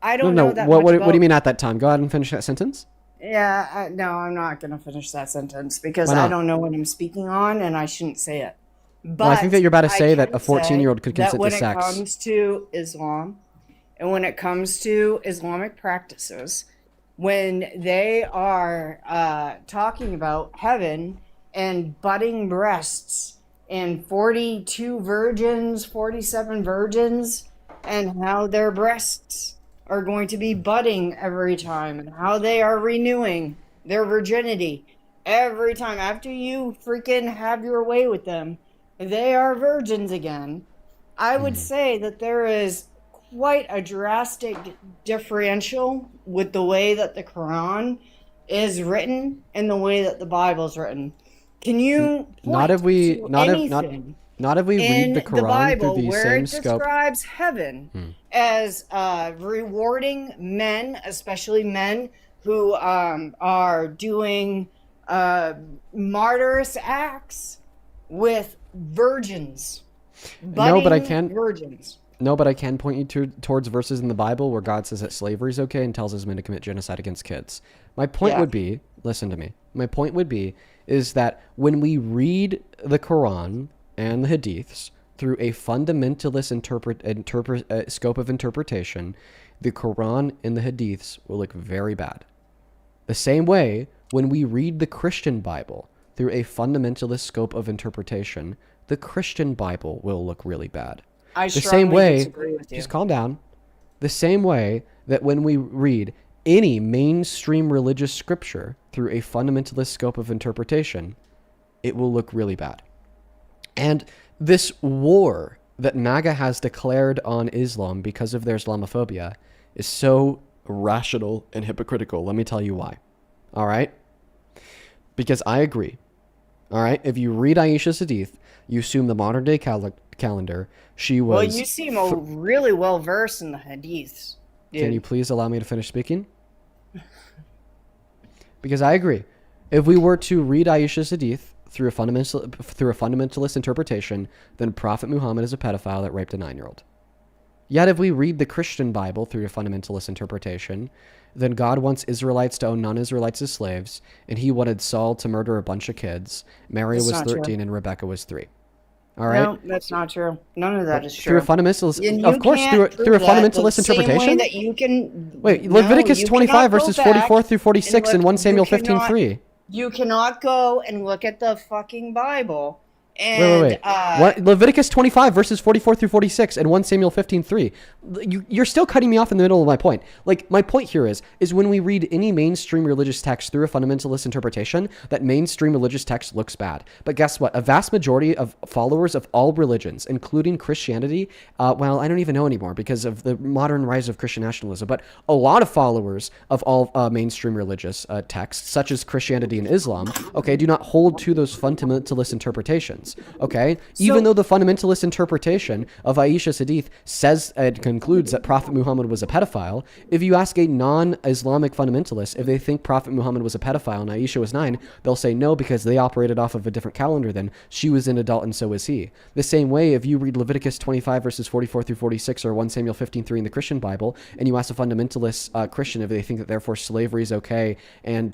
I don't know that much
What do
about-
you mean at that time? Go ahead and finish that sentence.
Yeah, no, I'm not going to finish that sentence because
Why not?
I don't know what I'm speaking on and I shouldn't say it. But
Well, I think that you're about to say that
can
a 14-year-old could
say that
consent to
when
sex.
it comes to Islam and when it comes to Islamic practices, when they are talking about heaven and budding breasts and 42 virgins, 47 virgins, and how their breasts are going to be budding every time and how they are renewing their virginity every time after you freaking have your way with them, they are virgins again. I would say that there is quite a drastic differential with the way that the Quran is written and the way that the Bible is written. Can you
not if we read the Quran through the
where
same
it
scope?
describes heaven as rewarding men, especially men who are doing martyrous acts with virgins.
No, but I can.
Virgins.
No, but I can point you towards verses in the Bible where God says that slavery is okay and tells his men to commit genocide against kids. My point would be, listen to me. My point would be is that when we read the Quran and the Hadiths through a fundamentalist scope of interpretation, the Quran and the Hadiths will look very bad. The same way, when we read the Christian Bible through a fundamentalist scope of interpretation, the Christian Bible will look really bad.
I
the
strongly
same way,
disagree with you.
just calm down. The same way that when we read any mainstream religious scripture through a fundamentalist scope of interpretation, it will look really bad. And this war that MAGA has declared on Islam because of their Islamophobia is so irrational and hypocritical. Let me tell you why. All right? Because I agree. All right? If you read Aisha's hadith, you assume the modern day calendar, she was...
Well, you seem really well versed in the hadiths. Dude.
Can you please allow me to finish speaking? Because I agree. If we were to read Aisha's hadith through a fundamentalist interpretation, then Prophet Muhammad is a pedophile that raped a 9-year-old. Yet if we read the Christian Bible through a fundamentalist interpretation, then God wants Israelites to own non-Israelites as slaves, and he wanted Saul to murder a bunch of kids. Mary was 13 and Rebecca was 3. All right?
No, that's not true. None of that is true.
Through a fundamentalist, of course, through a fundamentalist interpretation.
That you can,
wait, Leviticus 25 verses 44 through 46 and 1 Samuel 15:3.
You cannot go and look at the fucking Bible and
wait. Leviticus 25 verses 44 through 46 and 1 Samuel 15:3. You're still cutting me off in the middle of my point. Like, my point here is when we read any mainstream religious text through a fundamentalist interpretation, that mainstream religious text looks bad. But guess what? A vast majority of followers of all religions, including Christianity, well, I don't even know anymore because of the modern rise of Christian nationalism, but a lot of followers of all mainstream religious texts, such as Christianity and Islam, okay, do not hold to those fundamentalist interpretations. Okay, even though the fundamentalist interpretation of Aisha's hadith says and concludes that Prophet Muhammad was a pedophile, if you ask a non-Islamic fundamentalist if they think Prophet Muhammad was a pedophile and Aisha was 9, they'll say no because they operated off of a different calendar than she was an adult and so was he. The same way, if you read Leviticus 25 verses 44 through 46 or 1 Samuel 15:3 in the Christian Bible, and you ask a fundamentalist Christian if they think that therefore slavery is okay and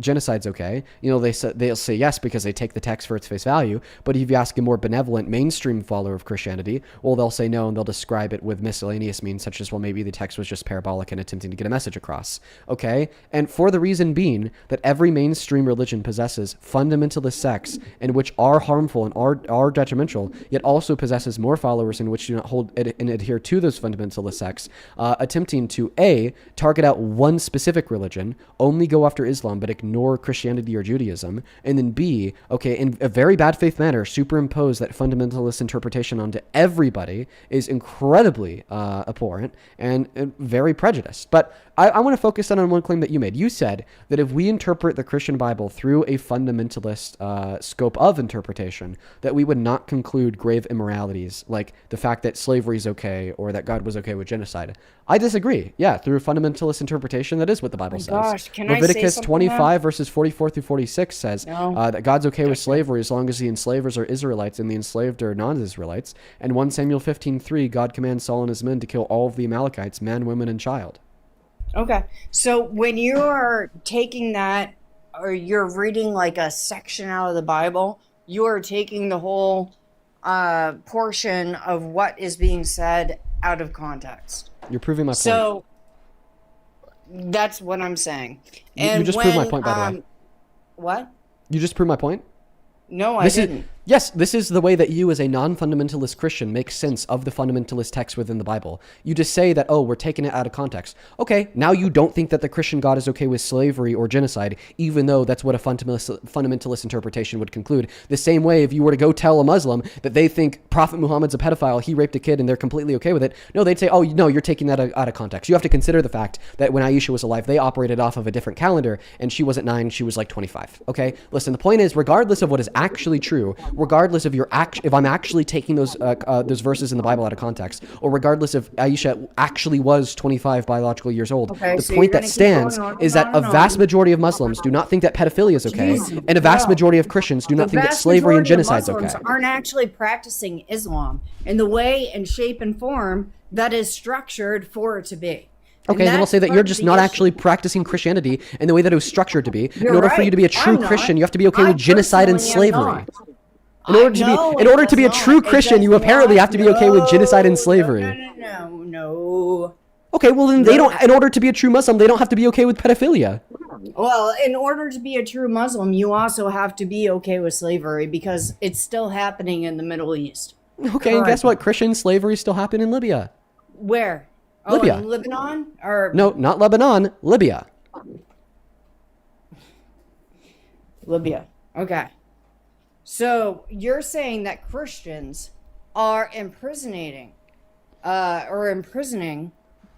genocide's okay, you know, they'll say yes because they take the text for its face value. But if you ask a more benevolent mainstream follower of Christianity, well, they'll say no, and they'll describe it with miscellaneous means, such as, well, maybe the text was just parabolic and attempting to get a message across. Okay? And for the reason being that every mainstream religion possesses fundamentalist sects in which are harmful and are detrimental, yet also possesses more followers in which do not hold and adhere to those fundamentalist sects, attempting to A, target out one specific religion, only go after Islam, but ignore Christianity or Judaism, and then B, okay, in a very bad faith manner, superimpose that fundamentalist interpretation onto everybody is incredibly abhorrent and very prejudiced. But I want to focus on one claim that you made. You said that if we interpret the Christian Bible through a fundamentalist scope of interpretation, that we would not conclude grave immoralities like the fact that slavery is okay or that God was okay with genocide. I disagree. Yeah, through a fundamentalist interpretation, that is what the Bible says.
Gosh, can
Leviticus
I say
25 verses 44 through 46 says that God's okay with slavery as long as the enslavers are Israelites and the enslaved are non-Israelites. And 1 Samuel 15:3, God commands Saul and his men to kill all of the Amalekites, man, women, and child.
Okay, so when you are taking that, or you're reading like a section out of the Bible, you are taking the whole portion of what is being said out of context.
You're proving my point.
So that's what I'm saying.
And you just proved my point, by the way.
What?
You just proved my point?
No, I didn't.
Yes, this is the way that you as a non-fundamentalist Christian make sense of the fundamentalist text within the Bible. You just say that, oh, we're taking it out of context. Okay, now you don't think that the Christian God is okay with slavery or genocide, even though that's what a fundamentalist interpretation would conclude. The same way, if you were to go tell a Muslim that they think Prophet Muhammad's a pedophile, he raped a kid, and they're completely okay with it, no, they'd say, oh, no, you're taking that out of context. You have to consider the fact that when Aisha was alive, they operated off of a different calendar, and she wasn't 9, she was like 25. Okay? Listen, the point is, regardless of what is actually true, regardless of if I'm actually taking those verses in the Bible out of context, or regardless if Aisha actually was 25 biological years old, the point that stands is that a vast majority of Muslims do not think that pedophilia is okay, and a vast majority of Christians do not think that slavery and genocide is okay.
Muslims aren't actually practicing Islam in the way and shape and form that is structured for it to be.
Okay, then I'll say that you're just not actually practicing Christianity in the way that it was structured to be. In order for you to be a true Christian, you have to be okay with genocide and slavery. In order to be a true Christian, you apparently have to be okay with genocide and slavery.
No.
Okay, well then they don't. In order to be a true Muslim, they don't have to be okay with pedophilia.
Well, in order to be a true Muslim, you also have to be okay with slavery because it's still happening in the Middle East.
Okay, and guess what? Christian slavery still happened in Libya.
Where?
Libya.
In Lebanon? Or
no, not Lebanon. Libya.
Libya. Okay. So you're saying that Christians are imprisoning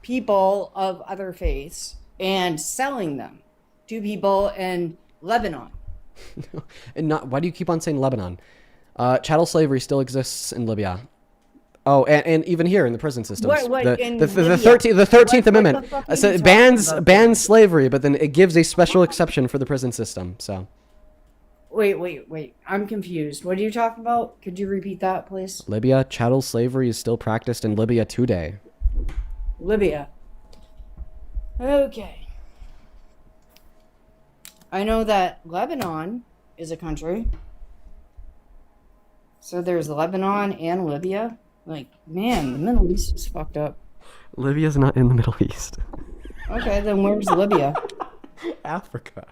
people of other faiths and selling them to people in Lebanon.
And why do you keep on saying Lebanon? Chattel slavery still exists in Libya. Oh, and even here in the prison systems. The 13th Amendment bans slavery, but then it gives a special exception for the prison system. So.
Wait. I'm confused. What are you talking about? Could you repeat that, please?
Libya, chattel slavery is still practiced in Libya today.
Libya. Okay. I know that Lebanon is a country. So there's Lebanon and Libya. Like, man, the Middle East is fucked up.
Libya's not in the Middle East.
Okay, then where's Libya?
Africa.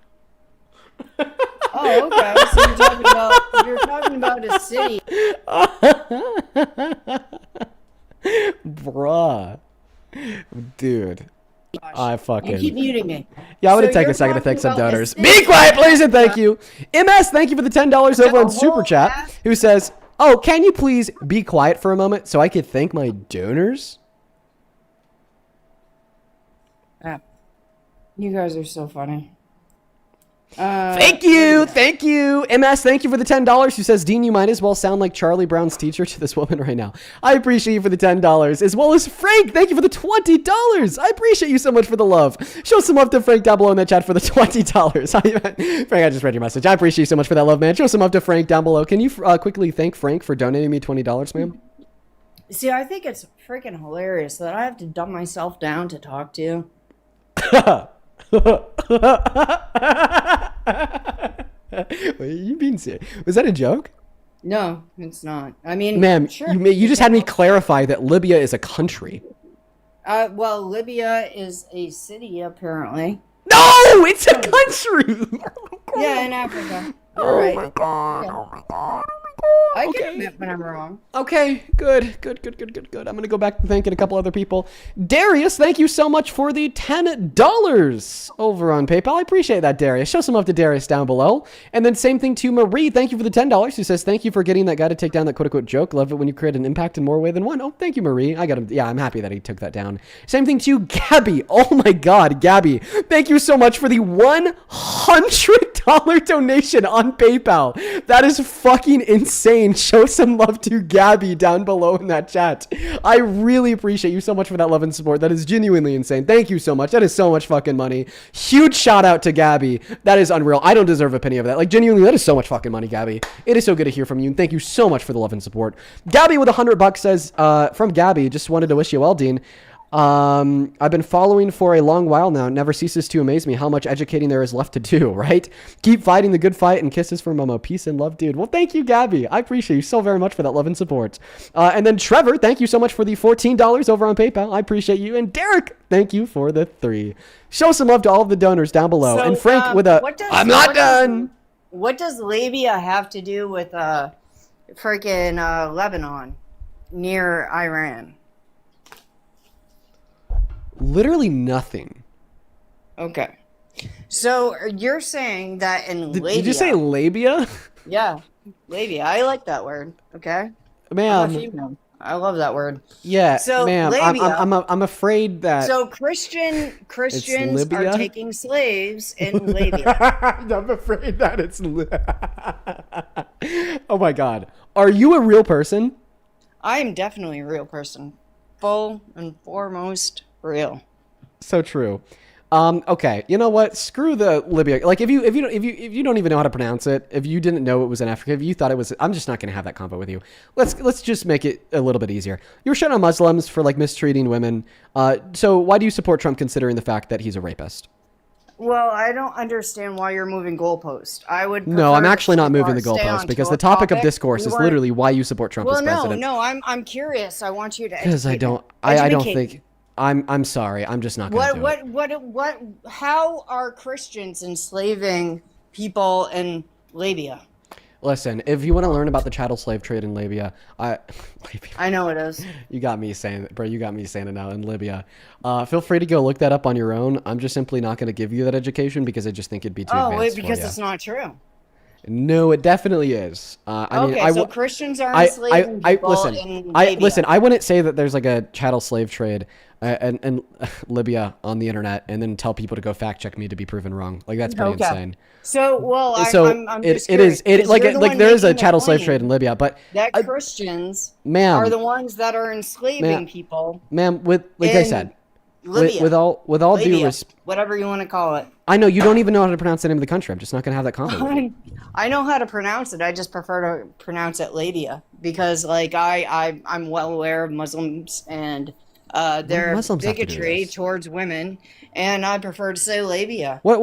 Oh, okay. So you're talking about a city.
Bruh. Dude. I fucking...
You keep muting me.
Yeah, I'm gonna take a second to thank some donors. Be quiet, please, and thank you. MS, thank you for the $10 over on Super Chat, who says, oh, can you please be quiet for a moment so I could thank my donors?
You guys are so funny.
Thank you. MS, thank you for the $10. Who says, Dean, you might as well sound like Charlie Brown's teacher to this woman right now. I appreciate you for the $10. As well as Frank, thank you for the $20. I appreciate you so much for the love. Show some love to Frank down below in the chat for the $20. Frank, I just read your message. I appreciate you so much for that love, man. Show some love to Frank down below. Can you quickly thank Frank for donating me $20, ma'am?
See, I think it's freaking hilarious that I have to dumb myself down to talk to you.
Wait, you being serious? Was that a joke?
No, it's not. I mean,
ma'am,
sure.
you just had me clarify that Libya is a country.
Well, Libya is a city, apparently.
No, it's a country.
Yeah, in Africa.
Oh my god.
Yeah.
Oh my god.
I can admit when I'm wrong.
Okay, good. I'm gonna go back to thanking a couple other people. Darius, thank you so much for the $10 over on PayPal. I appreciate that, Darius. Show some love to Darius down below. And then same thing to Marie. Thank you for the $10. Who says, thank you for getting that guy to take down that quote-unquote joke. Love it when you create an impact in more way than one. Oh, thank you, Marie. I got him. Yeah, I'm happy that he took that down. Same thing to Gabby. Oh my god, Gabby. Thank you so much for the $100 donation on PayPal. That is fucking insane. Show some love to Gabby down below in that chat. I really appreciate you so much for that love and support. That is genuinely insane. Thank you so much. That is so much fucking money. Huge shout out to Gabby. That is unreal. I don't deserve a penny of that. Like, genuinely, that is so much fucking money, Gabby. It is so good to hear from you, and thank you so much for the love and support. Gabby with $100 says, from Gabby, just wanted to wish you well, Dean. I've been following for a long while now. It never ceases to amaze me how much educating there is left to do, right? Keep fighting the good fight, and kisses for Momo. Peace and love, dude. Well, thank you, Gabby. I appreciate you so very much for that love and support. And then Trevor, thank you so much for the $14 over on PayPal. I appreciate you. And Derek, thank you for the $3. Show some love to all of the donors down below. And Frank with a, I'm not done.
What does labia have to do with freaking Lebanon, near Iran?
Literally nothing.
Okay. So you're saying that in labia...
Did you say labia?
Yeah, labia. I like that word. Okay.
Ma'am.
I'm a female. I love that word.
Yeah,
so,
ma'am.
labia,
I'm afraid that.
So Christians are taking slaves in labia.
I'm afraid that it's. Oh my God, are you a real person?
I am definitely a real person, full and foremost real.
So true. Okay, you know what? Screw the Libya. Like, if you don't even know how to pronounce it, if you didn't know it was in Africa, if you thought it was, I'm just not gonna have that convo with you. Let's just make it a little bit easier. You were shitting on Muslims for like mistreating women. So why do you support Trump, considering the fact that he's a rapist?
Well, I don't understand why you're moving goalposts. I would.
No, I'm actually not moving the goalposts because the topic of discourse is literally why you support Trump as president.
No, I'm curious. I want you to.
Because I don't think. I'm sorry. I'm just not going to do it.
How are Christians enslaving people in Libya?
Listen, if you want to learn about the chattel slave trade in Libya,
I know it is.
You got me saying, bro. You got me saying it now in Libya. Feel free to go look that up on your own. I'm just simply not going to give you that education because I just think it'd be too advanced.
Oh, wait, because it's not true.
No, it definitely is.
So Christians are enslaving people in Libya.
Listen, I wouldn't say that there's like a chattel slave trade and Libya on the internet and then tell people to go fact check me to be proven wrong. Like, that's pretty insane.
So, well, I'm
it
just curious,
is like there is a chattel slave trade in Libya, but
that Christians
ma'am,
are the ones that are enslaving people.
Ma'am, like I said,
Libya,
with all due respect,
whatever you want to call it.
I know you don't even know how to pronounce the name of the country. I'm just not going to have that conversation.
I know how to pronounce it. I just prefer to pronounce it Libya because, like, I'm well aware of Muslims and their bigotry towards women, and I prefer to say labia.
Wait.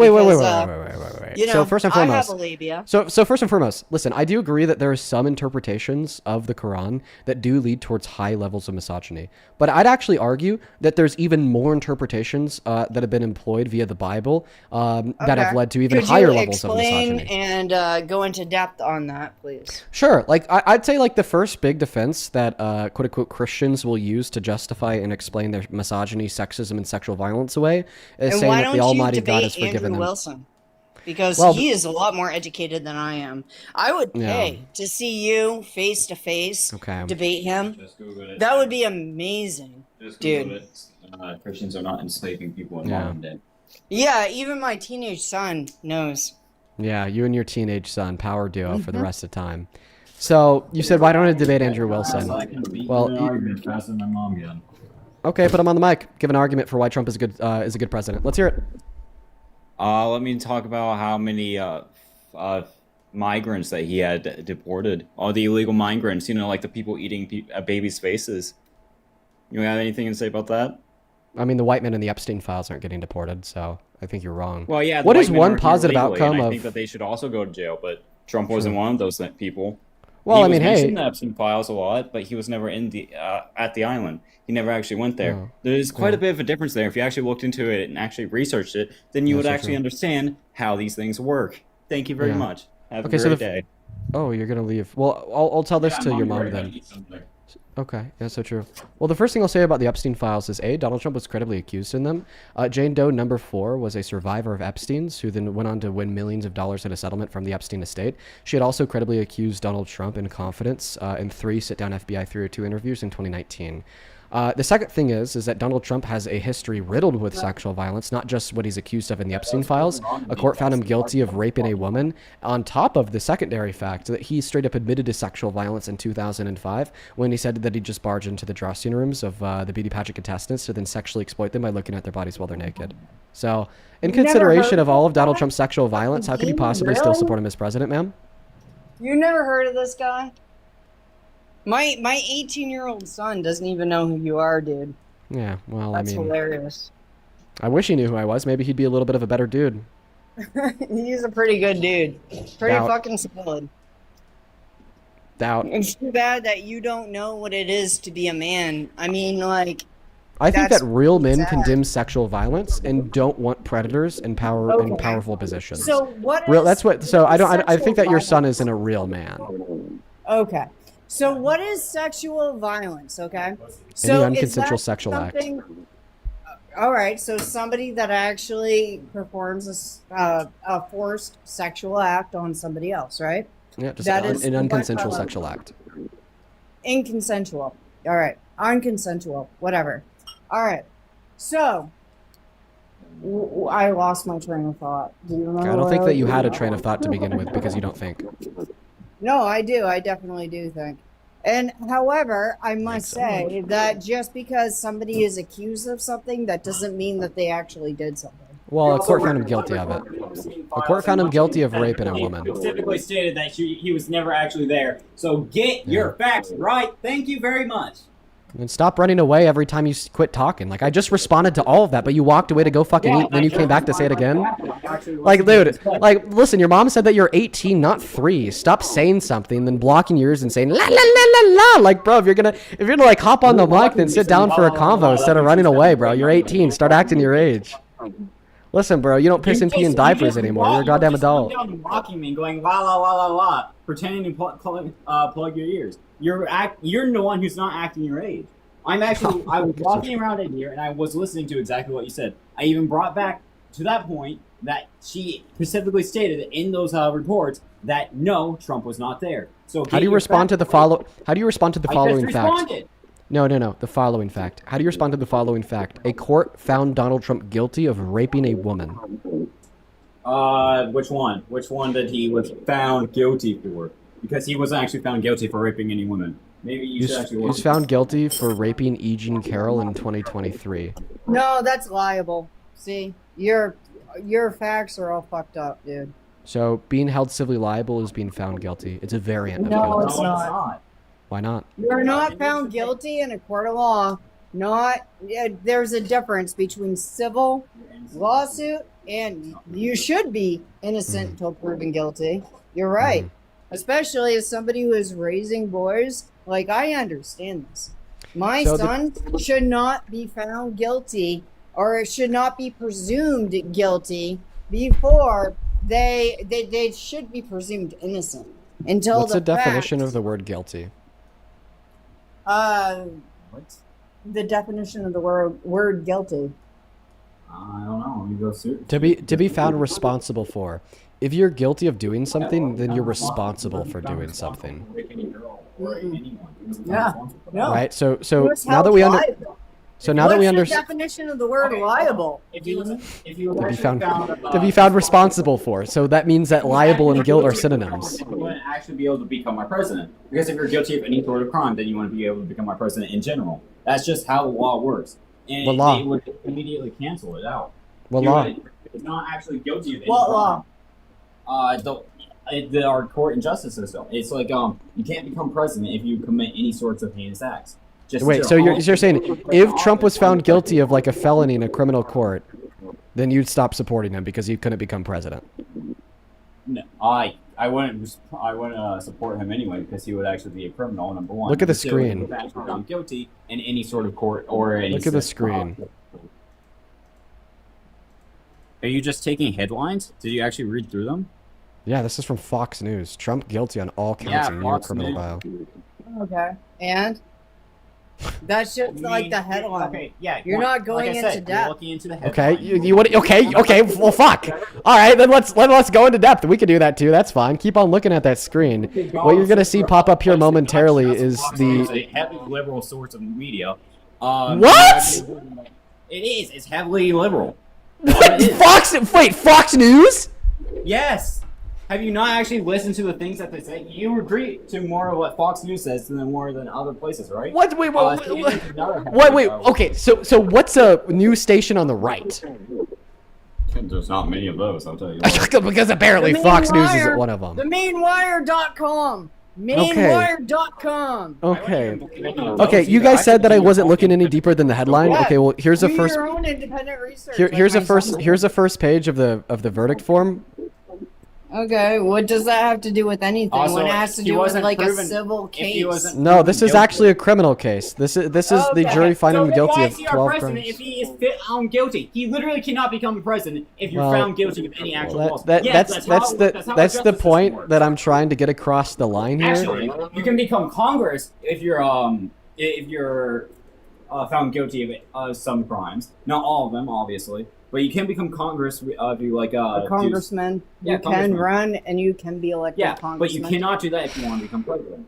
You know,
so first and foremost,
I have a labia.
So first and foremost, listen, I do agree that there are some interpretations of the Quran that do lead towards high levels of misogyny. But I'd actually argue that there's even more interpretations that have been employed via the Bible that have led to even higher levels of misogyny.
And go into depth on that, please.
Sure. Like, I'd say like the first big defense that quote unquote Christians will use to justify and explain their misogyny, sexism, and sexual violence away is saying that the Almighty God has forgiven them.
Wilson? Because he is a lot more educated than I am. I would pay to see you face to face debate him. That would be amazing, dude.
Christians are not enslaving people in modern day.
Yeah, even my teenage son knows.
Yeah, you and your teenage son, power duo for the rest of the time. So you said, why don't I debate Andrew Wilson? Well,
faster than my mom again.
Okay, put him on the mic. Give an argument for why Trump is a good president. Let's hear it.
Let me talk about how many migrants that he had deported. All the illegal migrants, you know, like the people eating babies' faces. You have anything to say about that?
I mean, the white men in the Epstein files aren't getting deported, so I think you're wrong.
Well, yeah.
What is one positive outcome of?
I think that they should also go to jail, but Trump wasn't one of those people.
Well, I mean,
he was in the Epstein files a lot, but he was never in the at the island. He never actually went there.
Oh.
There's quite a bit of a difference there. If you actually looked into it and actually researched it, then you would actually understand how these things work. Thank you very much. Have a great day.
Oh, you're gonna leave. Well, I'll tell this to your mom then. Okay, yeah, so true. Well, the first thing I'll say about the Epstein files is Donald Trump was credibly accused in them. Jane Doe number 4 was a survivor of Epstein's who then went on to win millions of dollars in a settlement from the Epstein estate. She had also credibly accused Donald Trump in confidence in 3 sit-down FBI 302 interviews in 2019. The second thing is that Donald Trump has a history riddled with sexual violence, not just what he's accused of in the Epstein files. A court found him guilty of raping a woman, on top of the secondary fact that he straight up admitted to sexual violence in 2005 when he said that he'd just barge into the dressing rooms of the beauty pageant contestants to then sexually exploit them by looking at their bodies while they're naked. So, in consideration of all of Donald Trump's sexual violence, how could you possibly still support him as president, ma'am?
You never heard of this guy? My 18-year-old son doesn't even know who you are, dude.
Yeah, well,
That's
I mean...
hilarious.
I wish he knew who I was. Maybe he'd be a little bit of a better dude.
He's a pretty good dude. Pretty fucking solid.
Doubt.
It's too bad that you don't know what it is to be a man. I mean, like...
I think that real men condemn sexual violence and don't want predators in powerful positions.
So what?
I think that your son isn't a real man.
Okay. So what is sexual violence? Okay. So
Any unconsensual sexual act.
All right. So somebody that actually performs a forced sexual act on somebody else, right?
Yeah, just an unconsensual sexual act.
Inconsensual. All right. Unconsensual. Whatever. All right. So I lost my train of thought. Do you remember?
I don't think that you had a train of thought to begin with because you don't think.
No, I do. I definitely do think. And however, I must say that just because somebody is accused of something, that doesn't mean that they actually did something.
Well, a court found him guilty of it. A court found him guilty of raping a woman.
Specifically stated that he was never actually there. So get your facts right. Thank you very much.
And stop running away every time you quit talking. Like, I just responded to all of that, but you walked away to go fucking eat, then you came back to say it again? Like, dude, like, listen, your mom said that you're 18, not 3. Stop saying something, then blocking yours and saying, la, la, la, la, la. Like, bro, if you're gonna, like, hop on the mic, then sit down for a convo instead of running away, bro. You're 18. Start acting your age. Listen, bro, you don't piss and pee in diapers anymore. You're a goddamn adult.
Mocking me, going la la la la la, pretending to plug your ears. You're the one who's not acting your age. I was walking around in here and I was listening to exactly what you said. I even brought back to that point that she specifically stated in those reports that no, Trump was not there. So
how do you respond to the following fact? No. The following fact. How do you respond to the following fact? A court found Donald Trump guilty of raping a woman.
Which one? Which one that he was found guilty for? Because he wasn't actually found guilty for raping any women. Maybe you should actually.
He was found guilty for raping E. Jean Carroll in 2023.
No, that's liable. See, your facts are all fucked up, dude.
So being held civilly liable is being found guilty. It's a variant of guilt.
No, it's not.
Why not?
You're not found guilty in a court of law. There's a difference between civil lawsuit and you should be innocent until proven guilty. You're right. Especially as somebody who is raising boys, like I understand this. My son should not be found guilty or should not be presumed guilty before they should be presumed innocent until
What's the definition of the word guilty?
What? The definition of the word guilty.
I don't know. Let me go see.
To be found responsible for. If you're guilty of doing something, then you're responsible for doing something.
Yeah. No.
Right. So now that we understand. So now that we understand.
What's the definition of the word liable?
To be found responsible for. So that means that liable and guilt are synonyms.
You wouldn't actually be able to become our president. Because if you're guilty of any sort of crime, then you want to be able to become our president in general. That's just how the law works. And
what law?
They would immediately cancel it out.
What law?
It's not actually guilty of any
what
crime.
law?
Our court and justice system. It's like you can't become president if you commit any sorts of heinous acts.
Wait, so you're saying if Trump was found guilty of like a felony in a criminal court, then you'd stop supporting him because he couldn't become president?
No, I wouldn't support him anyway because he would actually be a criminal. Number one.
Look at the screen.
Found guilty in any sort of court or any.
Look at the screen.
Are you just taking headlines? Did you actually read through them?
Yeah, this is from Fox News. Trump guilty on all counts in New York criminal bio.
Okay, and that's just like the headline.
Okay, yeah,
you're not going into depth.
You're looking into the headline.
Okay, you would okay. Well, fuck. All right, then let's go into depth. We can do that too. That's fine. Keep on looking at that screen. What you're gonna see pop up here momentarily is
a heavily liberal source of media.
What?
It is. It's heavily liberal.
Fox News?
Yes. Have you not actually listened to the things that they say? You agree to more of what Fox News says than more than other places, right?
What? Wait. Okay. So what's a news station on the right?
There's not many of those, I'll tell you.
Because apparently Fox News isn't one of them.
TheMainWire.com. Mainwire.com.
Okay, you guys said that I wasn't looking any deeper than the headline. Okay, well here's the first.
Your own independent research.
Here's the first page of the verdict form.
Okay, what does that have to do with anything?
Also,
when it has to
he
do with
wasn't
like a
proven-
civil
if he
case.
wasn't
No, this is
guilty.
actually a criminal case. This is the jury finding him guilty
why
of
is he our
12
president
crimes.
if he is found guilty? He literally cannot become president if you're
Well,
found guilty of any actual laws.
That's
Yes, how it works. That's how
the
justice system
point
works.
that I'm trying to get across the line here.
Actually, you can become Congress if you're found guilty of some crimes. Not all of them, obviously, but you can become Congress if you like
a congressman.
Yeah,
You can
congressman.
run and you can be elected
Yeah, but
congressman.
you cannot do that if you want to become president.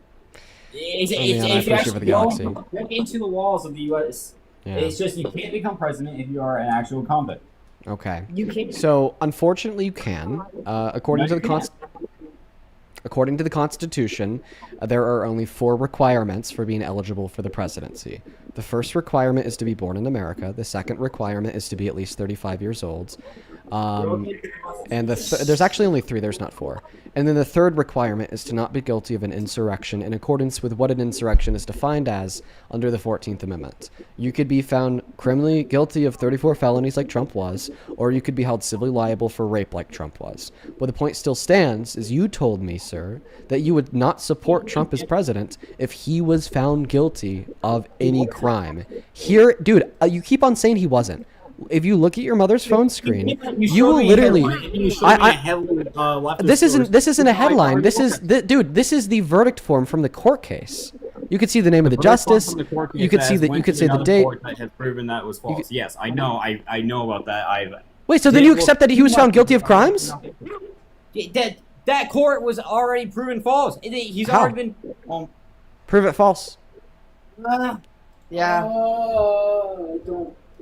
It's,
On
it's,
the
if you
push over
actually
the galaxy.
look into the laws of the U.S.,
Yeah.
it's just you can't become president if you are an actual convict.
Okay.
You can't.
So unfortunately, you can. According to the According to the Constitution, there are only 4 requirements for being eligible for the presidency. The first requirement is to be born in America. The second requirement is to be at least 35 years old. And there's actually only 3, there's not 4. And then the third requirement is to not be guilty of an insurrection in accordance with what an insurrection is defined as under the 14th Amendment. You could be found criminally guilty of 34 felonies like Trump was, or you could be held civilly liable for rape like Trump was. But the point still stands is you told me, sir, that you would not support Trump as president if he was found guilty of any crime. Here, dude, you keep on saying he wasn't. If you look at your mother's phone screen, you will literally. This isn't a headline. This is This is the verdict form from the court case. You could see the name of the justice. You could see that. You could say the date.
That has proven that was false. Yes, I know. I know about that.
Wait, so then you accept that he was found guilty of crimes?
That court was already proven false. He's
How?
already been.
Prove it false.
Yeah.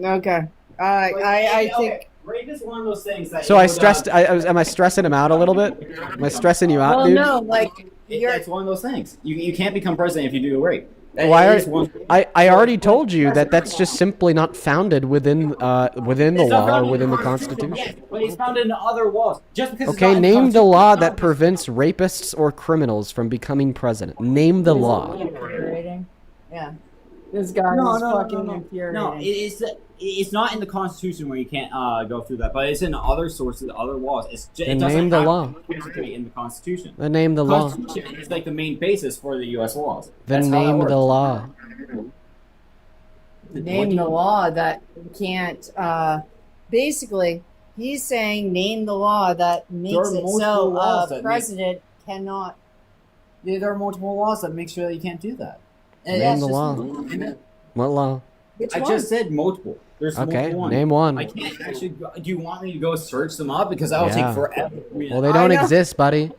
Okay. I think.
Rape is one of those things that.
So I stressed. Am I stressing him out a little bit? Am I stressing you out,
Well,
dude?
no, like
It's one of those things. You can't become president if you do a rape.
I already told you that that's just simply not founded within the law or within the Constitution.
Yes, but it's founded in other laws. Just because.
Okay, name the law that prevents rapists or criminals from becoming president. Name the law.
Infuriating. Yeah. This guy is fucking infuriating.
No, it's not in the Constitution where you can't go through that, but it's in other sources, other laws.
Then name the law.
In the Constitution.
Then name the law.
Constitution is like the main basis for the U.S. laws.
Then name the law.
Name the law that can't. Basically, he's saying name the law that makes it so a president cannot.
There are multiple laws that make sure that you can't do that. And
Name
that's
the
just-
law. What law?
I just said multiple. There's
Okay,
multiple ones.
name one.
I can't actually. Do you want me to go search them up because that'll
Yeah.
take forever?
Well, they don't exist, buddy.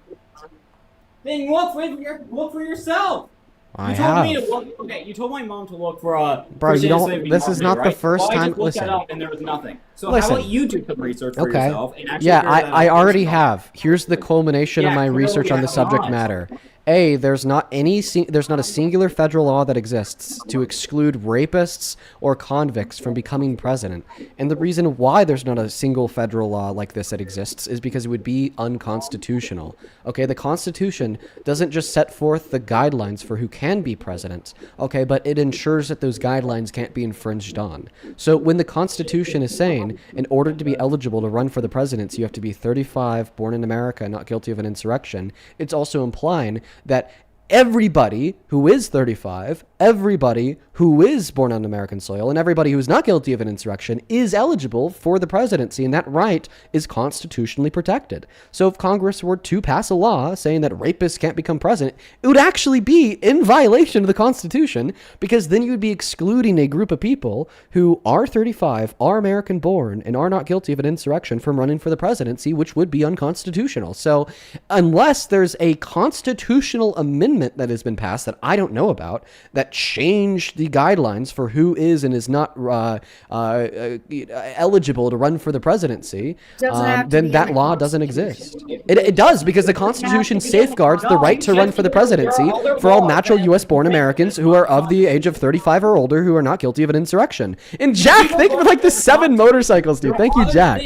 Then look for yourself.
I
You told me
have.
to look. Okay, you told my mom to look for a.
Bro, you don't. This is not the first time.
I just looked
Listen.
that up and there was nothing. So
Listen.
how about you do some research for
Okay.
yourself and actually
Yeah,
figure that
I
out
already
yourself?
have. Here's the culmination of
Yeah,
my
clearly
research on
you
the
have
subject
not.
matter. A, there's not a singular federal law that exists to exclude rapists or convicts from becoming president. And the reason why there's not a single federal law like this that exists is because it would be unconstitutional. Okay, the Constitution doesn't just set forth the guidelines for who can be president, okay, but it ensures that those guidelines can't be infringed on. So when the Constitution is saying, in order to be eligible to run for the presidency, you have to be 35, born in America, not guilty of an insurrection, it's also implying that everybody who is 35, everybody who is born on American soil, and everybody who is not guilty of an insurrection is eligible for the presidency, and that right is constitutionally protected. So if Congress were to pass a law saying that rapists can't become president, it would actually be in violation of the Constitution, because then you would be excluding a group of people who are 35, are American born, and are not guilty of an insurrection from running for the presidency, which would be unconstitutional. So unless there's a constitutional amendment that has been passed that I don't know about that changed the guidelines for who is and is not eligible to run for the presidency, then that law doesn't exist. It does, because the Constitution safeguards the right to run for the presidency for all natural U.S.-born Americans who are of the age of 35 or older who are not guilty of an insurrection. And Jack, thank you for like the 7 motorcycles, dude. Thank you, Jack.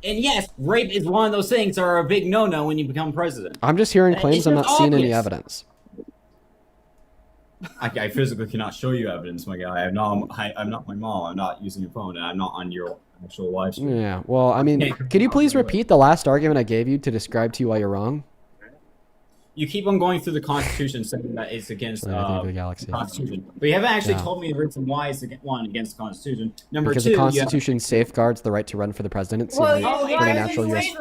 And yes, rape is one of those things that are a big no-no when you become president.
I'm just hearing claims. I'm not seeing any
obvious.
evidence.
I physically cannot show you evidence, my guy. I'm not my mom. I'm not using your phone, and I'm not on your actual live stream.
Yeah, well, I mean, can you please repeat the last argument I gave you to describe to you why you're wrong?
You keep on going through the Constitution saying that it's against the Constitution. But you haven't actually told me the reason why it's against the Constitution. Number
because
two,
the Constitution safeguards the right to run for the presidency.
Well,
in a natural US.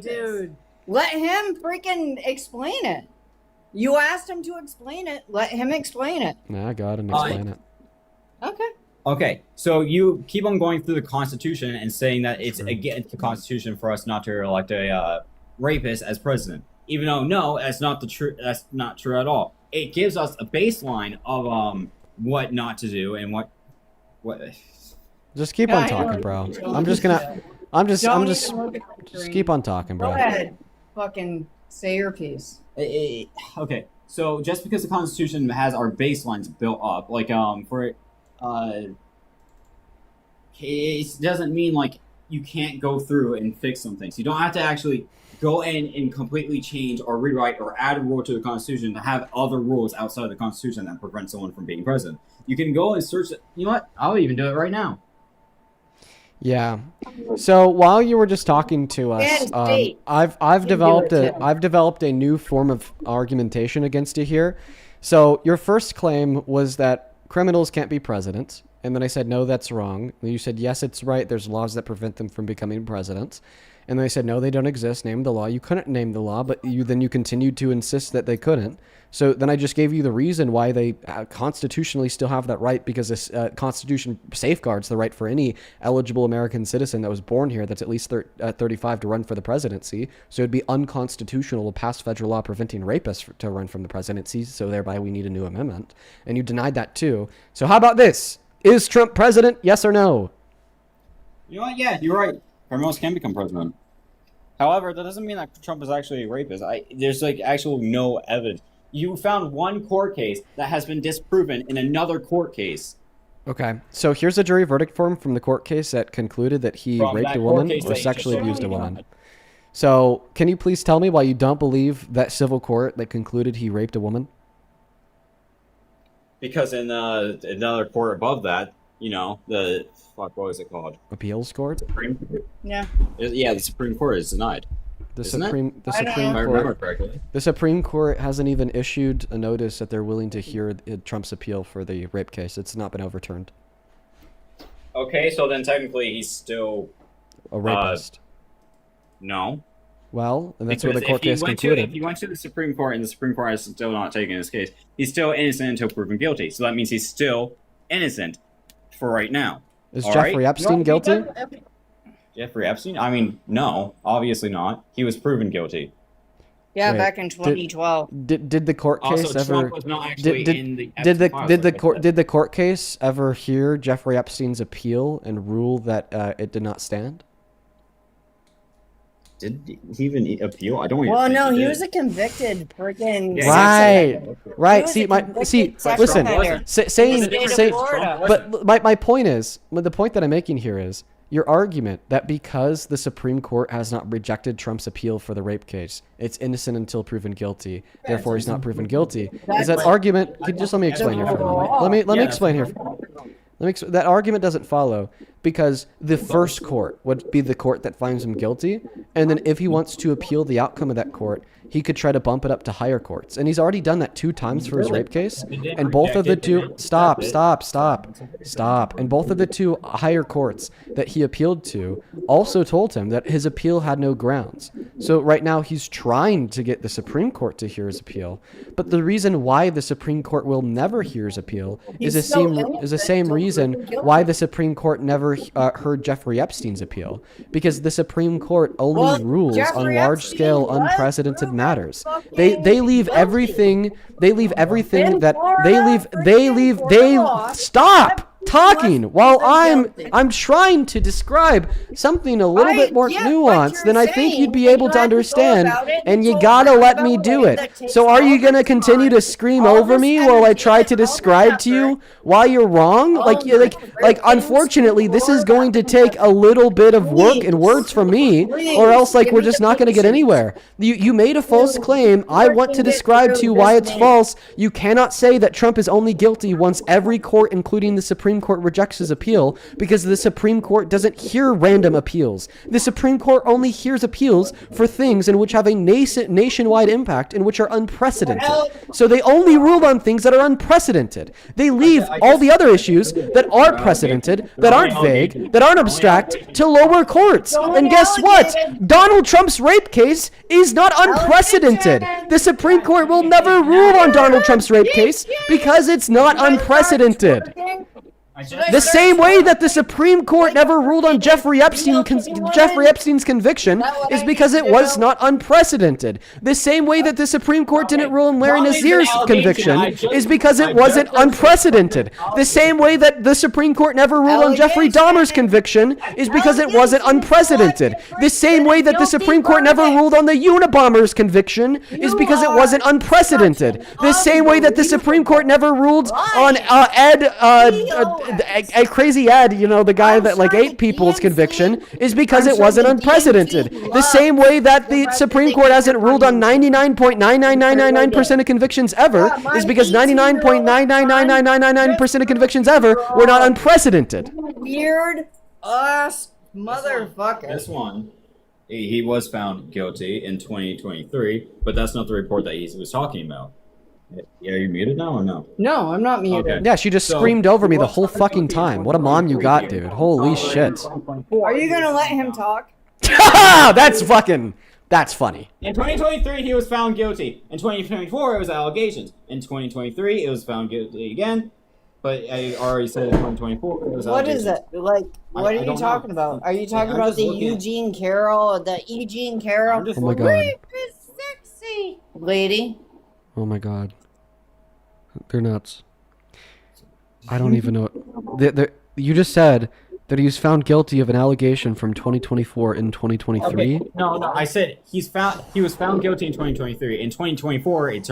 Dude, let him freaking explain it. You asked him to explain it. Let him explain it.
Nah, go ahead and explain it.
Okay.
Okay, so you keep on going through the Constitution and saying that it's against the Constitution for us not to elect a rapist as president. Even though no, that's not true at all. It gives us a baseline of what not to do and what.
Just keep on talking, bro. Just keep on talking, bro.
Go ahead. Fucking say your piece.
Okay, so just because the Constitution has our baselines built up, like it doesn't mean like you can't go through and fix some things. You don't have to actually go in and completely change or rewrite or add a rule to the Constitution to have other rules outside the Constitution that prevent someone from being president. You can go and search it. You know what? I'll even do it right now.
Yeah. So while you were just talking to us, I've developed a new form of argumentation against you here. So your first claim was that criminals can't be presidents. And then I said, no, that's wrong. And you said, yes, it's right. There's laws that prevent them from becoming presidents. And then I said, no, they don't exist. Name the law. You couldn't name the law, but you continued to insist that they couldn't. So then I just gave you the reason why they constitutionally still have that right, because this Constitution safeguards the right for any eligible American citizen that was born here that's at least 35 to run for the presidency. So it'd be unconstitutional to pass federal law preventing rapists to run from the presidency. So thereby we need a new amendment. And you denied that too. So how about this? Is Trump president? Yes or no?
You know what? Yeah, you're right. Criminals can become president. However, that doesn't mean that Trump is actually a rapist. There's like actual no evidence. You found one court case that has been disproven in another court case.
Okay, so here's a jury verdict form from the court case that concluded that he raped a woman or sexually abused a woman. So can you please tell me why you don't believe that civil court that concluded he raped a woman?
Because in another court above that, you know, what was it called?
Appeals court?
Yeah.
Yeah, the Supreme Court is denied.
The Supreme Court hasn't even issued a notice that they're willing to hear Trump's appeal for the rape case. It's not been overturned.
Okay, so then technically he's still
a rapist.
No.
Well, and that's what the court case concluded.
If he went to the Supreme Court and the Supreme Court has still not taken his case, he's still innocent until proven guilty. So that means he's still innocent for right now.
Is Jeffrey Epstein guilty?
Jeffrey Epstein? I mean, no, obviously not. He was proven guilty.
Yeah, back in 2012.
Did the court case
also,
ever?
Trump was not actually in the
did the court case ever hear Jeffrey Epstein's appeal and rule that it did not stand?
Did he even appeal? I don't even.
Well, no, he was a convicted freaking.
Right. But my point is, the point that I'm making here is your argument that because the Supreme Court has not rejected Trump's appeal for the rape case, it's innocent until proven guilty. Therefore, he's not proven guilty. Is that argument? Just let me explain here for a moment. Let me explain here. That argument doesn't follow, because the first court would be the court that finds him guilty, and then if he wants to appeal the outcome of that court, he could try to bump it up to higher courts. And he's already done that 2 times for his rape case. And both of the two... Stop. And both of the 2 higher courts that he appealed to also told him that his appeal had no grounds. So right now he's trying to get the Supreme Court to hear his appeal. But the reason why the Supreme Court will never hear his appeal is the same reason why the Supreme Court never heard Jeffrey Epstein's appeal. Because the Supreme Court only rules on large-scale, unprecedented matters. They leave everything. Stop. talking while I'm trying to describe something a little bit more nuanced, then I think you'd be able to understand, and you gotta let me do it. So are you gonna continue to scream over me while I try to describe to you why you're wrong? Like unfortunately, this is going to take a little bit of work and words from me, or else like we're just not gonna get anywhere. You made a false claim. I want to describe to you why it's false. You cannot say that Trump is only guilty once every court, including the Supreme Court, rejects his appeal, because the Supreme Court doesn't hear random appeals. The Supreme Court only hears appeals for things in which have a nationwide impact and which are unprecedented. So they only rule on things that are unprecedented. They leave all the other issues that are precedented, that aren't vague, that aren't abstract, to lower courts. And guess what? Donald Trump's rape case is not unprecedented. The Supreme Court will never rule on Donald Trump's rape case because it's not unprecedented. The same way that the Supreme Court never ruled on Jeffrey Epstein's conviction is because it was not unprecedented. The same way that the Supreme Court didn't rule on Larry Nassar's conviction is because it wasn't unprecedented. The same way that the Supreme Court never ruled on Jeffrey Dahmer's conviction is because it wasn't unprecedented. The same way that the Supreme Court never ruled on the Unabomber's conviction is because it wasn't unprecedented. The same way that the Supreme Court never ruled on a crazy Ed, you know, the guy that like ate people's conviction, is because it wasn't unprecedented. The same way that the Supreme Court hasn't ruled on 99.99999% of convictions ever is because 99.9999999% of convictions ever were not unprecedented.
Weird ass motherfucker.
This one, he was found guilty in 2023, but that's not the report that he was talking about. Yeah, are you muted now or no?
No, I'm not muted.
Okay.
Yeah, she just screamed over me the whole fucking time. What a mom you got, dude. Holy shit.
Are you gonna let him talk?
That's funny.
In 2023, he was found guilty. In 2024, it was allegations. In 2023, it was found guilty again. But I already said in 2024, it was
What
allegations.
is it? Like, what are you talking about? Are you talking about the Eugene Carroll?
Oh my god.
Rape is sexy. Lady.
Oh my god. They're nuts. I don't even know. You just said that he was found guilty of an allegation from 2024 in 2023.
Okay. No. I said he was found guilty in 2023. In 2024, it's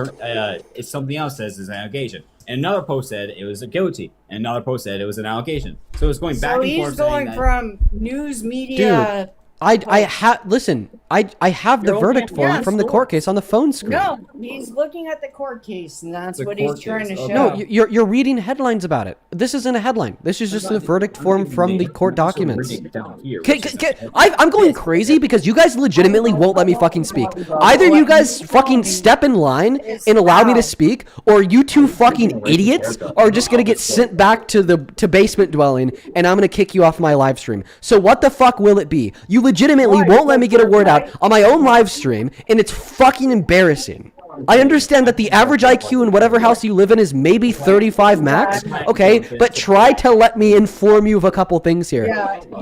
something else says it's an allegation. And another post said it was a guilty. And another post said it was an allegation. So it's going back and forth.
So he's going from news media.
Dude, I have the verdict form from the court case on the phone screen.
No, he's looking at the court case, and that's what he's trying to show.
No, you're reading headlines about it. This isn't a headline. This is just the verdict form from the court documents. I'm going crazy because you guys legitimately won't let me fucking speak. Either you guys fucking step in line and allow me to speak, or you two fucking idiots are just gonna get sent back to basement dwelling, and I'm gonna kick you off my live stream. So what the fuck will it be? You legitimately won't let me get a word out on my own live stream, and it's fucking embarrassing. I understand that the average IQ in whatever house you live in is maybe 35 max, okay? But try to let me inform you of a couple things here.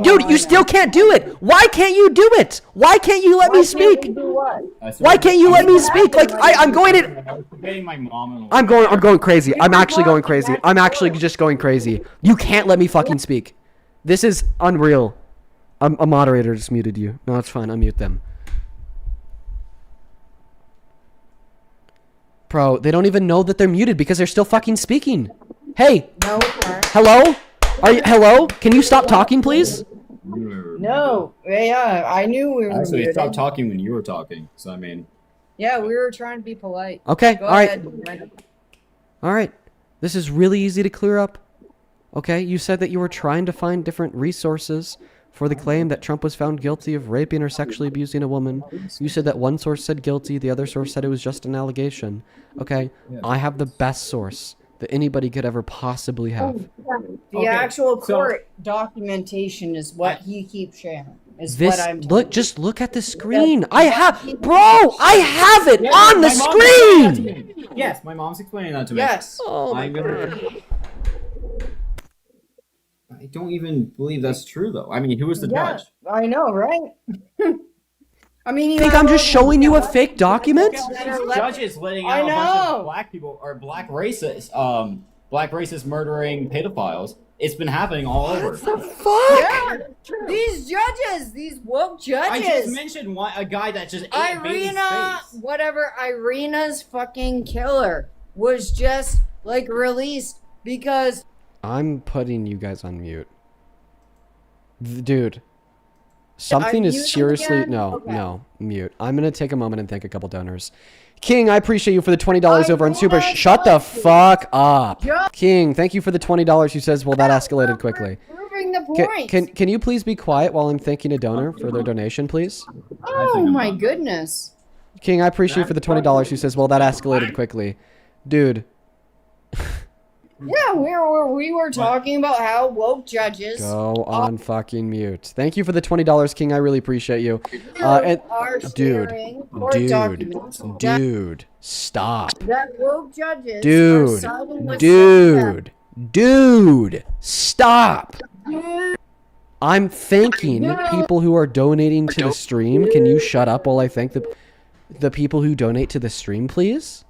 Dude, you still can't do it. Why can't you do it? Why can't you let me speak? Why can't you let me speak? Like, I'm going crazy. I'm actually going crazy. I'm actually just going crazy. You can't let me fucking speak. This is unreal. A moderator just muted you. No, it's fine. Unmute them. Bro, they don't even know that they're muted because they're still fucking speaking. Hey.
No.
Hello? Hello? Can you stop talking, please?
No. Yeah, I knew we were
Actually,
muted.
stopped talking when you were talking. So, I mean.
Yeah, we were trying to be polite.
Okay,
Go
all right.
ahead.
All right. This is really easy to clear up. Okay, you said that you were trying to find different resources for the claim that Trump was found guilty of raping or sexually abusing a woman. You said that one source said guilty, the other source said it was just an allegation. Okay, I have the best source that anybody could ever possibly have.
The actual court documentation is what he keeps sharing.
Just look at the screen. I have it on the screen.
Yes, my mom's explaining that to me.
Yes.
Oh my god.
I don't even believe that's true, though. I mean, who was the judge?
I know, right? I mean,
you think I'm just showing you a fake document?
The judge is letting out a bunch of black people or black racist murdering pedophiles It's been happening all over.
What the fuck? Yeah, these judges, these woke judges.
I just mentioned a guy that just ate baby's
Irina,
face.
whatever, Irina's fucking killer was just like released because
I'm putting you guys on mute. Dude. Something is seriously... No, mute. I'm going to take a moment and thank a couple donors. King, I appreciate you for the $20 over on Super. Shut the fuck up. King, thank you for the $20 who says, well, that escalated quickly.
proving the point.
Can you please be quiet while I'm thanking a donor for their donation, please?
Oh my goodness.
King, I appreciate you for the $20 who says, well, that escalated quickly. Dude.
Yeah, we were talking about how woke judges
Go on fucking mute. Thank you for the $20, King. I really appreciate you. And dude, stop.
That woke judges are siding with
Dude, stop. I'm thanking people who are donating to the stream. Can you shut up while I thank the people who donate to the stream, please?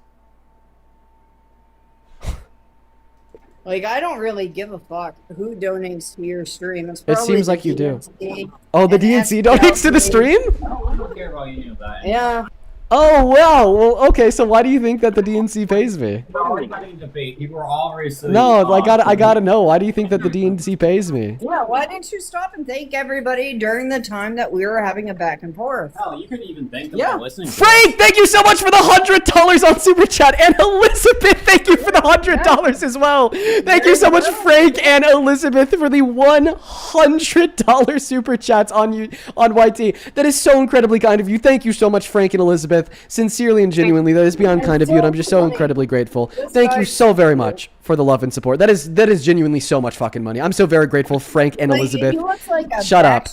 Like, I don't really give a fuck who donates to your stream. It's
It
probably
seems like
the
you do.
DNC
Oh, the
and
DNC donates to the stream?
I don't care about any of that.
Yeah.
Oh, wow. Well, okay, so why do you think that the DNC pays me?
People are already saying,
No, I gotta know. Why do you think that the DNC pays me?
Yeah, why didn't you stop and thank everybody during the time that we were having a back and forth?
Hell, you couldn't even thank them for listening.
Frank, thank you so much for the $100 on Super Chat. And Elizabeth, thank you for the $100 as well. Thank you so much, Frank and Elizabeth, for the $100 Super Chats on YT. That is so incredibly kind of you. Thank you so much, Frank and Elizabeth. Sincerely and genuinely, that is beyond kind of you, and I'm just so incredibly grateful. Thank you so very much for the love and support. That is genuinely so much fucking money. I'm so very grateful, Frank and Elizabeth. Shut up.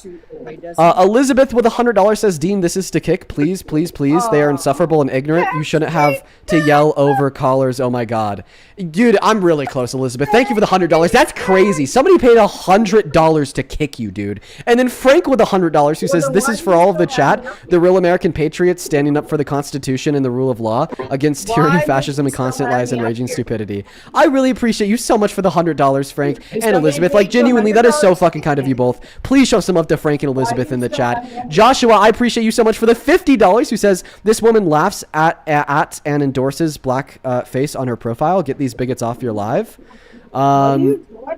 Elizabeth with $100 says, Dean, this is to kick. Please, please, please. They are insufferable and ignorant. You shouldn't have to yell over callers. Oh my god. Dude, I'm really close, Elizabeth. Thank you for the $100. That's crazy. Somebody paid $100 to kick you, dude. And then Frank with $100 who says, this is for all of the chat. The real American patriots standing up for the Constitution and the rule of law against tyranny, fascism, and constant lies and raging stupidity. I really appreciate you so much for the $100, Frank and Elizabeth. Like, genuinely, that is so fucking kind of you both. Please show some love to Frank and Elizabeth in the chat. Joshua, I appreciate you so much for the $50 who says, this woman laughs at and endorses black face on her profile. Get these bigots off your live.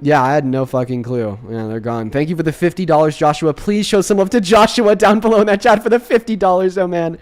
Yeah, I had no fucking clue. Yeah, they're gone. Thank you for the $50, Joshua. Please show some love to Joshua down below in that chat for the $50, oh man.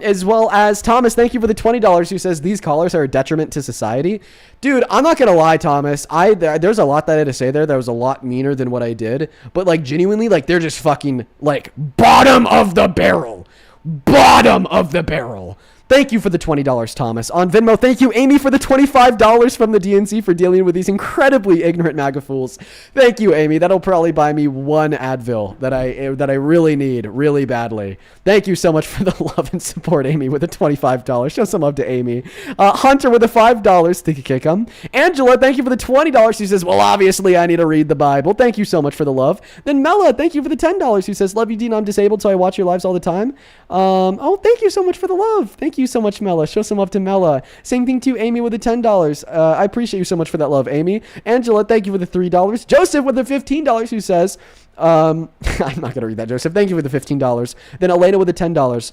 As well as Thomas, thank you for the $20 who says these callers are a detriment to society. Dude, I'm not gonna lie, Thomas. There's a lot that I had to say there that was a lot meaner than what I did. But like genuinely, like they're just fucking like bottom of the barrel. Bottom of the barrel. Thank you for the $20, Thomas. On Venmo, thank you, Amy, for the $25 from the DNC for dealing with these incredibly ignorant MAGA fools. Thank you, Amy. That'll probably buy me one Advil that I really need really badly. Thank you so much for the love and support, Amy, with the $25. Show some love to Amy. Hunter with the $5 to kick him. Angela, thank you for the $20. She says, well, obviously, I need to read the Bible. Thank you so much for the love. Then Mela, thank you for the $10 who says, love you, Dean. I'm disabled, so I watch your lives all the time. Oh, thank you so much for the love. Thank you so much, Mela. Show some love to Mela. Same thing to Amy with the $10. I appreciate you so much for that love, Amy. Angela, thank you for the $3. Joseph with the $15 who says, I'm not going to read that, Joseph. Thank you for the $15. Then Elena with the $10.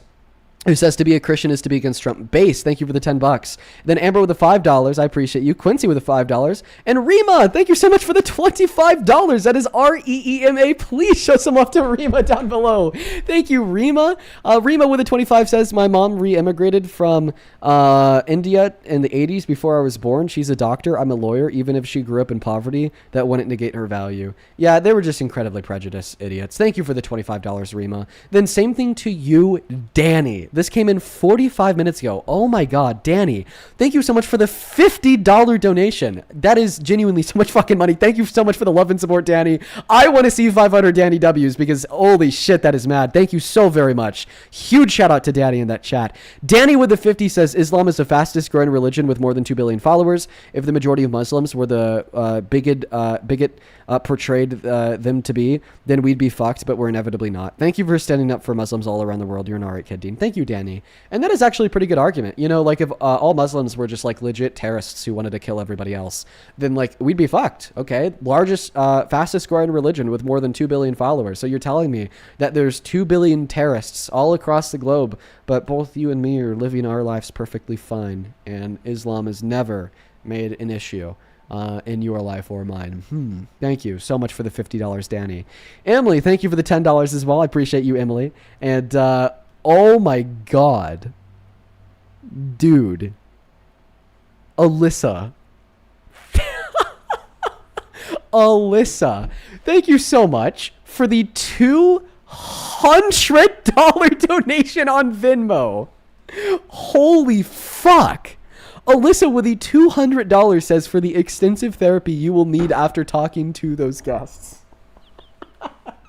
Who says to be a Christian is to be against Trump. Base, thank you for the $10. Then Amber with the $5. I appreciate you. Quincy with the $5. And Rima, thank you so much for the $25. That is REEMA. Please show some love to Rima down below. Thank you, Rima. Rima with the 25 says, my mom re-immigrated from India in the 80s before I was born. She's a doctor. I'm a lawyer. Even if she grew up in poverty, that wouldn't negate her value. Yeah, they were just incredibly prejudiced idiots. Thank you for the $25, Rima. Then same thing to you, Danny. This came in 45 minutes ago. Oh my god, Danny. Thank you so much for the $50 donation. That is genuinely so much fucking money. Thank you so much for the love and support, Danny. I want to see 500 Danny W's because holy shit, that is mad. Thank you so very much. Huge shout out to Danny in that chat. Danny with the 50 says, Islam is the fastest growing religion with more than 2 billion followers. If the majority of Muslims were the bigot portrayed them to be, then we'd be fucked, but we're inevitably not. Thank you for standing up for Muslims all around the world. You're an alright kid, Dean. Thank you you, Danny. And that is actually a pretty good argument. You know, like if all Muslims were just like legit terrorists who wanted to kill everybody else, then like we'd be fucked. Okay. Largest, fastest growing religion with more than 2 billion followers. So you're telling me that there's 2 billion terrorists all across the globe, but both you and me are living our lives perfectly fine. And Islam has never made an issue in your life or mine. Thank you so much for the $50, Danny. Emily, thank you for the $10 as well. I appreciate you, Emily. And oh my God, dude, Alyssa, Alyssa, thank you so much for the $200 donation on Venmo. Holy fuck. Alyssa with the $200 says, for the extensive therapy you will need after talking to those guests.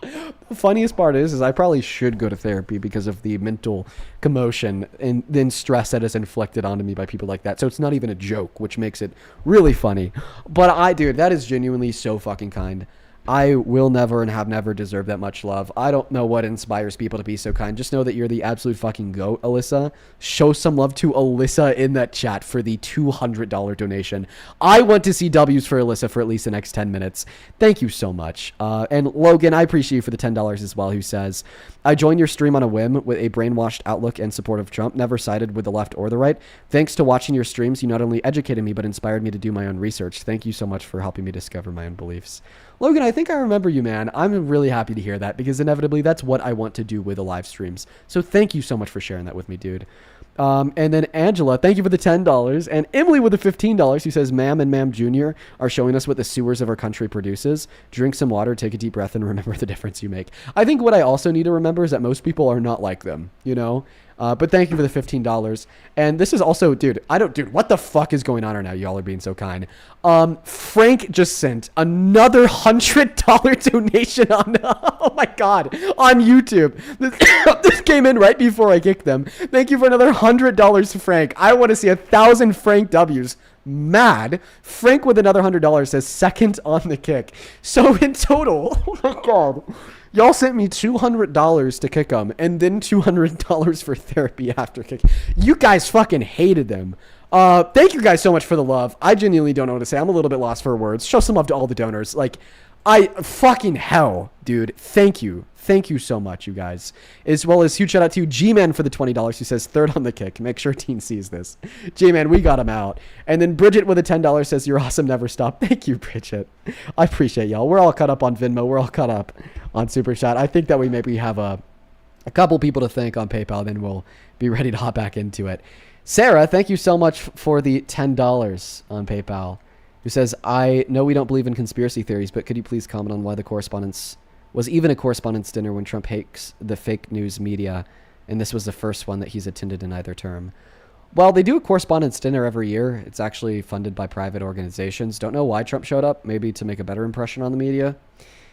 The funniest part is I probably should go to therapy because of the mental commotion and then stress that is inflicted onto me by people like that. So it's not even a joke, which makes it really funny. But dude, that is genuinely so fucking kind. I will never and have never deserved that much love. I don't know what inspires people to be so kind. Just know that you're the absolute fucking goat, Alyssa. Show some love to Alyssa in that chat for the $200 donation. I want to see W's for Alyssa for at least the next 10 minutes. Thank you so much. And Logan, I appreciate you for the $10 as well, who says, I joined your stream on a whim with a brainwashed outlook and support of Trump, never sided with the left or the right. Thanks to watching your streams, you not only educated me, but inspired me to do my own research. Thank you so much for helping me discover my own beliefs. Logan, I think I remember you, man. I'm really happy to hear that because inevitably that's what I want to do with the live streams. So thank you so much for sharing that with me, dude. And then Angela, thank you for the $10. And Emily with the $15 who says, Ma'am and Ma'am Jr. are showing us what the sewers of our country produces. Drink some water, take a deep breath, and remember the difference you make. I think what I also need to remember is that most people are not like them, you know? But thank you for the $15. And this is also, dude, what the fuck is going on right now? Y'all are being so kind. Frank just sent another $100 donation on, oh my God, on YouTube. This came in right before I kicked them. Thank you for another $100, Frank. I want to see 1,000 Frank W's. Mad. Frank with another $100 says second on the kick. So in total, oh my God, y'all sent me $200 to kick them and then $200 for therapy after kick. You guys fucking hated them. Thank you guys so much for the love. I genuinely don't know what to say. I'm a little bit lost for words. Show some love to all the donors. Like, fucking hell, dude. Thank you. Thank you so much, you guys. As well as huge shout out to G-Man for the $20 who says third on the kick. Make sure Teen sees this. G-Man, we got him out. And then Bridget with a $10 says, you're awesome, never stop. Thank you, Bridget. I appreciate y'all. We're all caught up on Venmo. We're all caught up on Super Chat. I think that we maybe have a couple people to thank on PayPal, then we'll be ready to hop back into it. Sarah, thank you so much for the $10 on PayPal, who says, I know we don't believe in conspiracy theories, but could you please comment on why the correspondence was even a correspondence dinner when Trump hates the fake news media, and this was the first one that he's attended in either term? Well, they do a correspondence dinner every year. It's actually funded by private organizations. Don't know why Trump showed up, maybe to make a better impression on the media.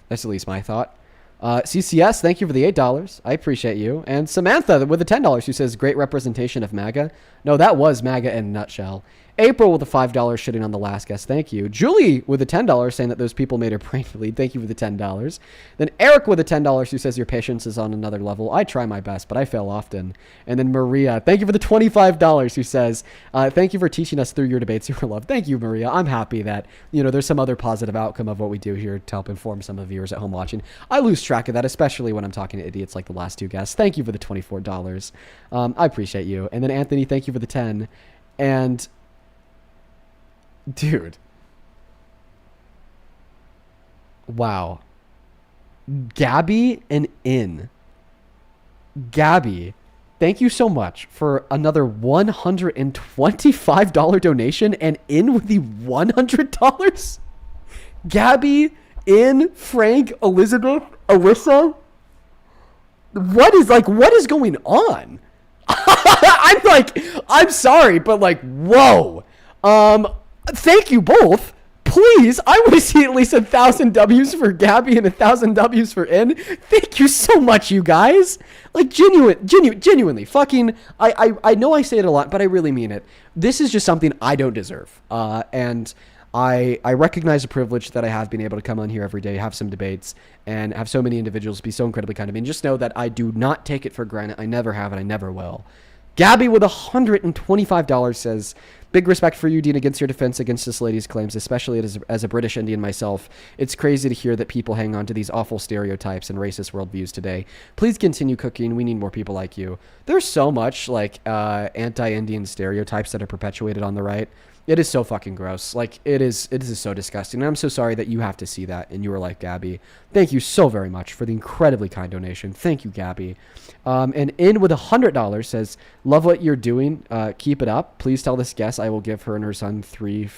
That's at least my thought. CCS, thank you for the $8. I appreciate you. And Samantha with the $10 who says, great representation of MAGA. No, that was MAGA in a nutshell. April with the $5 shitting on the last guest. Thank you. Julie with the $10 saying that those people made her brain bleed. Thank you for the $10. Then Eric with the $10 who says your patience is on another level. I try my best, but I fail often. And then Maria, thank you for the $25 who says, thank you for teaching us through your debates, your love. Thank you, Maria. I'm happy that, you know, there's some other positive outcome of what we do here to help inform some of the viewers at home watching. I lose track of that, especially when I'm talking to idiots like the last two guests. Thank you for the $24. I appreciate you. And then Anthony, thank you for the 10. And dude, wow. Gabby and Gabby, thank you so much for another $125 donation, and with the $100. Gabby, Frank, Elizabeth, Alyssa, what is going on? I'm sorry, but whoa. Thank you both. Please, I want to see at least 1,000 W's for Gabby and 1,000 W's for N. Thank you so much, you guys. Genuinely, fucking, I know I say it a lot, but I really mean it. This is just something I don't deserve. And I recognize the privilege that I have being able to come on here every day, have some debates, and have so many individuals be so incredibly kind to me. And just know that I do not take it for granted. I never have, and I never will. Gabby with $125 says, big respect for you, Dean, against your defense against this lady's claims, especially as a British Indian myself. It's crazy to hear that people hang on to these awful stereotypes and racist worldviews today. Please continue cooking. We need more people like you. There's so much like anti-Indian stereotypes that are perpetuated on the right. It is so fucking gross. Like, it is so disgusting. And I'm so sorry that you have to see that in your life, Gabby. Thank you so very much for the incredibly kind donation. Thank you, Gabby. And in with $100 says, love what you're doing. Keep it up. Please tell this guest I will give her and her son 3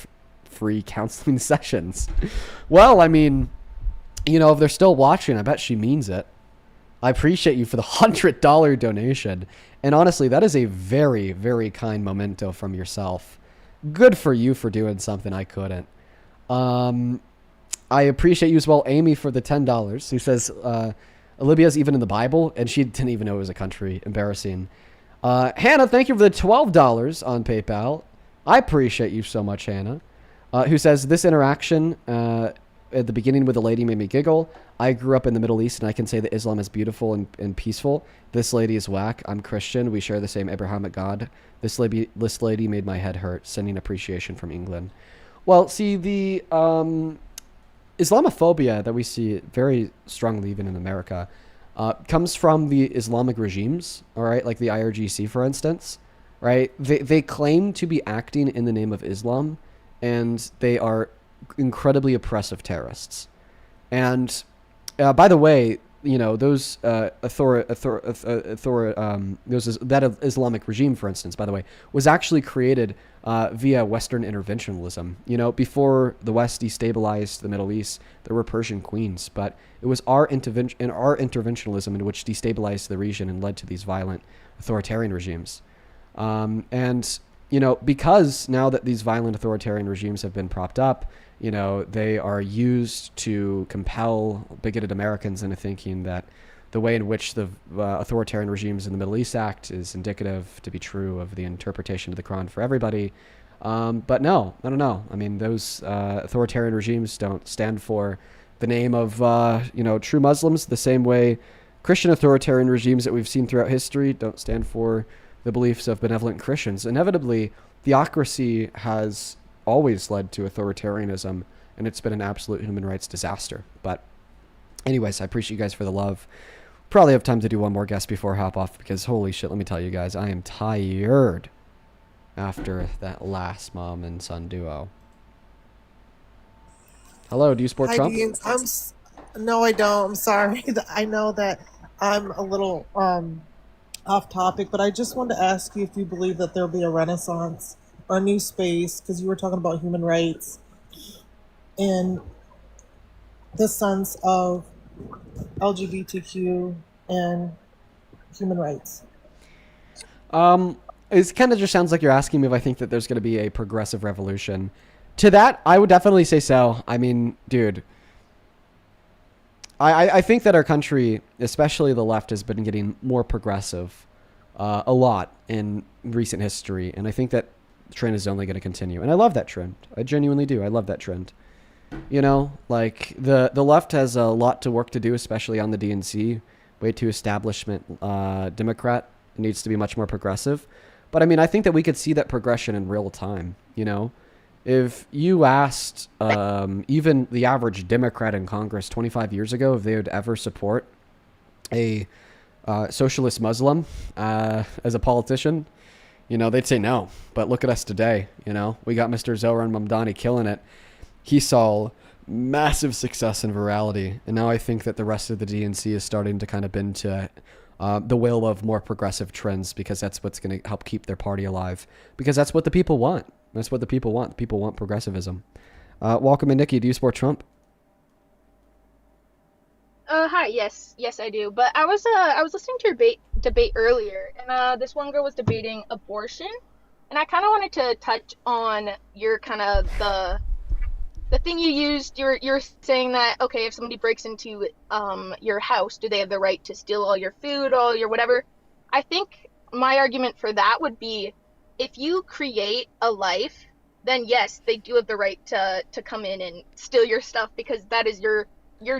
free counseling sessions. Well, I mean, you know, if they're still watching, I bet she means it. I appreciate you for the $100 donation. And honestly, that is a very, very kind memento from yourself. Good for you for doing something I couldn't. I appreciate you as well, Amy, for the $10, who says, Libya's even in the Bible, and she didn't even know it was a country. Embarrassing. Hannah, thank you for the $12 on PayPal. I appreciate you so much, Hannah. Who says, this interaction at the beginning with the lady made me giggle. I grew up in the Middle East, and I can say that Islam is beautiful and peaceful. This lady is whack. I'm Christian. We share the same Abrahamic God. This lady made my head hurt. Sending appreciation from England. Well, see, the Islamophobia that we see very strongly even in America comes from the Islamic regimes, all right? Like the IRGC, for instance, right? They claim to be acting in the name of Islam, and they are incredibly oppressive terrorists. And by the way, you know, those that Islamic regime, for instance, by the way, was actually created via Western interventionism. You know, before the West destabilized the Middle East, there were Persian queens, but it was our interventionism in which destabilized the region and led to these violent authoritarian regimes. And you know, because now that these violent authoritarian regimes have been propped up, you know, they are used to compel bigoted Americans into thinking that the way in which the authoritarian regimes in the Middle East act is indicative to be true of the interpretation of the Quran for everybody. But no, I don't know. I mean, those authoritarian regimes don't stand for the name of, you know, true Muslims the same way Christian authoritarian regimes that we've seen throughout history don't stand for the beliefs of benevolent Christians. Inevitably, theocracy has always led to authoritarianism, and it's been an absolute human rights disaster. But anyways, I appreciate you guys for the love. Probably have time to do one more guest before I hop off, because holy shit, let me tell you guys, I am tired after that last mom and son duo. Hello, do you support Trump?
No, I don't. I'm sorry. I know that I'm a little off topic, but I just wanted to ask you if you believe that there'll be a renaissance or a new space, because you were talking about human rights in the sense of LGBTQ and human rights.
It kind of just sounds like you're asking me if I think that there's going to be a progressive revolution. To that, I would definitely say so. I mean, dude, I think that our country, especially the left, has been getting more progressive a lot in recent history. And I think that trend is only going to continue. And I love that trend. I genuinely do. I love that trend. You know, like the left has a lot to work to do, especially on the DNC. Way too establishment Democrat. It needs to be much more progressive. But I mean, I think that we could see that progression in real time. You know, if you asked even the average Democrat in Congress 25 years ago if they would ever support a socialist Muslim as a politician, you know, they'd say no. But look at us today. You know, we got Mr. Zohran Mamdani killing it. He saw massive success and virality. And now I think that the rest of the DNC is starting to kind of bend to the will of more progressive trends, because that's what's going to help keep their party alive. Because that's what the people want. That's what the people want. The people want progressivism. Welcome in, Nikki. Do you support Trump?
Hi. Yes, I do. But I was listening to your debate earlier, and this one girl was debating abortion, and I kind of wanted to touch on your kind of the thing you used. You're saying that, okay, if somebody breaks into your house, do they have the right to steal all your food, all your whatever? I think my argument for that would be, if you create a life then yes, they do have the right to come in and steal your stuff because that is your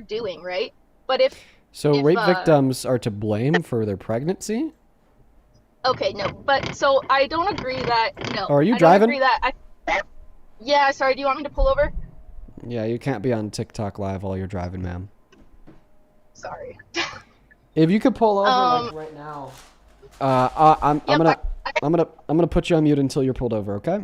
doing, right? But if
rape victims are to blame for their pregnancy?
Okay, no, but so I don't agree that no.
Oh, are you
I
driving?
Don't agree that yeah, sorry. Do you want me to pull over?
Yeah, you can't be on TikTok live while you're driving, ma'am.
Sorry.
If you could pull over like right now. I'm gonna put you on mute until you're pulled over, okay?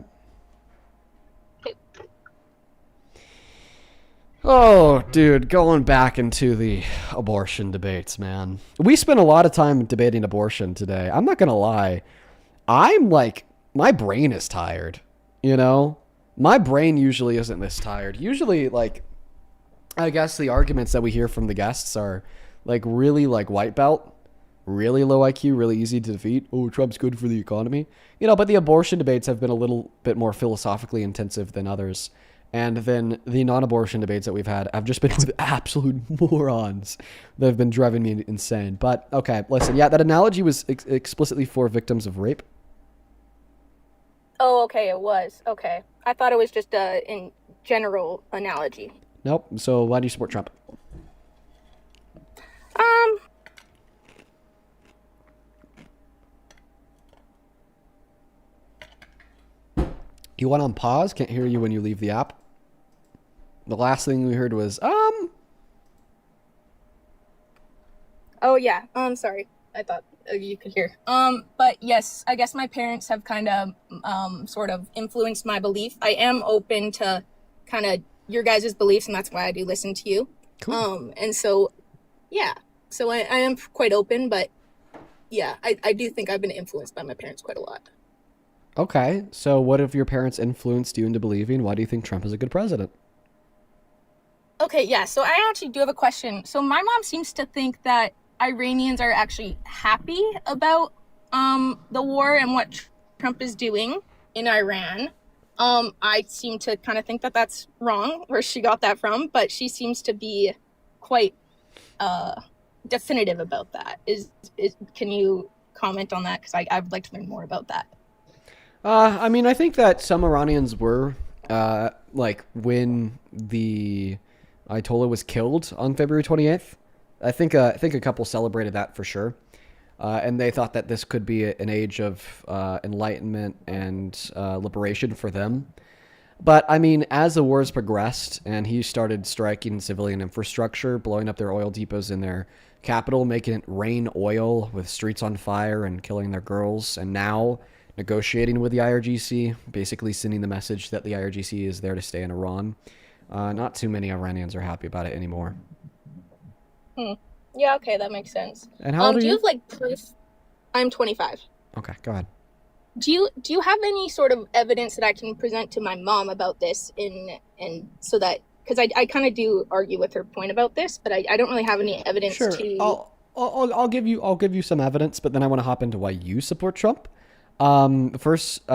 Oh, dude, going back into the abortion debates, man. We spent a lot of time debating abortion today. I'm not gonna lie. I'm like, my brain is tired, you know? My brain usually isn't this tired. Usually, like, I guess the arguments that we hear from the guests are, like, really, like, white belt. Really low IQ, really easy to defeat. Oh, Trump's good for the economy. You know, but the abortion debates have been a little bit more philosophically intensive than others. And then the non-abortion debates that we've had have just been with absolute morons that have been driving me insane. But, okay, listen. Yeah, that analogy was explicitly for victims of rape.
Oh, okay, it was. Okay. I thought it was just a in general analogy.
Nope. So why do you support Trump? You went on pause? Can't hear you when you leave the app. The last thing we heard was,
Oh, yeah. Sorry. I thought you could hear. But yes, I guess my parents have kind of, sort of influenced my belief. I am open to kind of your guys' beliefs, and that's why I do listen to you.
Cool.
And so, yeah. So I am quite open, but yeah, I do think I've been influenced by my parents quite a lot.
Okay, so what if your parents influenced you into believing? Why do you think Trump is a good president?
Okay, yeah, so I actually do have a question. So my mom seems to think that Iranians are actually happy about the war and what Trump is doing in Iran. I seem to kind of think that that's wrong, where she got that from, but she seems to be quite definitive about that. Can you comment on that? Because I would like to learn more about that.
I mean, I think that some Iranians were, like, when the Ayatollah was killed on February 28th. I think a couple celebrated that for sure. And they thought that this could be an age of enlightenment and liberation for them. But, I mean, as the wars progressed and he started striking civilian infrastructure, blowing up their oil depots in their capital, making it rain oil with streets on fire and killing their girls, and now negotiating with the IRGC, basically sending the message that the IRGC is there to stay in Iran. Not too many Iranians are happy about it anymore.
Yeah, okay, that makes sense.
And how old are
do
you?
You have, like, proof? I'm 25.
Okay, go ahead.
Do you have any sort of evidence that I can present to my mom about this and so that, because I kind of do argue with her point about this, but I don't really have any evidence
Sure.
to...
I'll give you some evidence, but then I want to hop into why you support Trump. The first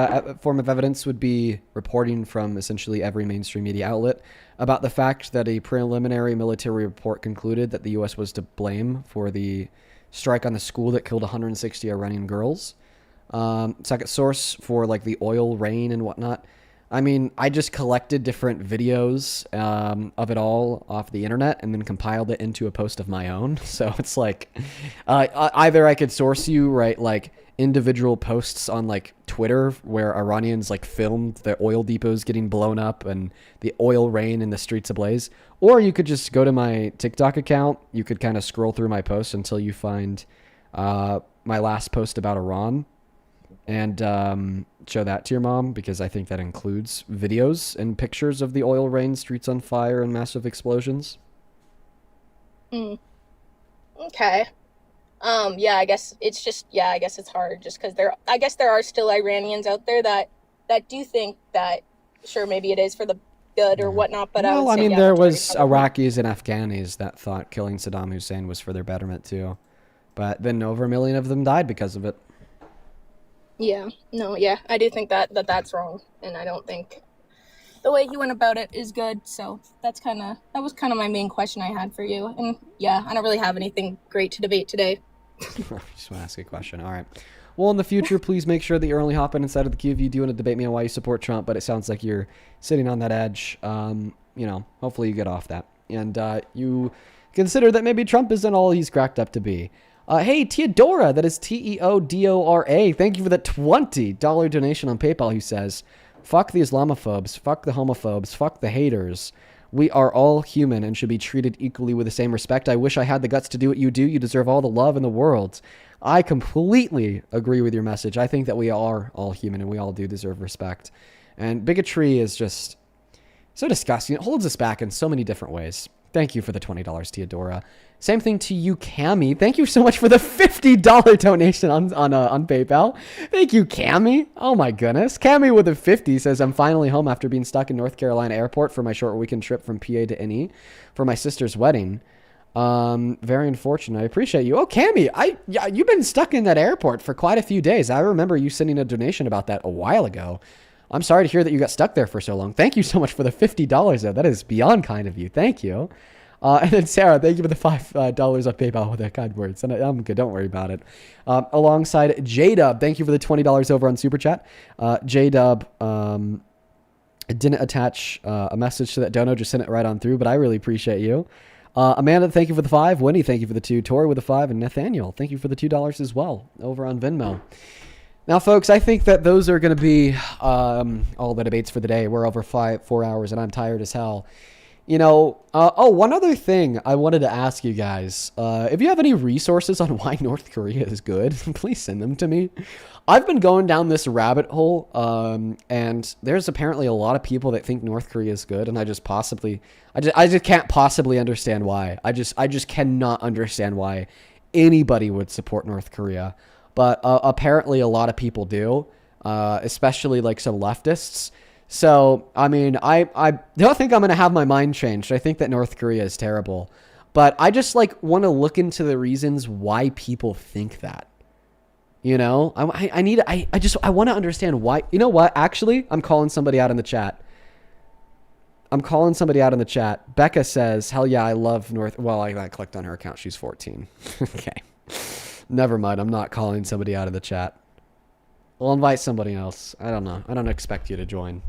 form of evidence would be reporting from essentially every mainstream media outlet about the fact that a preliminary military report concluded that the U.S. was to blame for the strike on the school that killed 160 Iranian girls. Second source for like the oil rain and whatnot. I mean, I just collected different videos of it all off the internet and then compiled it into a post of my own. So it's like either I could source you, right, like individual posts on like Twitter where Iranians like filmed their oil depots getting blown up and the oil rain and the streets ablaze, or you could just go to my TikTok account. You could kind of scroll through my posts until you find my last post about Iran and show that to your mom, because I think that includes videos and pictures of the oil rain, streets on fire, and massive explosions.
Okay. Yeah, I guess it's just, I guess it's hard just because I guess there are still Iranians out there that do think that, sure, maybe it is for the good or whatnot, but
Well,
I
I
would say,
mean,
yeah,
there
majority
was
probably.
Iraqis and Afghanis that thought killing Saddam Hussein was for their betterment too. But then over 1 million of them died because of it.
Yeah, no, yeah, I do think that's wrong, and I don't think the way he went about it is good, so that was kind of my main question I had for you, and yeah, I don't really have anything great to debate today.
Just want to ask a question. All right. Well, in the future, please make sure that you're only hopping inside of the queue if you do want to debate me on why you support Trump, but it sounds like you're sitting on that edge. Hopefully you get off that. And you consider that maybe Trump isn't all he's cracked up to be. Hey, Teodora, that is Teodora. Thank you for the $20 donation on PayPal, who says, fuck the Islamophobes, fuck the homophobes, fuck the haters. We are all human and should be treated equally with the same respect. I wish I had the guts to do what you do. You deserve all the love in the world. I completely agree with your message. I think that we are all human and we all do deserve respect. And bigotry is just so disgusting. It holds us back in so many different ways. Thank you for the $20, Teodora. Same thing to you, Cammy. Thank you so much for the $50 donation on PayPal. Thank you, Cammy. Oh my goodness. Cammy with a 50 says, I'm finally home after being stuck in North Carolina airport for my short weekend trip from PA to NE for my sister's wedding. Very unfortunate. I appreciate you. Oh, Cammy, you've been stuck in that airport for quite a few days. I remember you sending a donation about that a while ago. I'm sorry to hear that you got stuck there for so long. Thank you so much for the $50, though. That is beyond kind of you. Thank you. And then Sarah, thank you for the $5 on PayPal with the kind words. And I'm good. Don't worry about it. Alongside J-Dub, thank you for the $20 over on Super Chat. J-Dub didn't attach a message to that dono, just sent it right on through, but I really appreciate you. Amanda, thank you for the 5. Winnie, thank you for the 2. Tori with the 5. And Nathaniel, thank you for the $2 as well over on Venmo. Now, folks, I think that those are going to be all the debates for the day. We're over 4 hours, and I'm tired as hell. One other thing I wanted to ask you guys. If you have any resources on why North Korea is good, please send them to me. I've been going down this rabbit hole, and there's apparently a lot of people that think North Korea is good, and I just can't possibly understand why. I just cannot understand why anybody would support North Korea. But apparently a lot of people do, especially like some leftists. So, I mean, I don't think I'm going to have my mind changed. I think that North Korea is terrible. But I just want to look into the reasons why people think that. I want to understand why. You know what? Actually, I'm calling somebody out in the chat. Becca says, hell yeah, I love North. Well, I clicked on her account. She's 14. Okay. Never mind. I'm not calling somebody out of the chat. I'll invite somebody else. I don't know. I don't expect you to join.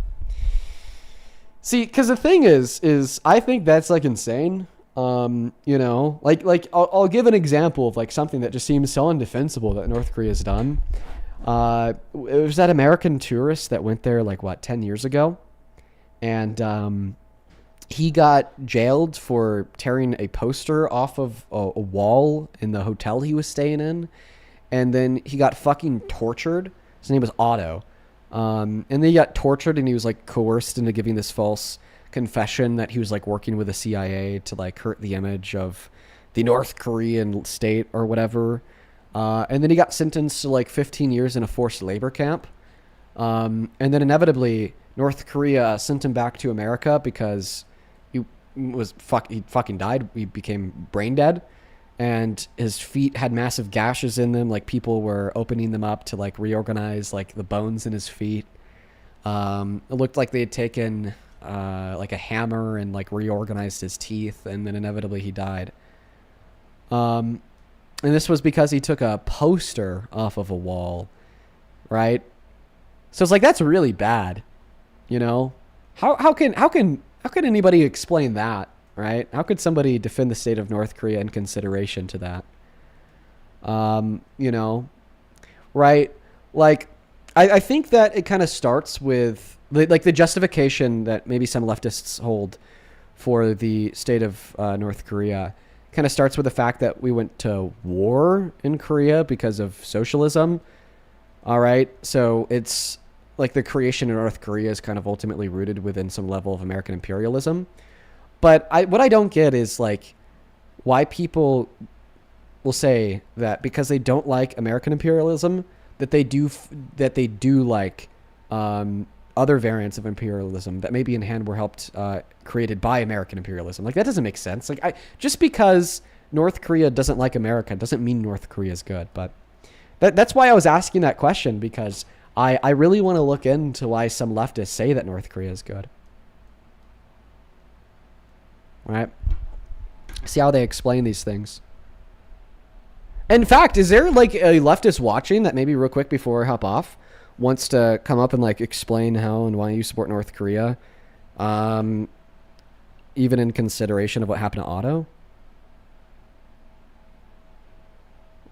See, because the thing is I think that's insane. I'll give an example of something that just seems so indefensible that North Korea has done. It was that American tourist that went there 10 years ago, and he got jailed for tearing a poster off of a wall in the hotel he was staying in. And then he got fucking tortured. His name was Otto. And then he got tortured and he was coerced into giving this false confession that he was working with the CIA to hurt the image of the North Korean state or whatever. And then he got sentenced to 15 years in a forced labor camp. And then inevitably North Korea sent him back to America because he fucking died. He became brain dead, and his feet had massive gashes in them. People were opening them up to reorganize the bones in his feet. It looked like they had taken a hammer and reorganized his teeth, and then inevitably he died. And this was because he took a poster off of a wall, right? So it's that's really bad, How can anybody explain that, right? How could somebody defend the state of North Korea in consideration to that? Right? I think that it kind of starts with the justification that maybe some leftists hold for the state of North Korea kind of starts with the fact that we went to war in Korea because of socialism. All right. So it's the creation of North Korea is kind of ultimately rooted within some level of American imperialism. But what I don't get is why people will say that because they don't like American imperialism, that they do other variants of imperialism that maybe in hand were created by American imperialism. That doesn't make sense. Just because North Korea doesn't like America doesn't mean North Korea is good. But that's why I was asking that question, because I really want to look into why some leftists say that North Korea is good. Right? See how they explain these things. In fact, is there like a leftist watching that maybe real quick before I hop off wants to come up and like explain how and why you support North Korea, even in consideration of what happened to Otto?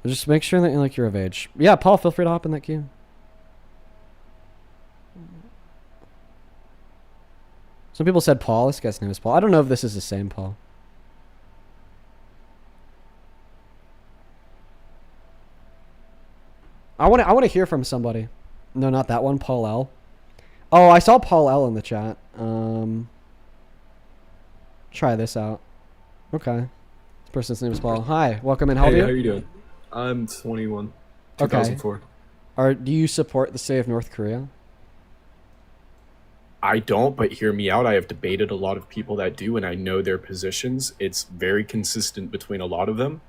Just make sure that like you're of age. Yeah, Paul, feel free to hop in that queue. Some people said Paul. This guy's name is Paul. I don't know if this is the same Paul. I want to hear from somebody. No, not that one. Paul L. Oh, I saw Paul L in the chat. Try this out. Okay. This person's name is Paul. Hi, welcome in. How old are you?
How you doing? I'm 21. 2004.
Okay. Do you support the state of North Korea?
I don't, but hear me out. I have debated a lot of people that do, and I know their positions. It's very consistent between a lot of them.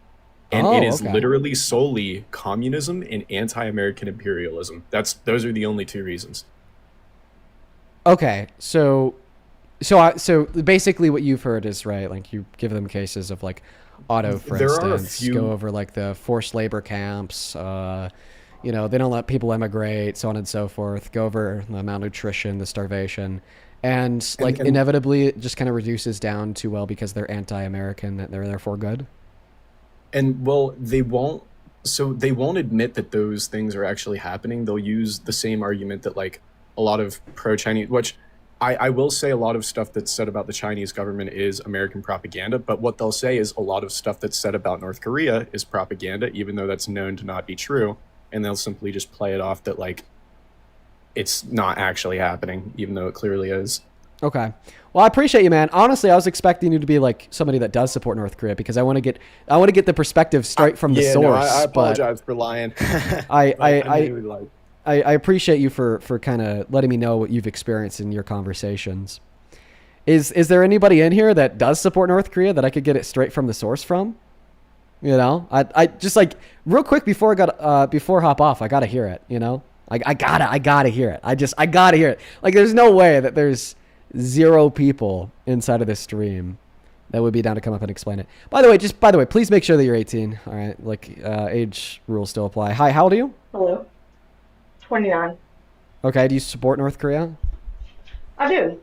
And it is literally solely communism and anti-American imperialism. Those are the only two reasons.
Okay, so basically what you've heard is right. Like you give them cases of like Otto, for instance, go over like the forced labor camps. You know, they don't let people immigrate, so on and so forth. Go over the malnutrition, the starvation, and like inevitably it just kind of reduces down to, well, because they're anti-American, that they're therefore good.
And well, they won't admit that those things are actually happening. They'll use the same argument that like a lot of pro-Chinese, which I will say a lot of stuff that's said about the Chinese government is American propaganda, but what they'll say is a lot of stuff that's said about North Korea is propaganda, even though that's known to not be true. And they'll simply just play it off that like it's not actually happening, even though it clearly is.
Okay. Well, I appreciate you, man. Honestly, I was expecting you to be like somebody that does support North Korea because I want to get the perspective straight from the source.
No, I apologize for lying.
I appreciate you for kind of letting me know what you've experienced in your conversations. Is there anybody in here that does support North Korea that I could get it straight from the source from? You know, I just like real quick before I hop off, I gotta hear it. You know, I gotta hear it. I gotta hear it. Like, there's no way that there's 0 people inside of this stream that would be down to come up and explain it. By the way, please make sure that you're 18. All right, like age rules still apply. Hi, how old are you?
Hello. 29.
Okay, do you support North Korea?
I do.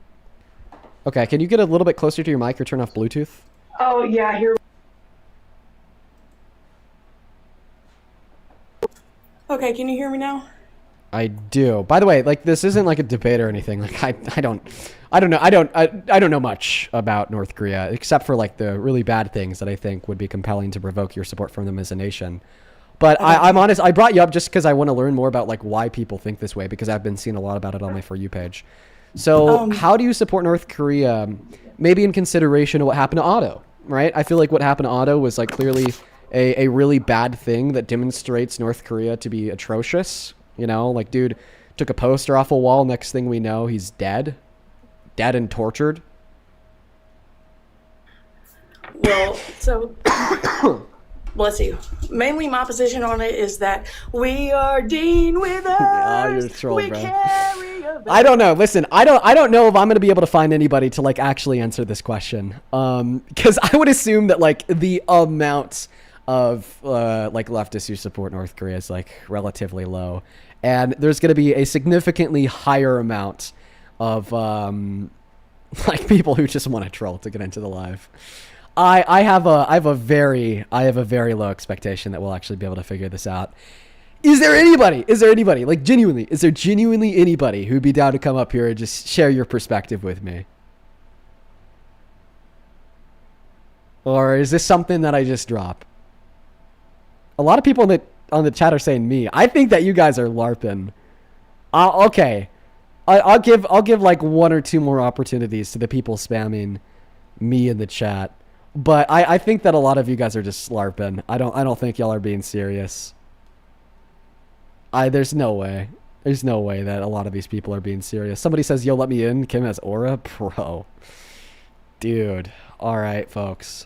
Okay, can you get a little bit closer to your mic or turn off Bluetooth?
Oh, yeah, here.
Okay, can you hear me now?
I do. By the way, like, this isn't like a debate or anything. Like, I don't know much about North Korea except for like the really bad things that I think would be compelling to provoke your support from them as a nation. But I'm honest. I brought you up just because I want to learn more about like why people think this way, because I've been seeing a lot about it on my For You page. So how do you support North Korea? Maybe in consideration of what happened to Otto, right? I feel like what happened to Otto was like clearly a really bad thing that demonstrates North Korea to be atrocious. You know, like, dude took a poster off a wall. Next thing we know, he's dead and tortured.
Well, so bless you. Mainly my position on it is that we are Dean with us.
Oh, you're a troll, bro. I don't know. Listen, I don't know if I'm gonna be able to find anybody to like actually answer this question. Because I would assume that like the amount of like leftists who support North Korea is like relatively low, and there's gonna be a significantly higher amount of like people who just want to troll to get into the live. I have a very low expectation that we'll actually be able to figure this out. Is there anybody like genuinely? Is there genuinely anybody who'd be down to come up here and just share your perspective with me? Or is this something that I just drop? A lot of people on the chat are saying me. I think that you guys are LARPing. Okay. I'll give like 1 or 2 more opportunities to the people spamming me in the chat. But I think that a lot of you guys are just LARPing. I don't think y'all are being serious. There's no way. There's no way that a lot of these people are being serious. Somebody says, yo, let me in. Kim has aura. Bro. Dude. All right, folks.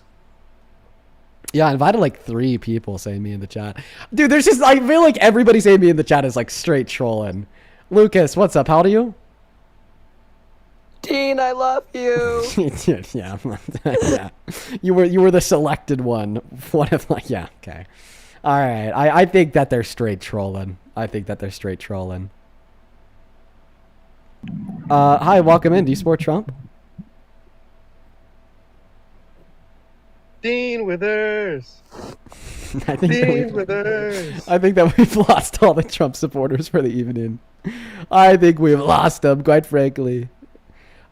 Yeah, I invited like 3 people saying me in the chat. Dude, there's just, I feel like everybody saying me in the chat is like straight trolling. Lucas, what's up? How old are you?
Dean, I love you.
Yeah. Yeah. You were the selected one. One of like, yeah, okay. All right. I think that they're straight trolling. Hi, welcome in. Do you support Trump?
Dean Withers.
I think that we've lost all the Trump supporters for the evening. I think we've lost them, quite frankly.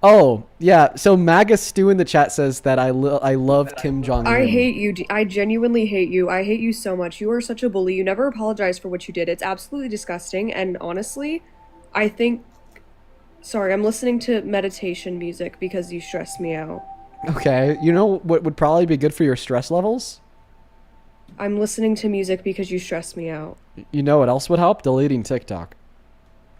Oh, yeah. So MAGA Stu in the chat says that I love Kim Jong-un.
I hate you. I genuinely hate you. I hate you so much. You are such a bully. You never apologize for what you did. It's absolutely disgusting. And honestly, I think... Sorry, I'm listening to meditation music because you stress me out.
Okay. You know what would probably be good for your stress levels?
I'm listening to music because you stress me out.
You know what else would help? Deleting TikTok.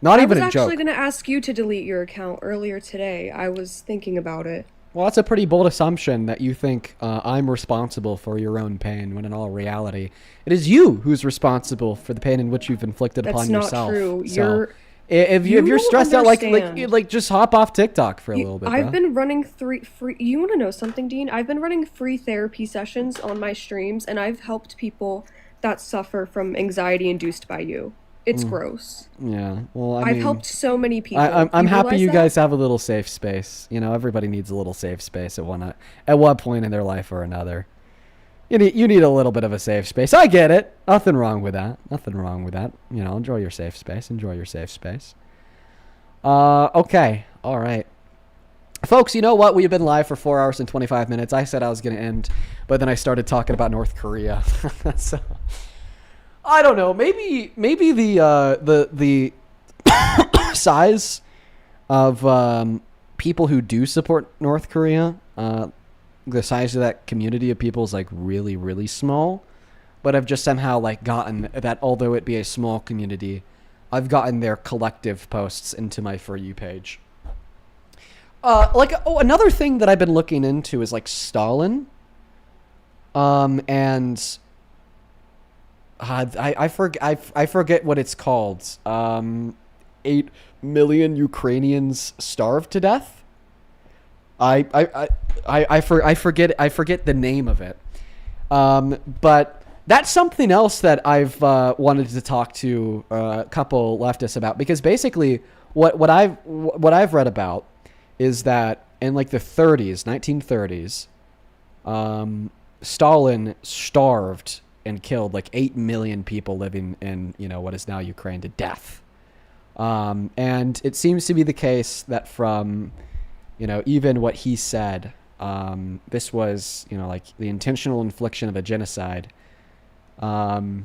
Not even a joke.
I was actually going to ask you to delete your account earlier today. I was thinking about it.
Well, that's a pretty bold assumption that you think I'm responsible for your own pain, when in all reality, it is you who's responsible for the pain in which you've inflicted upon yourself.
That's not true.
So, if you're stressed out, like just hop off TikTok for a little bit.
I've been running free. You want to know something, Dean? I've been running free therapy sessions on my streams, and I've helped people that suffer from anxiety induced by you. It's gross.
Yeah. Well,
I've helped so many people.
I'm happy you guys have a little safe space. You know, everybody needs a little safe space at one point in their life or another. You need a little bit of a safe space. I get it. Nothing wrong with that. You know, enjoy your safe space. Okay. All right. Folks, you know what? We've been live for 4 hours and 25 minutes. I said I was going to end, but then I started talking about North Korea. So I don't know. Maybe the size of people who do support North Korea, the size of that community of people is like really, really small. But I've just somehow like gotten that, although it be a small community, I've gotten their collective posts into my For You page. Another thing that I've been looking into is like Stalin, and I forget what it's called. 8 million Ukrainians starved to death. I forget the name of it. But that's something else that I've wanted to talk to a couple leftists about, because basically what I've read about is that in like the 1930s, Stalin starved and killed like 8 million people living in, what is now Ukraine to death. And it seems to be the case that from, even what he said, this was, like the intentional infliction of a genocide. But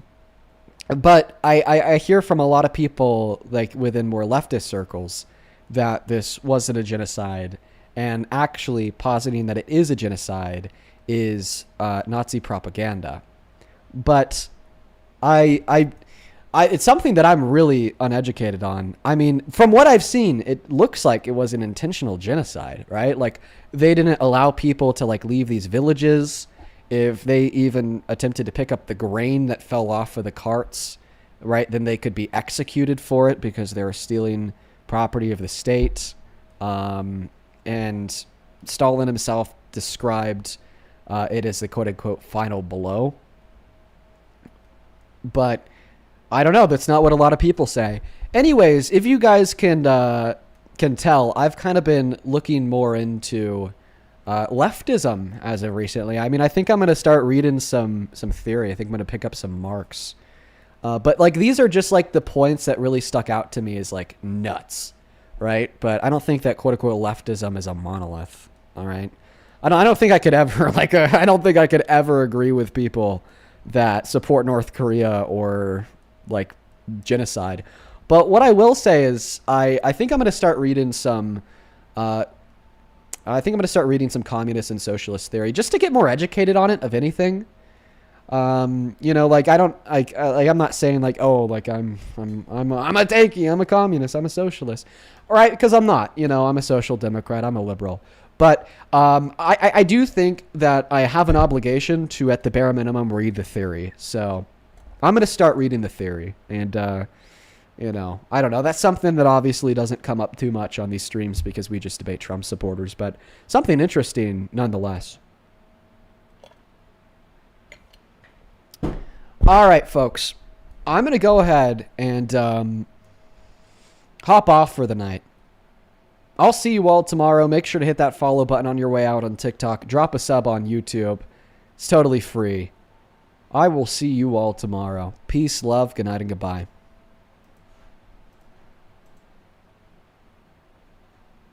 I hear from a lot of people, like within more leftist circles, that this wasn't a genocide, and actually positing that it is a genocide is Nazi propaganda. But it's something that I'm really uneducated on. I mean, from what I've seen, it looks like it was an intentional genocide, right? Like they didn't allow people to like leave these villages. If they even attempted to pick up the grain that fell off of the carts, right, then they could be executed for it because they were stealing property of the state. And Stalin himself described it as the quote-unquote final blow. But I don't know. That's not what a lot of people say. Anyways, if you guys can tell, I've kind of been looking more into leftism as of recently. I mean, I think I'm going to start reading some theory. I think I'm going to pick up some Marx. But like these are just like the points that really stuck out to me as like nuts, right? But I don't think that quote unquote leftism is a monolith. All right, I don't think I could ever I don't think I could ever agree with people that support North Korea or like genocide. But what I will say is I think I'm going to start reading some communist and socialist theory just to get more educated on it, of anything. Like I'm not saying like, oh, like I'm a tanky, I'm a communist, I'm a socialist, all right? Because I'm not, I'm a social democrat, I'm a liberal. But I do think that I have an obligation to, at the bare minimum, read the theory. So I'm going to start reading the theory. And, I don't know. That's something that obviously doesn't come up too much on these streams because we just debate Trump supporters. But something interesting nonetheless. All right, folks. I'm going to go ahead and hop off for the night. I'll see you all tomorrow. Make sure to hit that follow button on your way out on TikTok. Drop a sub on YouTube. It's totally free. I will see you all tomorrow. Peace, love, good night, and goodbye.